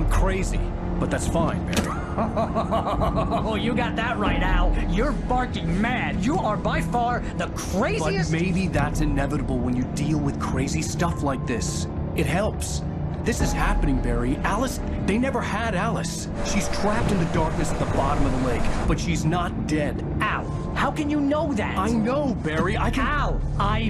Crazy, but that's fine, Barry. Oh, you got that right, Al. You're barking mad. You are by far the craziest... But maybe that's inevitable when you deal with crazy stuff like this. It helps. This is happening, Barry. Alice, they never had Alice. She's trapped in the darkness at the bottom of the lake, but she's not dead. Al, how can you know that? I know, Barry. I can... Al,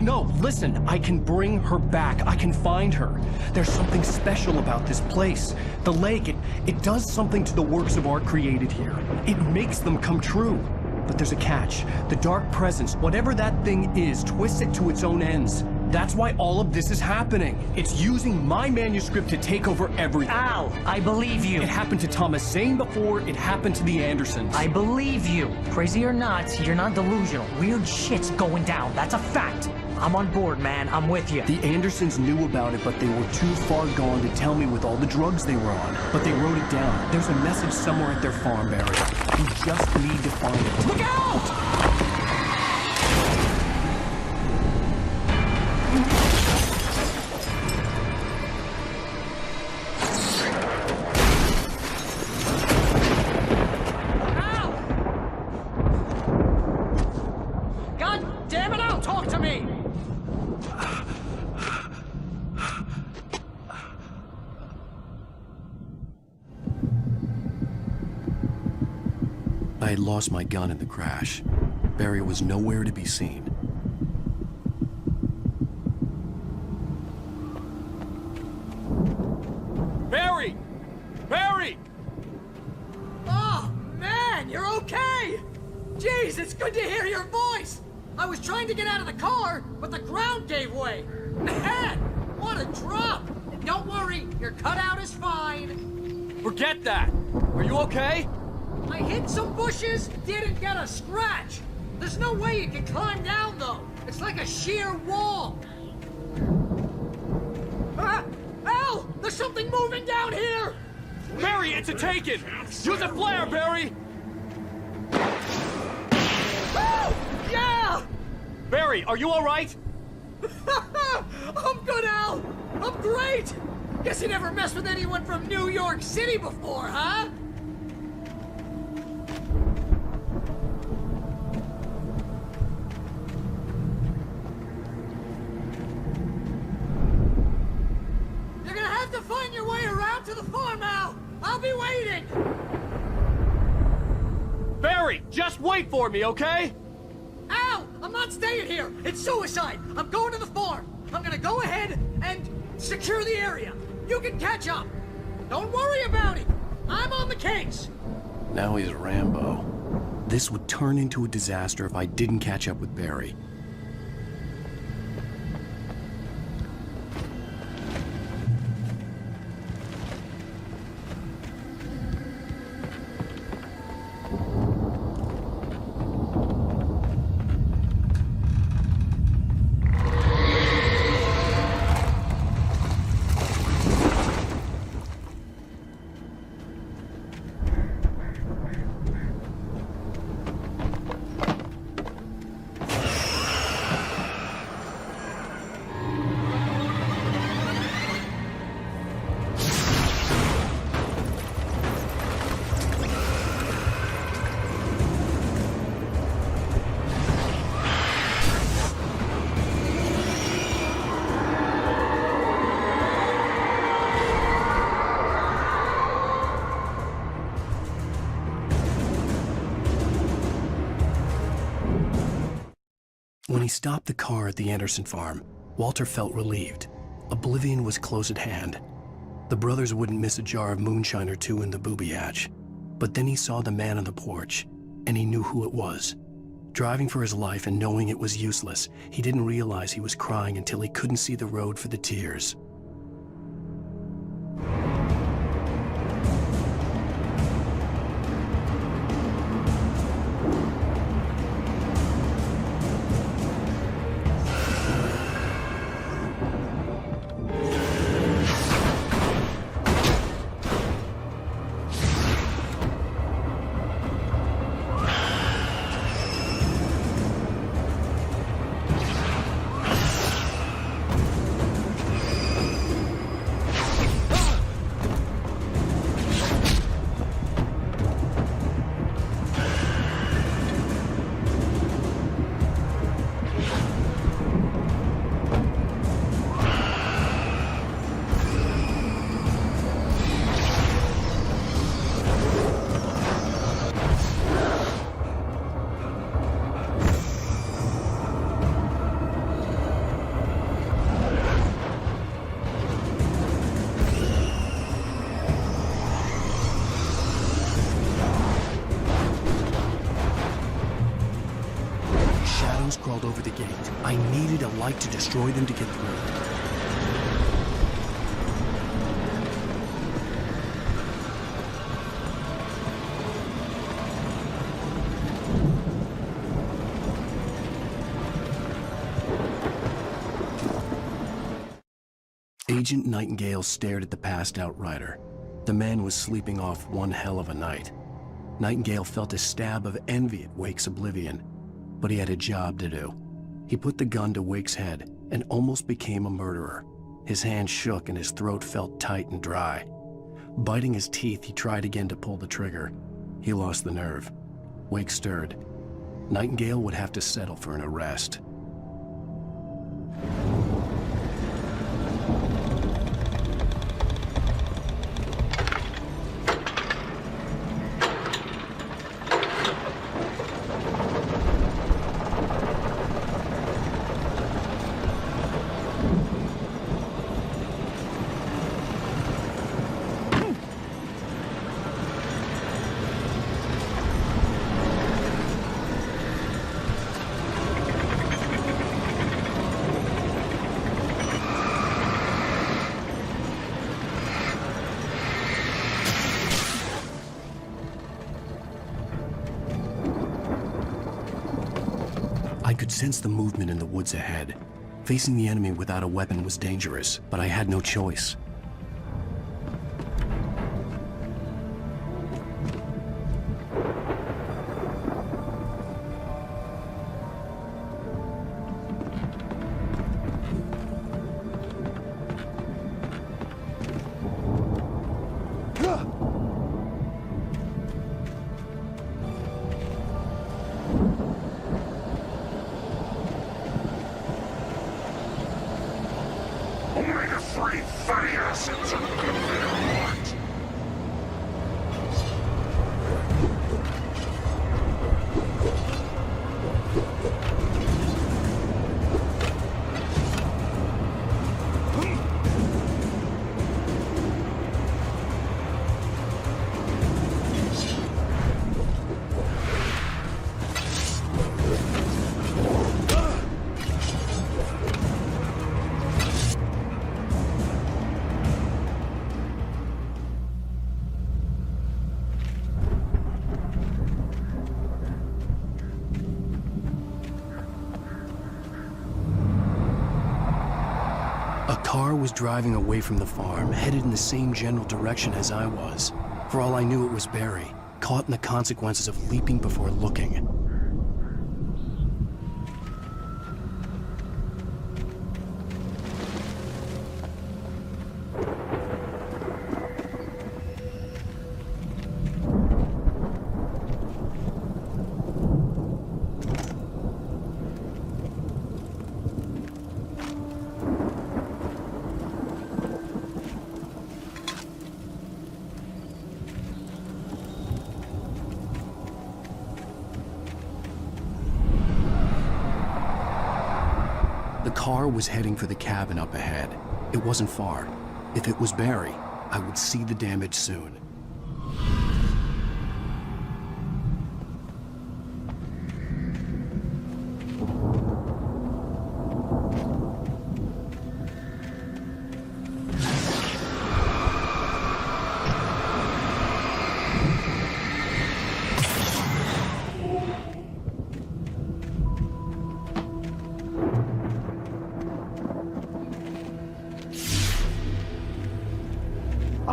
No, listen. I can bring her back. I can find her. There's something special about this place. The lake, it does something to the works of art created here. It makes them come true. But there's a catch. The dark presence, whatever that thing is, twists it to its own ends. That's why all of this is happening. It's using my manuscript to take over everything. Al, I believe you. It happened to Thomas Zane before, it happened to the Andersons. I believe you. Crazy or not, you're not delusional. Weird shit's going down. That's a fact. I'm on board, man. I'm with you. The Andersons knew about it, but they were too far gone to tell me with all the drugs they were on. But they wrote it down. There's a message somewhere at their farm, Barry. We just need to find it. Look out! I had lost my gun in the crash. Barry was nowhere to be seen. Barry! Barry! Oh, man, you're okay! Jeez, it's good to hear your voice! I was trying to get out of the car, but the ground gave way. Man, what a drop! And don't worry, your cutout is fine. Forget that! Are you okay? I hit some bushes, didn't get a scratch. There's no way you can climb down, though. It's like a sheer wall. Ah! Al! There's something moving down here! Barry, it's a taken! Use a flare, Barry! Oh! Yeah! Barry, are you all right? I'm good, Al! I'm great! Guess you never messed with anyone from New York City before, huh? You're gonna have to find your way around to the farm, Al! I'll be waiting! Barry, just wait for me, okay? Al! I'm not staying here! It's suicide! I'm going to the farm! I'm gonna go ahead and secure the area! You can catch up! Don't worry about it! I'm on the case! Now he's Rambo. This would turn into a disaster if I didn't catch up with Barry. When he stopped the car at the Anderson farm, Walter felt relieved. Oblivion was close at hand. The brothers wouldn't miss a jar of moonshine or two in the booby hatch. But then he saw the man on the porch. and he knew who it was. Driving for his life and knowing it was useless, he didn't realize he was crying until he couldn't see the road for the tears. Crawled over the gate. I needed a light to destroy them to get through. Agent Nightingale stared at the passed-out rider. The man was sleeping off one hell of a night. Nightingale felt a stab of envy at Wake's oblivion, but he had a job to do. He put the gun to Wake's head and almost became a murderer. His hand shook and his throat felt tight and dry. Biting his teeth, he tried again to pull the trigger. He lost the nerve. Wake stirred. Nightingale would have to settle for an arrest. I could sense the movement in the woods ahead. Facing the enemy without a weapon was dangerous, but I had no choice. Omega-3 fatty acids are good for your heart. A car was driving away from the farm, headed in the same general direction as I was. For all I knew, it was Barry, caught in the consequences of leaping before looking. The car was heading for the cabin up ahead. It wasn't far. If it was Barry, I would see the damage soon.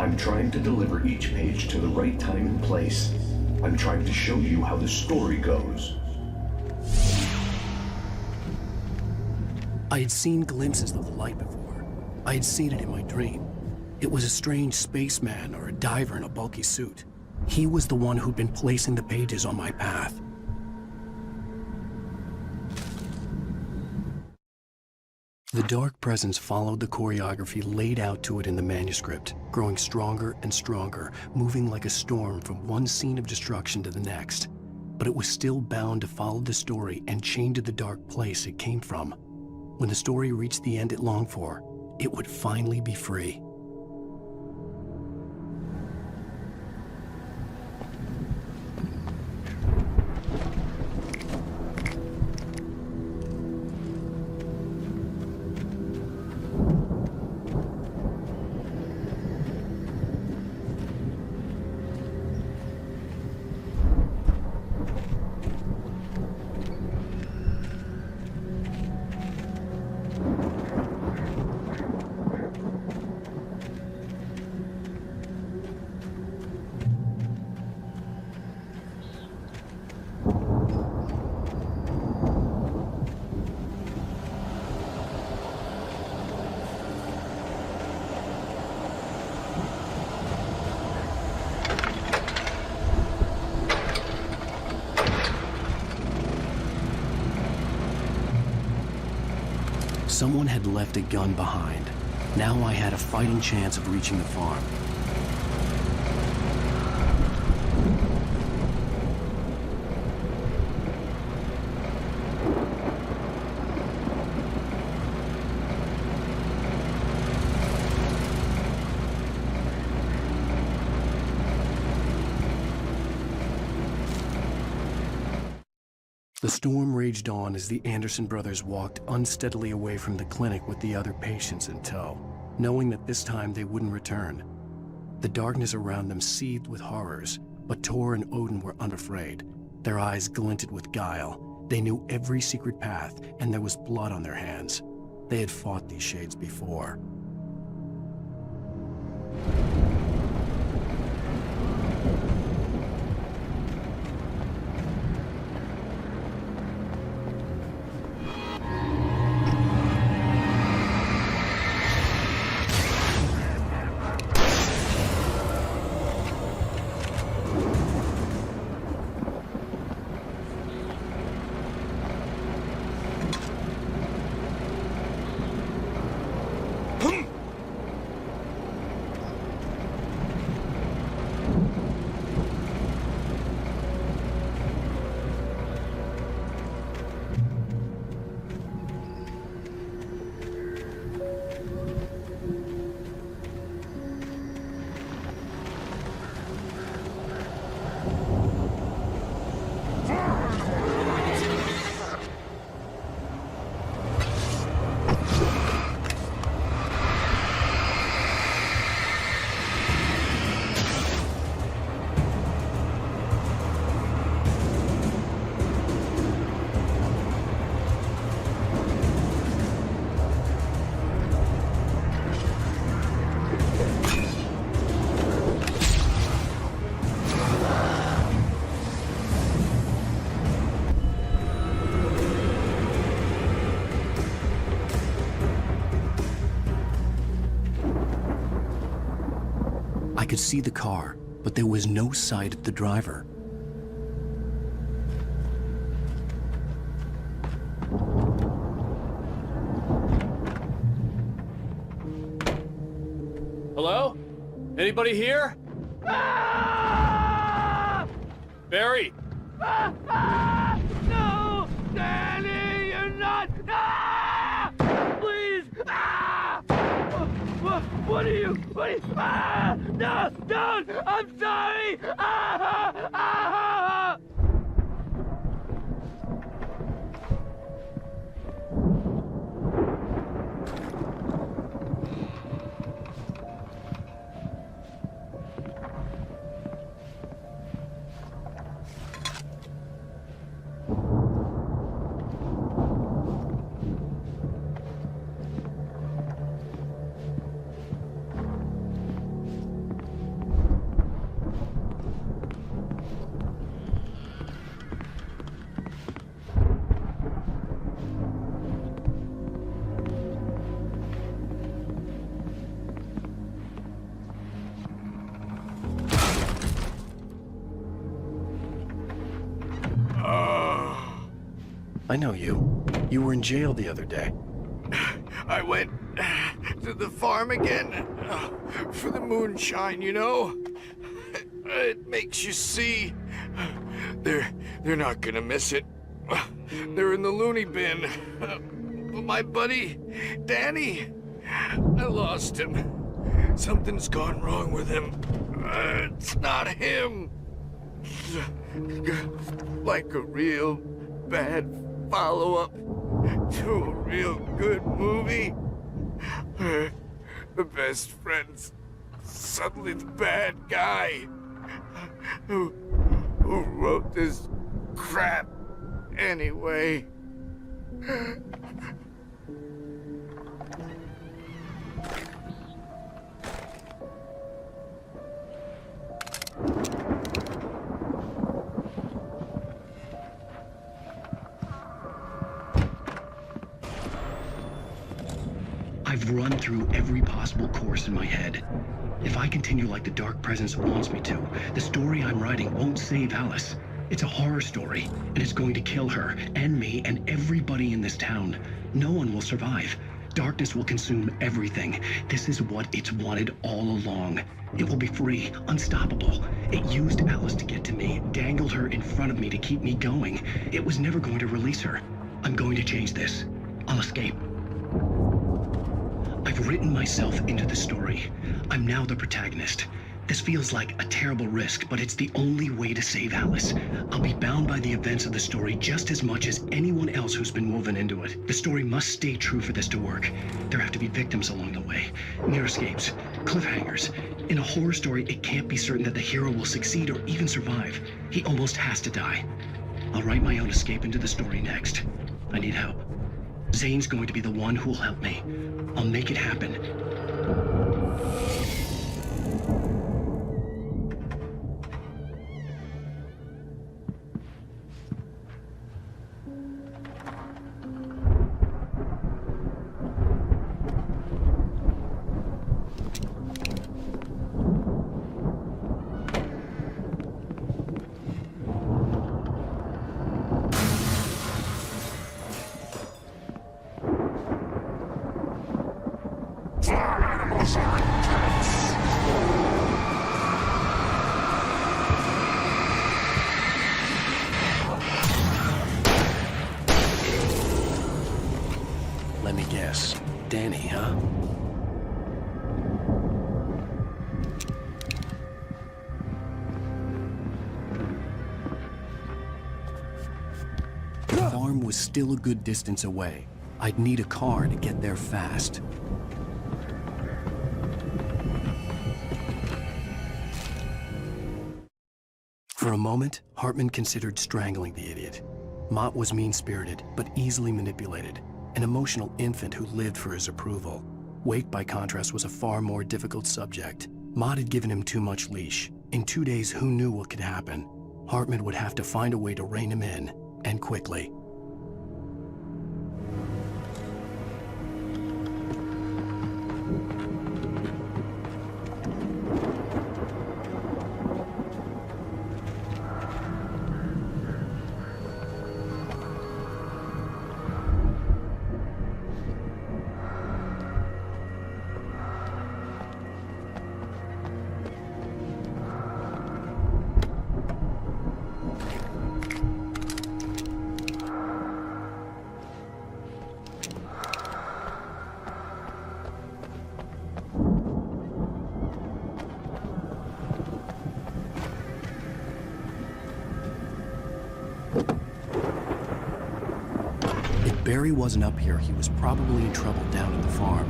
I'm trying to deliver each page to the right time and place. I'm trying to show you how the story goes. I had seen glimpses of the light before. I had seen it in my dream. It was a strange spaceman or a diver in a bulky suit. He was the one who'd been placing the pages on my path. The dark presence followed the choreography laid out to it in the manuscript, growing stronger and stronger, moving like a storm from one scene of destruction to the next. But it was still bound to follow the story and chained to the dark place it came from. When the story reached the end it longed for, it would finally be free. Someone had left a gun behind. Now I had a fighting chance of reaching the farm. The storm raged on as the Anderson brothers walked unsteadily away from the clinic with the other patients in tow, knowing that this time they wouldn't return. The darkness around them seethed with horrors, but Tor and Odin were unafraid. Their eyes glinted with guile. They knew every secret path, and there was blood on their hands. They had fought these shades before. I could see the car, but there was no sight of the driver. Hello? Anybody here? Barry! No! Danny, you're not! Please! What are you? No! Don't! I'm sorry! I know you. You were in jail the other day. I went to the farm again for the moonshine, you know? It makes you see. They're not gonna miss it. They're in the loony bin. But my buddy, Danny, I lost him. Something's gone wrong with him. It's not him. Like a real bad follow-up to a real good movie. The best friend's suddenly the bad guy who wrote this crap anyway. I've run through every possible course in my head. If I continue like the Dark Presence wants me to, the story I'm writing won't save Alice. It's a horror story, and it's going to kill her, and me, and everybody in this town. No one will survive. Darkness will consume everything. This is what it's wanted all along. It will be free, unstoppable. It used Alice to get to me, dangled her in front of me to keep me going. It was never going to release her. I'm going to change this. I'll escape. I've written myself into the story. I'm now the protagonist. This feels like a terrible risk, but it's the only way to save Alice. I'll be bound by the events of the story just as much as anyone else who's been woven into it. The story must stay true for this to work. There have to be victims along the way, near escapes, cliffhangers. In a horror story, it can't be certain that the hero will succeed or even survive. He almost has to die. I'll write my own escape into the story next. I need help. Zane's going to be the one who'll help me. I'll make it happen. Let me guess. Danny, huh? The farm was still a good distance away. I'd need a car to get there fast. For a moment, Hartman considered strangling the idiot. Mott was mean-spirited, but easily manipulated. An emotional infant who lived for his approval. Wake, by contrast, was a far more difficult subject. Mott had given him too much leash. In 2 days, who knew what could happen? Hartman would have to find a way to rein him in, and quickly. Barry wasn't up here, he was probably in trouble down at the farm.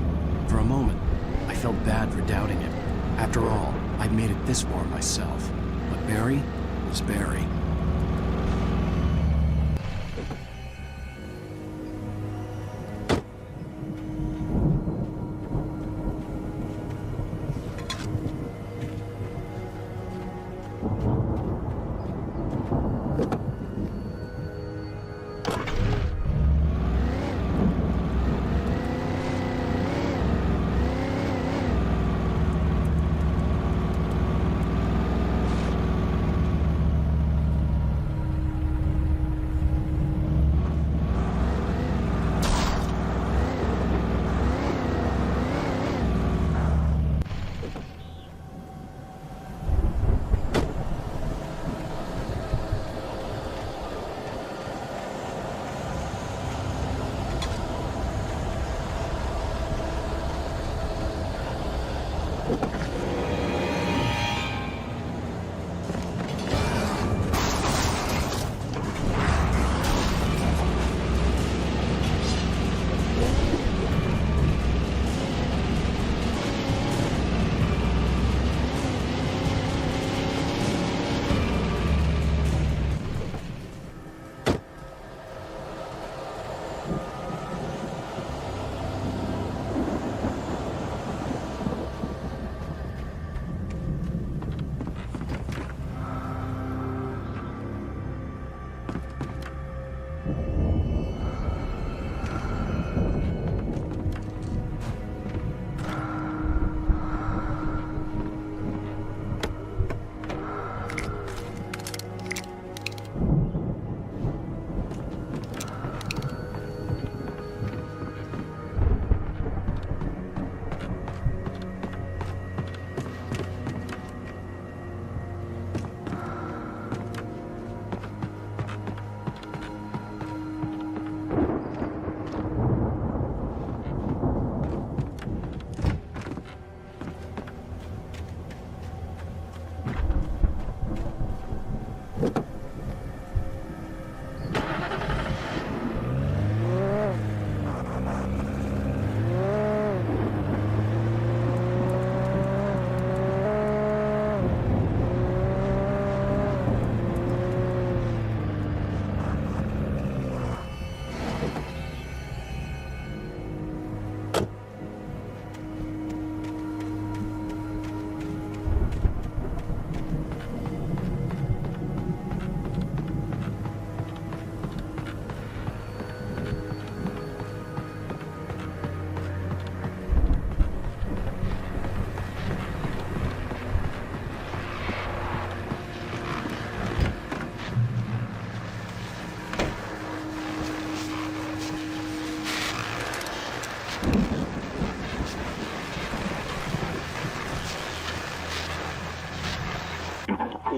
For a moment, I felt bad for doubting it. After all, I'd made it this far myself. But Barry was Barry.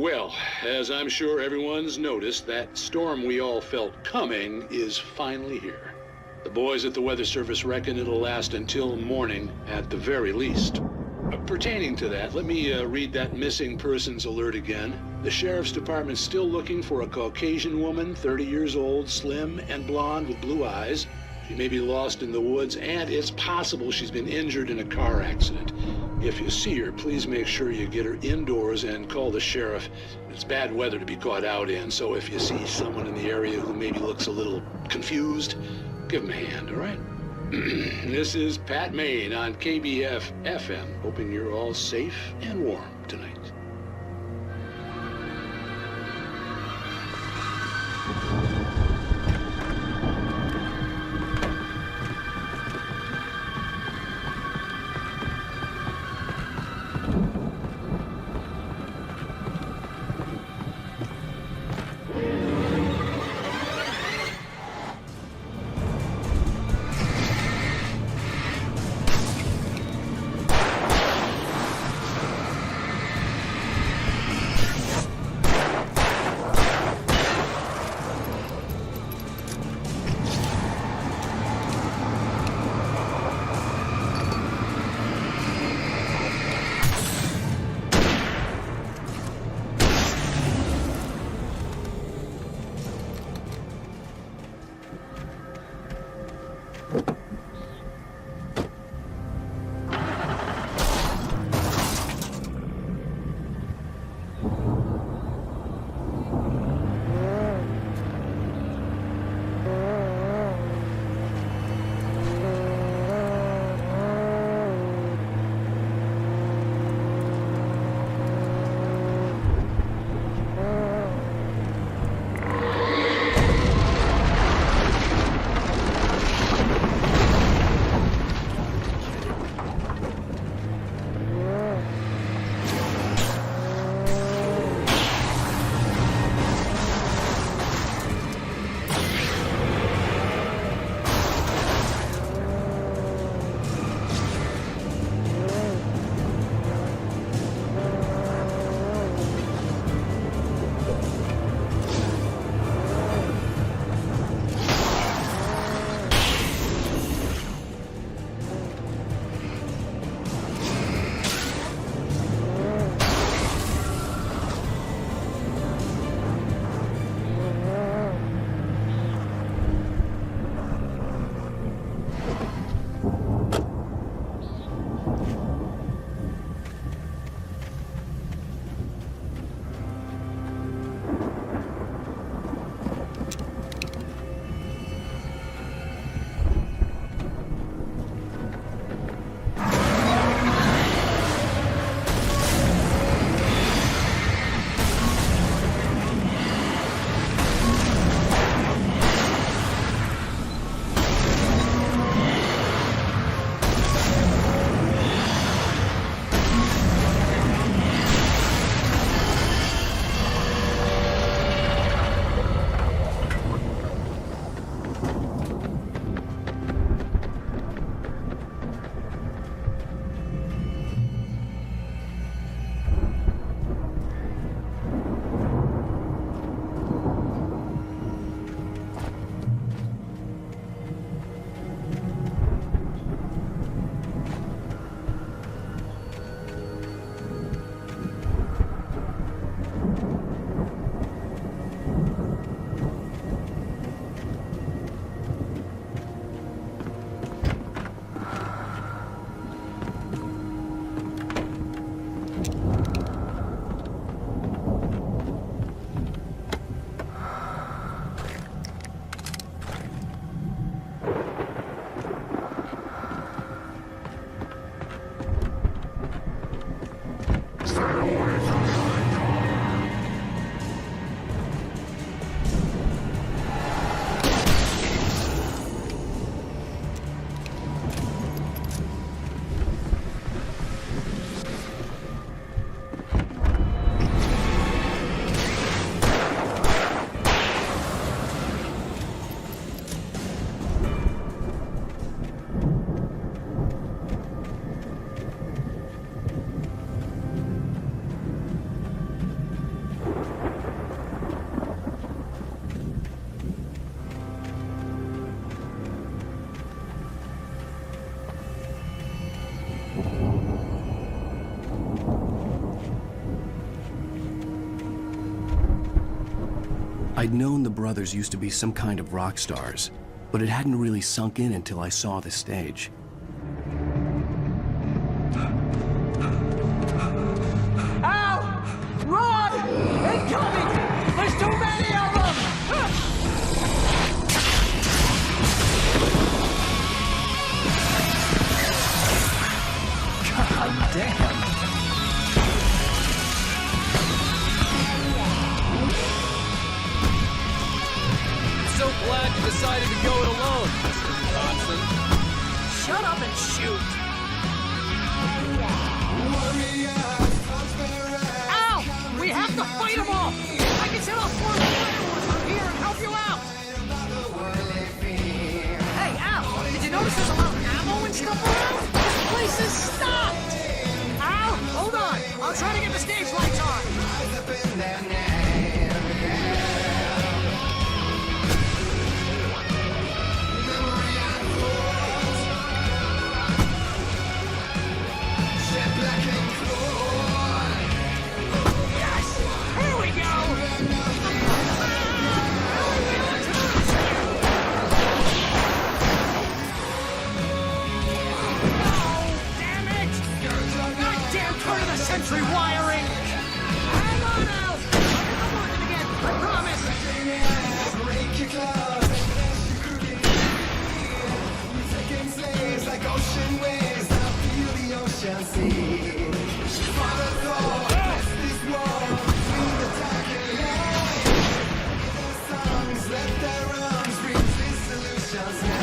Well, as I'm sure everyone's noticed, that storm we all felt coming is finally here. The boys at the Weather Service reckon it'll last until morning at the very least. Pertaining to that, let me read that missing persons alert again. The Sheriff's Department's still looking for a Caucasian woman, 30 years old, slim and blonde with blue eyes. She may be lost in the woods, and it's possible she's been injured in a car accident. If you see her, please make sure you get her indoors and call the sheriff. It's bad weather to be caught out in, so if you see someone in the area who maybe looks a little confused, give him a hand, all right? This is Pat Main on KBF FM, hoping you're all safe and warm tonight. I'd known the brothers used to be some kind of rock stars, but it hadn't really sunk in until I saw the stage. Ow! Run! Incoming! There's too many of them! God damn. So glad you decided to go it alone, Mr. Johnson. Shut up and shoot! Ow! We have to fight them off! I can set off more fireworks from here and help you out! Hey, Al! Did you notice there's a lot of ammo and stuff around? This place is stocked! Al! Hold on! I'm trying to get the stage lights on! Century wiring! Hang on, Al! I'm working again, I promise! Break your claws, taking slaves like ocean waves. I feel the ocean sea. Father thought, bless this war between the dark and light. Their songs, let their arms bring dissolutions now.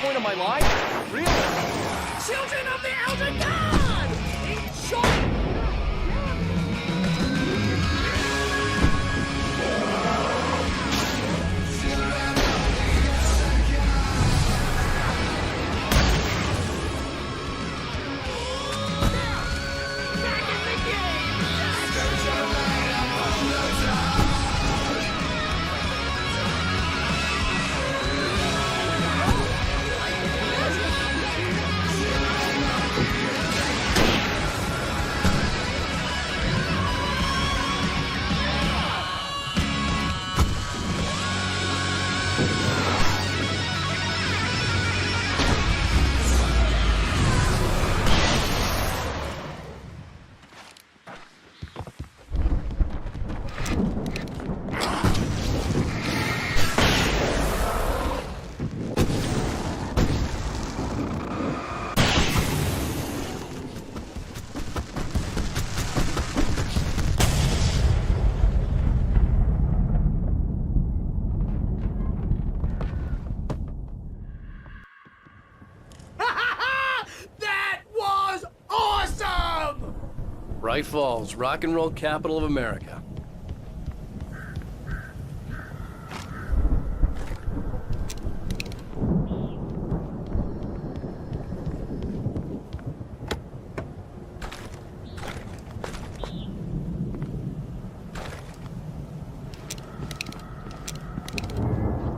Point of my life? Really? Children of the Elder God! Enjoy! Bright Falls, rock and roll capital of America.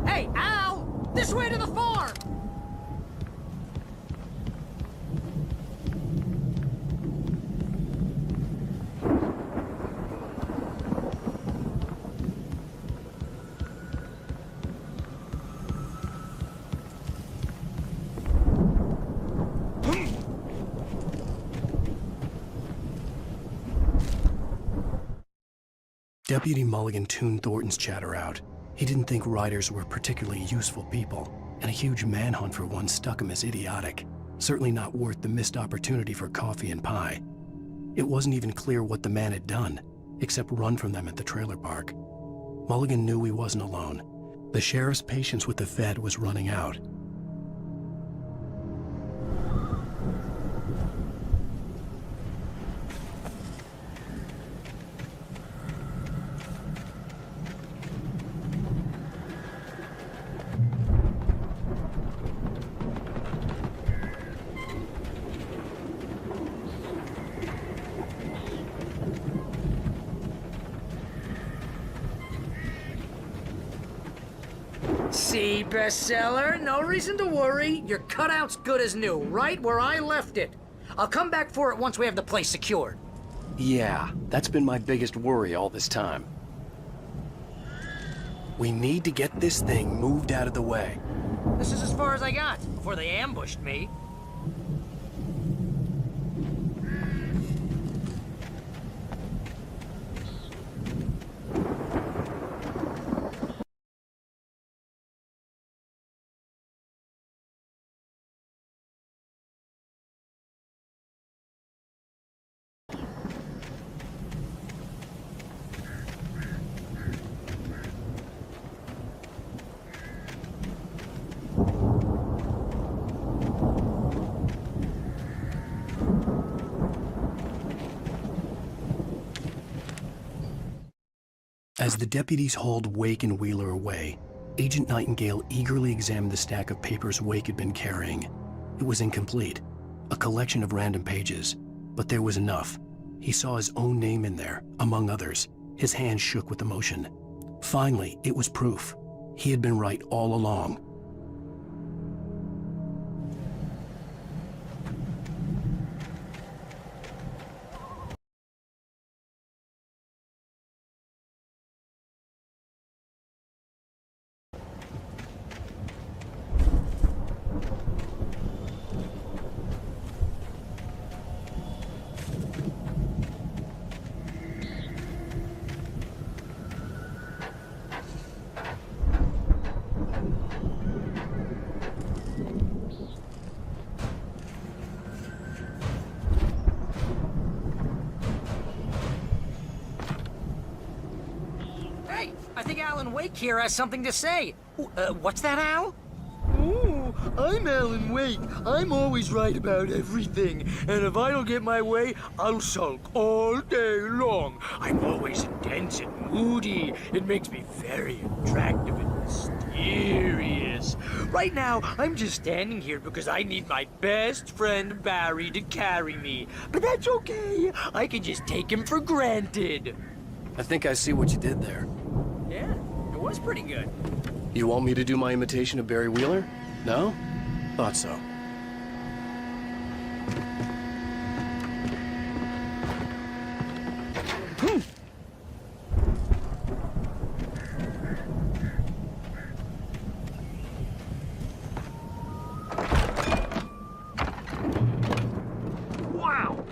Hey, Al! This way to the farm! Deputy Mulligan tuned Thornton's chatter out. He didn't think writers were particularly useful people, and a huge manhunt for one struck him as idiotic. Certainly not worth the missed opportunity for coffee and pie. It wasn't even clear what the man had done, except run from them at the trailer park. Mulligan knew he wasn't alone. The sheriff's patience with the Fed was running out. See, bestseller? No reason to worry. Your cutout's good as new, right where I left it. I'll come back for it once we have the place secured. Yeah, that's been my biggest worry all this time. We need to get this thing moved out of the way. This is as far as I got before they ambushed me. As the deputies hauled Wake and Wheeler away, Agent Nightingale eagerly examined the stack of papers Wake had been carrying. It was incomplete, a collection of random pages, but there was enough. He saw his own name in there, among others. His hands shook with emotion. Finally, it was proof. He had been right all along. I think Alan Wake here has something to say. What's that, Al? Ooh, I'm Alan Wake. I'm always right about everything. And if I don't get my way, I'll sulk all day long. I'm always intense and moody. It makes me very attractive and mysterious. Right now, I'm just standing here because I need my best friend Barry to carry me. But that's okay. I can just take him for granted. I think I see what you did there. Yeah, it was pretty good. You want me to do my imitation of Barry Wheeler? No? Thought so. Wow!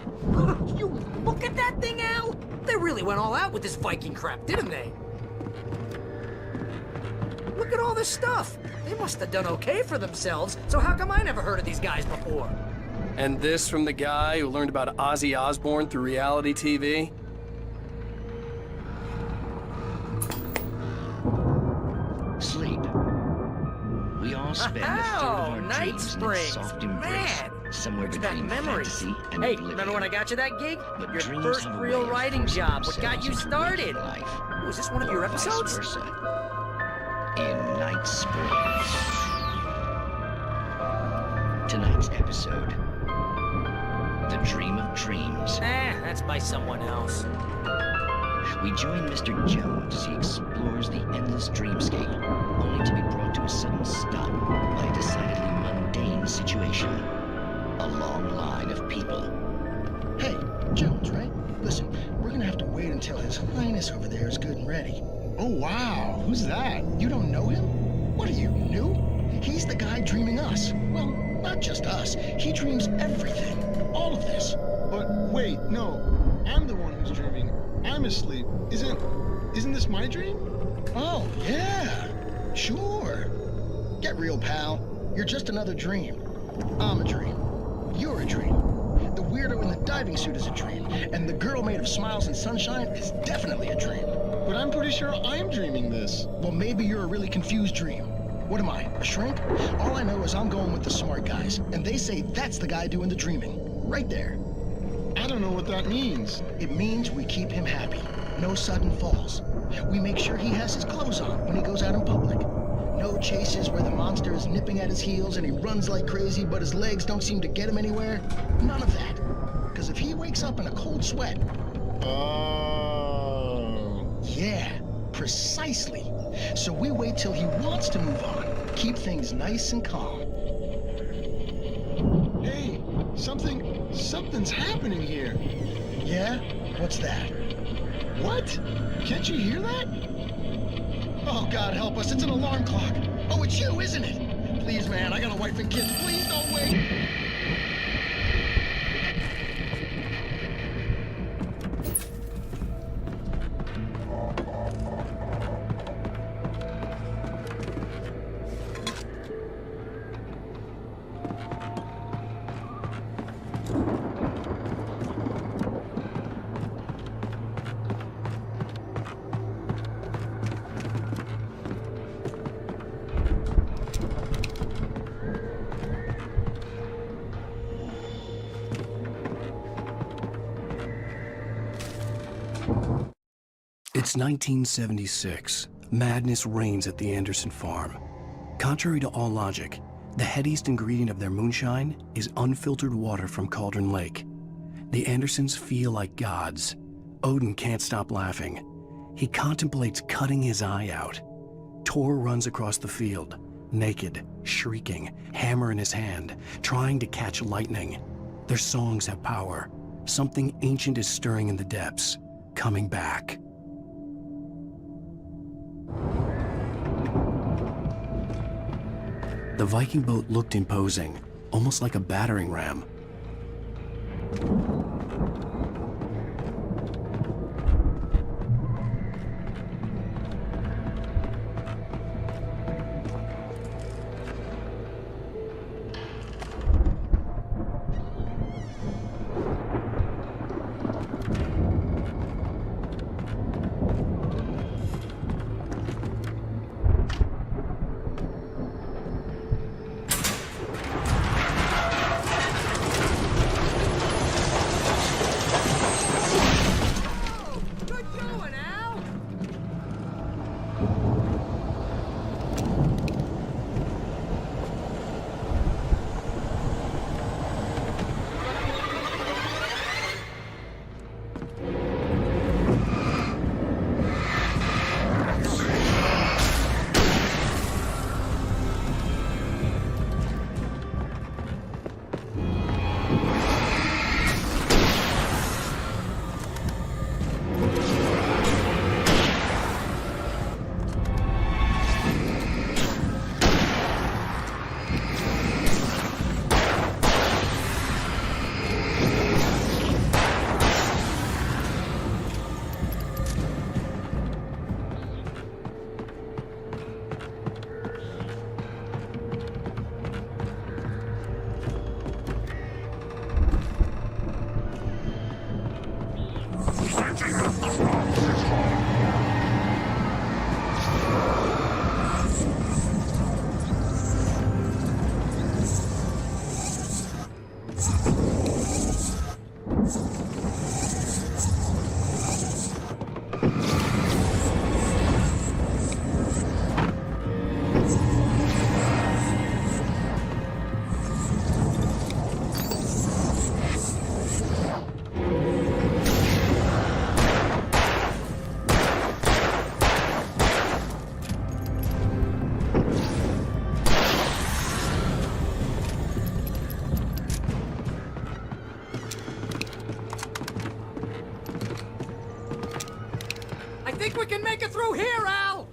You look at that thing, Al! They really went all out with this Viking crap, didn't they? Look at all this stuff. They must have done okay for themselves, so how come I never heard of these guys before? And this from the guy who learned about Ozzy Osbourne through reality TV? Sleep. We all spend a third of our Night dreams in Springs. its soft embrace, Man, somewhere brings back between memories. fantasy and Hey, oblivion. remember when I got you that gig? But Your dreams first have a real way of writing forcing job. What got themselves you into started? waking life, Was this one of your or vice episodes? versa. In Night Springs. Tonight's episode, The Dream of Dreams. That's by someone else. We join Mr. Jones as he explores the endless dreamscape, only to be brought to a sudden stop by a decidedly mundane situation. A long line of people. Hey, Jones, right? Listen, we're gonna have to wait until His Highness over there is good and ready. Oh, wow. Who's that? You don't know him? What are you, new? He's the guy dreaming us. Well, not just us. He dreams everything. All of this. But wait, no. I'm the one who's dreaming. I'm asleep. Isn't this my dream? Oh, yeah. Sure. Get real, pal. You're just another dream. I'm a dream. You're a dream. The weirdo in the diving suit is a dream. And the girl made of smiles and sunshine is definitely a dream. But I'm pretty sure I'm dreaming this. Well, maybe you're a really confused dream. What am I, a shrink? All I know is I'm going with the smart guys, and they say that's the guy doing the dreaming. Right there. I don't know what that means. It means we keep him happy. No sudden falls. We make sure he has his clothes on when he goes out in public. No chases where the monster is nipping at his heels and he runs like crazy, but his legs don't seem to get him anywhere. None of that. Because if he wakes up in a cold sweat... Oh. Yeah, precisely. So we wait till he wants to move on. Keep things nice and calm. Hey, something's happening here. Yeah? What's that? What? Can't you hear that? Oh, God help us, it's an alarm clock. Oh, it's you, isn't it? Please, man, I got a wife and kids. Please don't wait. It's 1976. Madness reigns at the Anderson farm. Contrary to all logic, the headiest ingredient of their moonshine is unfiltered water from Cauldron Lake. The Andersons feel like gods. Odin can't stop laughing. He contemplates cutting his eye out. Tor runs across the field, naked, shrieking, hammer in his hand, trying to catch lightning. Their songs have power. Something ancient is stirring in the depths, coming back. The Viking boat looked imposing, almost like a battering ram. I think we can make it through here, Al!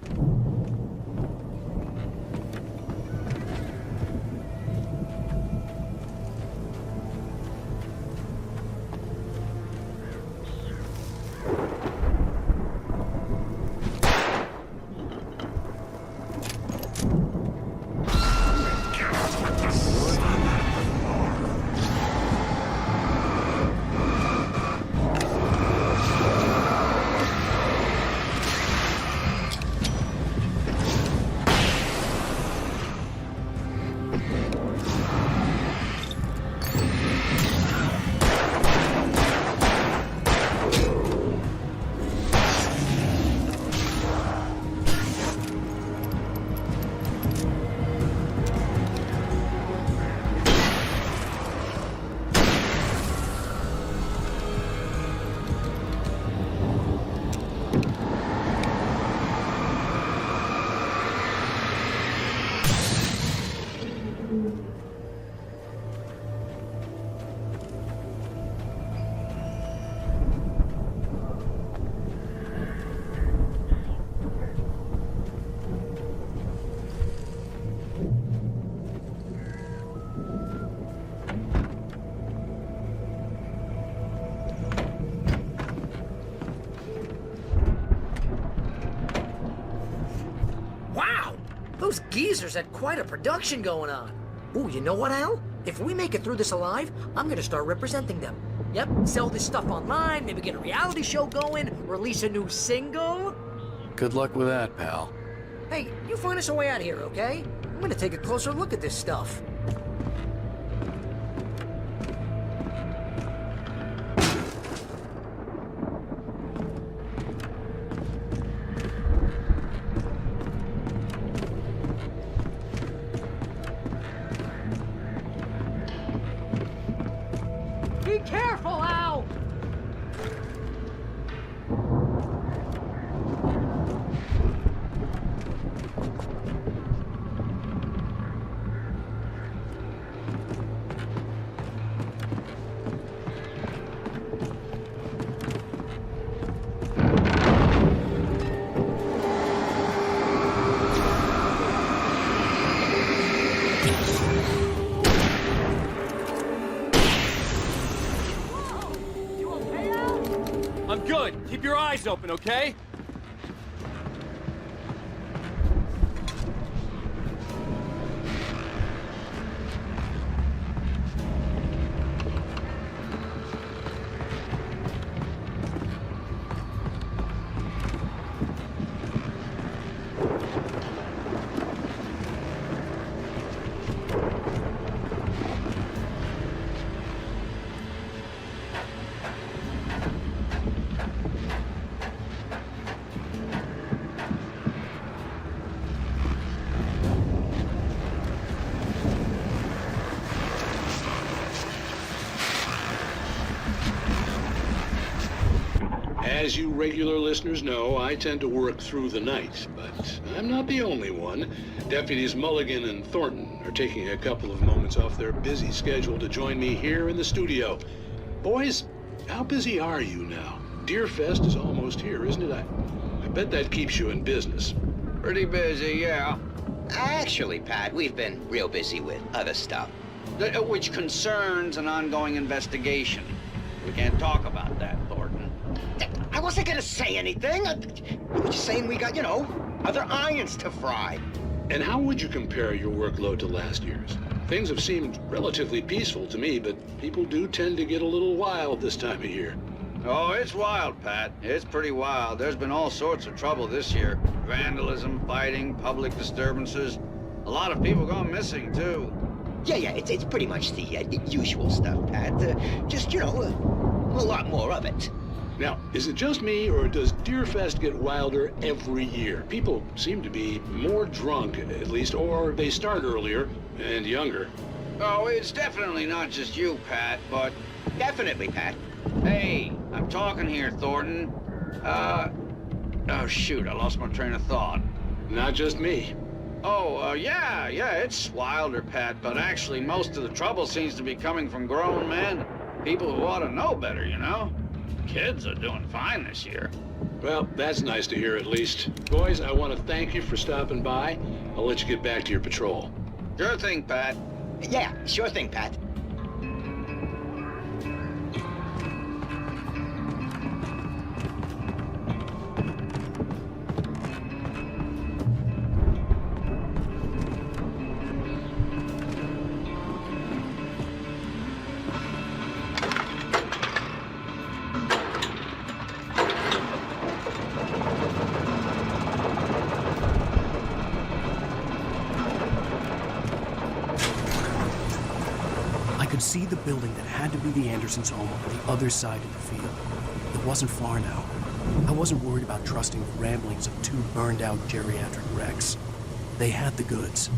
Those geezers had quite a production going on. Ooh, you know what, Al? If we make it through this alive, I'm gonna start representing them. Yep, sell this stuff online, maybe get a reality show going, release a new single. Good luck with that, pal. Hey, you find us a way out of here, okay? I'm gonna take a closer look at this stuff. Be careful, Al! I'm good. Keep your eyes open, okay? As you regular listeners know, I tend to work through the night, but I'm not the only one. Deputies Mulligan and Thornton are taking a couple of moments off their busy schedule to join me here in the studio. Boys, how busy are you now? Deerfest is almost here, isn't it? I bet that keeps you in business. Pretty busy, yeah. Actually, Pat, we've been real busy with other stuff, which concerns an ongoing investigation. We can't talk about that, Thornton. I wasn't gonna say anything. I was just saying we got, other irons to fry. And how would you compare your workload to last year's? Things have seemed relatively peaceful to me, but people do tend to get a little wild this time of year. Oh, it's wild, Pat. It's pretty wild. There's been all sorts of trouble this year. Vandalism, fighting, public disturbances. A lot of people gone missing, too. Yeah, it's pretty much the usual stuff, Pat. Just, a lot more of it. Now, is it just me, or does Deerfest get wilder every year? People seem to be more drunk, at least, or they start earlier and younger. Oh, it's definitely not just you, Pat, but... Definitely, Pat. Hey, I'm talking here, Thornton. Oh, shoot, I lost my train of thought. Not just me. Oh, yeah, it's wilder, Pat, but actually most of the trouble seems to be coming from grown men. People who ought to know better, Kids are doing fine this year. Well, that's nice to hear at least. Boys, I want to thank you for stopping by. I'll let you get back to your patrol. Sure thing, Pat. Yeah, sure thing, Pat. See the building that had to be the Andersons' home on the other side of the field. It wasn't far now. I wasn't worried about trusting the ramblings of two burned-out geriatric wrecks. They had the goods.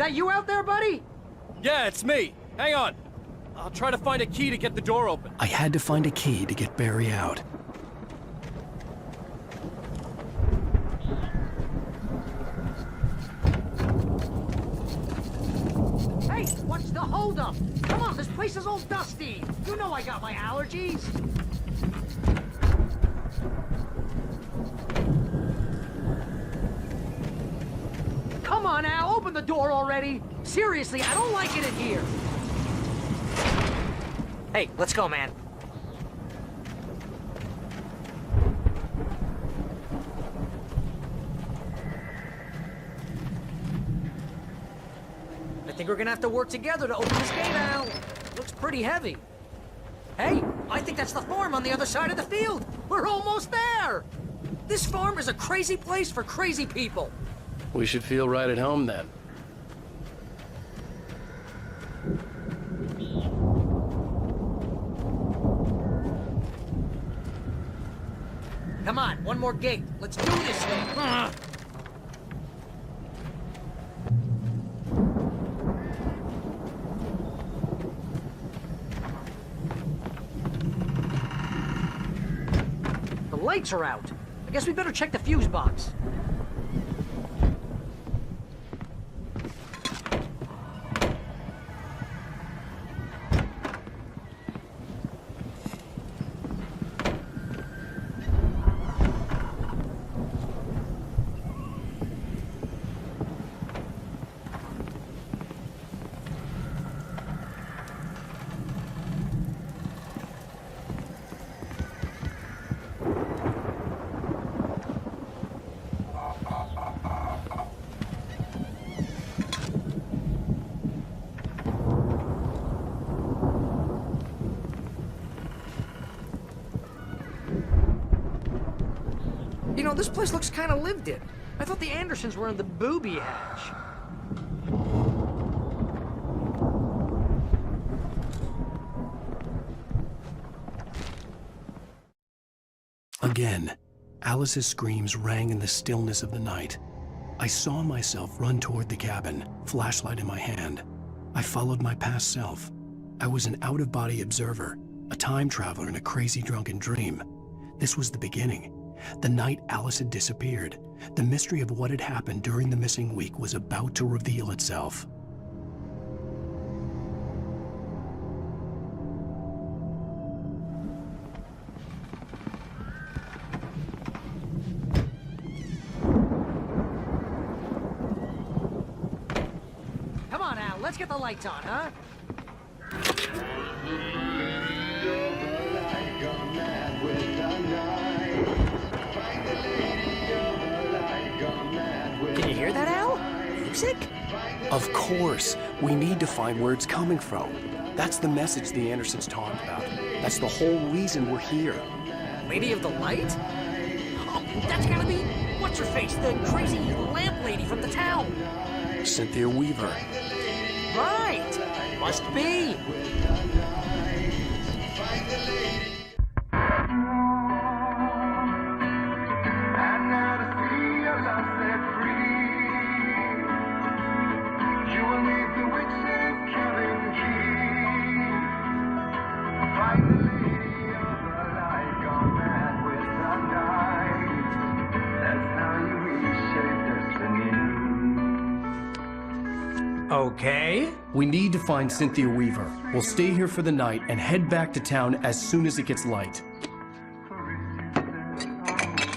that you out there, buddy? Yeah, it's me. Hang on. I'll try to find a key to get the door open. I had to find a key to get Barry out. Hey, what's the holdup? Come on, this place is all dusty. You know I got my allergies. Come on, Al, open the door already. Seriously, I don't like it in here. Hey, let's go, man. I think we're gonna have to work together to open this gate, Al. Looks pretty heavy. Hey, I think that's the farm on the other side of the field. We're almost there. This farm is a crazy place for crazy people. We should feel right at home then. Come on, one more gate. Let's do this thing. The lights are out. I guess we better check the fuse box. You know, this place looks kind of lived in. I thought the Andersons were in the booby hatch. Again, Alice's screams rang in the stillness of the night. I saw myself run toward the cabin, flashlight in my hand. I followed my past self. I was an out-of-body observer, a time traveler in a crazy drunken dream. This was the beginning. The night Alice had disappeared. The mystery of what had happened during the missing week was about to reveal itself. Come on, Al, let's get the lights on, huh? Can you hear that, Al? Music? Of course. We need to find where it's coming from. That's the message the Andersons talked about. That's the whole reason we're here. Lady of the Light? Oh, that's gotta be... What's-her-face? The crazy lamp lady from the town. Cynthia Weaver. Right. Must be. Okay. We need to find Cynthia Weaver. We'll stay here for the night and head back to town as soon as it gets light.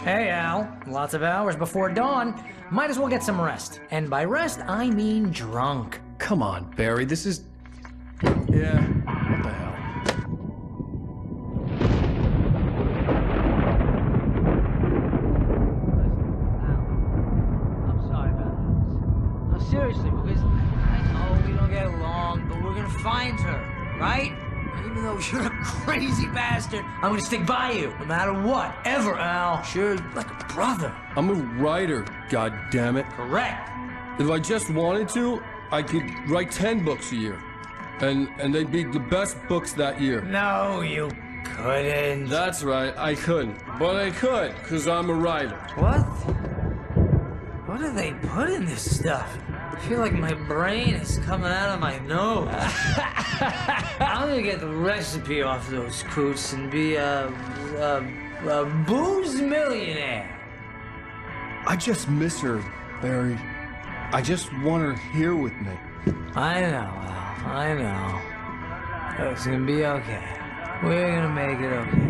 Hey, Al. Lots of hours before dawn. Might as well get some rest. And by rest, I mean drunk. Come on, Barry, this is... Yeah, what the hell? I'm sorry about this. No, seriously, because I know we don't get along, but we're gonna find her, right? And even though you're a crazy bastard, I'm gonna stick by you, no matter what, ever, Al. Sure, like a brother. I'm a writer, goddammit. Correct. If I just wanted to, I could write 10 books a year. And they'd be the best books that year. No, you couldn't. That's right, I couldn't. But I could, because I'm a writer. What? What do they put in this stuff? I feel like my brain is coming out of my nose. I'm gonna get the recipe off those coots and be a booze millionaire. I just miss her, Barry. I just want her here with me. I know, Al. I know. It's gonna be okay. We're gonna make it okay.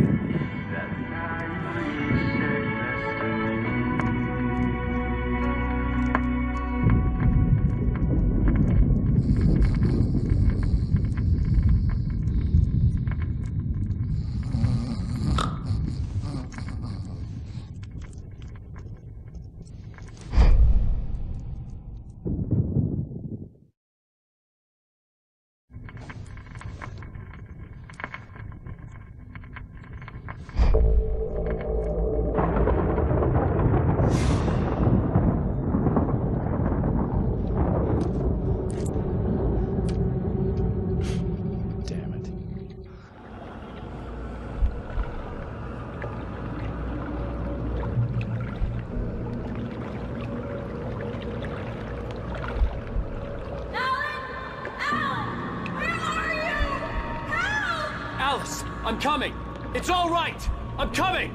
Alice, I'm coming. It's all right. I'm coming.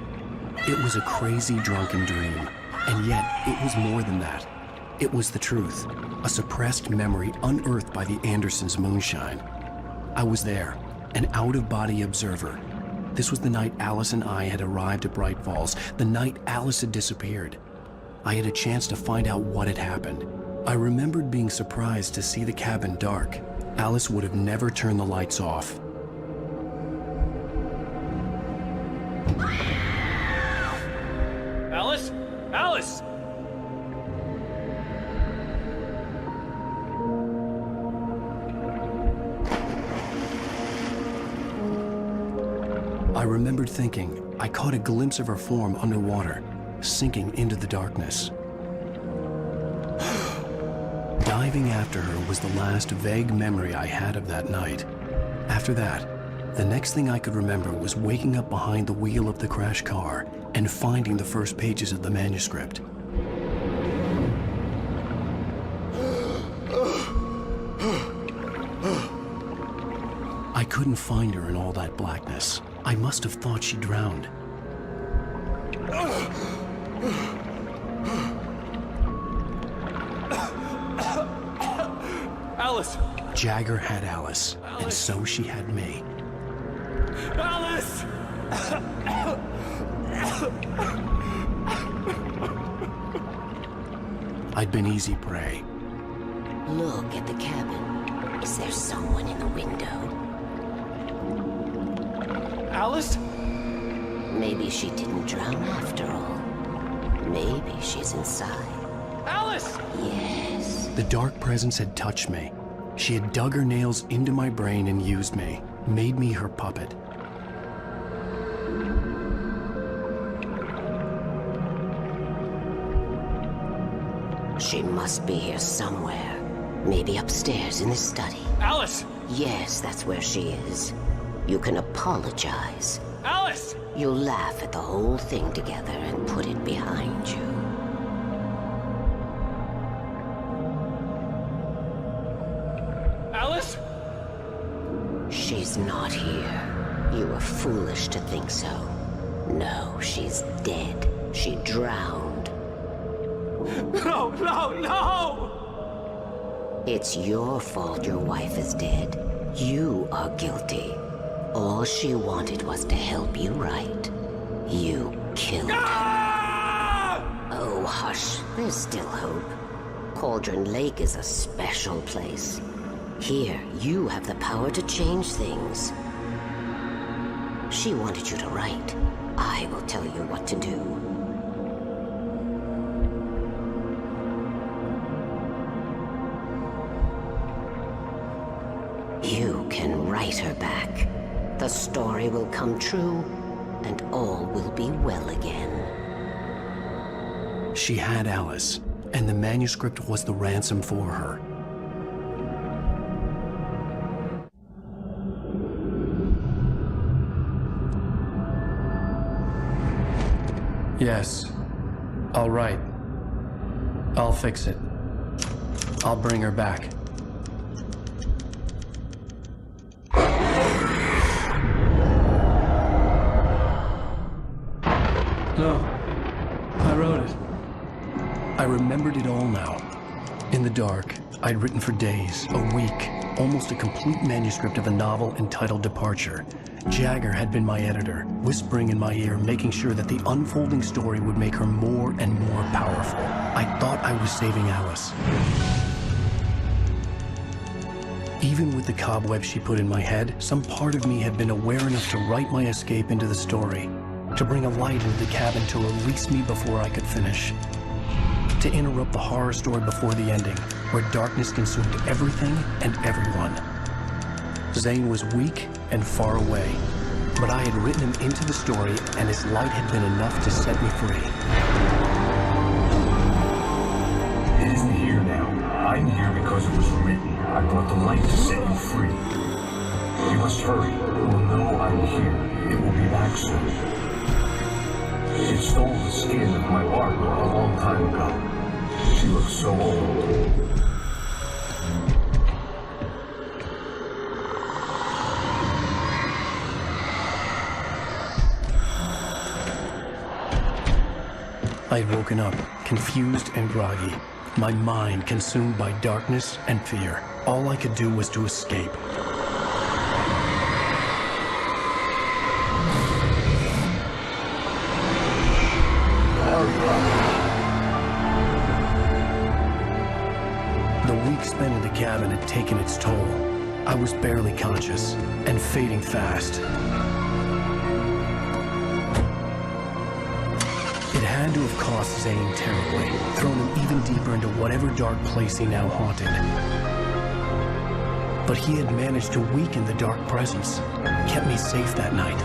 It was a crazy drunken dream, and yet it was more than that. It was the truth, a suppressed memory unearthed by the Andersons' moonshine. I was there, an out-of-body observer. This was the night Alice and I had arrived at Bright Falls, the night Alice had disappeared. I had a chance to find out what had happened. I remembered being surprised to see the cabin dark. Alice would have never turned the lights off. Alice? Alice! I remembered thinking I caught a glimpse of her form underwater, sinking into the darkness. Diving after her was the last vague memory I had of that night. After that, the next thing I could remember was waking up behind the wheel of the crashed car and finding the first pages of the manuscript. I couldn't find her in all that blackness. I must have thought she drowned. Alice! Jagger had Alice, and so she had me. Alice! I'd been easy prey. Look at the cabin. Is there someone in the window? Alice? Maybe she didn't drown after all. Maybe she's inside. Alice! Yes. The dark presence had touched me. She had dug her nails into my brain and used me, made me her puppet. She must be here somewhere. Maybe upstairs in the study. Alice! Yes, that's where she is. You can apologize. Alice! You'll laugh at the whole thing together and put it behind you. Alice? She's not here. You were foolish to think so. No, she's dead. She drowned. No, no, no! It's your fault your wife is dead. You are guilty. All she wanted was to help you right. You killed her. Oh, hush. There's still hope. Cauldron Lake is a special place. Here, you have the power to change things. She wanted you to write. I will tell you what to do. You can write her back. The story will come true, and all will be well again. She had Alice, and the manuscript was the ransom for her. Yes. All right. I'll fix it. I'll bring her back. No, I wrote it. I remembered it all now. In the dark, I'd written for days, a week, almost a complete manuscript of a novel entitled Departure. Jagger had been my editor, whispering in my ear, making sure that the unfolding story would make her more and more powerful. I thought I was saving Alice. Even with the cobwebs she put in my head, some part of me had been aware enough to write my escape into the story, to bring a light into the cabin to release me before I could finish, to interrupt the horror story before the ending, where darkness consumed everything and everyone. Zane was weak and far away, but I had written him into the story, and his light had been enough to set me free. It isn't here now. I'm here because it was written. I brought the light to set you free. You must hurry. It will know I'm here. It will be back soon. It stole the skin of my heart a long time ago. She looks so old. I had woken up, confused and groggy, my mind consumed by darkness and fear. All I could do was to escape. The week spent in the cabin had taken its toll. I was barely conscious and fading fast. It had to have cost Zane terribly, thrown him even deeper into whatever dark place he now haunted. But he had managed to weaken the dark presence, kept me safe that night.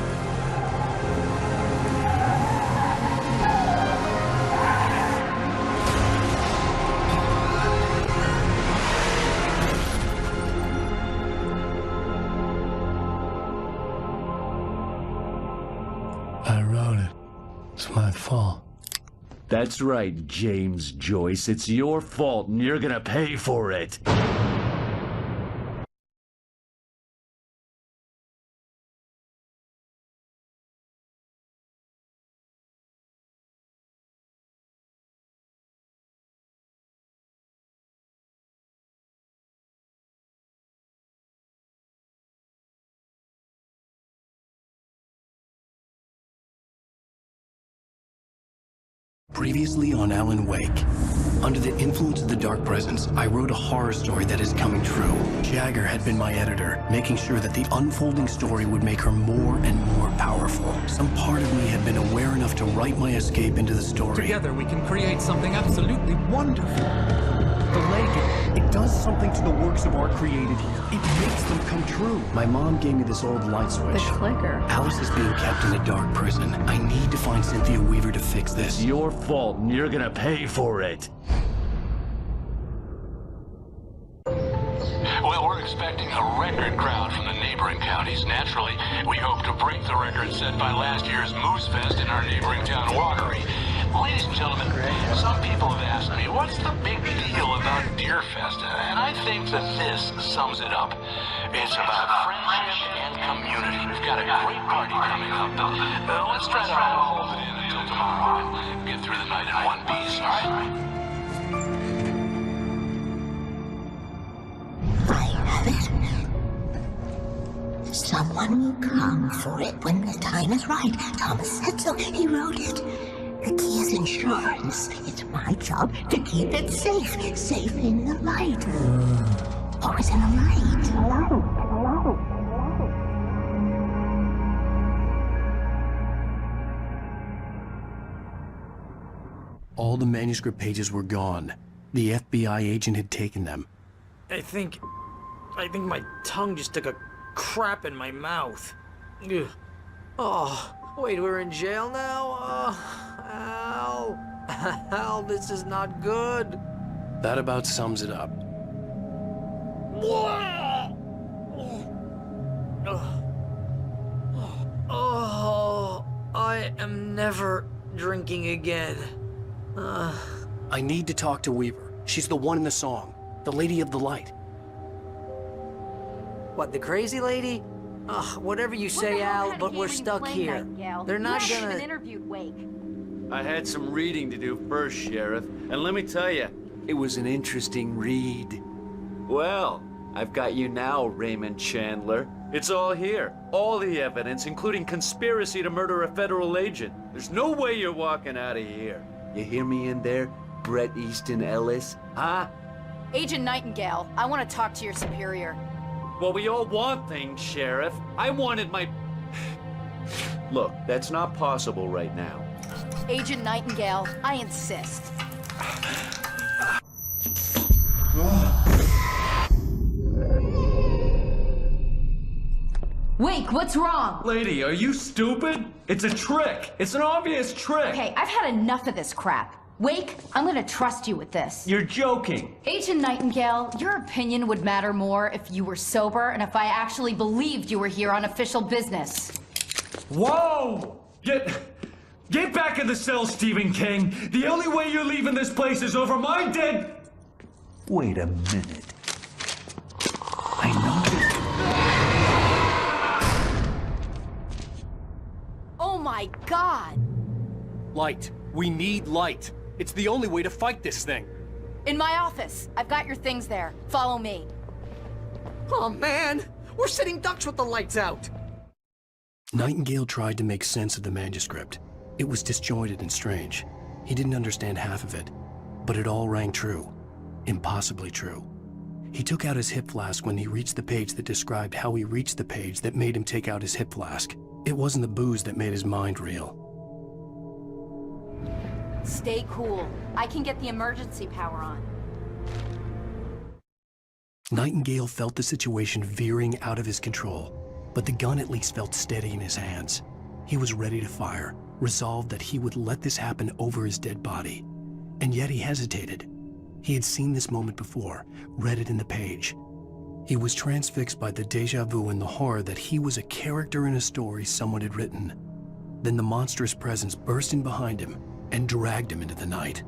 I wrote it. It's my fault. That's right, James Joyce. It's your fault, and you're gonna pay for it. Previously on Alan Wake. Under the influence of the dark presence, I wrote a horror story that is coming true. Jagger had been my editor, making sure that the unfolding story would make her more and more powerful. Some part of me had been aware enough to write my escape into the story. Together we can create something absolutely wonderful. The lake, it does something to the works of art created here. It makes them come true. My mom gave me this old light switch. The clicker. Alice is being kept in a dark prison. I need to find Cynthia Weaver to fix this. It's your fault, and you're gonna pay for it. Well, we're expecting a record crowd from the neighboring counties. Naturally, we hope to break the record set by last year's Moose Fest in our neighboring town, Walkery. Ladies and gentlemen, some people have asked me, what's the big deal about Deer Fest? And I think that this sums it up. It's about friendship and community. We've got a great party coming up. Let's try to hold it in until tomorrow and get through the night in one piece, all right? Someone will come for it when the time is right. Thomas said so. He wrote it. The key is insurance. It's my job to keep it safe. Safe in the light. Always in the light. Hello. All the manuscript pages were gone. The FBI agent had taken them. I think my tongue just took a crap in my mouth. Ugh. Oh, wait, we're in jail now? Al. Al, this is not good. That about sums it up. Oh, I am never drinking again. I need to talk to Weaver. She's the one in the song. The Lady of the Light. What, the crazy lady? Ugh, whatever you say, Al, but we're stuck here. They're not gonna... interviewed Wake. I had some reading to do first, Sheriff, and let me tell you, it was an interesting read. Well, I've got you now, Raymond Chandler. It's all here. All the evidence, including conspiracy to murder a federal agent. There's no way you're walking out of here. You hear me in there, Bret Easton Ellis? Huh? Agent Nightingale, I want to talk to your superior. Well, we all want things, Sheriff. I wanted my... Look, that's not possible right now. Agent Nightingale, I insist. Wake, what's wrong? Lady, are you stupid? It's a trick. It's an obvious trick. Okay, I've had enough of this crap. Wake, I'm gonna trust you with this. You're joking. Agent Nightingale, your opinion would matter more if you were sober and if I actually believed you were here on official business. Whoa! Get back in the cell, Stephen King. The only way you're leaving this place is over my dead... Wait a minute. I know... Oh my God! Light. We need light. It's the only way to fight this thing. In my office. I've got your things there. Follow me. Oh, man! We're sitting ducks with the lights out! Nightingale tried to make sense of the manuscript. It was disjointed and strange. He didn't understand half of it, but it all rang true. Impossibly true. He took out his hip flask when he reached the page that described how he reached the page that made him take out his hip flask. It wasn't the booze that made his mind reel. Stay cool. I can get the emergency power on. Nightingale felt the situation veering out of his control, but the gun at least felt steady in his hands. He was ready to fire, resolved that he would let this happen over his dead body. And yet he hesitated. He had seen this moment before, read it in the page. He was transfixed by the déjà vu and the horror that he was a character in a story someone had written. Then the monstrous presence burst in behind him and dragged him into the night.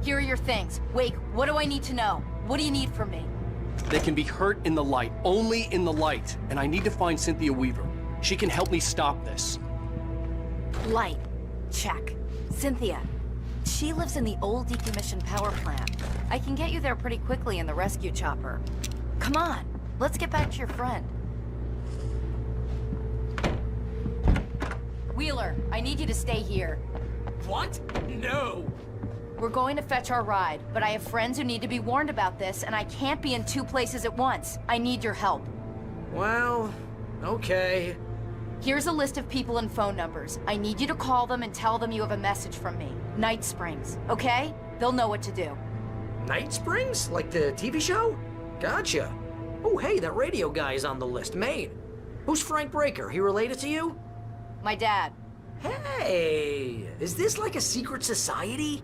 Here are your things. Wake, what do I need to know? What do you need from me? They can be hurt in the light, only in the light. And I need to find Cynthia Weaver. She can help me stop this. Light. Check. Cynthia. She lives in the old decommissioned power plant. I can get you there pretty quickly in the rescue chopper. Come on, let's get back to your friend. Wheeler, I need you to stay here. What? No! We're going to fetch our ride, but I have friends who need to be warned about this, and I can't be in 2 places at once. I need your help. Well, okay. Here's a list of people and phone numbers. I need you to call them and tell them you have a message from me. Night Springs, okay? They'll know what to do. Night Springs? Like the TV show? Gotcha. Oh, hey, that radio guy is on the list. Maine. Who's Frank Breaker? He related to you? My dad. Hey, is this like a secret society?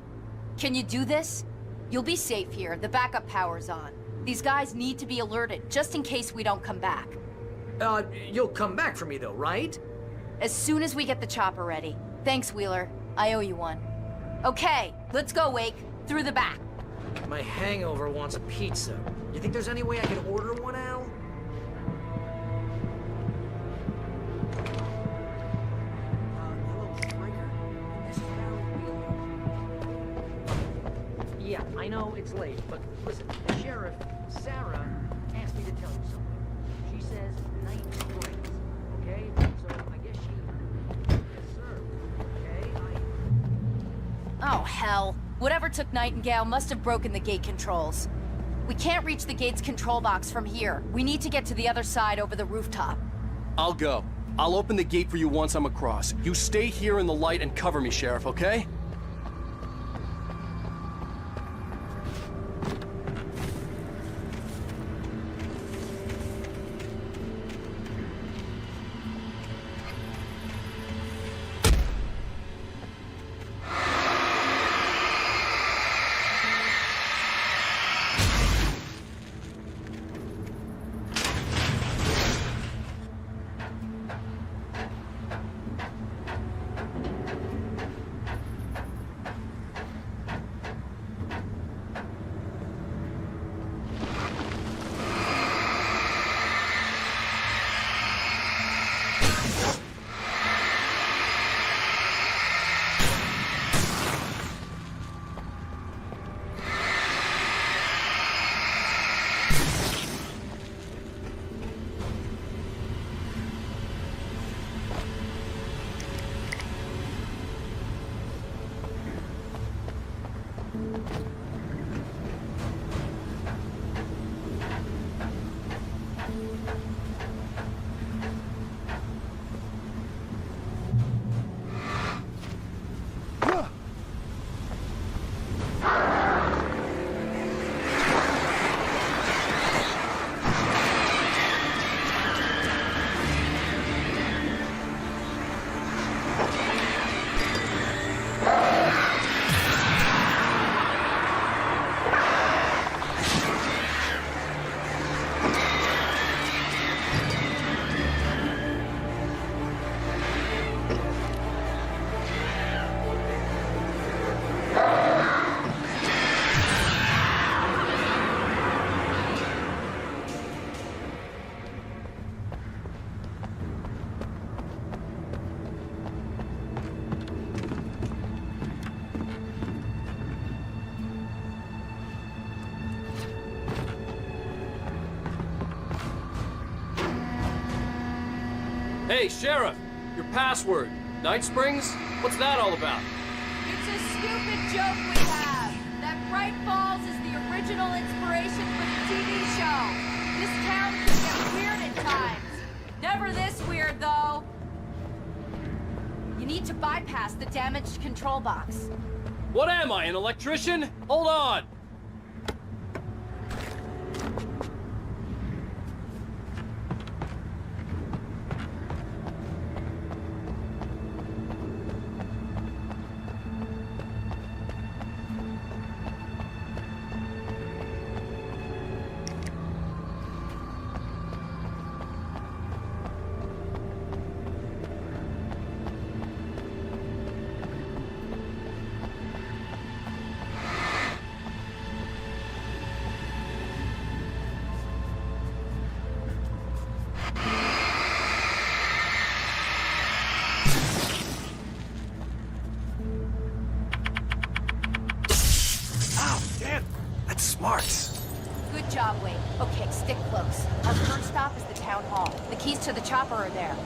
Can you do this? You'll be safe here. The backup power's on. These guys need to be alerted, just in case we don't come back. You'll come back for me though, right? As soon as we get the chopper ready. Thanks, Wheeler. I owe you one. Okay, let's go, Wake. Through the back. My hangover wants a pizza. You think there's any way I can order one, Al? Yeah, I know it's late, but listen, the sheriff, Sarah, asked me to tell you something. She says Night Springs, okay? So I guess she... Yes, sir. Okay, Oh, hell. Whatever took Nightingale must have broken the gate controls. We can't reach the gate's control box from here. We need to get to the other side over the rooftop. I'll go. I'll open the gate for you once I'm across. You stay here in the light and cover me, Sheriff, okay? Hey, Sheriff! Your password. Night Springs? What's that all about? It's a stupid joke we have. That Bright Falls is the original inspiration for the TV show. This town can get weird at times. Never this weird, though. You need to bypass the damaged control box. What am I, an electrician? Hold on! Good job, Wade. Okay, stick close. Our first stop is the town hall. The keys to the chopper are there.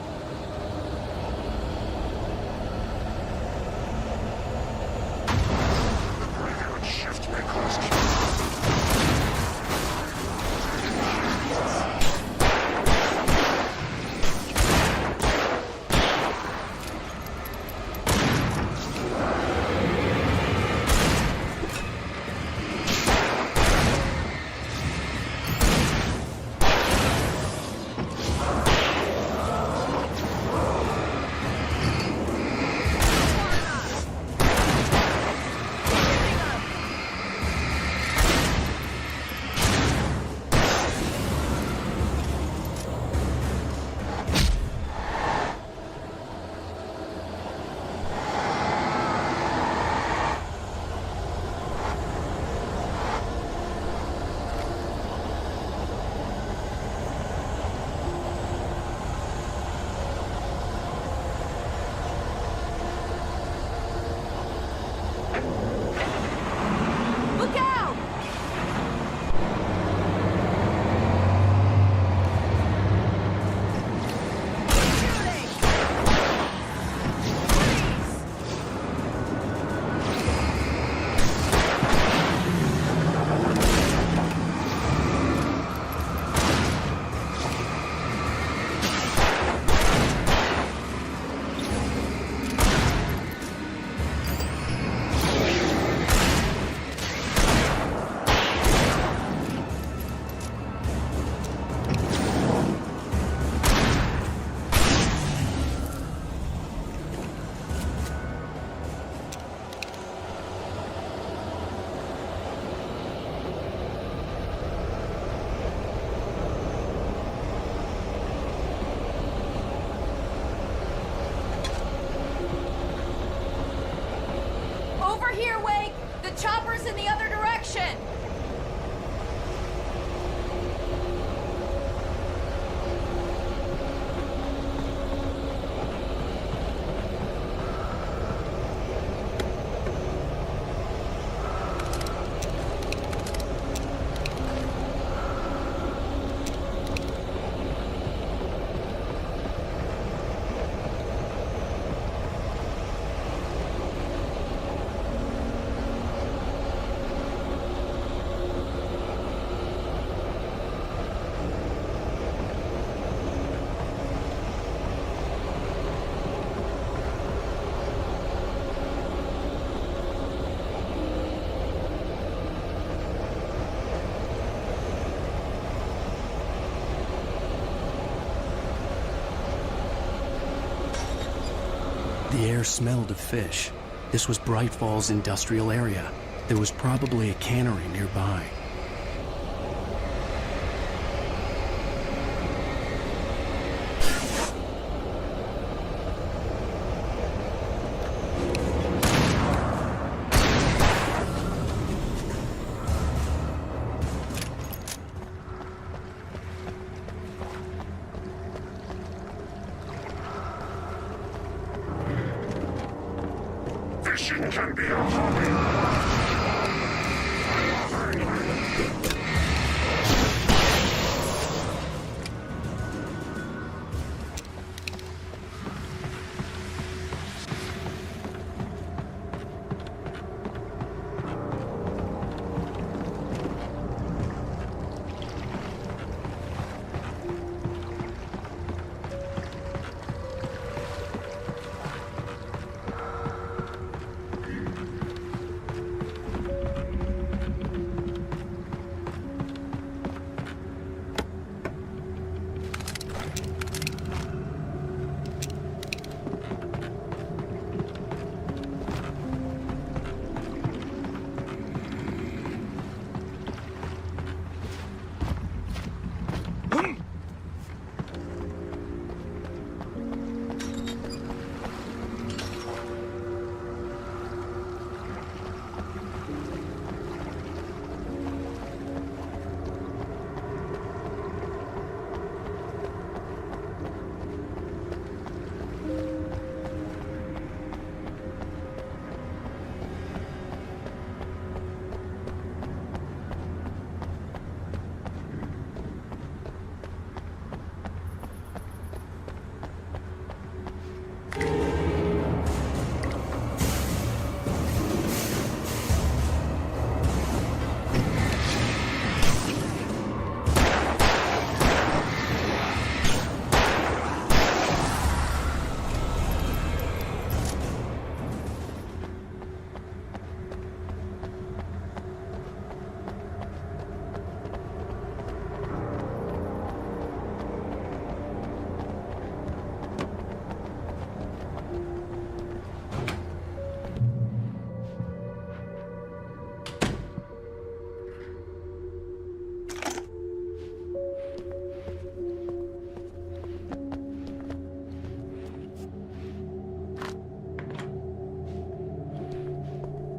The air smelled of fish. This was Bright Falls industrial area. There was probably a cannery nearby. Fishing can be a hobby.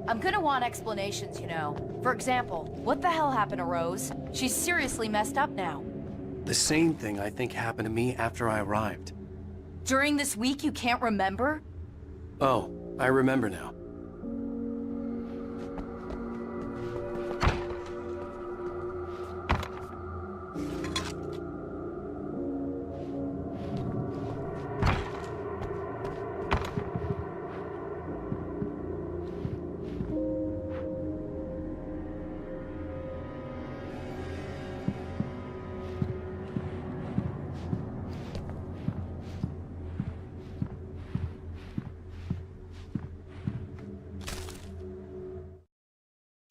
I'm gonna want explanations, you know. For example, what the hell happened to Rose? She's seriously messed up now. The same thing I think happened to me after I arrived. During this week, you can't remember? Oh, I remember now.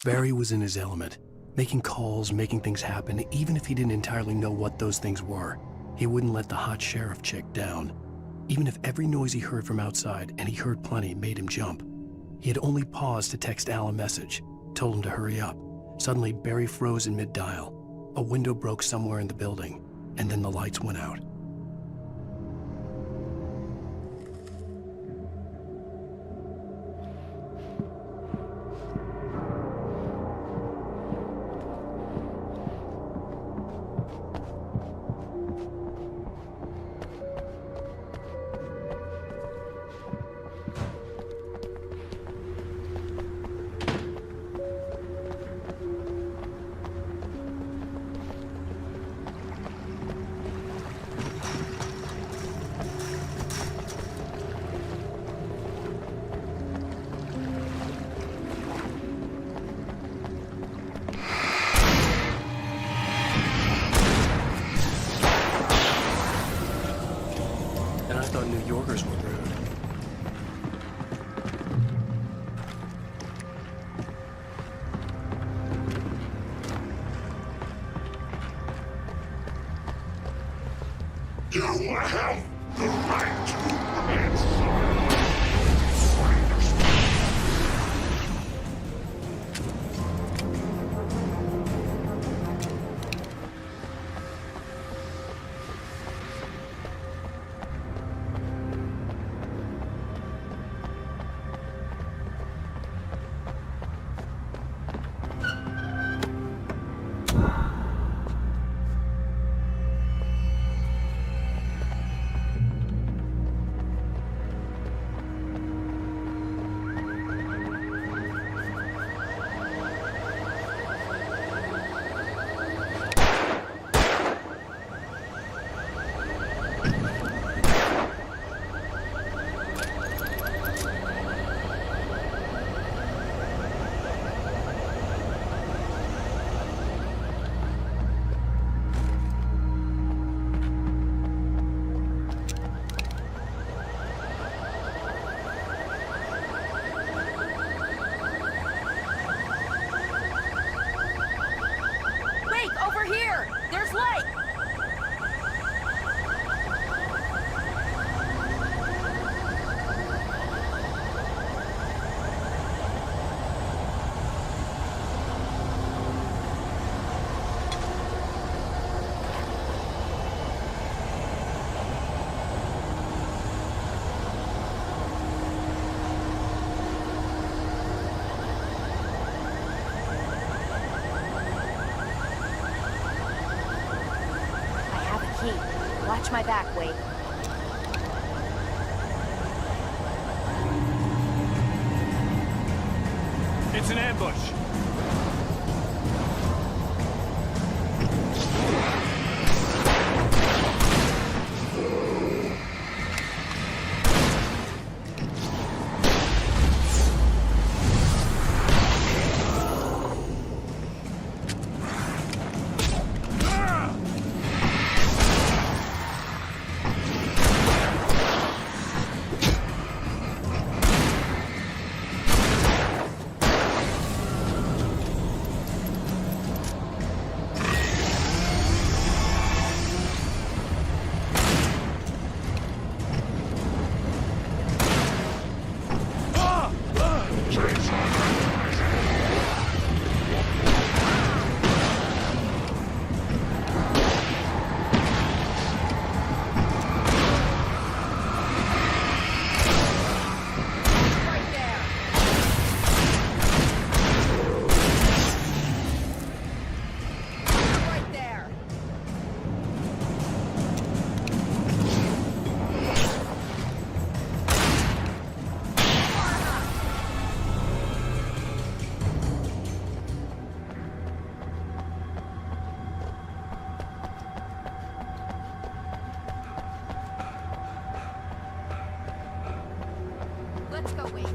Barry was in his element, making calls, making things happen, even if he didn't entirely know what those things were. He wouldn't let the hot sheriff chick down. Even if every noise he heard from outside, and he heard plenty, made him jump. He had only paused to text Al a message, told him to hurry up. Suddenly, Barry froze in mid-dial. A window broke somewhere in the building, and then the lights went out. New Yorkers were rude. You have the right to answer. Over here! There's light! Watch my back, Wade. It's an ambush. Let's go, Wade.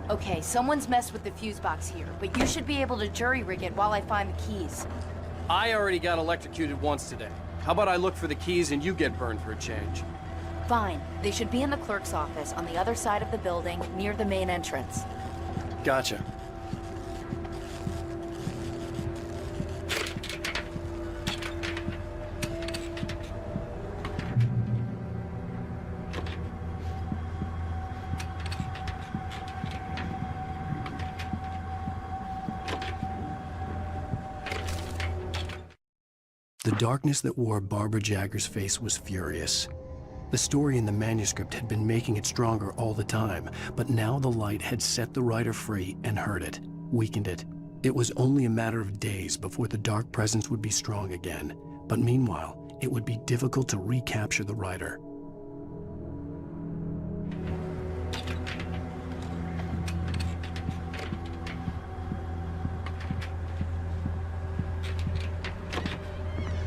Okay, someone's messed with the fuse box here, but you should be able to jury-rig it while I find the keys. I already got electrocuted once today. How about I look for the keys and you get burned for a change? Fine. They should be in the clerk's office on the other side of the building, near the main entrance. Gotcha. The darkness that wore Barbara Jagger's face was furious. The story in the manuscript had been making it stronger all the time, but now the light had set the writer free and hurt it, weakened it. It was only a matter of days before the dark presence would be strong again, but meanwhile, it would be difficult to recapture the writer.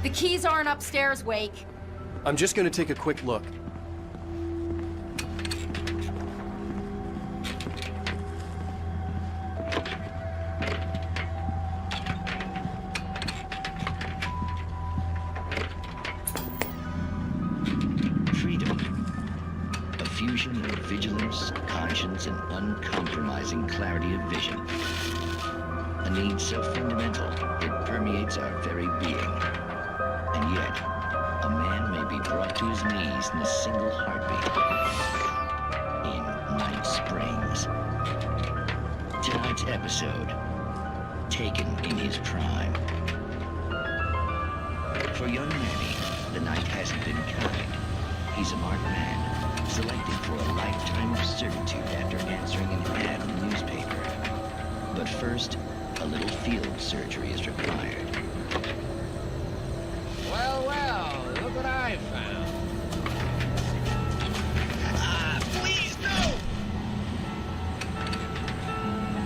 The keys aren't upstairs, Wake. I'm just gonna take a quick look. vigilance, conscience, and uncompromising clarity of vision. A need so fundamental, it permeates our very being. And yet, a man may be brought to his knees in a single heartbeat. In Night Springs. Tonight's episode, Taken in His Prime. For young Manny, the night hasn't been kind. He's a marked man, selected for a lifetime of servitude after answering an ad in the newspaper. But first, a little field surgery is required. Well, well, look what I found. Please, no!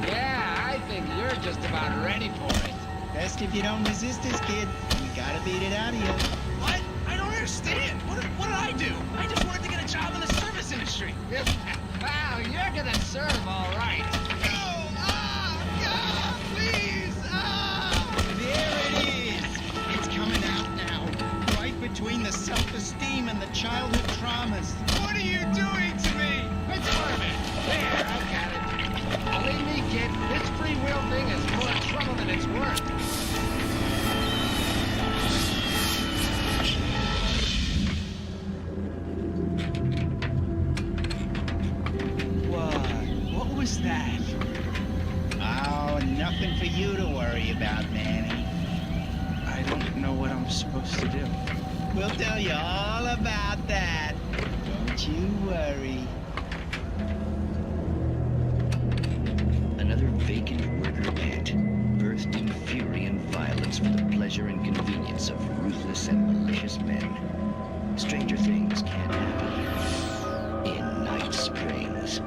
Yeah, I think you're just about ready for it. Best if you don't resist this, kid. We gotta beat it out of you. What? I don't understand. What did I do? I just wanted to get a job in the service industry. Wow, you're gonna serve all right. Please! There it is! It's coming out now. Right between the self-esteem and the childhood traumas. What are you doing to me? It's perfect. There, I got it. Believe me, kid, this free will thing is more trouble than it's worth. What was that? Oh, nothing for you to worry about, Manny. I don't know what I'm supposed to do. We'll tell you all about that. Don't you worry. Another vacant worker ant, birthed in fury and violence for the pleasure and convenience of ruthless and malicious men. Stranger things can happen in Night Springs.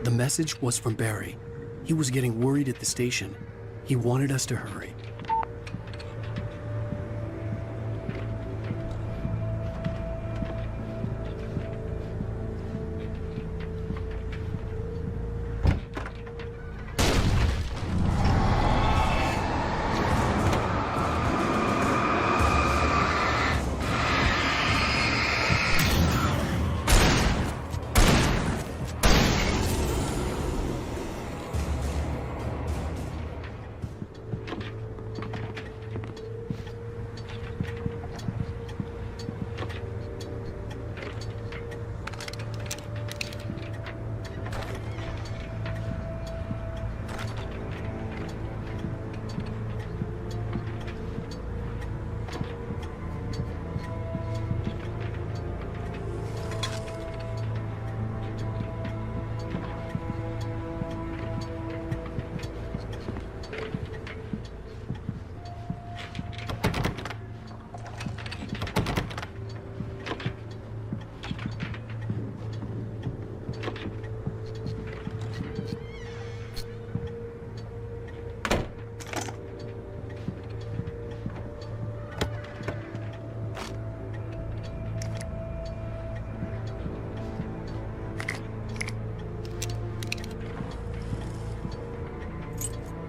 The message was from Barry. He was getting worried at the station. He wanted us to hurry.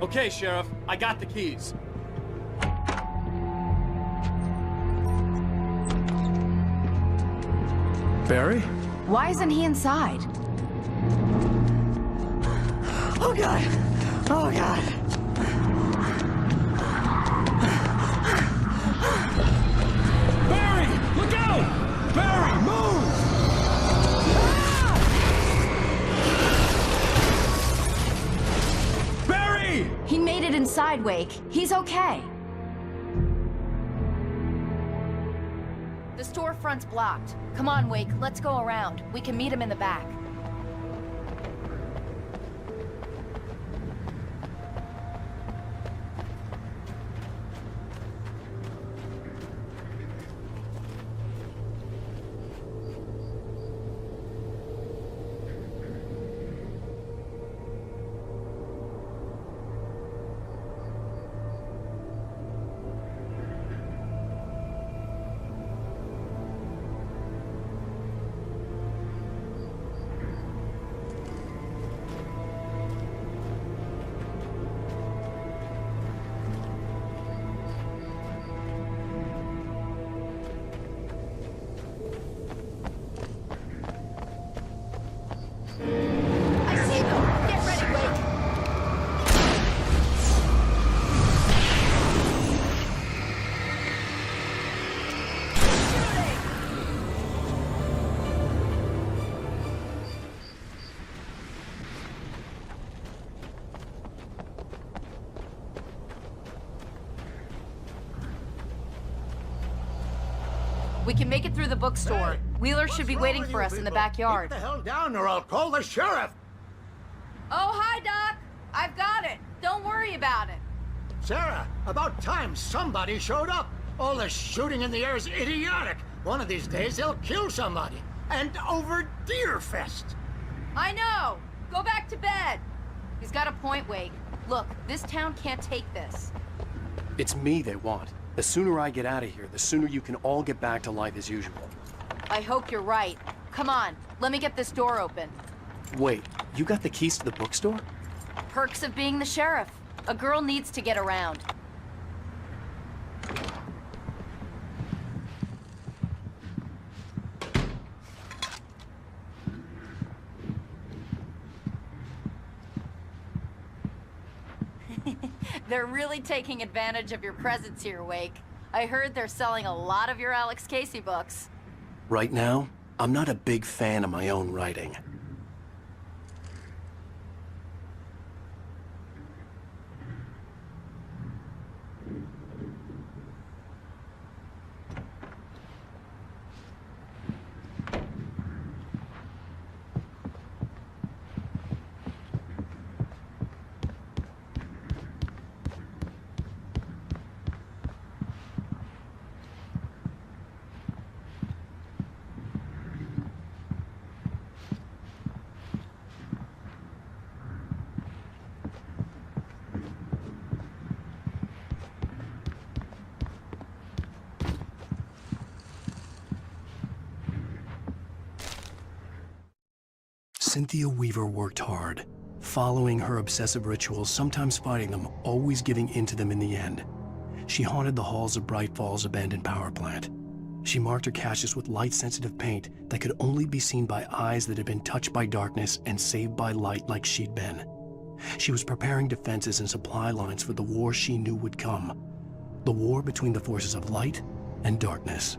Okay, Sheriff, I got the keys. Barry? Why isn't he inside? Oh God! Oh God! Barry! Look out! Barry, move! Barry! He made it inside, Wake. He's okay. The storefront's blocked. Come on, Wake, let's go around. We can meet him in the back. We can make it through the bookstore. Hey, Wheeler should be waiting for us in the backyard. Keep the hell down or I'll call the sheriff. Oh, hi, Doc. I've got it. Don't worry about it. Sarah, about time somebody showed up. All the shooting in the air is idiotic. One of these days they'll kill somebody. And over Deerfest. I know. Go back to bed. He's got a point, Wake. Look, this town can't take this. It's me they want. The sooner I get out of here, the sooner you can all get back to life as usual. I hope you're right. Come on, let me get this door open. Wait, you got the keys to the bookstore? Perks of being the sheriff. A girl needs to get around. They're really taking advantage of your presence here, Wake. I heard they're selling a lot of your Alex Casey books. Right now, I'm not a big fan of my own writing. Cynthia Weaver worked hard, following her obsessive rituals, sometimes fighting them, always giving in to them in the end. She haunted the halls of Bright Falls' abandoned power plant. She marked her caches with light-sensitive paint that could only be seen by eyes that had been touched by darkness and saved by light like she'd been. She was preparing defenses and supply lines for the war she knew would come. The war between the forces of light and darkness.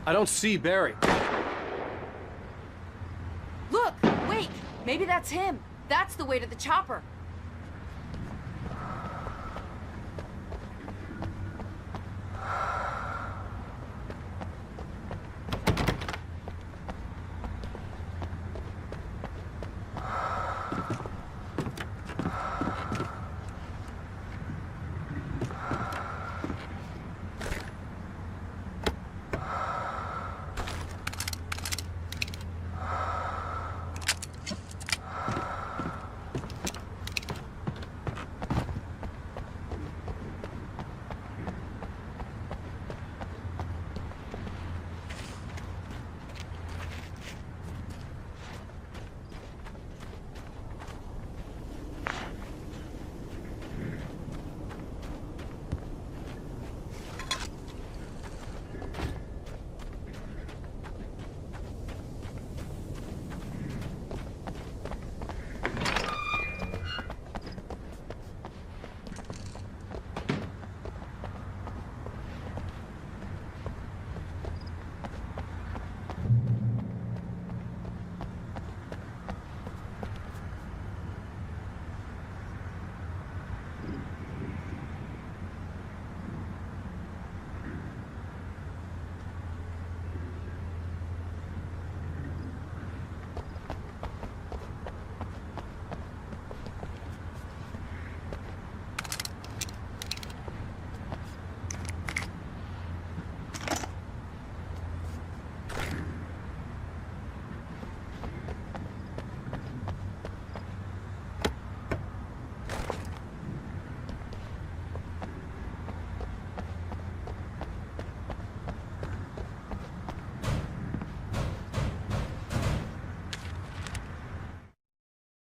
I don't see Barry. Look, wait, maybe that's him. That's the way to the chopper.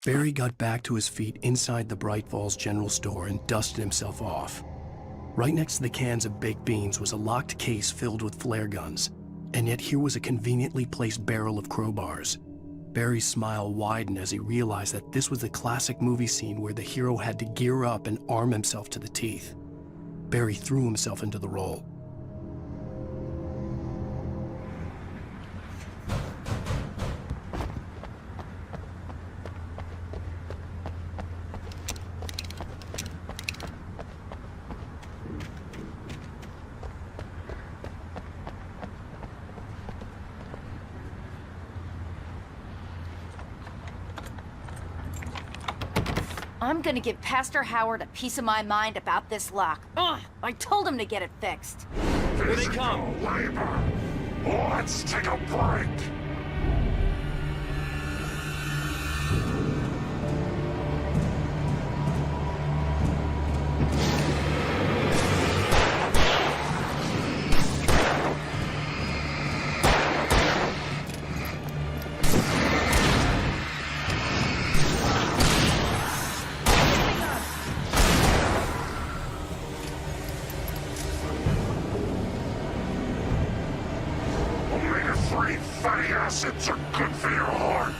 Barry got back to his feet inside the Bright Falls General Store and dusted himself off. Right next to the cans of baked beans was a locked case filled with flare guns, and yet here was a conveniently placed barrel of crowbars. Barry's smile widened as he realized that this was the classic movie scene where the hero had to gear up and arm himself to the teeth. Barry threw himself into the role. I'm gonna give Pastor Howard a piece of my mind about this lock. Ugh, I told him to get it fixed. Here they come. Labor. Let's take a break. Omega-3 fatty acids are good for your heart.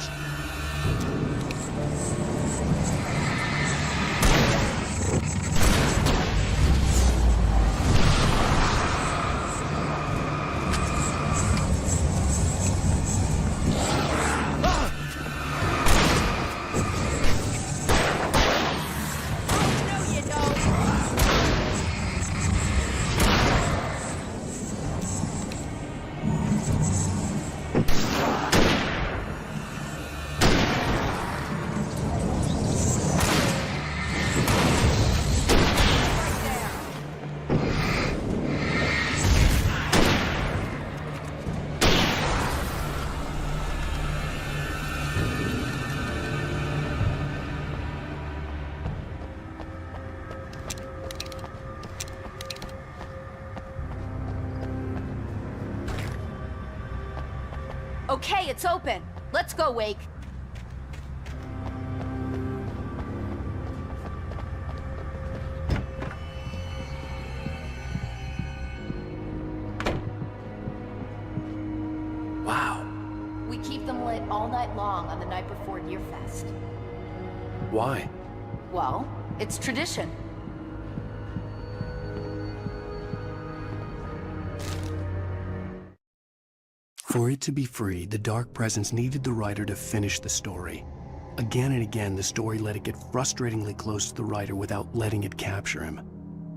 Okay, it's open. Let's go, Wake. Wow. We keep them lit all night long on the night before Near Fest. Why? Well, it's tradition. For it to be free, the Dark Presence needed the writer to finish the story. Again and again, the story let it get frustratingly close to the writer without letting it capture him.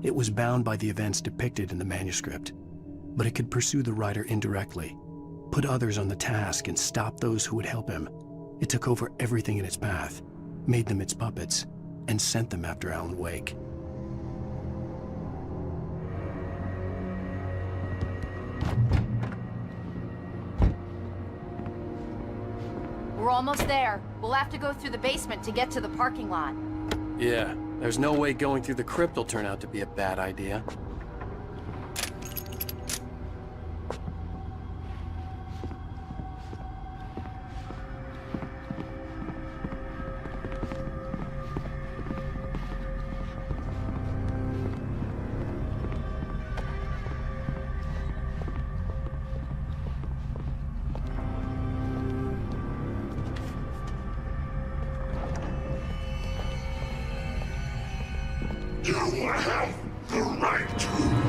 It was bound by the events depicted in the manuscript, but it could pursue the writer indirectly, put others on the task and stop those who would help him. It took over everything in its path, made them its puppets, and sent them after Alan Wake. We're almost there. We'll have to go through the basement to get to the parking lot. Yeah, there's no way going through the crypt will turn out to be a bad idea. You have the right to.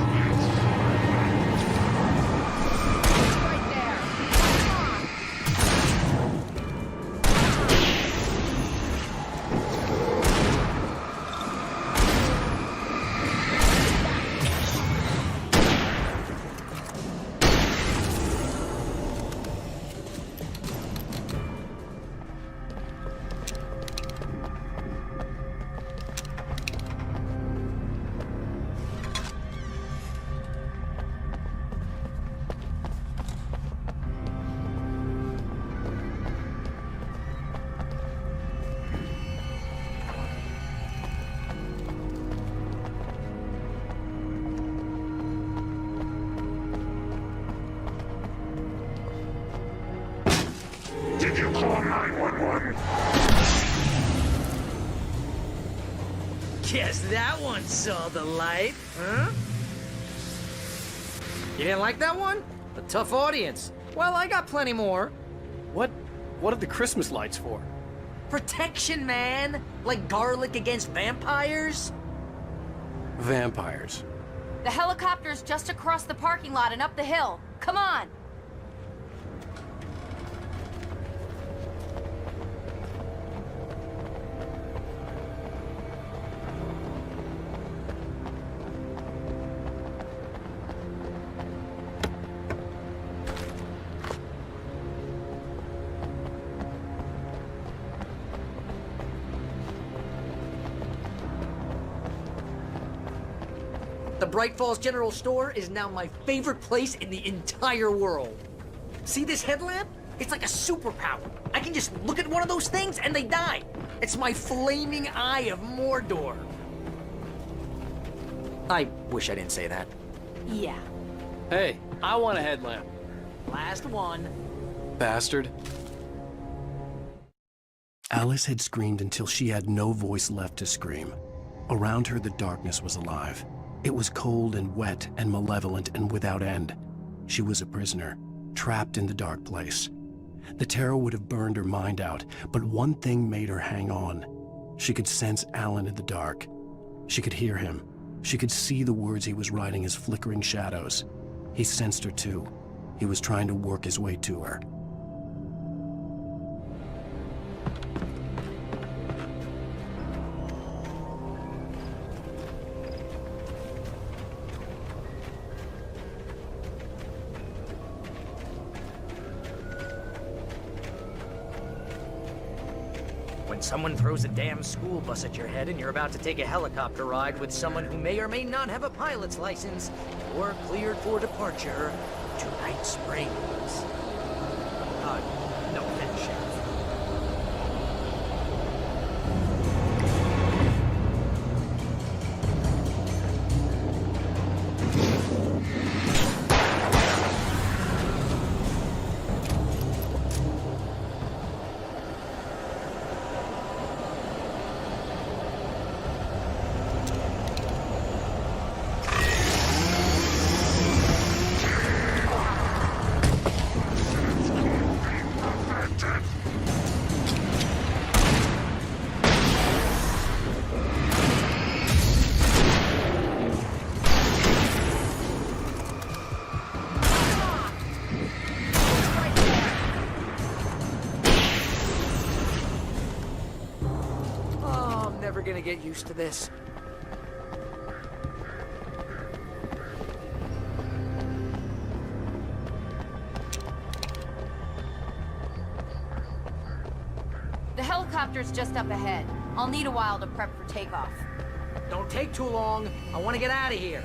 Did you call 911? Guess that one saw the light, huh? You didn't like that one? A tough audience. Well, I got plenty more. What are the Christmas lights for? Protection, man! Like garlic against vampires? Vampires. The helicopter's just across the parking lot and up the hill. Come on! The Bright Falls General Store is now my favorite place in the entire world. See this headlamp? It's like a superpower. I can just look at one of those things and they die. It's my flaming eye of Mordor. I wish I didn't say that. Yeah. Hey, I want a headlamp. Last one. Bastard. Alice had screamed until she had no voice left to scream. Around her, the darkness was alive. It was cold and wet and malevolent and without end. She was a prisoner, trapped in the dark place. The terror would have burned her mind out, but one thing made her hang on. She could sense Alan in the dark. She could hear him. She could see the words he was writing as flickering shadows. He sensed her too. He was trying to work his way to her. When someone throws a damn school bus at your head and you're about to take a helicopter ride with someone who may or may not have a pilot's license, you're cleared for departure to Night Springs. No offense, Sheriff. Gonna get used to this. The helicopter's just up ahead. I'll need a while to prep for takeoff. Don't take too long. I want to get out of here.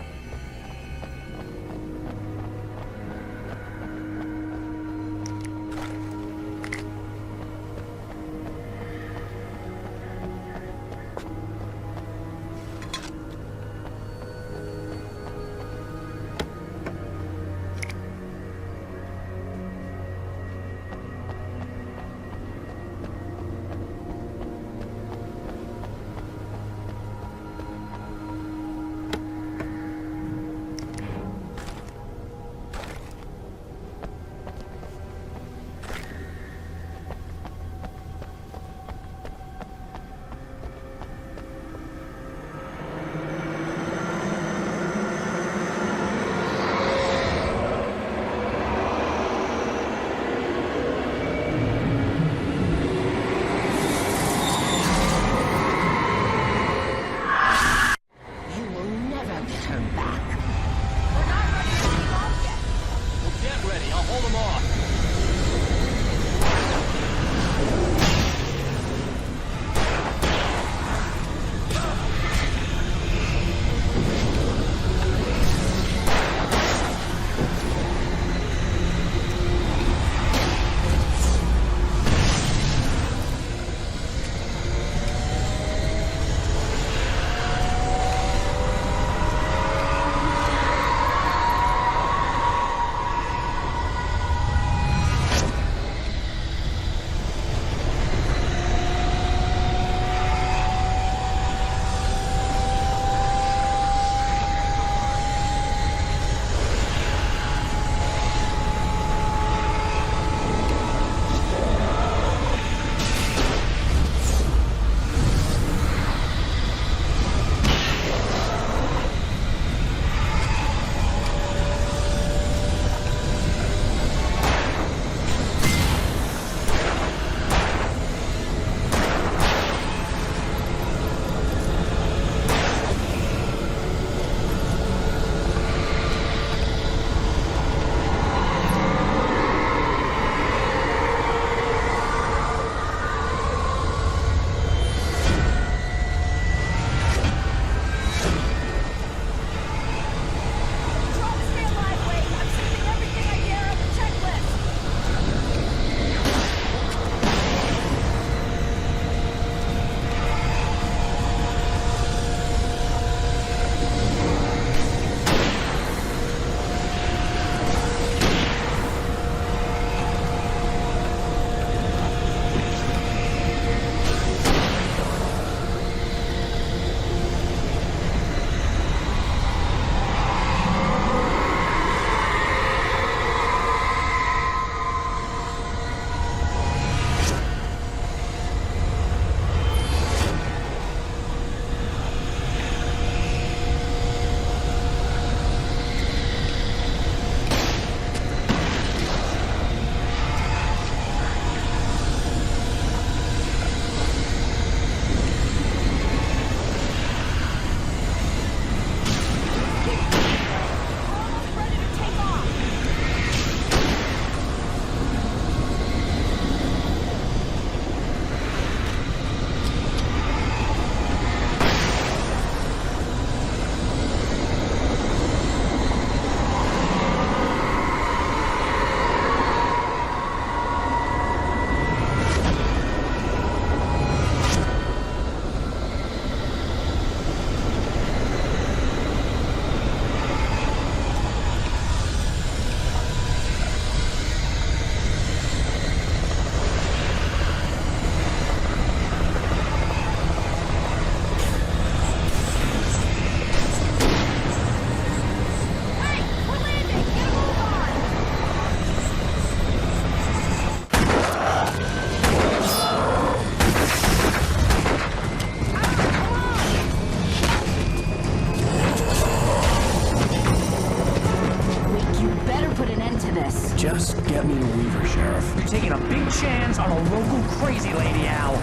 this. Just get me to Weaver, Sheriff. You're taking a big chance on a local crazy lady, Al.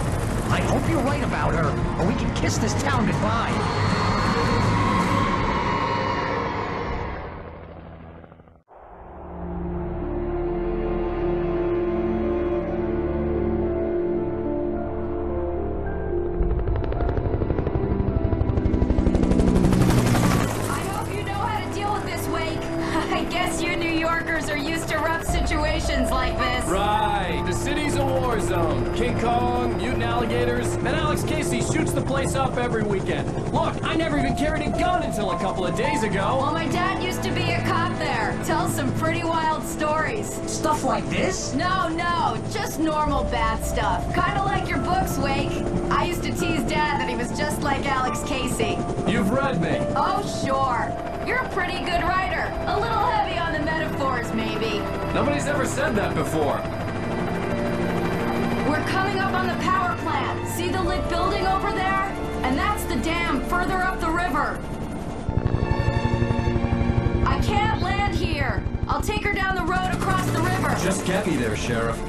I hope you're right about her, or we can kiss this town goodbye. Like this. Right, the city's a war zone. King Kong, mutant alligators, and Alex Casey shoots the place up every weekend. Look, I never even carried a gun until a couple of days ago. Well, my dad used to be a cop there. Tells some pretty wild stories. Stuff like this? No, just normal bad stuff. Kind of like your books, Wake. I used to tease Dad that he was just like Alex Casey. You've read me. Oh, sure. You're a pretty good writer. A little heavy on the metaphors, maybe. Nobody's ever said that before. We're coming up on the power plant. See the lit building over there? And that's the dam further up the river. I can't land here. I'll take her down the road across the river. Just get me there, Sheriff.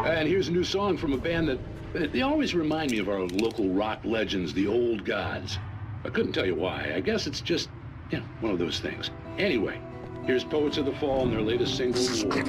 And here's a new song from a band that they always remind me of our local rock legends, the Old Gods. I couldn't tell you why. I guess it's just, you know, one of those things. Anyway, here's Poets of the Fall and their latest single, War.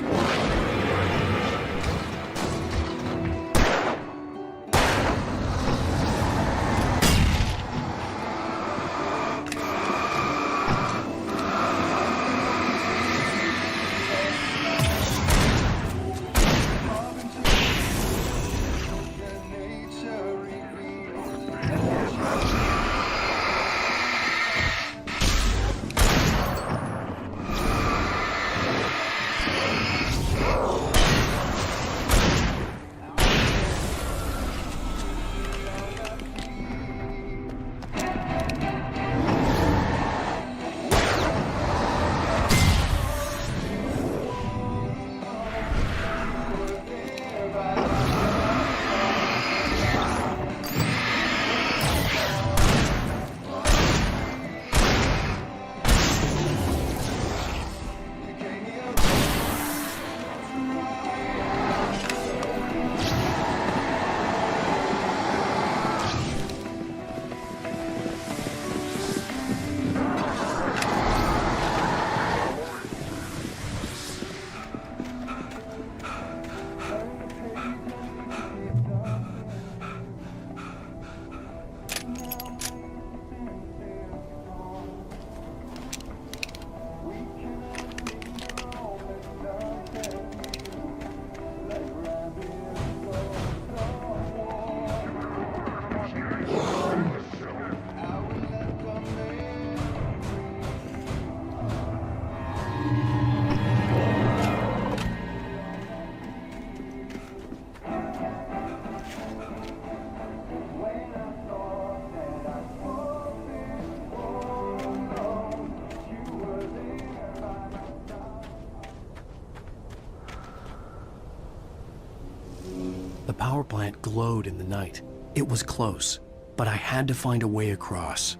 The power plant glowed in the night. It was close, but I had to find a way across.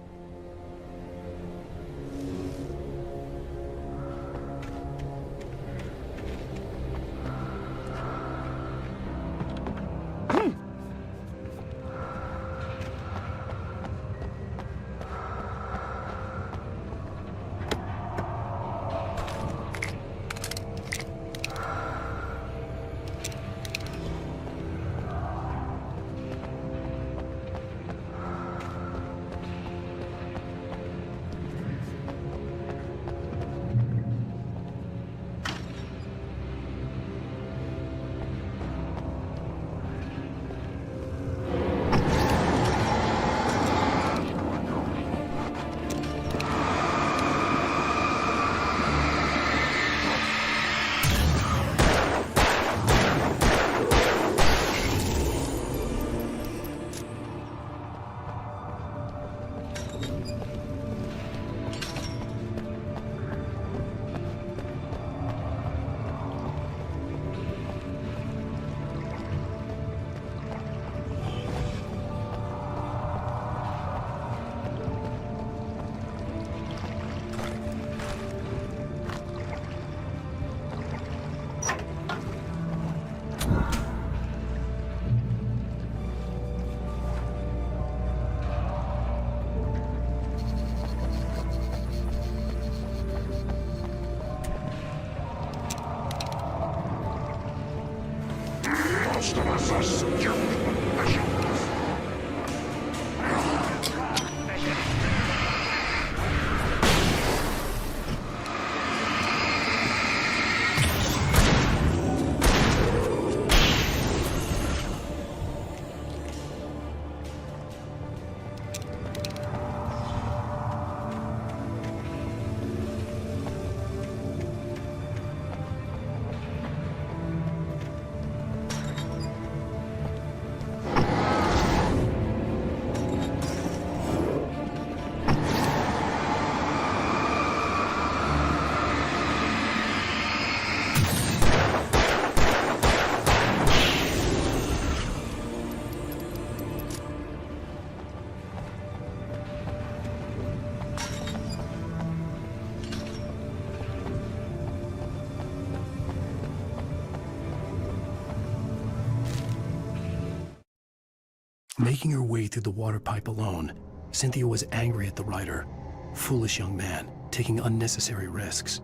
Making her way through the water pipe alone, Cynthia was angry at the writer. Foolish young man, taking unnecessary risks.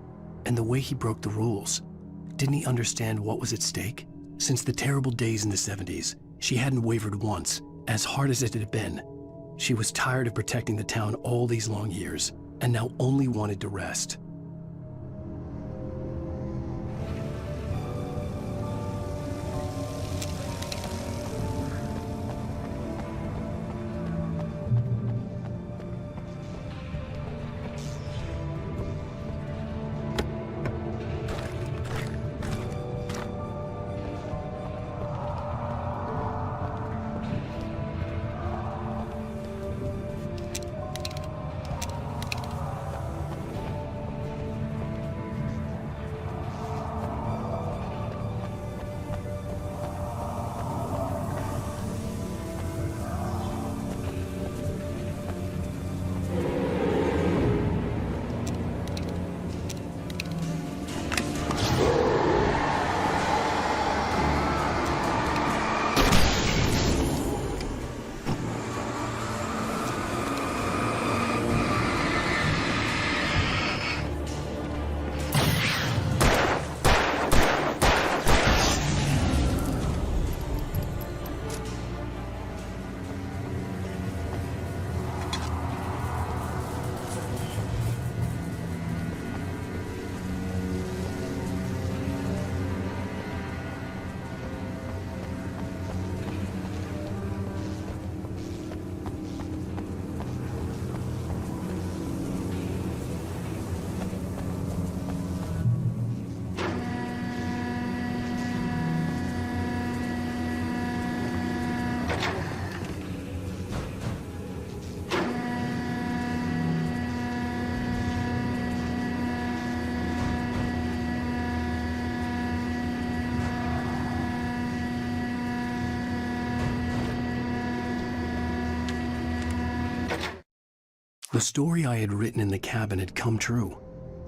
And the way he broke the rules. Didn't he understand what was at stake? Since the terrible days in the 70s, she hadn't wavered once, as hard as it had been. She was tired of protecting the town all these long years, and now only wanted to rest. The story I had written in the cabin had come true.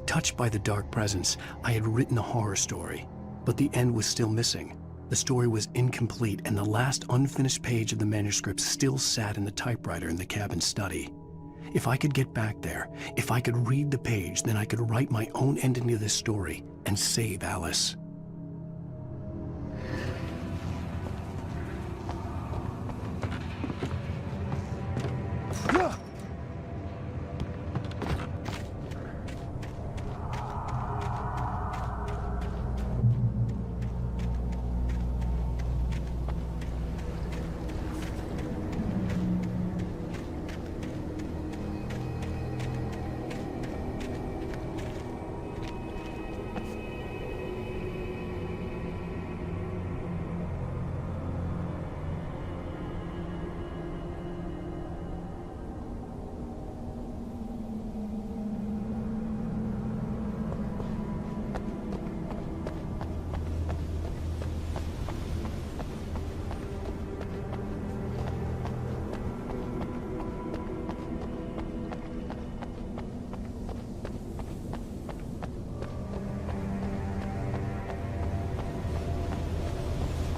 Touched by the dark presence, I had written a horror story, but the end was still missing. The story was incomplete, and the last unfinished page of the manuscript still sat in the typewriter in the cabin study. If I could get back there, if I could read the page, then I could write my own ending to this story and save Alice.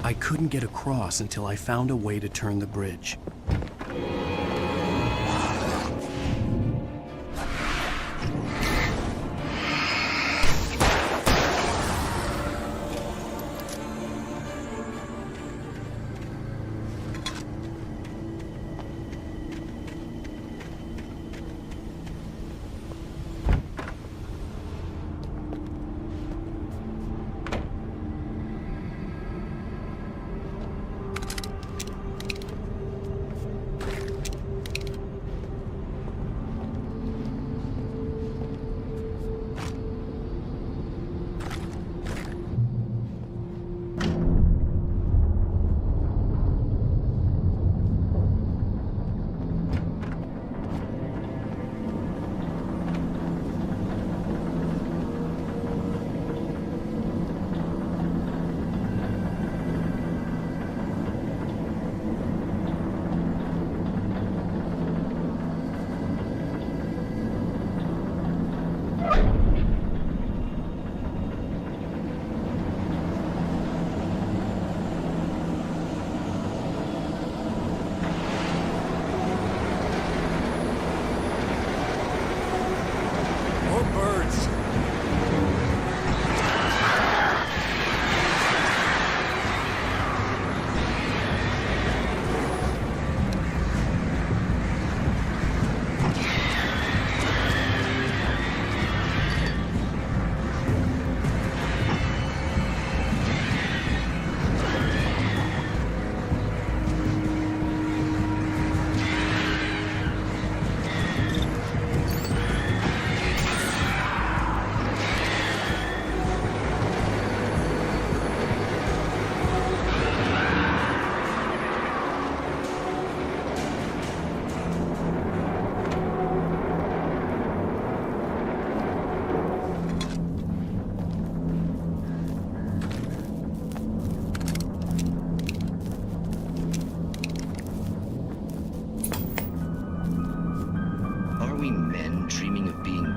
I couldn't get across until I found a way to turn the bridge.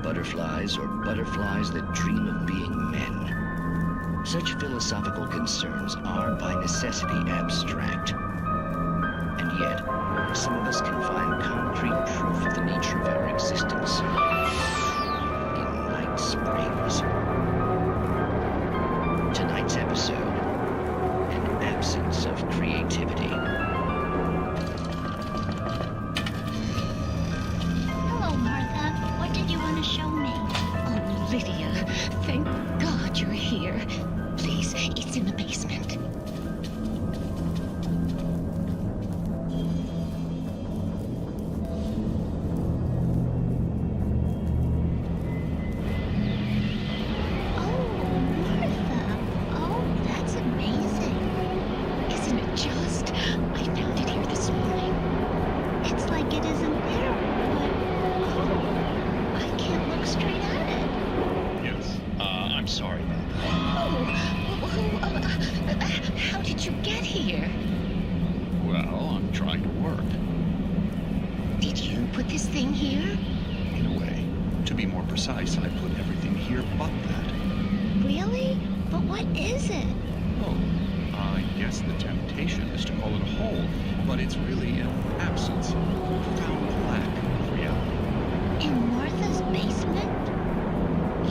Butterflies or butterflies that dream of being men. Such philosophical concerns are by necessity abstract. And yet, some of us can find concrete proof of the nature of our existence in Night Springs. Tonight's episode, an absence of creativity. Show me. Oh, Lydia, thank God you're here. Please, it's in the basement. How did you get here? Well, I'm trying to work. Did you put this thing here? in a way. To be more precise, I put everything here but that. Really? But what is it? Oh, I guess the temptation is to call it a hole, but it's really an absence, a profound lack of reality. In Martha's basement?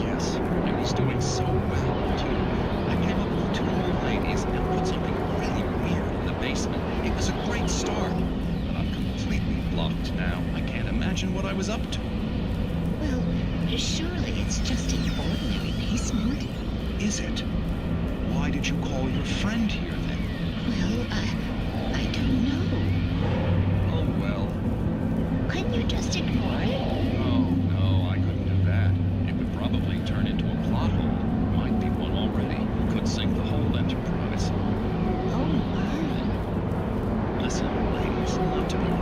Yes, it was doing so well, too. I came up with 2 whole ladies and put something really weird in the basement. It was a great start, but I'm completely blocked now. I can't imagine what I was up to. Well, surely it's just an ordinary basement. Is it? Why did you call your friend here, then? Well, I don't know. Oh, well. Couldn't you just ignore it? Oh, no, I couldn't do that. It would probably turn into a plot hole. Might be one already. Could sink the whole enterprise. Oh, my. Listen, ladies, not to be rude.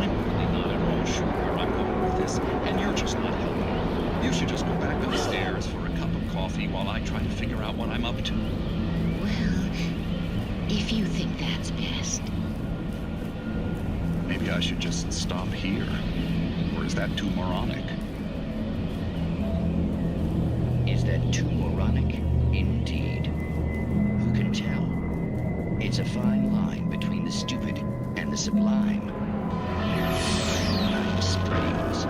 I'm really not at all sure where I'm going with this, and you're just not helping. You should just go back upstairs for a cup of coffee while I try to figure out what I'm up to. Well, if you think that's best. Maybe I should just stop here. Or is that too moronic? Is that too moronic? Indeed. Who can tell? It's a fine line between the stupid and the sublime. Springs.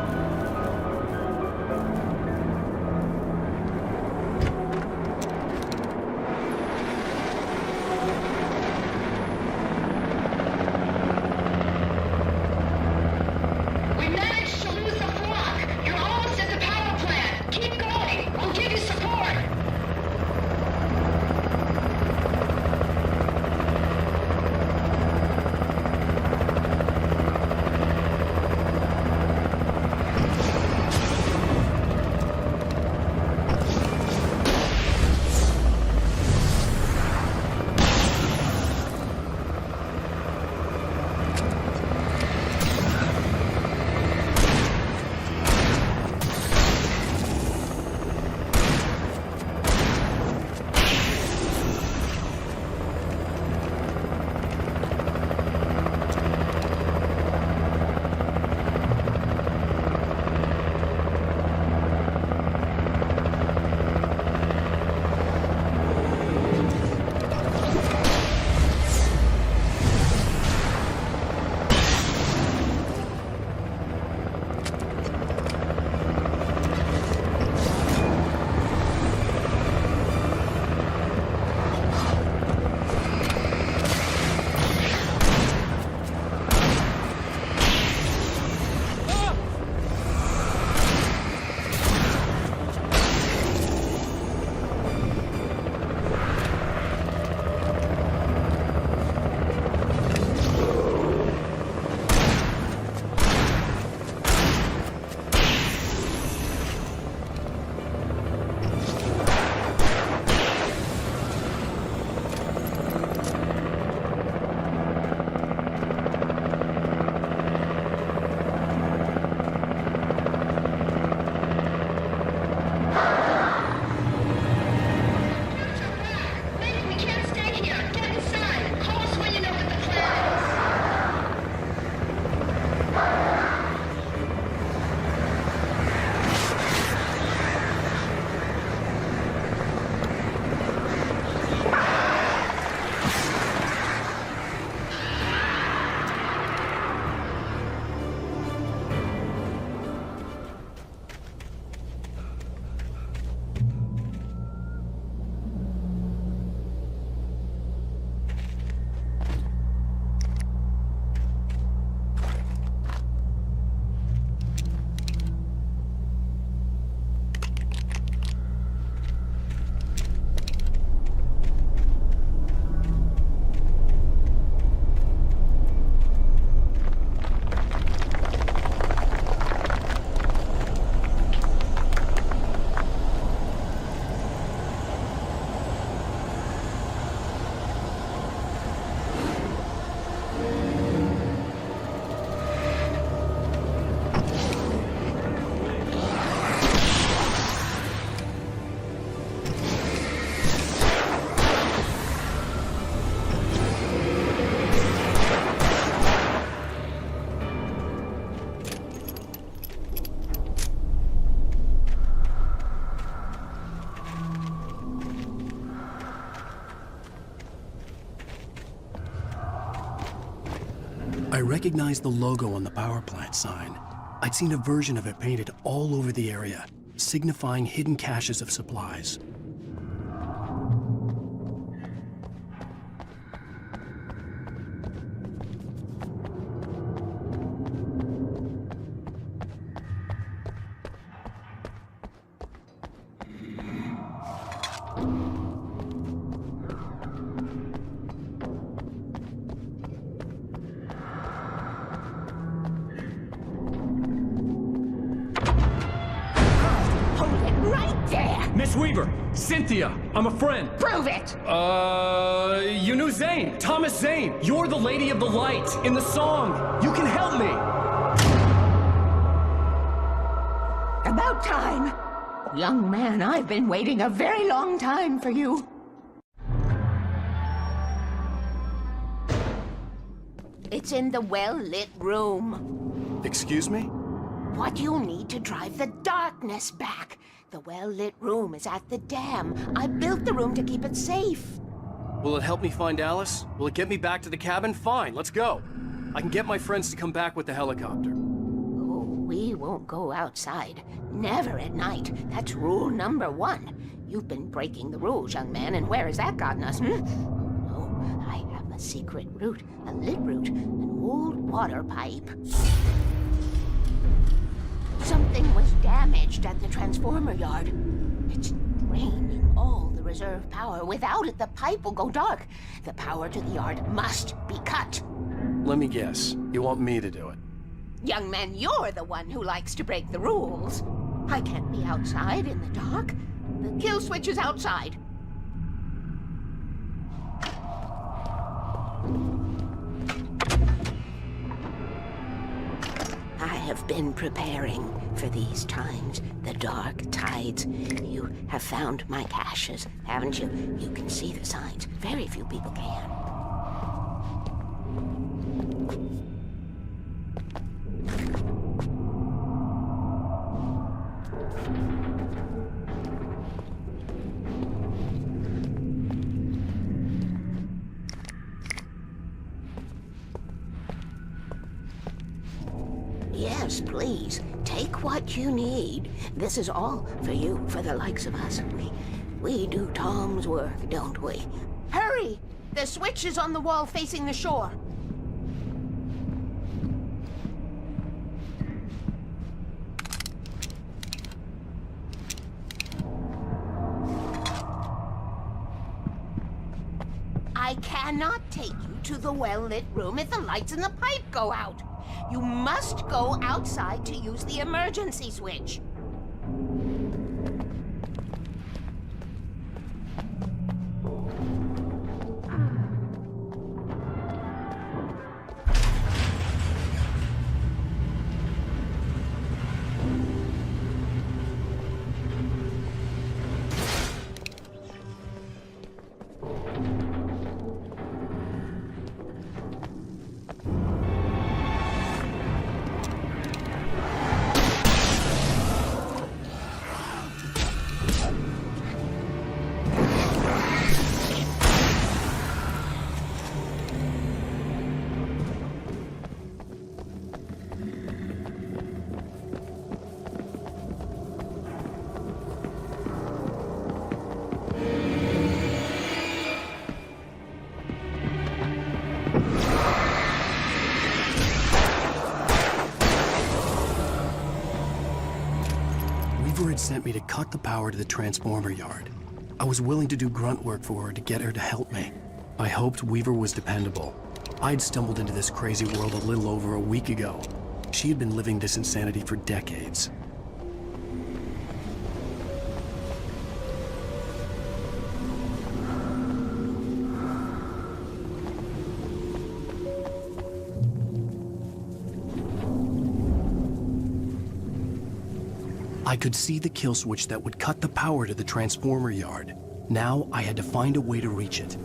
We managed to lose the flock. You're almost at the power plant. Keep going. We'll give you support. I recognized the logo on the power plant sign. I'd seen a version of it painted all over the area, signifying hidden caches of supplies. Miss Weaver! Cynthia! I'm a friend! Prove it! You knew Zane! Thomas Zane! You're the Lady of the Light in the song! You can help me! About time! Young man, I've been waiting a very long time for you. It's in the well-lit room. Excuse me? What you'll need to drive the darkness back. The well-lit room is at the dam. I built the room to keep it safe. Will it help me find Alice? Will it get me back to the cabin? Fine, let's go. I can get my friends to come back with the helicopter. Oh, we won't go outside. Never at night. That's rule number 1. You've been breaking the rules, young man, and where has that gotten us, Oh, I have a secret route, a lit route, an old water pipe. Something was damaged at the transformer yard. It's draining all the reserve power. Without it, the pipe will go dark. The power to the yard must be cut. Let me guess. You want me to do it? Young man, you're the one who likes to break the rules. I can't be outside in the dark. The kill switch is outside. I have been preparing for these times, the dark tides. You have found my caches, haven't you? You can see the signs. Very few people can. Yes, please. Take what you need. This is all for you, for the likes of us. We do Tom's work, don't we? Hurry! The switch is on the wall facing the shore. I cannot take you to the well-lit room if the lights in the pipe go out. You must go outside to use the emergency switch. Had sent me to cut the power to the transformer yard. I was willing to do grunt work for her to get her to help me. I hoped Weaver was dependable. I'd stumbled into this crazy world a little over a week ago. She had been living this insanity for decades. I could see the kill switch that would cut the power to the transformer yard. Now I had to find a way to reach it.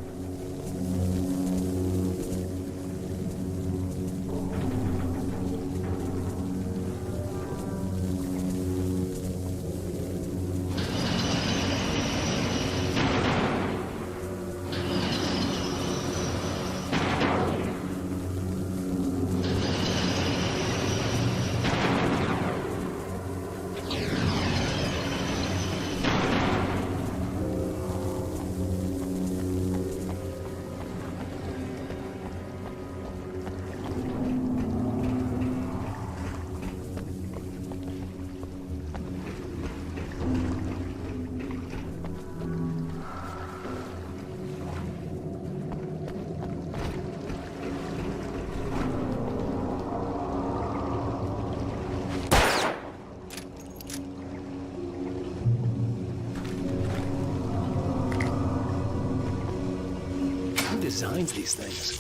designs these things?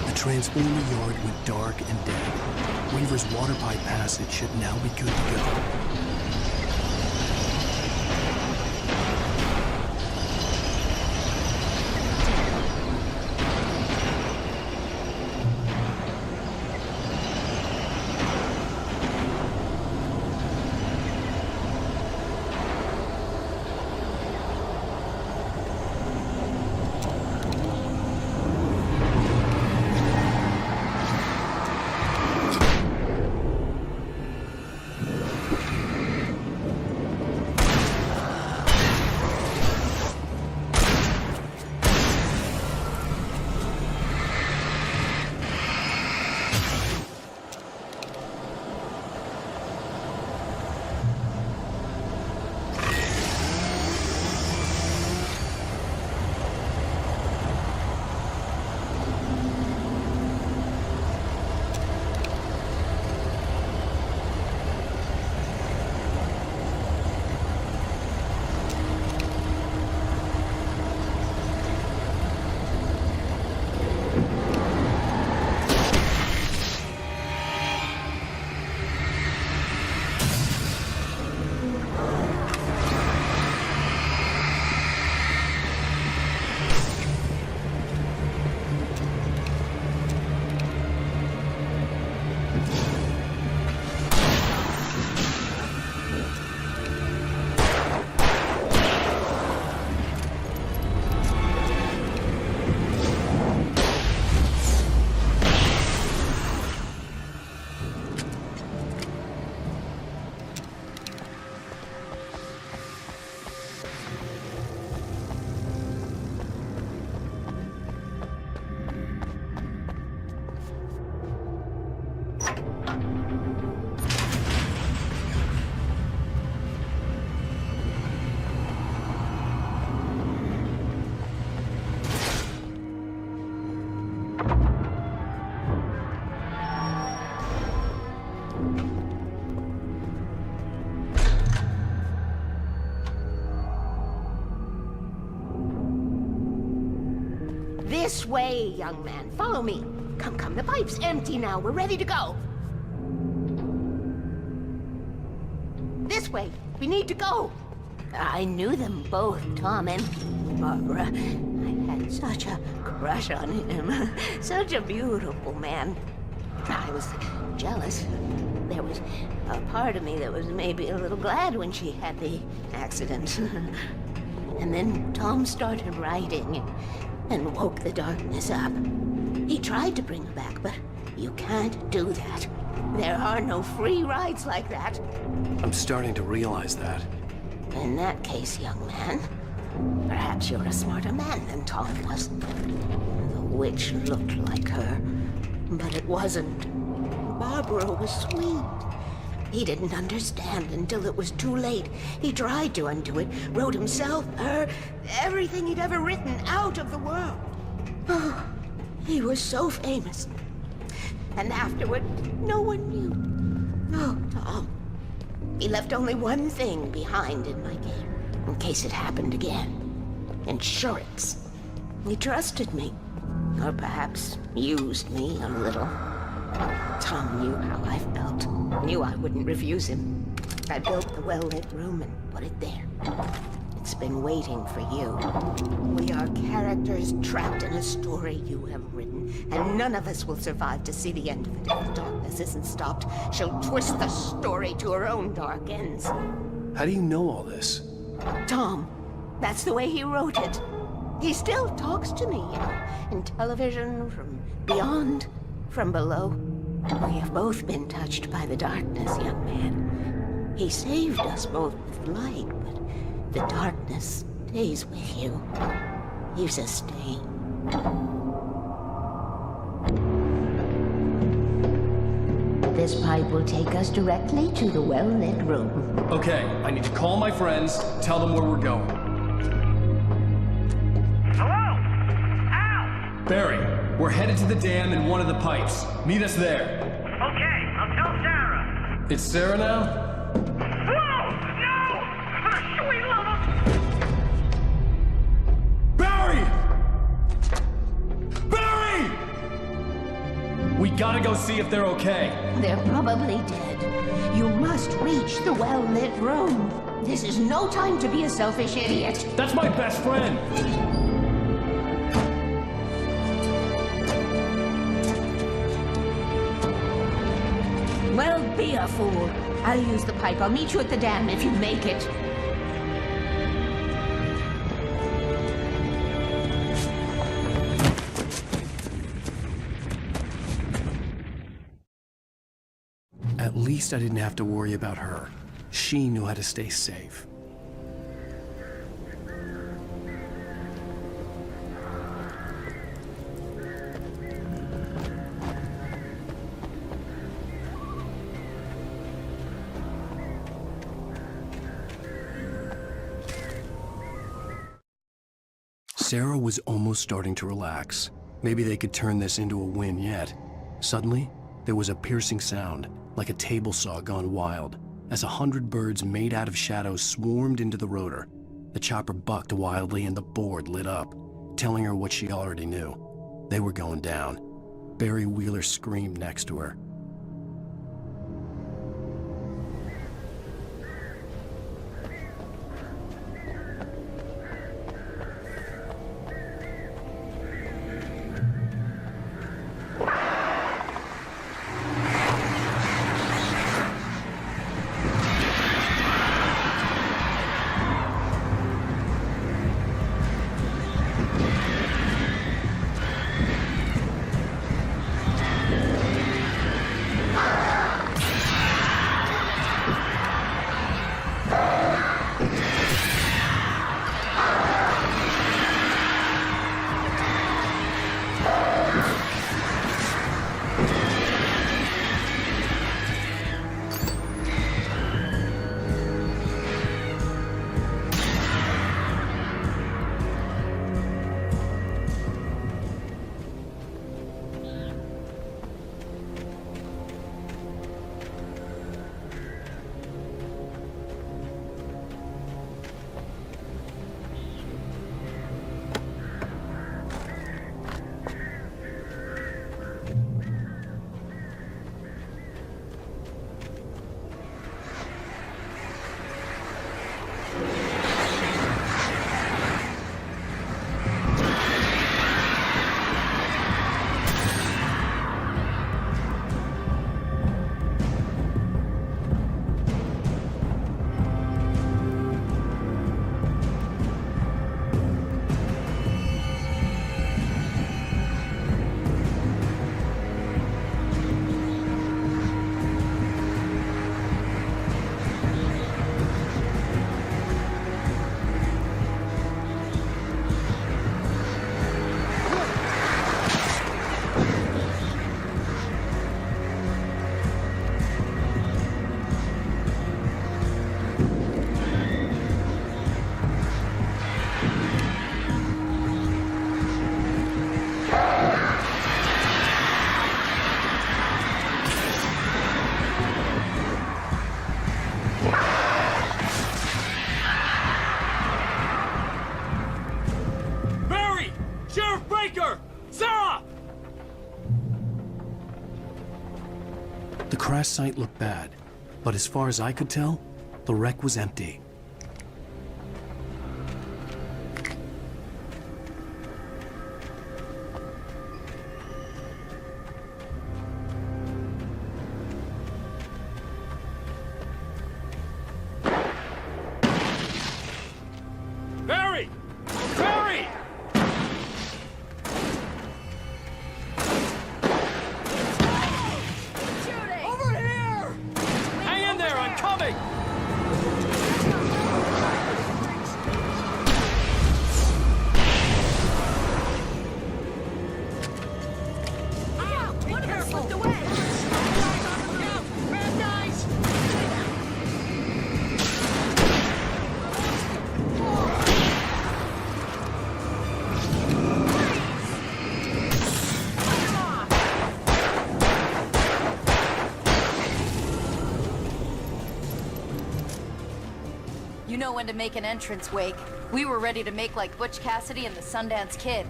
The transformer yard went dark and dead. Weaver's water pipe passage should now be good to go. This way, young man. Follow me. Come, come. The pipe's empty now. We're ready to go. This way. We need to go. I knew them both, Tom and Barbara. I had such a crush on him. Such a beautiful man. I was jealous. There was a part of me that was maybe a little glad when she had the accident. And then Tom started writing and woke the darkness up. He tried to bring her back, but you can't do that. There are no free rides like that. I'm starting to realize that. In that case, young man, perhaps you're a smarter man than Tom was. The witch looked like her, but it wasn't. Barbara was sweet. He didn't understand until it was too late. He tried to undo it, wrote himself, her, everything he'd ever written out of the world. Oh, he was so famous. And afterward, no one knew. Oh, Tom. He left only one thing behind in my game, in case it happened again. Insurance. He trusted me. Or perhaps used me a little. Tom knew how I felt. Knew I wouldn't refuse him. I built the well-lit room and put it there. It's been waiting for you. We are characters trapped in a story you have written, and none of us will survive to see the end of it if the darkness isn't stopped. She'll twist the story to her own dark ends. How do you know all this? Tom, that's the way he wrote it. He still talks to me, you know, in television, from beyond, from below. We have both been touched by the darkness, young man. He saved us both with light, but the darkness stays with you. Leaves a stain. This pipe will take us directly to the well-lit room. Okay, I need to call my friends, tell them where we're going. Hello? Al! Barry, We're headed to the dam in one of the pipes. Meet us there. Okay, I'll tell Sarah. It's Sarah now? Whoa! No! For the sweet love of... Barry! Barry! We gotta go see if they're okay. They're probably dead. You must reach the well-lit room. This is no time to be a selfish idiot. That's my best friend. Well, be a fool. I'll use the pipe. I'll meet you at the dam if you make it. At least I didn't have to worry about her. She knew how to stay safe. Sarah was almost starting to relax. Maybe they could turn this into a win yet. Suddenly, there was a piercing sound, like a table saw gone wild, as 100 birds made out of shadows swarmed into the rotor. The chopper bucked wildly and the board lit up, telling her what she already knew. They were going down. Barry Wheeler screamed next to her. The crash site looked bad, but as far as I could tell, the wreck was empty. Barry! Barry! Over here! Hang in there, I'm coming! You know when to make an entrance, Wake. We were ready to make like Butch Cassidy and the Sundance Kid.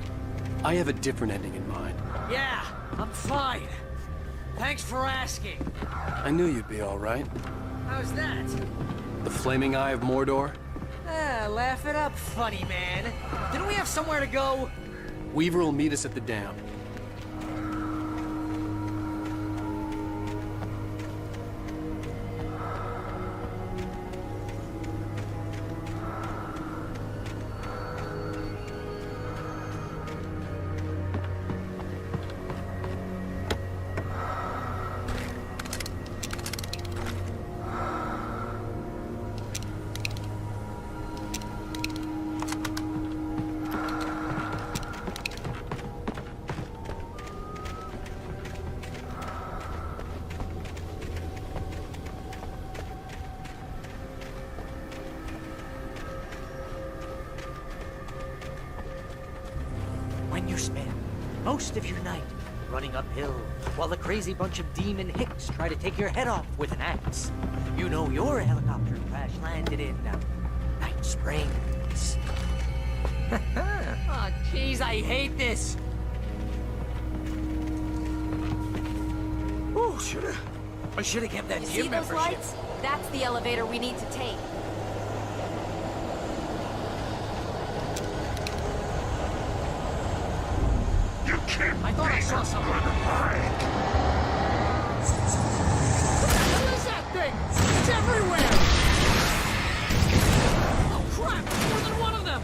I have a different ending in mind. Yeah, I'm fine. Thanks for asking. I knew you'd be all right. How's that? The flaming eye of Mordor? Laugh it up, funny man. Didn't we have somewhere to go? Weaver will meet us at the dam. When you spend most of your night running uphill while the crazy bunch of demon hicks try to take your head off with an axe, you know your helicopter crash landed in Night Springs. Oh, jeez, I hate this. Oh, I should have kept that You gym see those membership. lights? That's the elevator we need to take. I thought I saw someone. What the hell is that thing? It's everywhere! Oh crap! More than one of them!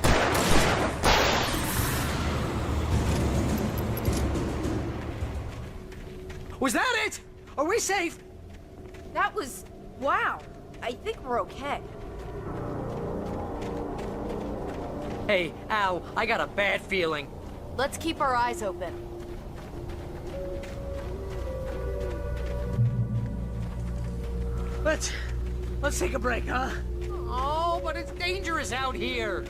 Was that it? Are we safe? That was... wow. I think we're okay. Hey, Al, I got a bad feeling. Let's keep our eyes open. Let's take a break, huh? Oh, but it's dangerous out here.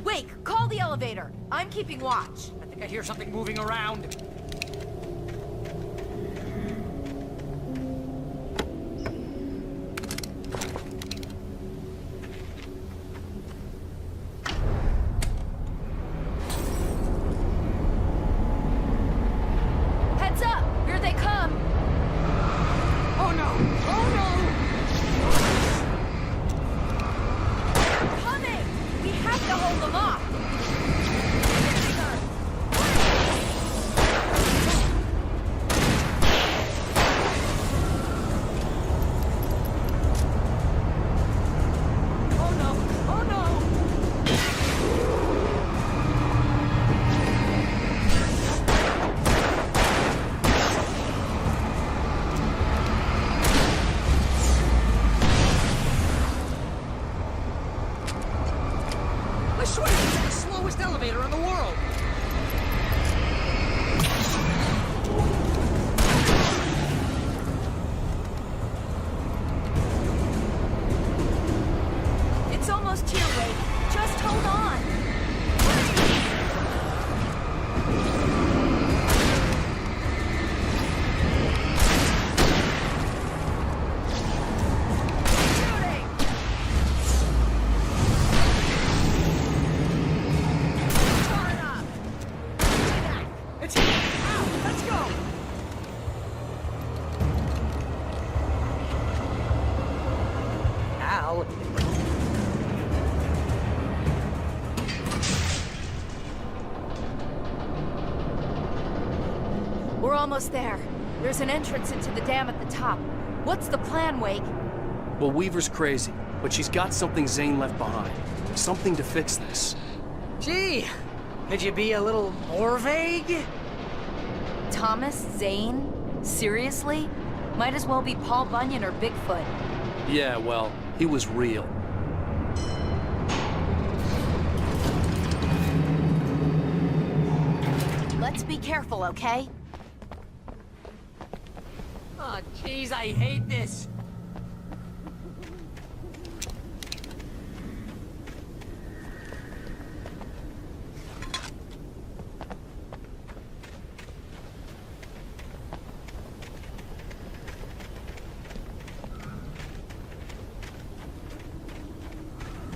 Wake, call the elevator. I'm keeping watch. I think I hear something moving around. Heads up! Here they come! Oh no! Oh no! Coming! We have to hold them off! Oh no! Oh no! I swear this is the slowest elevator in the world! It's almost here, Wake. Just hold on. Shooting! Far enough. It's here! Ow! Let's go! Al, We're almost there. There's an entrance into the dam at the top. What's the plan, Wake? Well, Weaver's crazy, but she's got something Zane left behind. Something to fix this. gee, could you be a little more vague? Thomas Zane? Seriously? Might as well be Paul Bunyan or Bigfoot. Yeah, well, he was real. Let's be careful, okay? Oh, jeez, I hate this.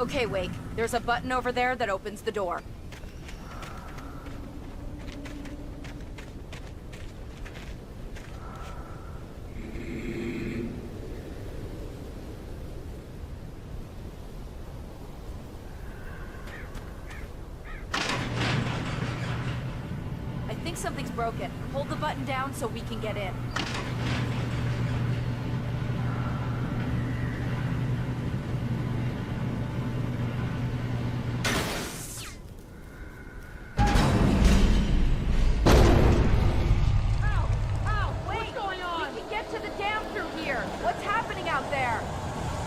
Okay, Wake. There's a button over there that opens the door. I think something's broken. Hold the button down so we can get in.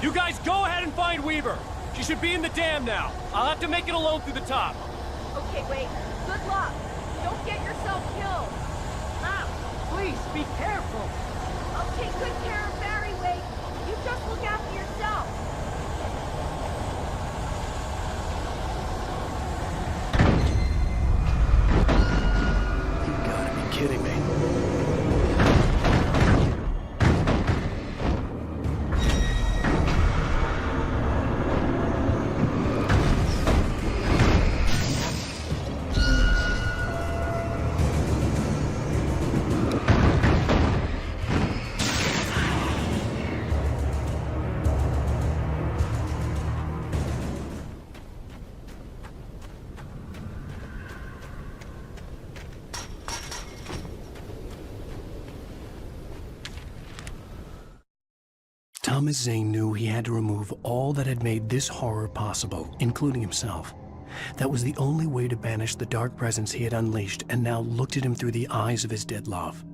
You guys go ahead and find Weaver. She should be in the dam now. I'll have to make it alone through the top. Okay, wait. Good luck. Don't get yourself killed. Please, be careful. I'll take good care of Barry, Wake. You just look after yourself. You gotta be kidding me. Thomas Zane knew he had to remove all that had made this horror possible, including himself. That was the only way to banish the dark presence he had unleashed and now looked at him through the eyes of his dead love.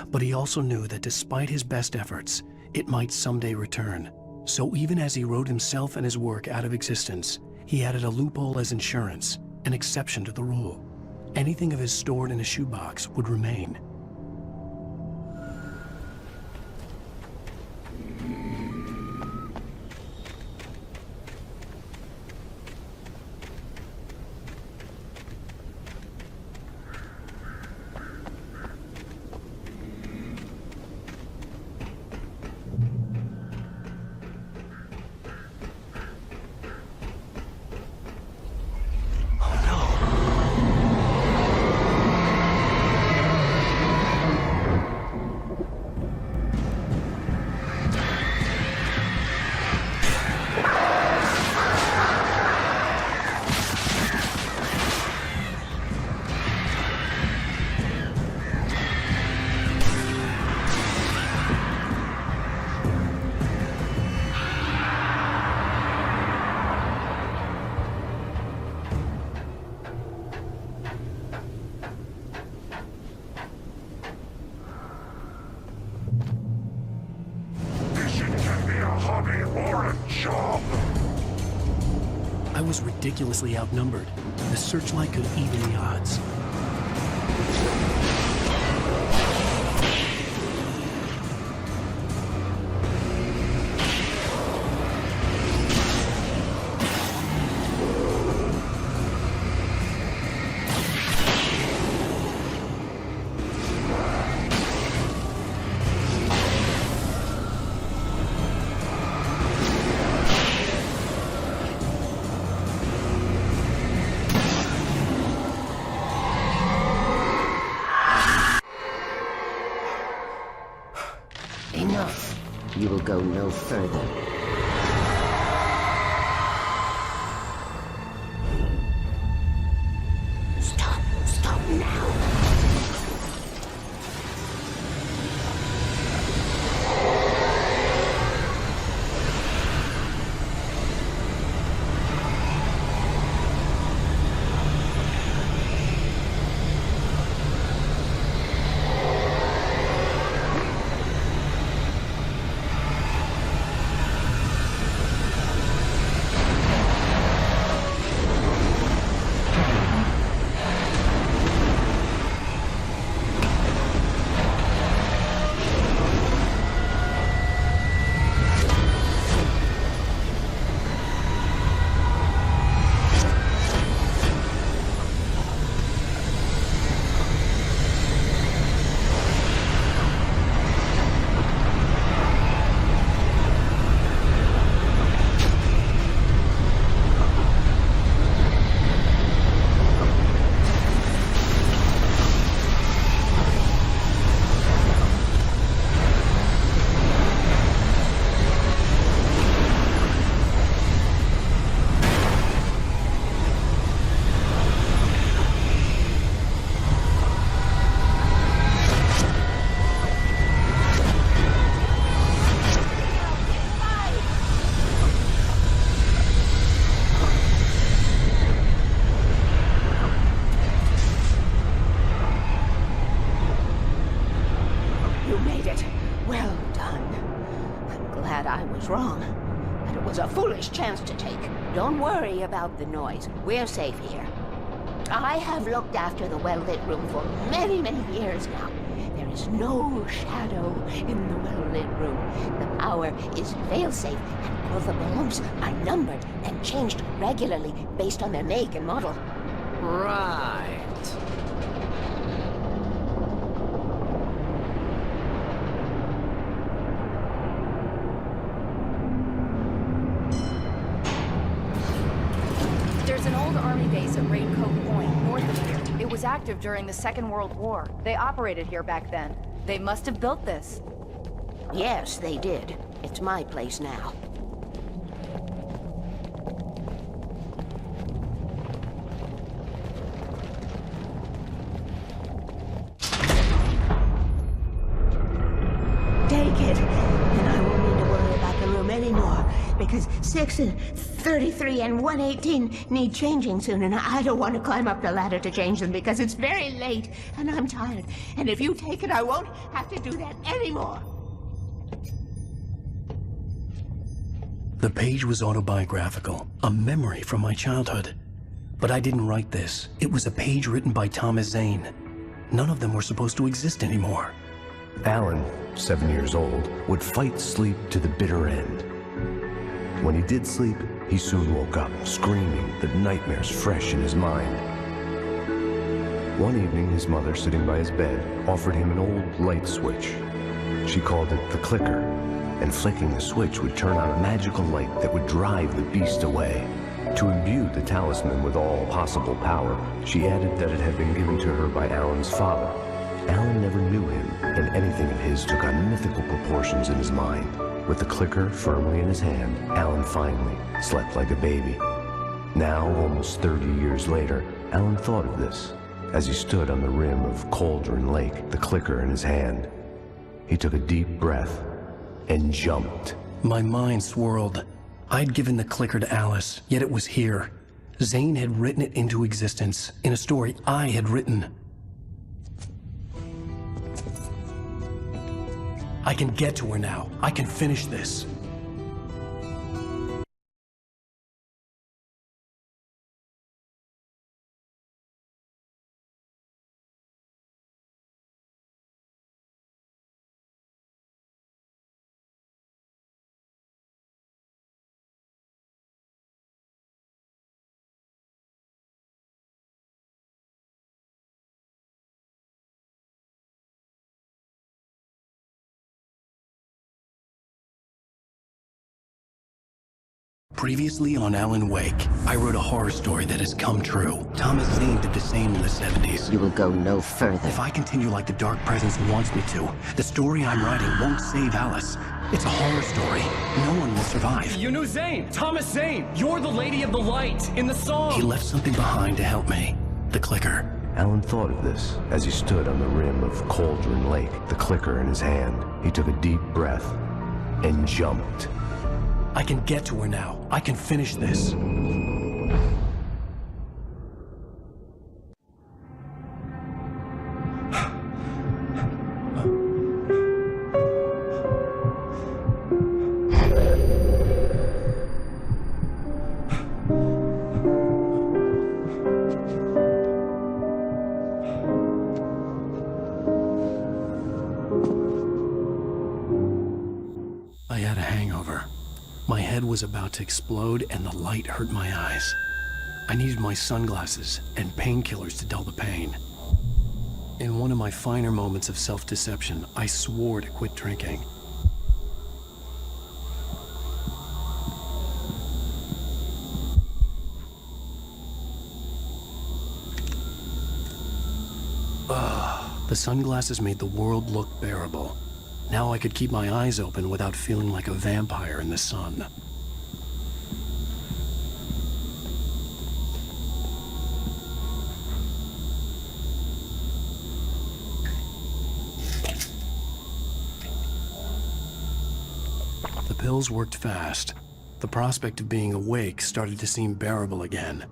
But he also knew that despite his best efforts, it might someday return. So even as he wrote himself and his work out of existence, he added a loophole as insurance, an exception to the rule. Anything of his stored in a shoebox would remain. I was ridiculously outnumbered. The searchlight could even the odds. Enough. You will go no further. Stop now. was wrong, but it was a foolish chance to take. Don't worry about the noise. We're safe here. I have looked after the well-lit room for many, many years now. There is no shadow in the well-lit room. The power is fail-safe, and all the bulbs are numbered and changed regularly based on their make and model. Right. There's an old army base at Raincoat Point, north of here. It was active during the Second World War. They operated here back then. They must have built this. Yes, they did. It's my place now. Take it, and I won't need to worry about the room anymore, because 6 and 33 and 118 need changing soon, and I don't want to climb up the ladder to change them because it's very late, and I'm tired. And if you take it, I won't have to do that anymore. The page was autobiographical, a memory from my childhood. But I didn't write this. It was a page written by Thomas Zane. None of them were supposed to exist anymore. Alan, 7 years old, would fight sleep to the bitter end. When he did sleep, he soon woke up, screaming, the nightmares fresh in his mind. One evening, his mother, sitting by his bed, offered him an old light switch. She called it the clicker, and flicking the switch would turn on a magical light that would drive the beast away. To imbue the talisman with all possible power, she added that it had been given to her by Alan's father. Alan never knew him, and anything of his took on mythical proportions in his mind. With the clicker firmly in his hand, Alan finally slept like a baby. Now, almost 30 years later, Alan thought of this as he stood on the rim of Cauldron Lake, the clicker in his hand. He took a deep breath and jumped. My mind swirled. I'd given the clicker to Alice, yet it was here. Zane had written it into existence in a story I had written. I can get to her now. I can finish this. Previously on Alan Wake, I wrote a horror story that has come true. Thomas Zane did the same in the 70s. You will go no further. If I continue like the Dark Presence wants me to, the story I'm writing won't save Alice. It's a horror story. No one will survive. You knew Zane! Thomas Zane! You're the Lady of the Light in the song! He left something behind to help me. The clicker. Alan thought of this as he stood on the rim of Cauldron Lake, the clicker in his hand. He took a deep breath and jumped. I can get to her now. I can finish this. I had a hangover. My head was about to explode and the light hurt my eyes. I needed my sunglasses and painkillers to dull the pain. In one of my finer moments of self-deception, I swore to quit drinking. The sunglasses made the world look bearable. Now I could keep my eyes open without feeling like a vampire in the sun. The pills worked fast. The prospect of being awake started to seem bearable again.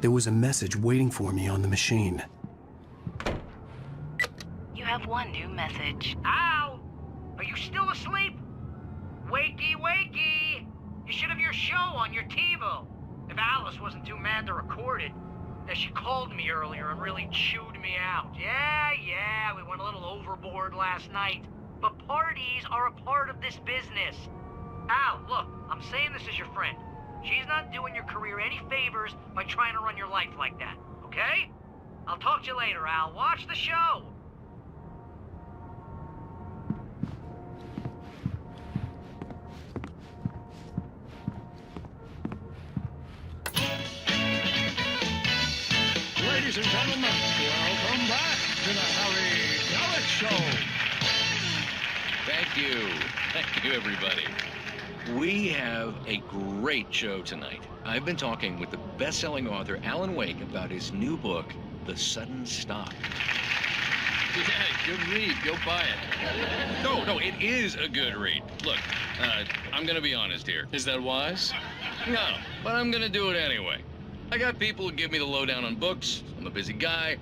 There was a message waiting for me on the machine. You have one new message. Al! Are you still asleep? Wakey, wakey! You should have your show on your TiVo. If Alice wasn't too mad to record it, that she called me earlier and really chewed me out. Yeah, we went a little overboard last night. But parties are a part of this business. Al, look, I'm saying this as your friend. She's not doing your career any favors by trying to run your life like that, okay? I'll talk to you later, Al. Watch the show. Ladies and gentlemen, welcome back to the Harry Gallic Show. Thank you. Thank you, everybody. We have a great show tonight. I've been talking with the best-selling author Alan Wake about his new book, The Sudden Stop. Yeah, good read. Go buy it. No, it is a good read. Look, I'm gonna be honest here. Is that wise? No, but I'm gonna do it anyway. I got people who give me the lowdown on books. I'm a busy guy.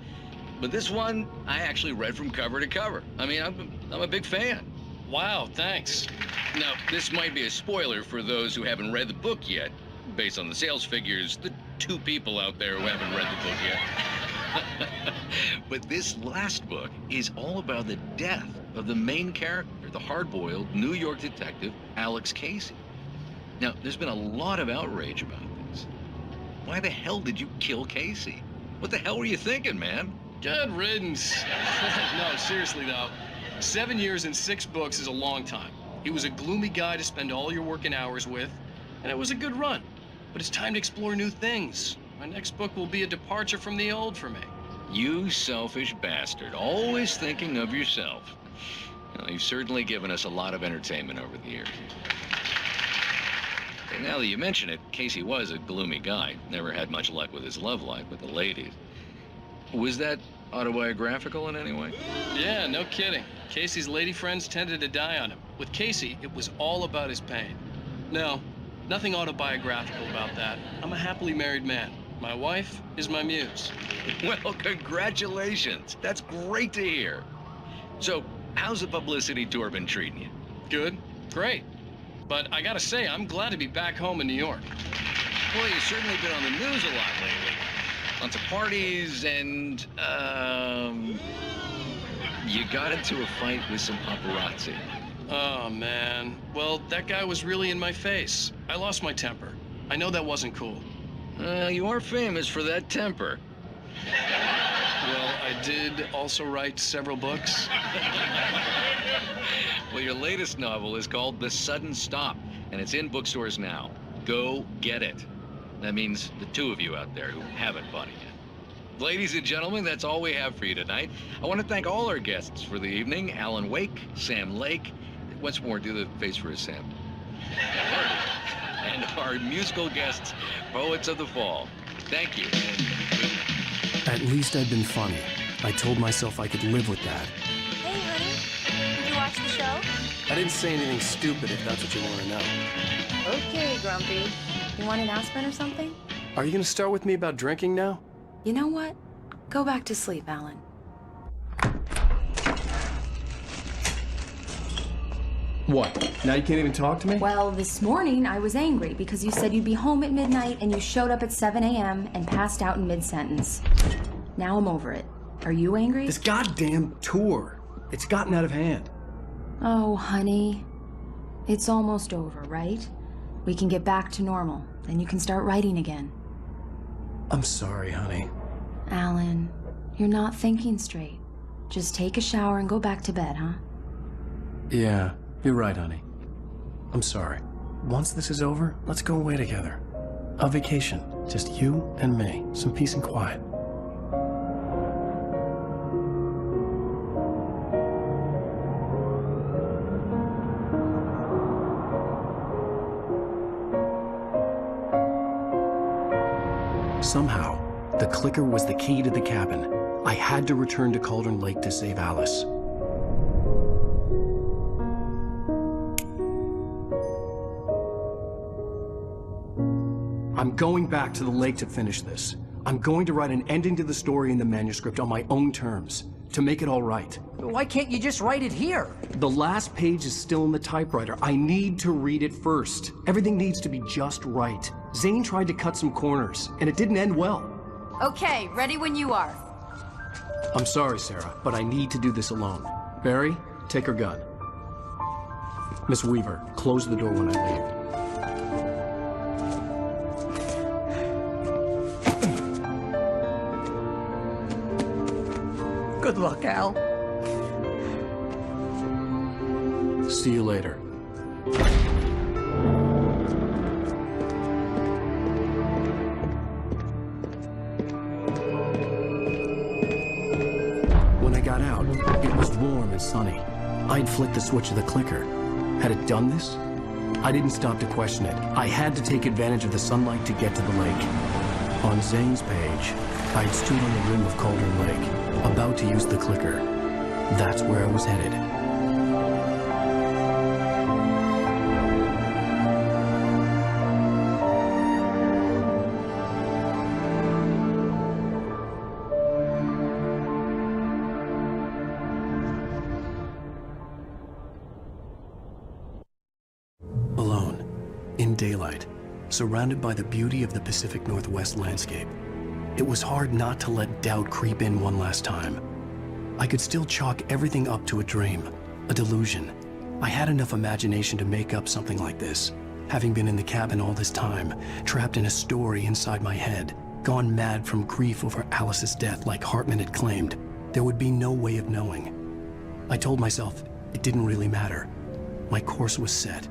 But this one, I actually read from cover to cover. I mean, I'm a big fan. Wow, thanks. Now, this might be a spoiler for those who haven't read the book yet. Based on the sales figures, the 2 people out there who haven't read the book yet. But this last book is all about the death of the main character, the hard-boiled New York detective, Alex Casey. Now, there's been a lot of outrage about this. Why the hell did you kill Casey? What the hell were you thinking, man? Good riddance. No, seriously, though. 7 years and 6 books is a long time. He was a gloomy guy to spend all your working hours with, and it was a good run. But it's time to explore new things. My next book will be a departure from the old for me. You selfish bastard, always thinking of yourself. Well, you've certainly given us a lot of entertainment over the years. And now that you mention it, Casey was a gloomy guy. Never had much luck with his love life with the ladies. Was that autobiographical in any way? Yeah, no kidding. Casey's lady friends tended to die on him. With Casey, it was all about his pain. No, nothing autobiographical about that. I'm a happily married man. My wife is my muse. Well, congratulations. That's great to hear. So, how's the publicity tour been treating you? Good. Great. But I gotta say, I'm glad to be back home in New York. Well, you've certainly been on the news a lot lately. Lots of parties and, you got into a fight with some paparazzi. Oh, man. Well, that guy was really in my face. I lost my temper. I know that wasn't cool. You are famous for that temper. Well, I did also write several books. Well, your latest novel is called The Sudden Stop, and it's in bookstores now. Go get it. That means the 2 of you out there who haven't bought it yet. Ladies and gentlemen, that's all we have for you tonight. I want to thank all our guests for the evening. Alan Wake, Sam Lake. Once more, do the face for us, Sam. And our musical guests, Poets of the Fall. Thank you. At least I'd been funny. I told myself I could live with that. Hey, honey. Did you watch the show? I didn't say anything stupid if that's what you want to know. Okay, Grumpy. You want an aspirin or something? Are you going to start with me about drinking now? You know what? Go back to sleep, Alan. What? Now you can't even talk to me? Well, this morning I was angry because you said you'd be home at midnight and you showed up at 7 a.m. and passed out in mid-sentence. Now I'm over it. Are you angry? This goddamn tour. It's gotten out of hand. Oh, honey. It's almost over, right? We can get back to normal. Then you can start writing again. I'm sorry, honey. Alan, you're not thinking straight. Just take a shower and go back to bed, huh? Yeah, you're right, honey. I'm sorry. Once this is over, let's go away together. A vacation. Just you and me. Some peace and quiet. Somehow, the clicker was the key to the cabin. I had to return to Cauldron Lake to save Alice. I'm going back to the lake to finish this. I'm going to write an ending to the story in the manuscript on my own terms. to make it all right. Why can't you just write it here? The last page is still in the typewriter. I need to read it first. Everything needs to be just right. Zane tried to cut some corners, and it didn't end well. Okay, ready when you are. I'm sorry, Sarah, but I need to do this alone. Barry, take her gun. Miss Weaver, close the door when I leave. Good luck, Al. See you later. When I got out, it was warm and sunny. I'd flicked the switch of the clicker. Had it done this? I didn't stop to question it. I had to take advantage of the sunlight to get to the lake. On Zane's page, I'd stood on the rim of Cauldron Lake, about to use the clicker. That's where I was headed. Alone, in daylight, surrounded by the beauty of the Pacific Northwest landscape, it was hard not to let doubt creep in one last time. I could still chalk everything up to a dream, a delusion. I had enough imagination to make up something like this, having been in the cabin all this time, trapped in a story inside my head, gone mad from grief over Alice's death like Hartman had claimed. There would be no way of knowing. I told myself it didn't really matter. My course was set.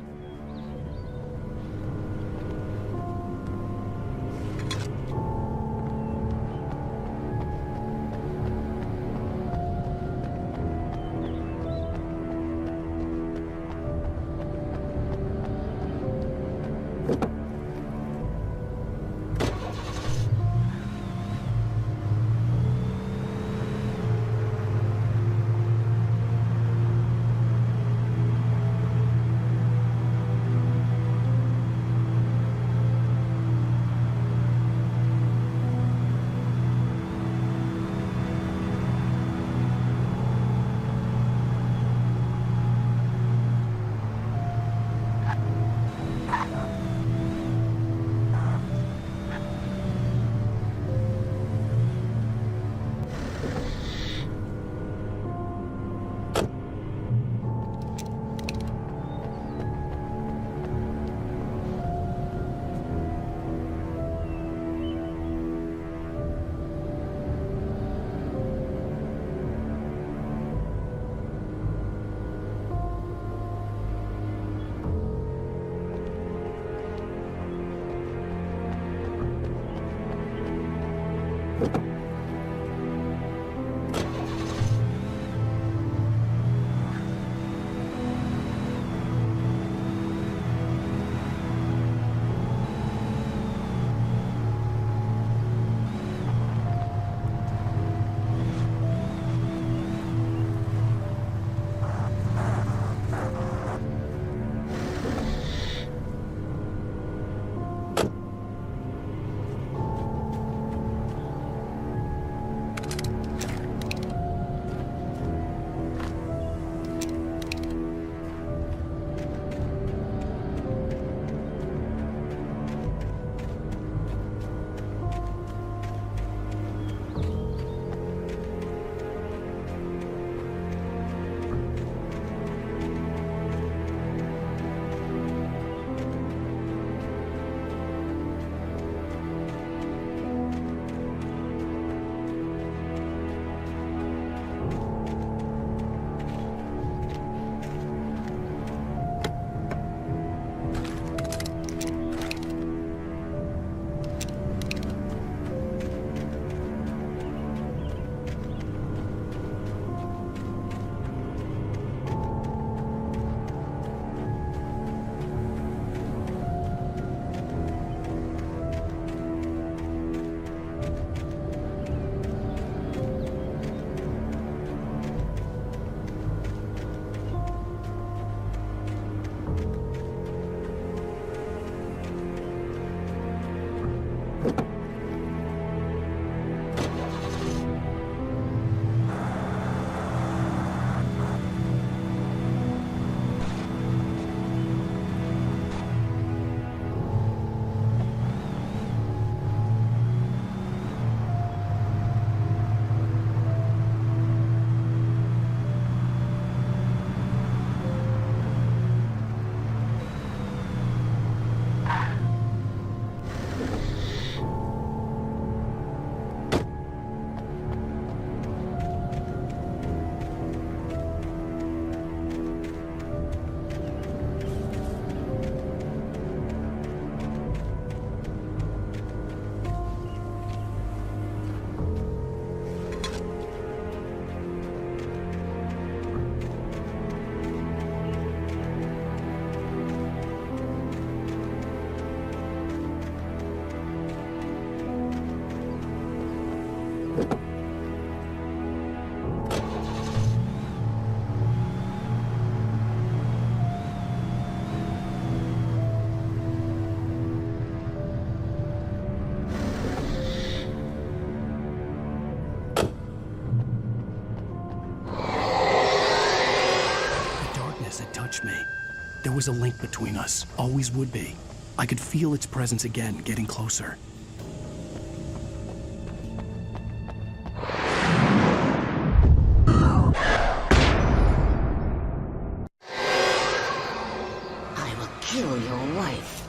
Had touched me. There was a link between us, always would be. I could feel its presence again, getting closer. I will kill your wife.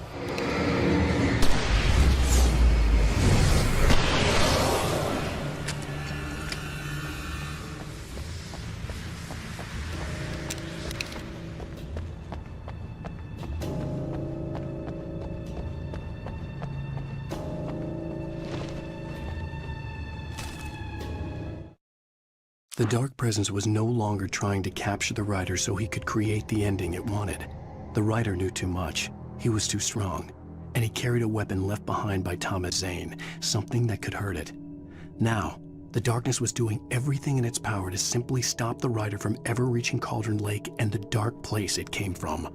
The Dark Presence was no longer trying to capture the writer so he could create the ending it wanted. The writer knew too much. He was too strong. And he carried a weapon left behind by Thomas Zane, something that could hurt it. Now, the darkness was doing everything in its power to simply stop the writer from ever reaching Cauldron Lake and the dark place it came from.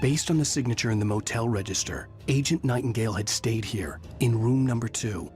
Based on the signature in the motel register, Agent Nightingale had stayed here, in room number 2.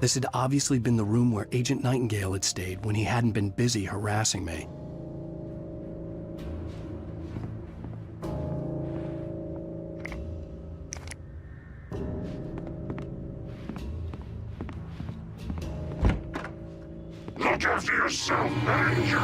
This had obviously been the room where Agent Nightingale had stayed when he hadn't been busy harassing me. Look after yourself, man. You're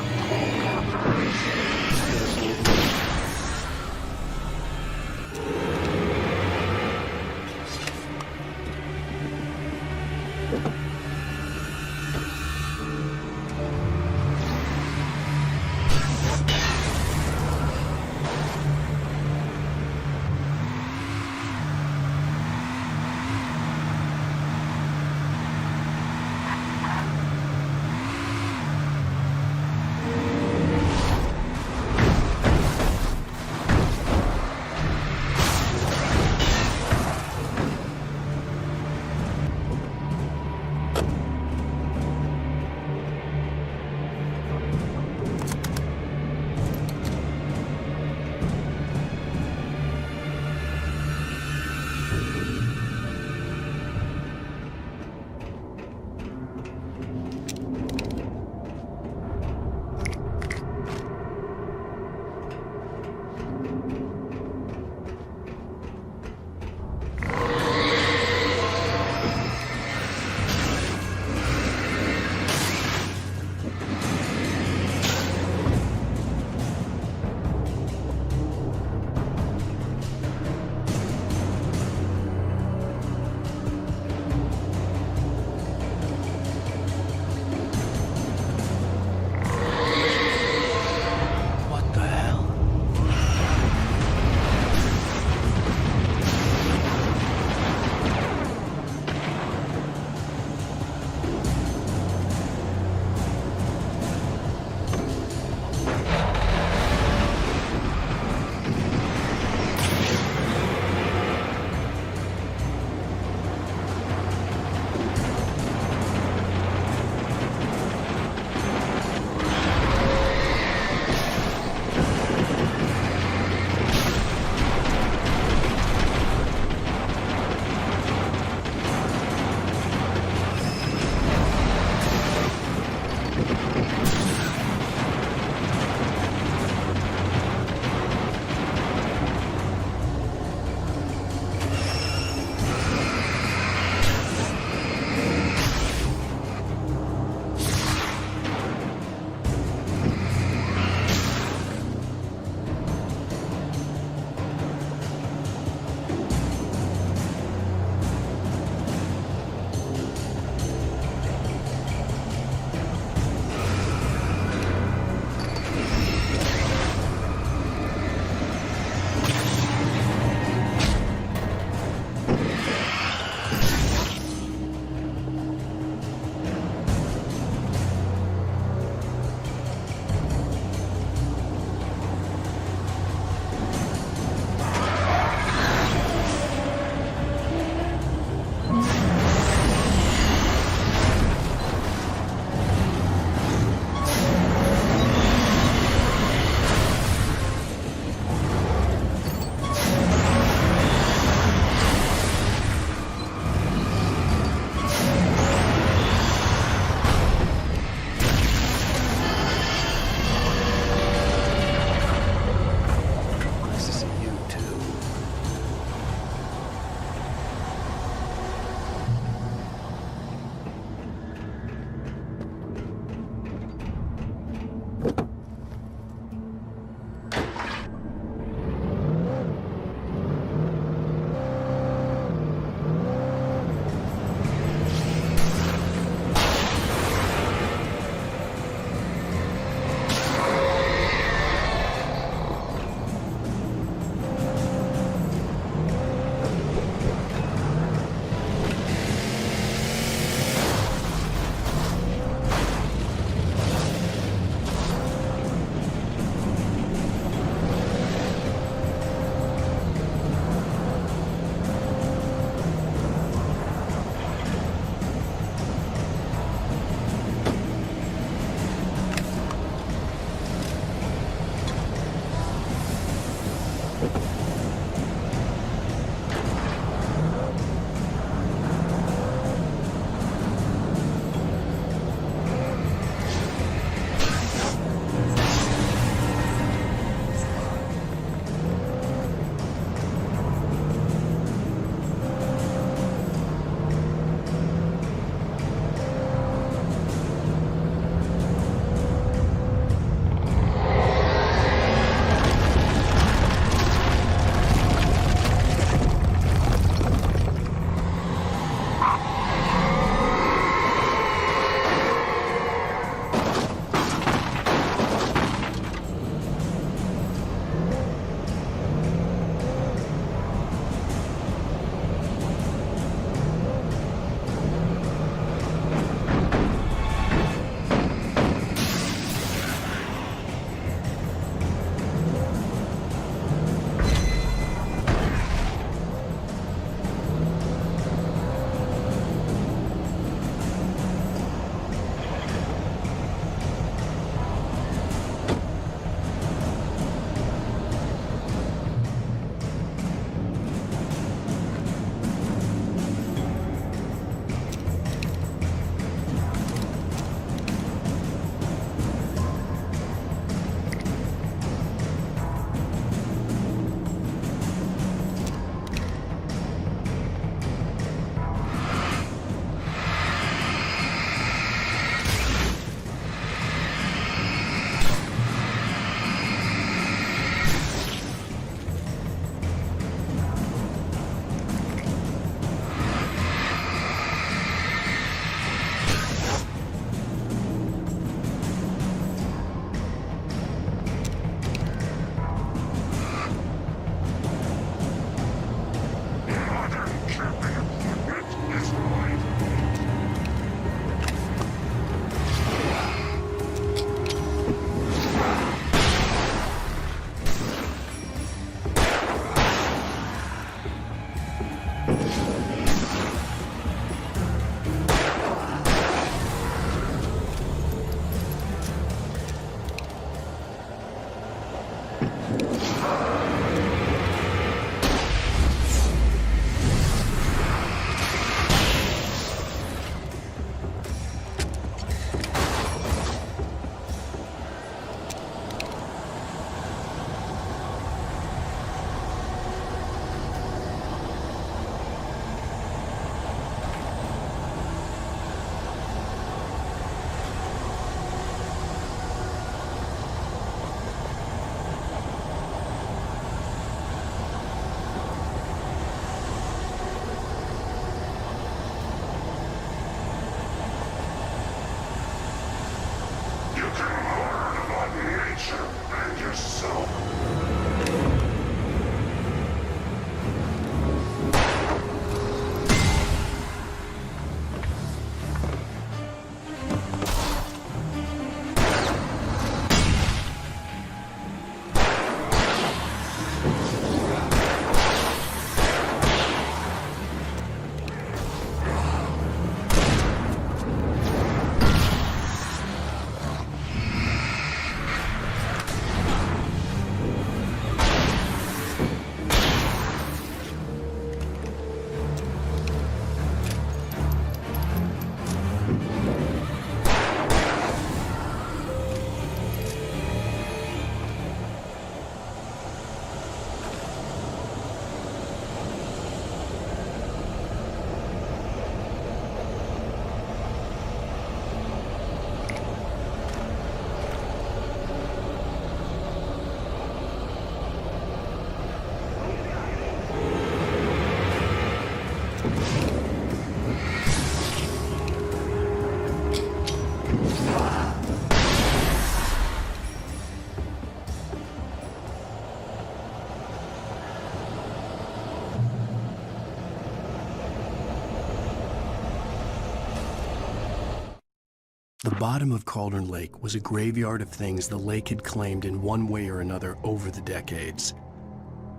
The bottom of Cauldron Lake was a graveyard of things the lake had claimed in one way or another over the decades.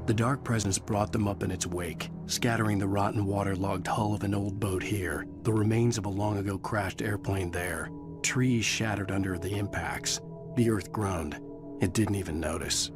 The dark presence brought them up in its wake, scattering the rotten waterlogged hull of an old boat here, the remains of a long-ago crashed airplane there, trees shattered under the impacts. The earth groaned. It didn't even notice.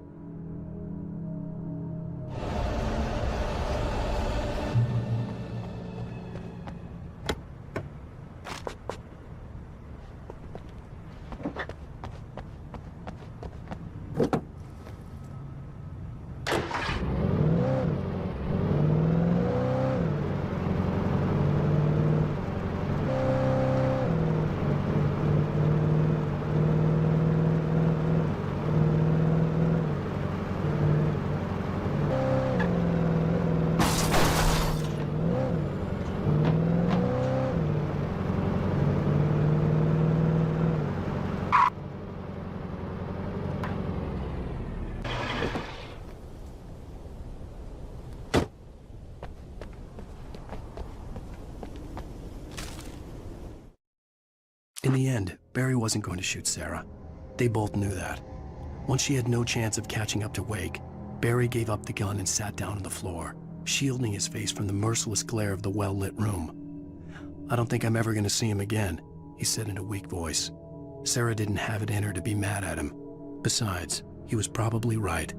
In the end, Barry wasn't going to shoot Sarah. They both knew that. Once she had no chance of catching up to Wake, Barry gave up the gun and sat down on the floor, shielding his face from the merciless glare of the well-lit room. "I don't think I'm ever going to see him again," he said in a weak voice. Sarah didn't have it in her to be mad at him. Besides, he was probably right.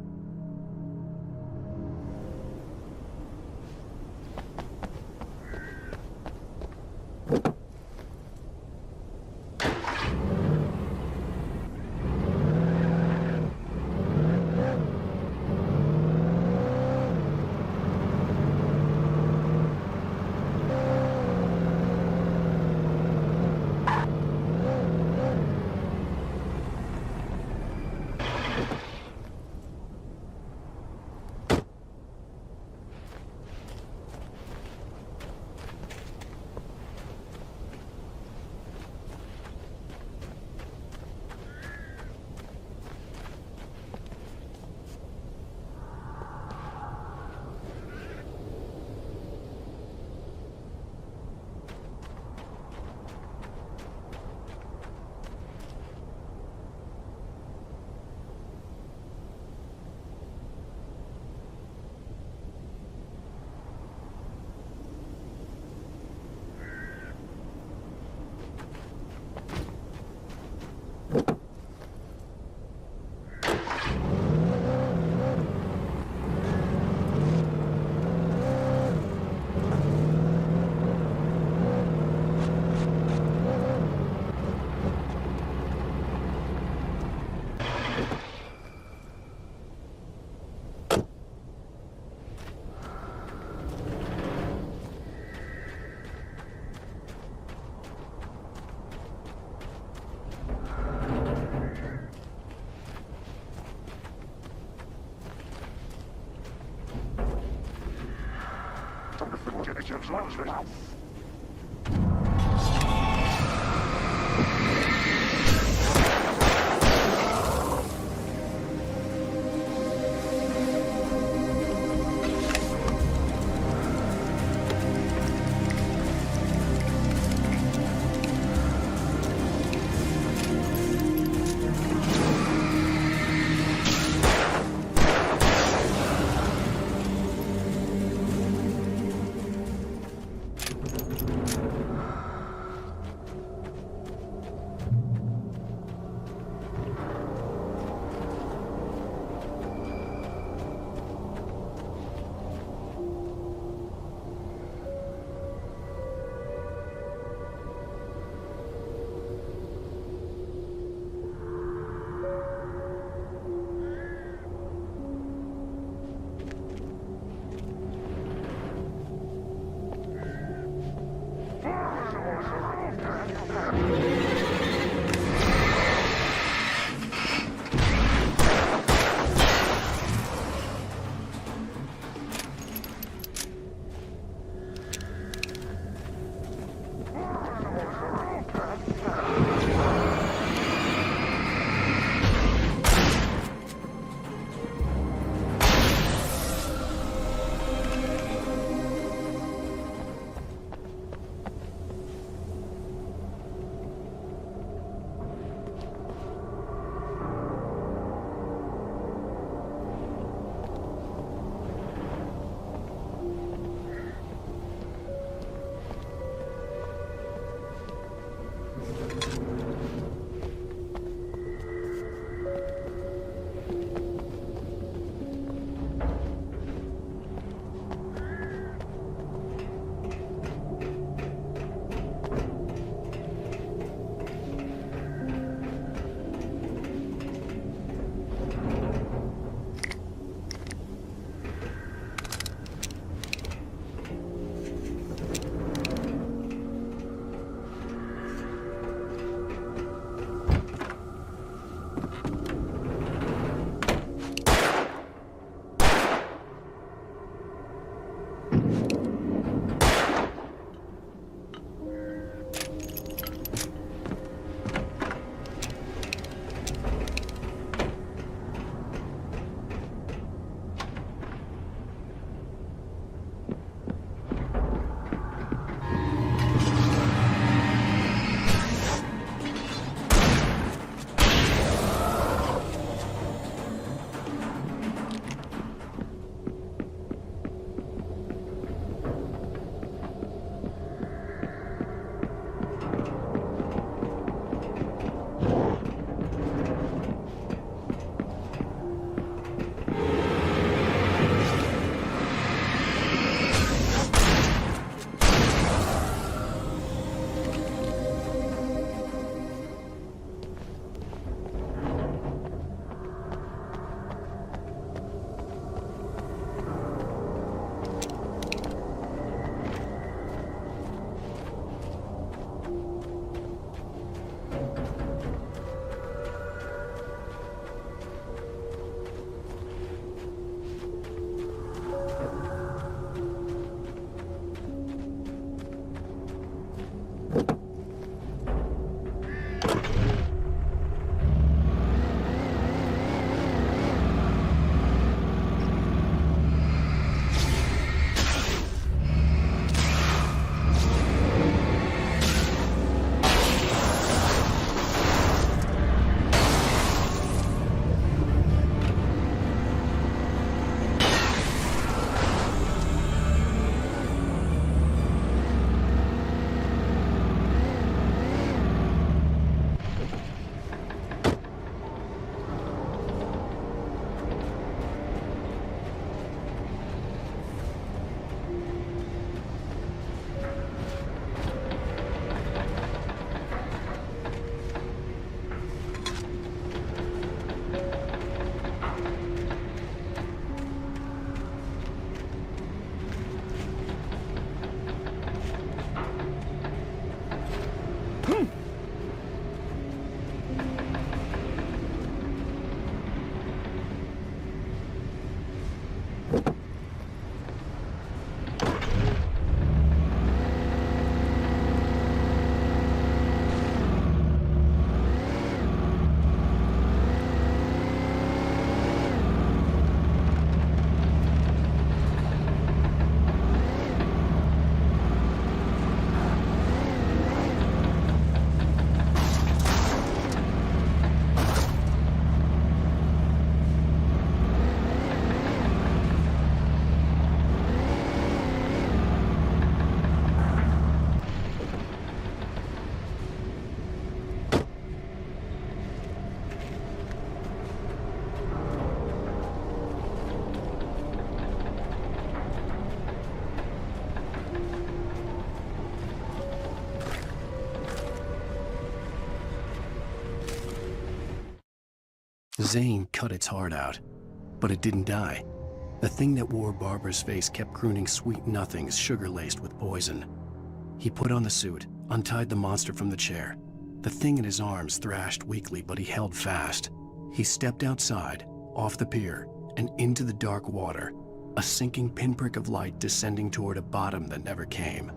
Zane cut its heart out, but it didn't die. The thing that wore Barbara's face kept crooning sweet nothings sugar-laced with poison. He put on the suit, untied the monster from the chair. The thing in his arms thrashed weakly, but he held fast. He stepped outside, off the pier, and into the dark water, a sinking pinprick of light descending toward a bottom that never came.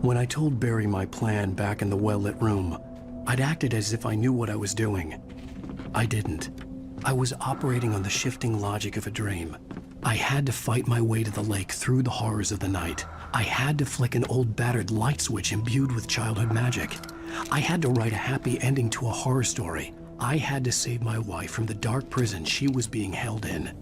When I told Barry my plan back in the well-lit room, I'd acted as if I knew what I was doing. I didn't. I was operating on the shifting logic of a dream. I had to fight my way to the lake through the horrors of the night. I had to flick an old battered light switch imbued with childhood magic. I had to write a happy ending to a horror story. I had to save my wife from the dark prison she was being held in.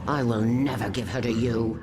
I will never give her to you.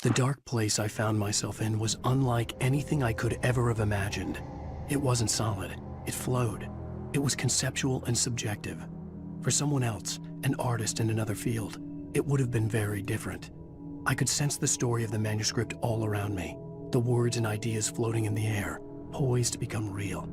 The dark place I found myself in was unlike anything I could ever have imagined. It wasn't solid. It flowed. It was conceptual and subjective. For someone else, an artist in another field, it would have been very different. I could sense the story of the manuscript all around me, the words and ideas floating in the air, poised to become real.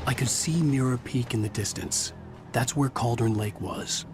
I could see Mirror Peak in the distance. That's where Cauldron Lake was.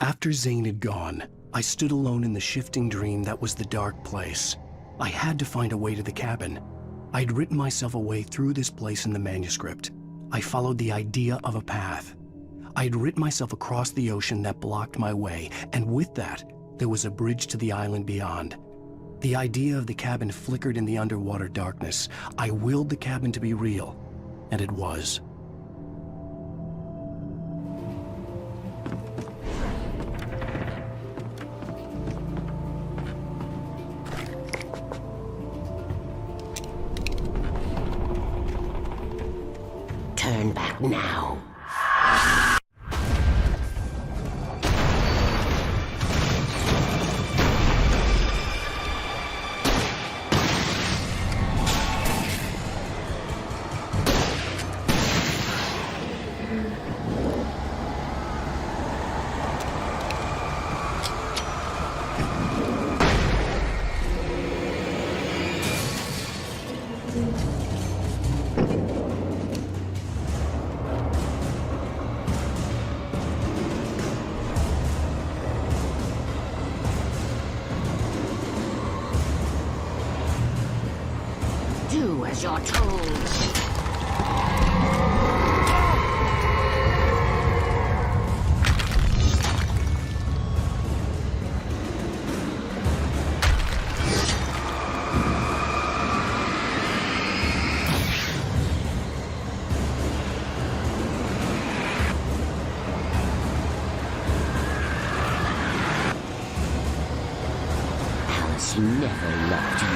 After Zane had gone, I stood alone in the shifting dream that was the dark place. I had to find a way to the cabin. I'd written myself a way through this place in the manuscript. I followed the idea of a path. I'd written myself across the ocean that blocked my way, and with that, there was a bridge to the island beyond. The idea of the cabin flickered in the underwater darkness. I willed the cabin to be real, and it was. Turn back now. Do as you're told. Alice never loved you.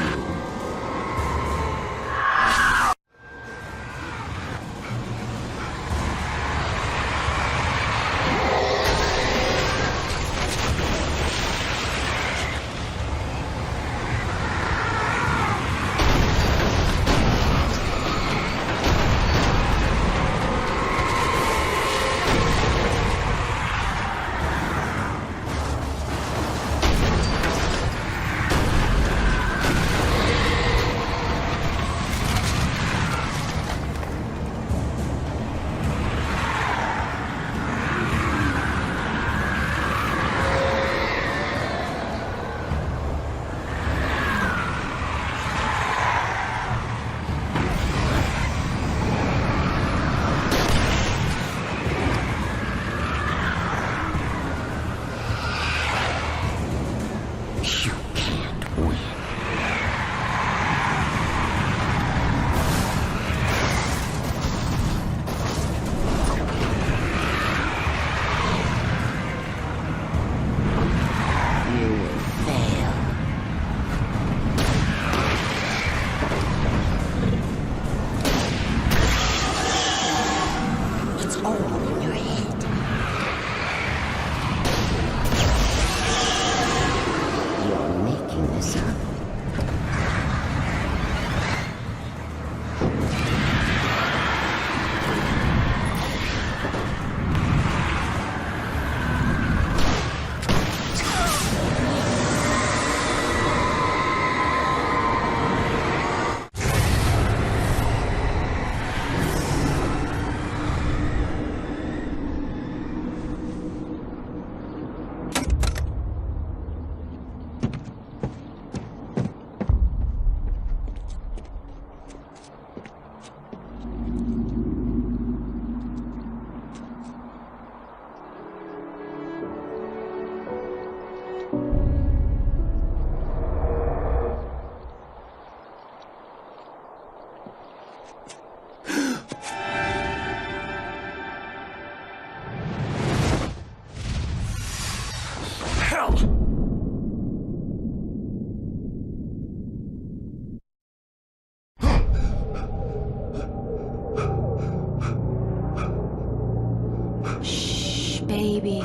Baby,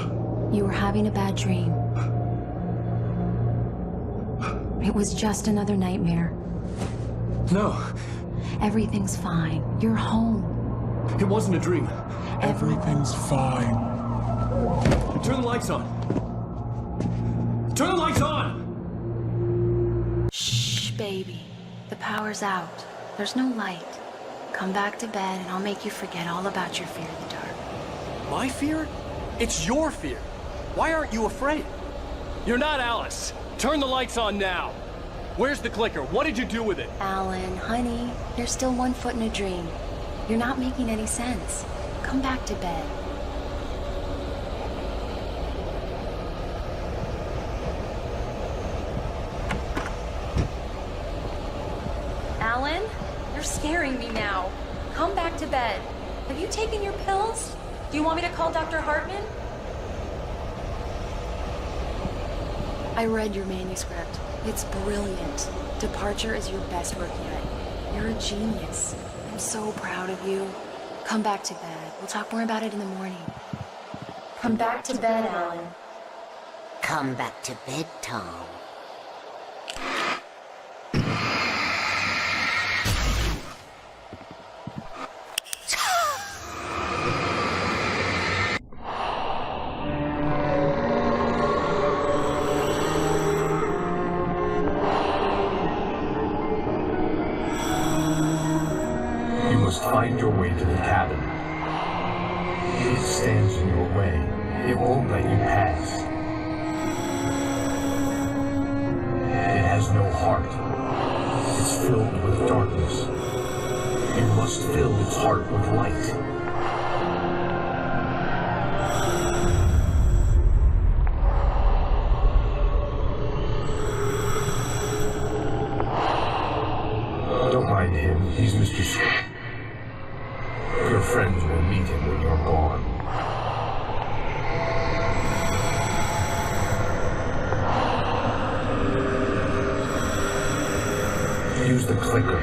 you were having a bad dream. It was just another nightmare. No. Everything's fine. You're home. It wasn't a dream. Everything's fine. Turn the lights on. Turn the lights on! Shh, baby. The power's out. There's no light. Come back to bed and I'll make you forget all about your fear of the dark. My fear? It's your fear. Why aren't you afraid? You're not Alice. Turn the lights on now. Where's the clicker? What did you do with it? Alan, honey, you're still 1 foot in a dream. You're not making any sense. Come back to bed. Alan, you're scaring me now. Come back to bed. Have you taken your pills? Do you want me to call Dr. Hartman? I read your manuscript. It's brilliant. Departure is your best work yet. You're a genius. I'm so proud of you. Come back to bed. We'll talk more about it in the morning. Come back to bed, Alan. Come back to bed, Tom. You must find your way to the cabin. It stands in your way. It won't let you pass. It has no heart. It's filled with darkness. You must fill its heart with light. Don't mind him. He's Mr. Your friends will meet him when you're gone. Use the clicker.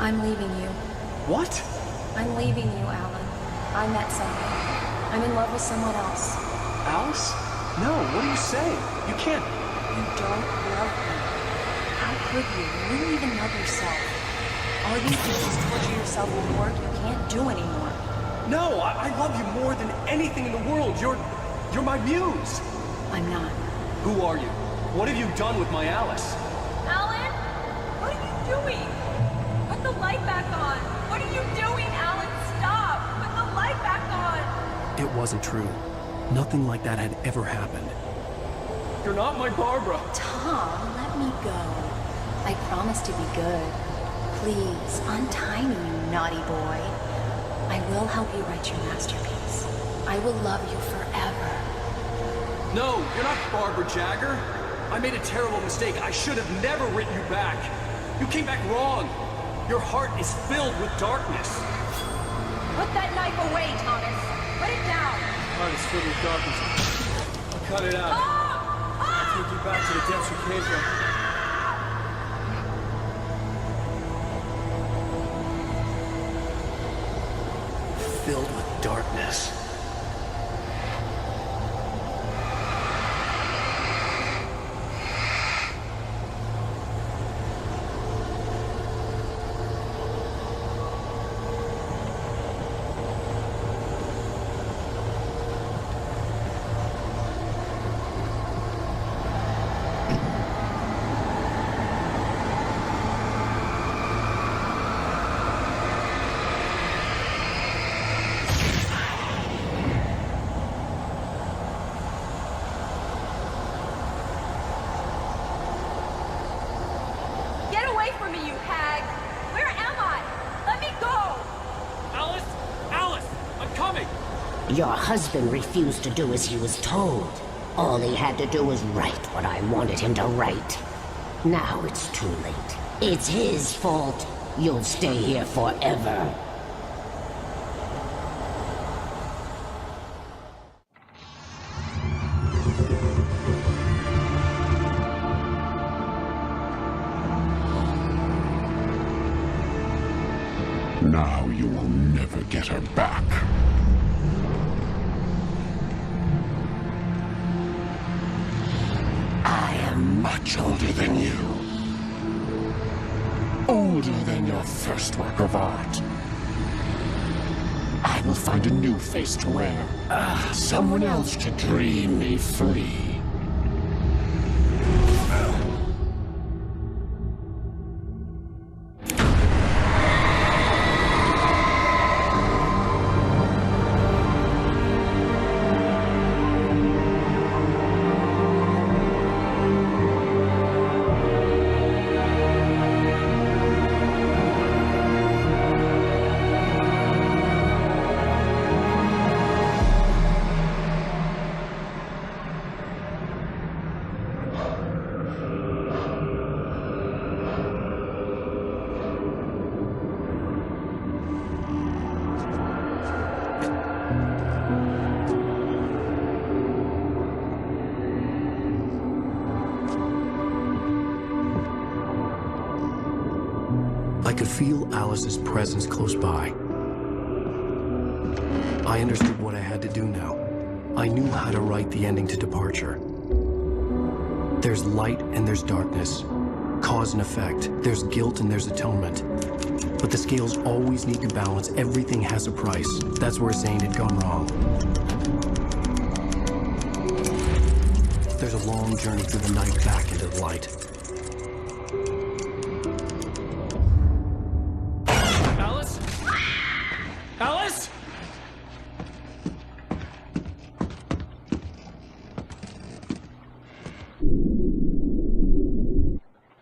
I'm leaving you. What? I'm leaving you, Alan. I met someone. I'm in love with someone else. Alice? No, what are you saying? You can't... You don't love me. How could you? You don't even love yourself. All you do is torture yourself with work you can't do anymore. No, I love you more than anything in the world. You're my muse. I'm not. Who are you? What have you done with my Alice? Alan? What are you doing? Put the light back on! What are you doing, Alan? Stop! Put the light back on! It wasn't true. Nothing like that had ever happened. You're not my Barbara. Tom, let me go. I promise to be good. Please, untie me, you naughty boy. I will help you write your masterpiece. I will love you forever. No, you're not Barbara Jagger. I made a terrible mistake. I should have never written you back. You came back wrong. Your heart is filled with darkness. Put that knife away, Thomas! Put it down! Heart is filled with darkness. I'll cut it out. I'll take you back to the depths you came from. Filled with darkness. Get away from me, you hag! Where am I? Let me go! Alice! Alice! I'm coming! Your husband refused to do as he was told. All he had to do was write what I wanted him to write. Now it's too late. It's his fault. You'll stay here forever. Now you will never get her back. I am much older than you. Older than your first work of art. I will find a new face to wear. Someone else to dream me free. I could feel Alice's presence close by. I understood what I had to do now. I knew how to write the ending to Departure. There's light and there's darkness. Cause and effect. There's guilt and there's atonement. But the scales always need to balance. Everything has a price. That's where Zane had gone wrong. There's a long journey through the night back into the light. Alice? Alice?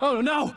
Oh no!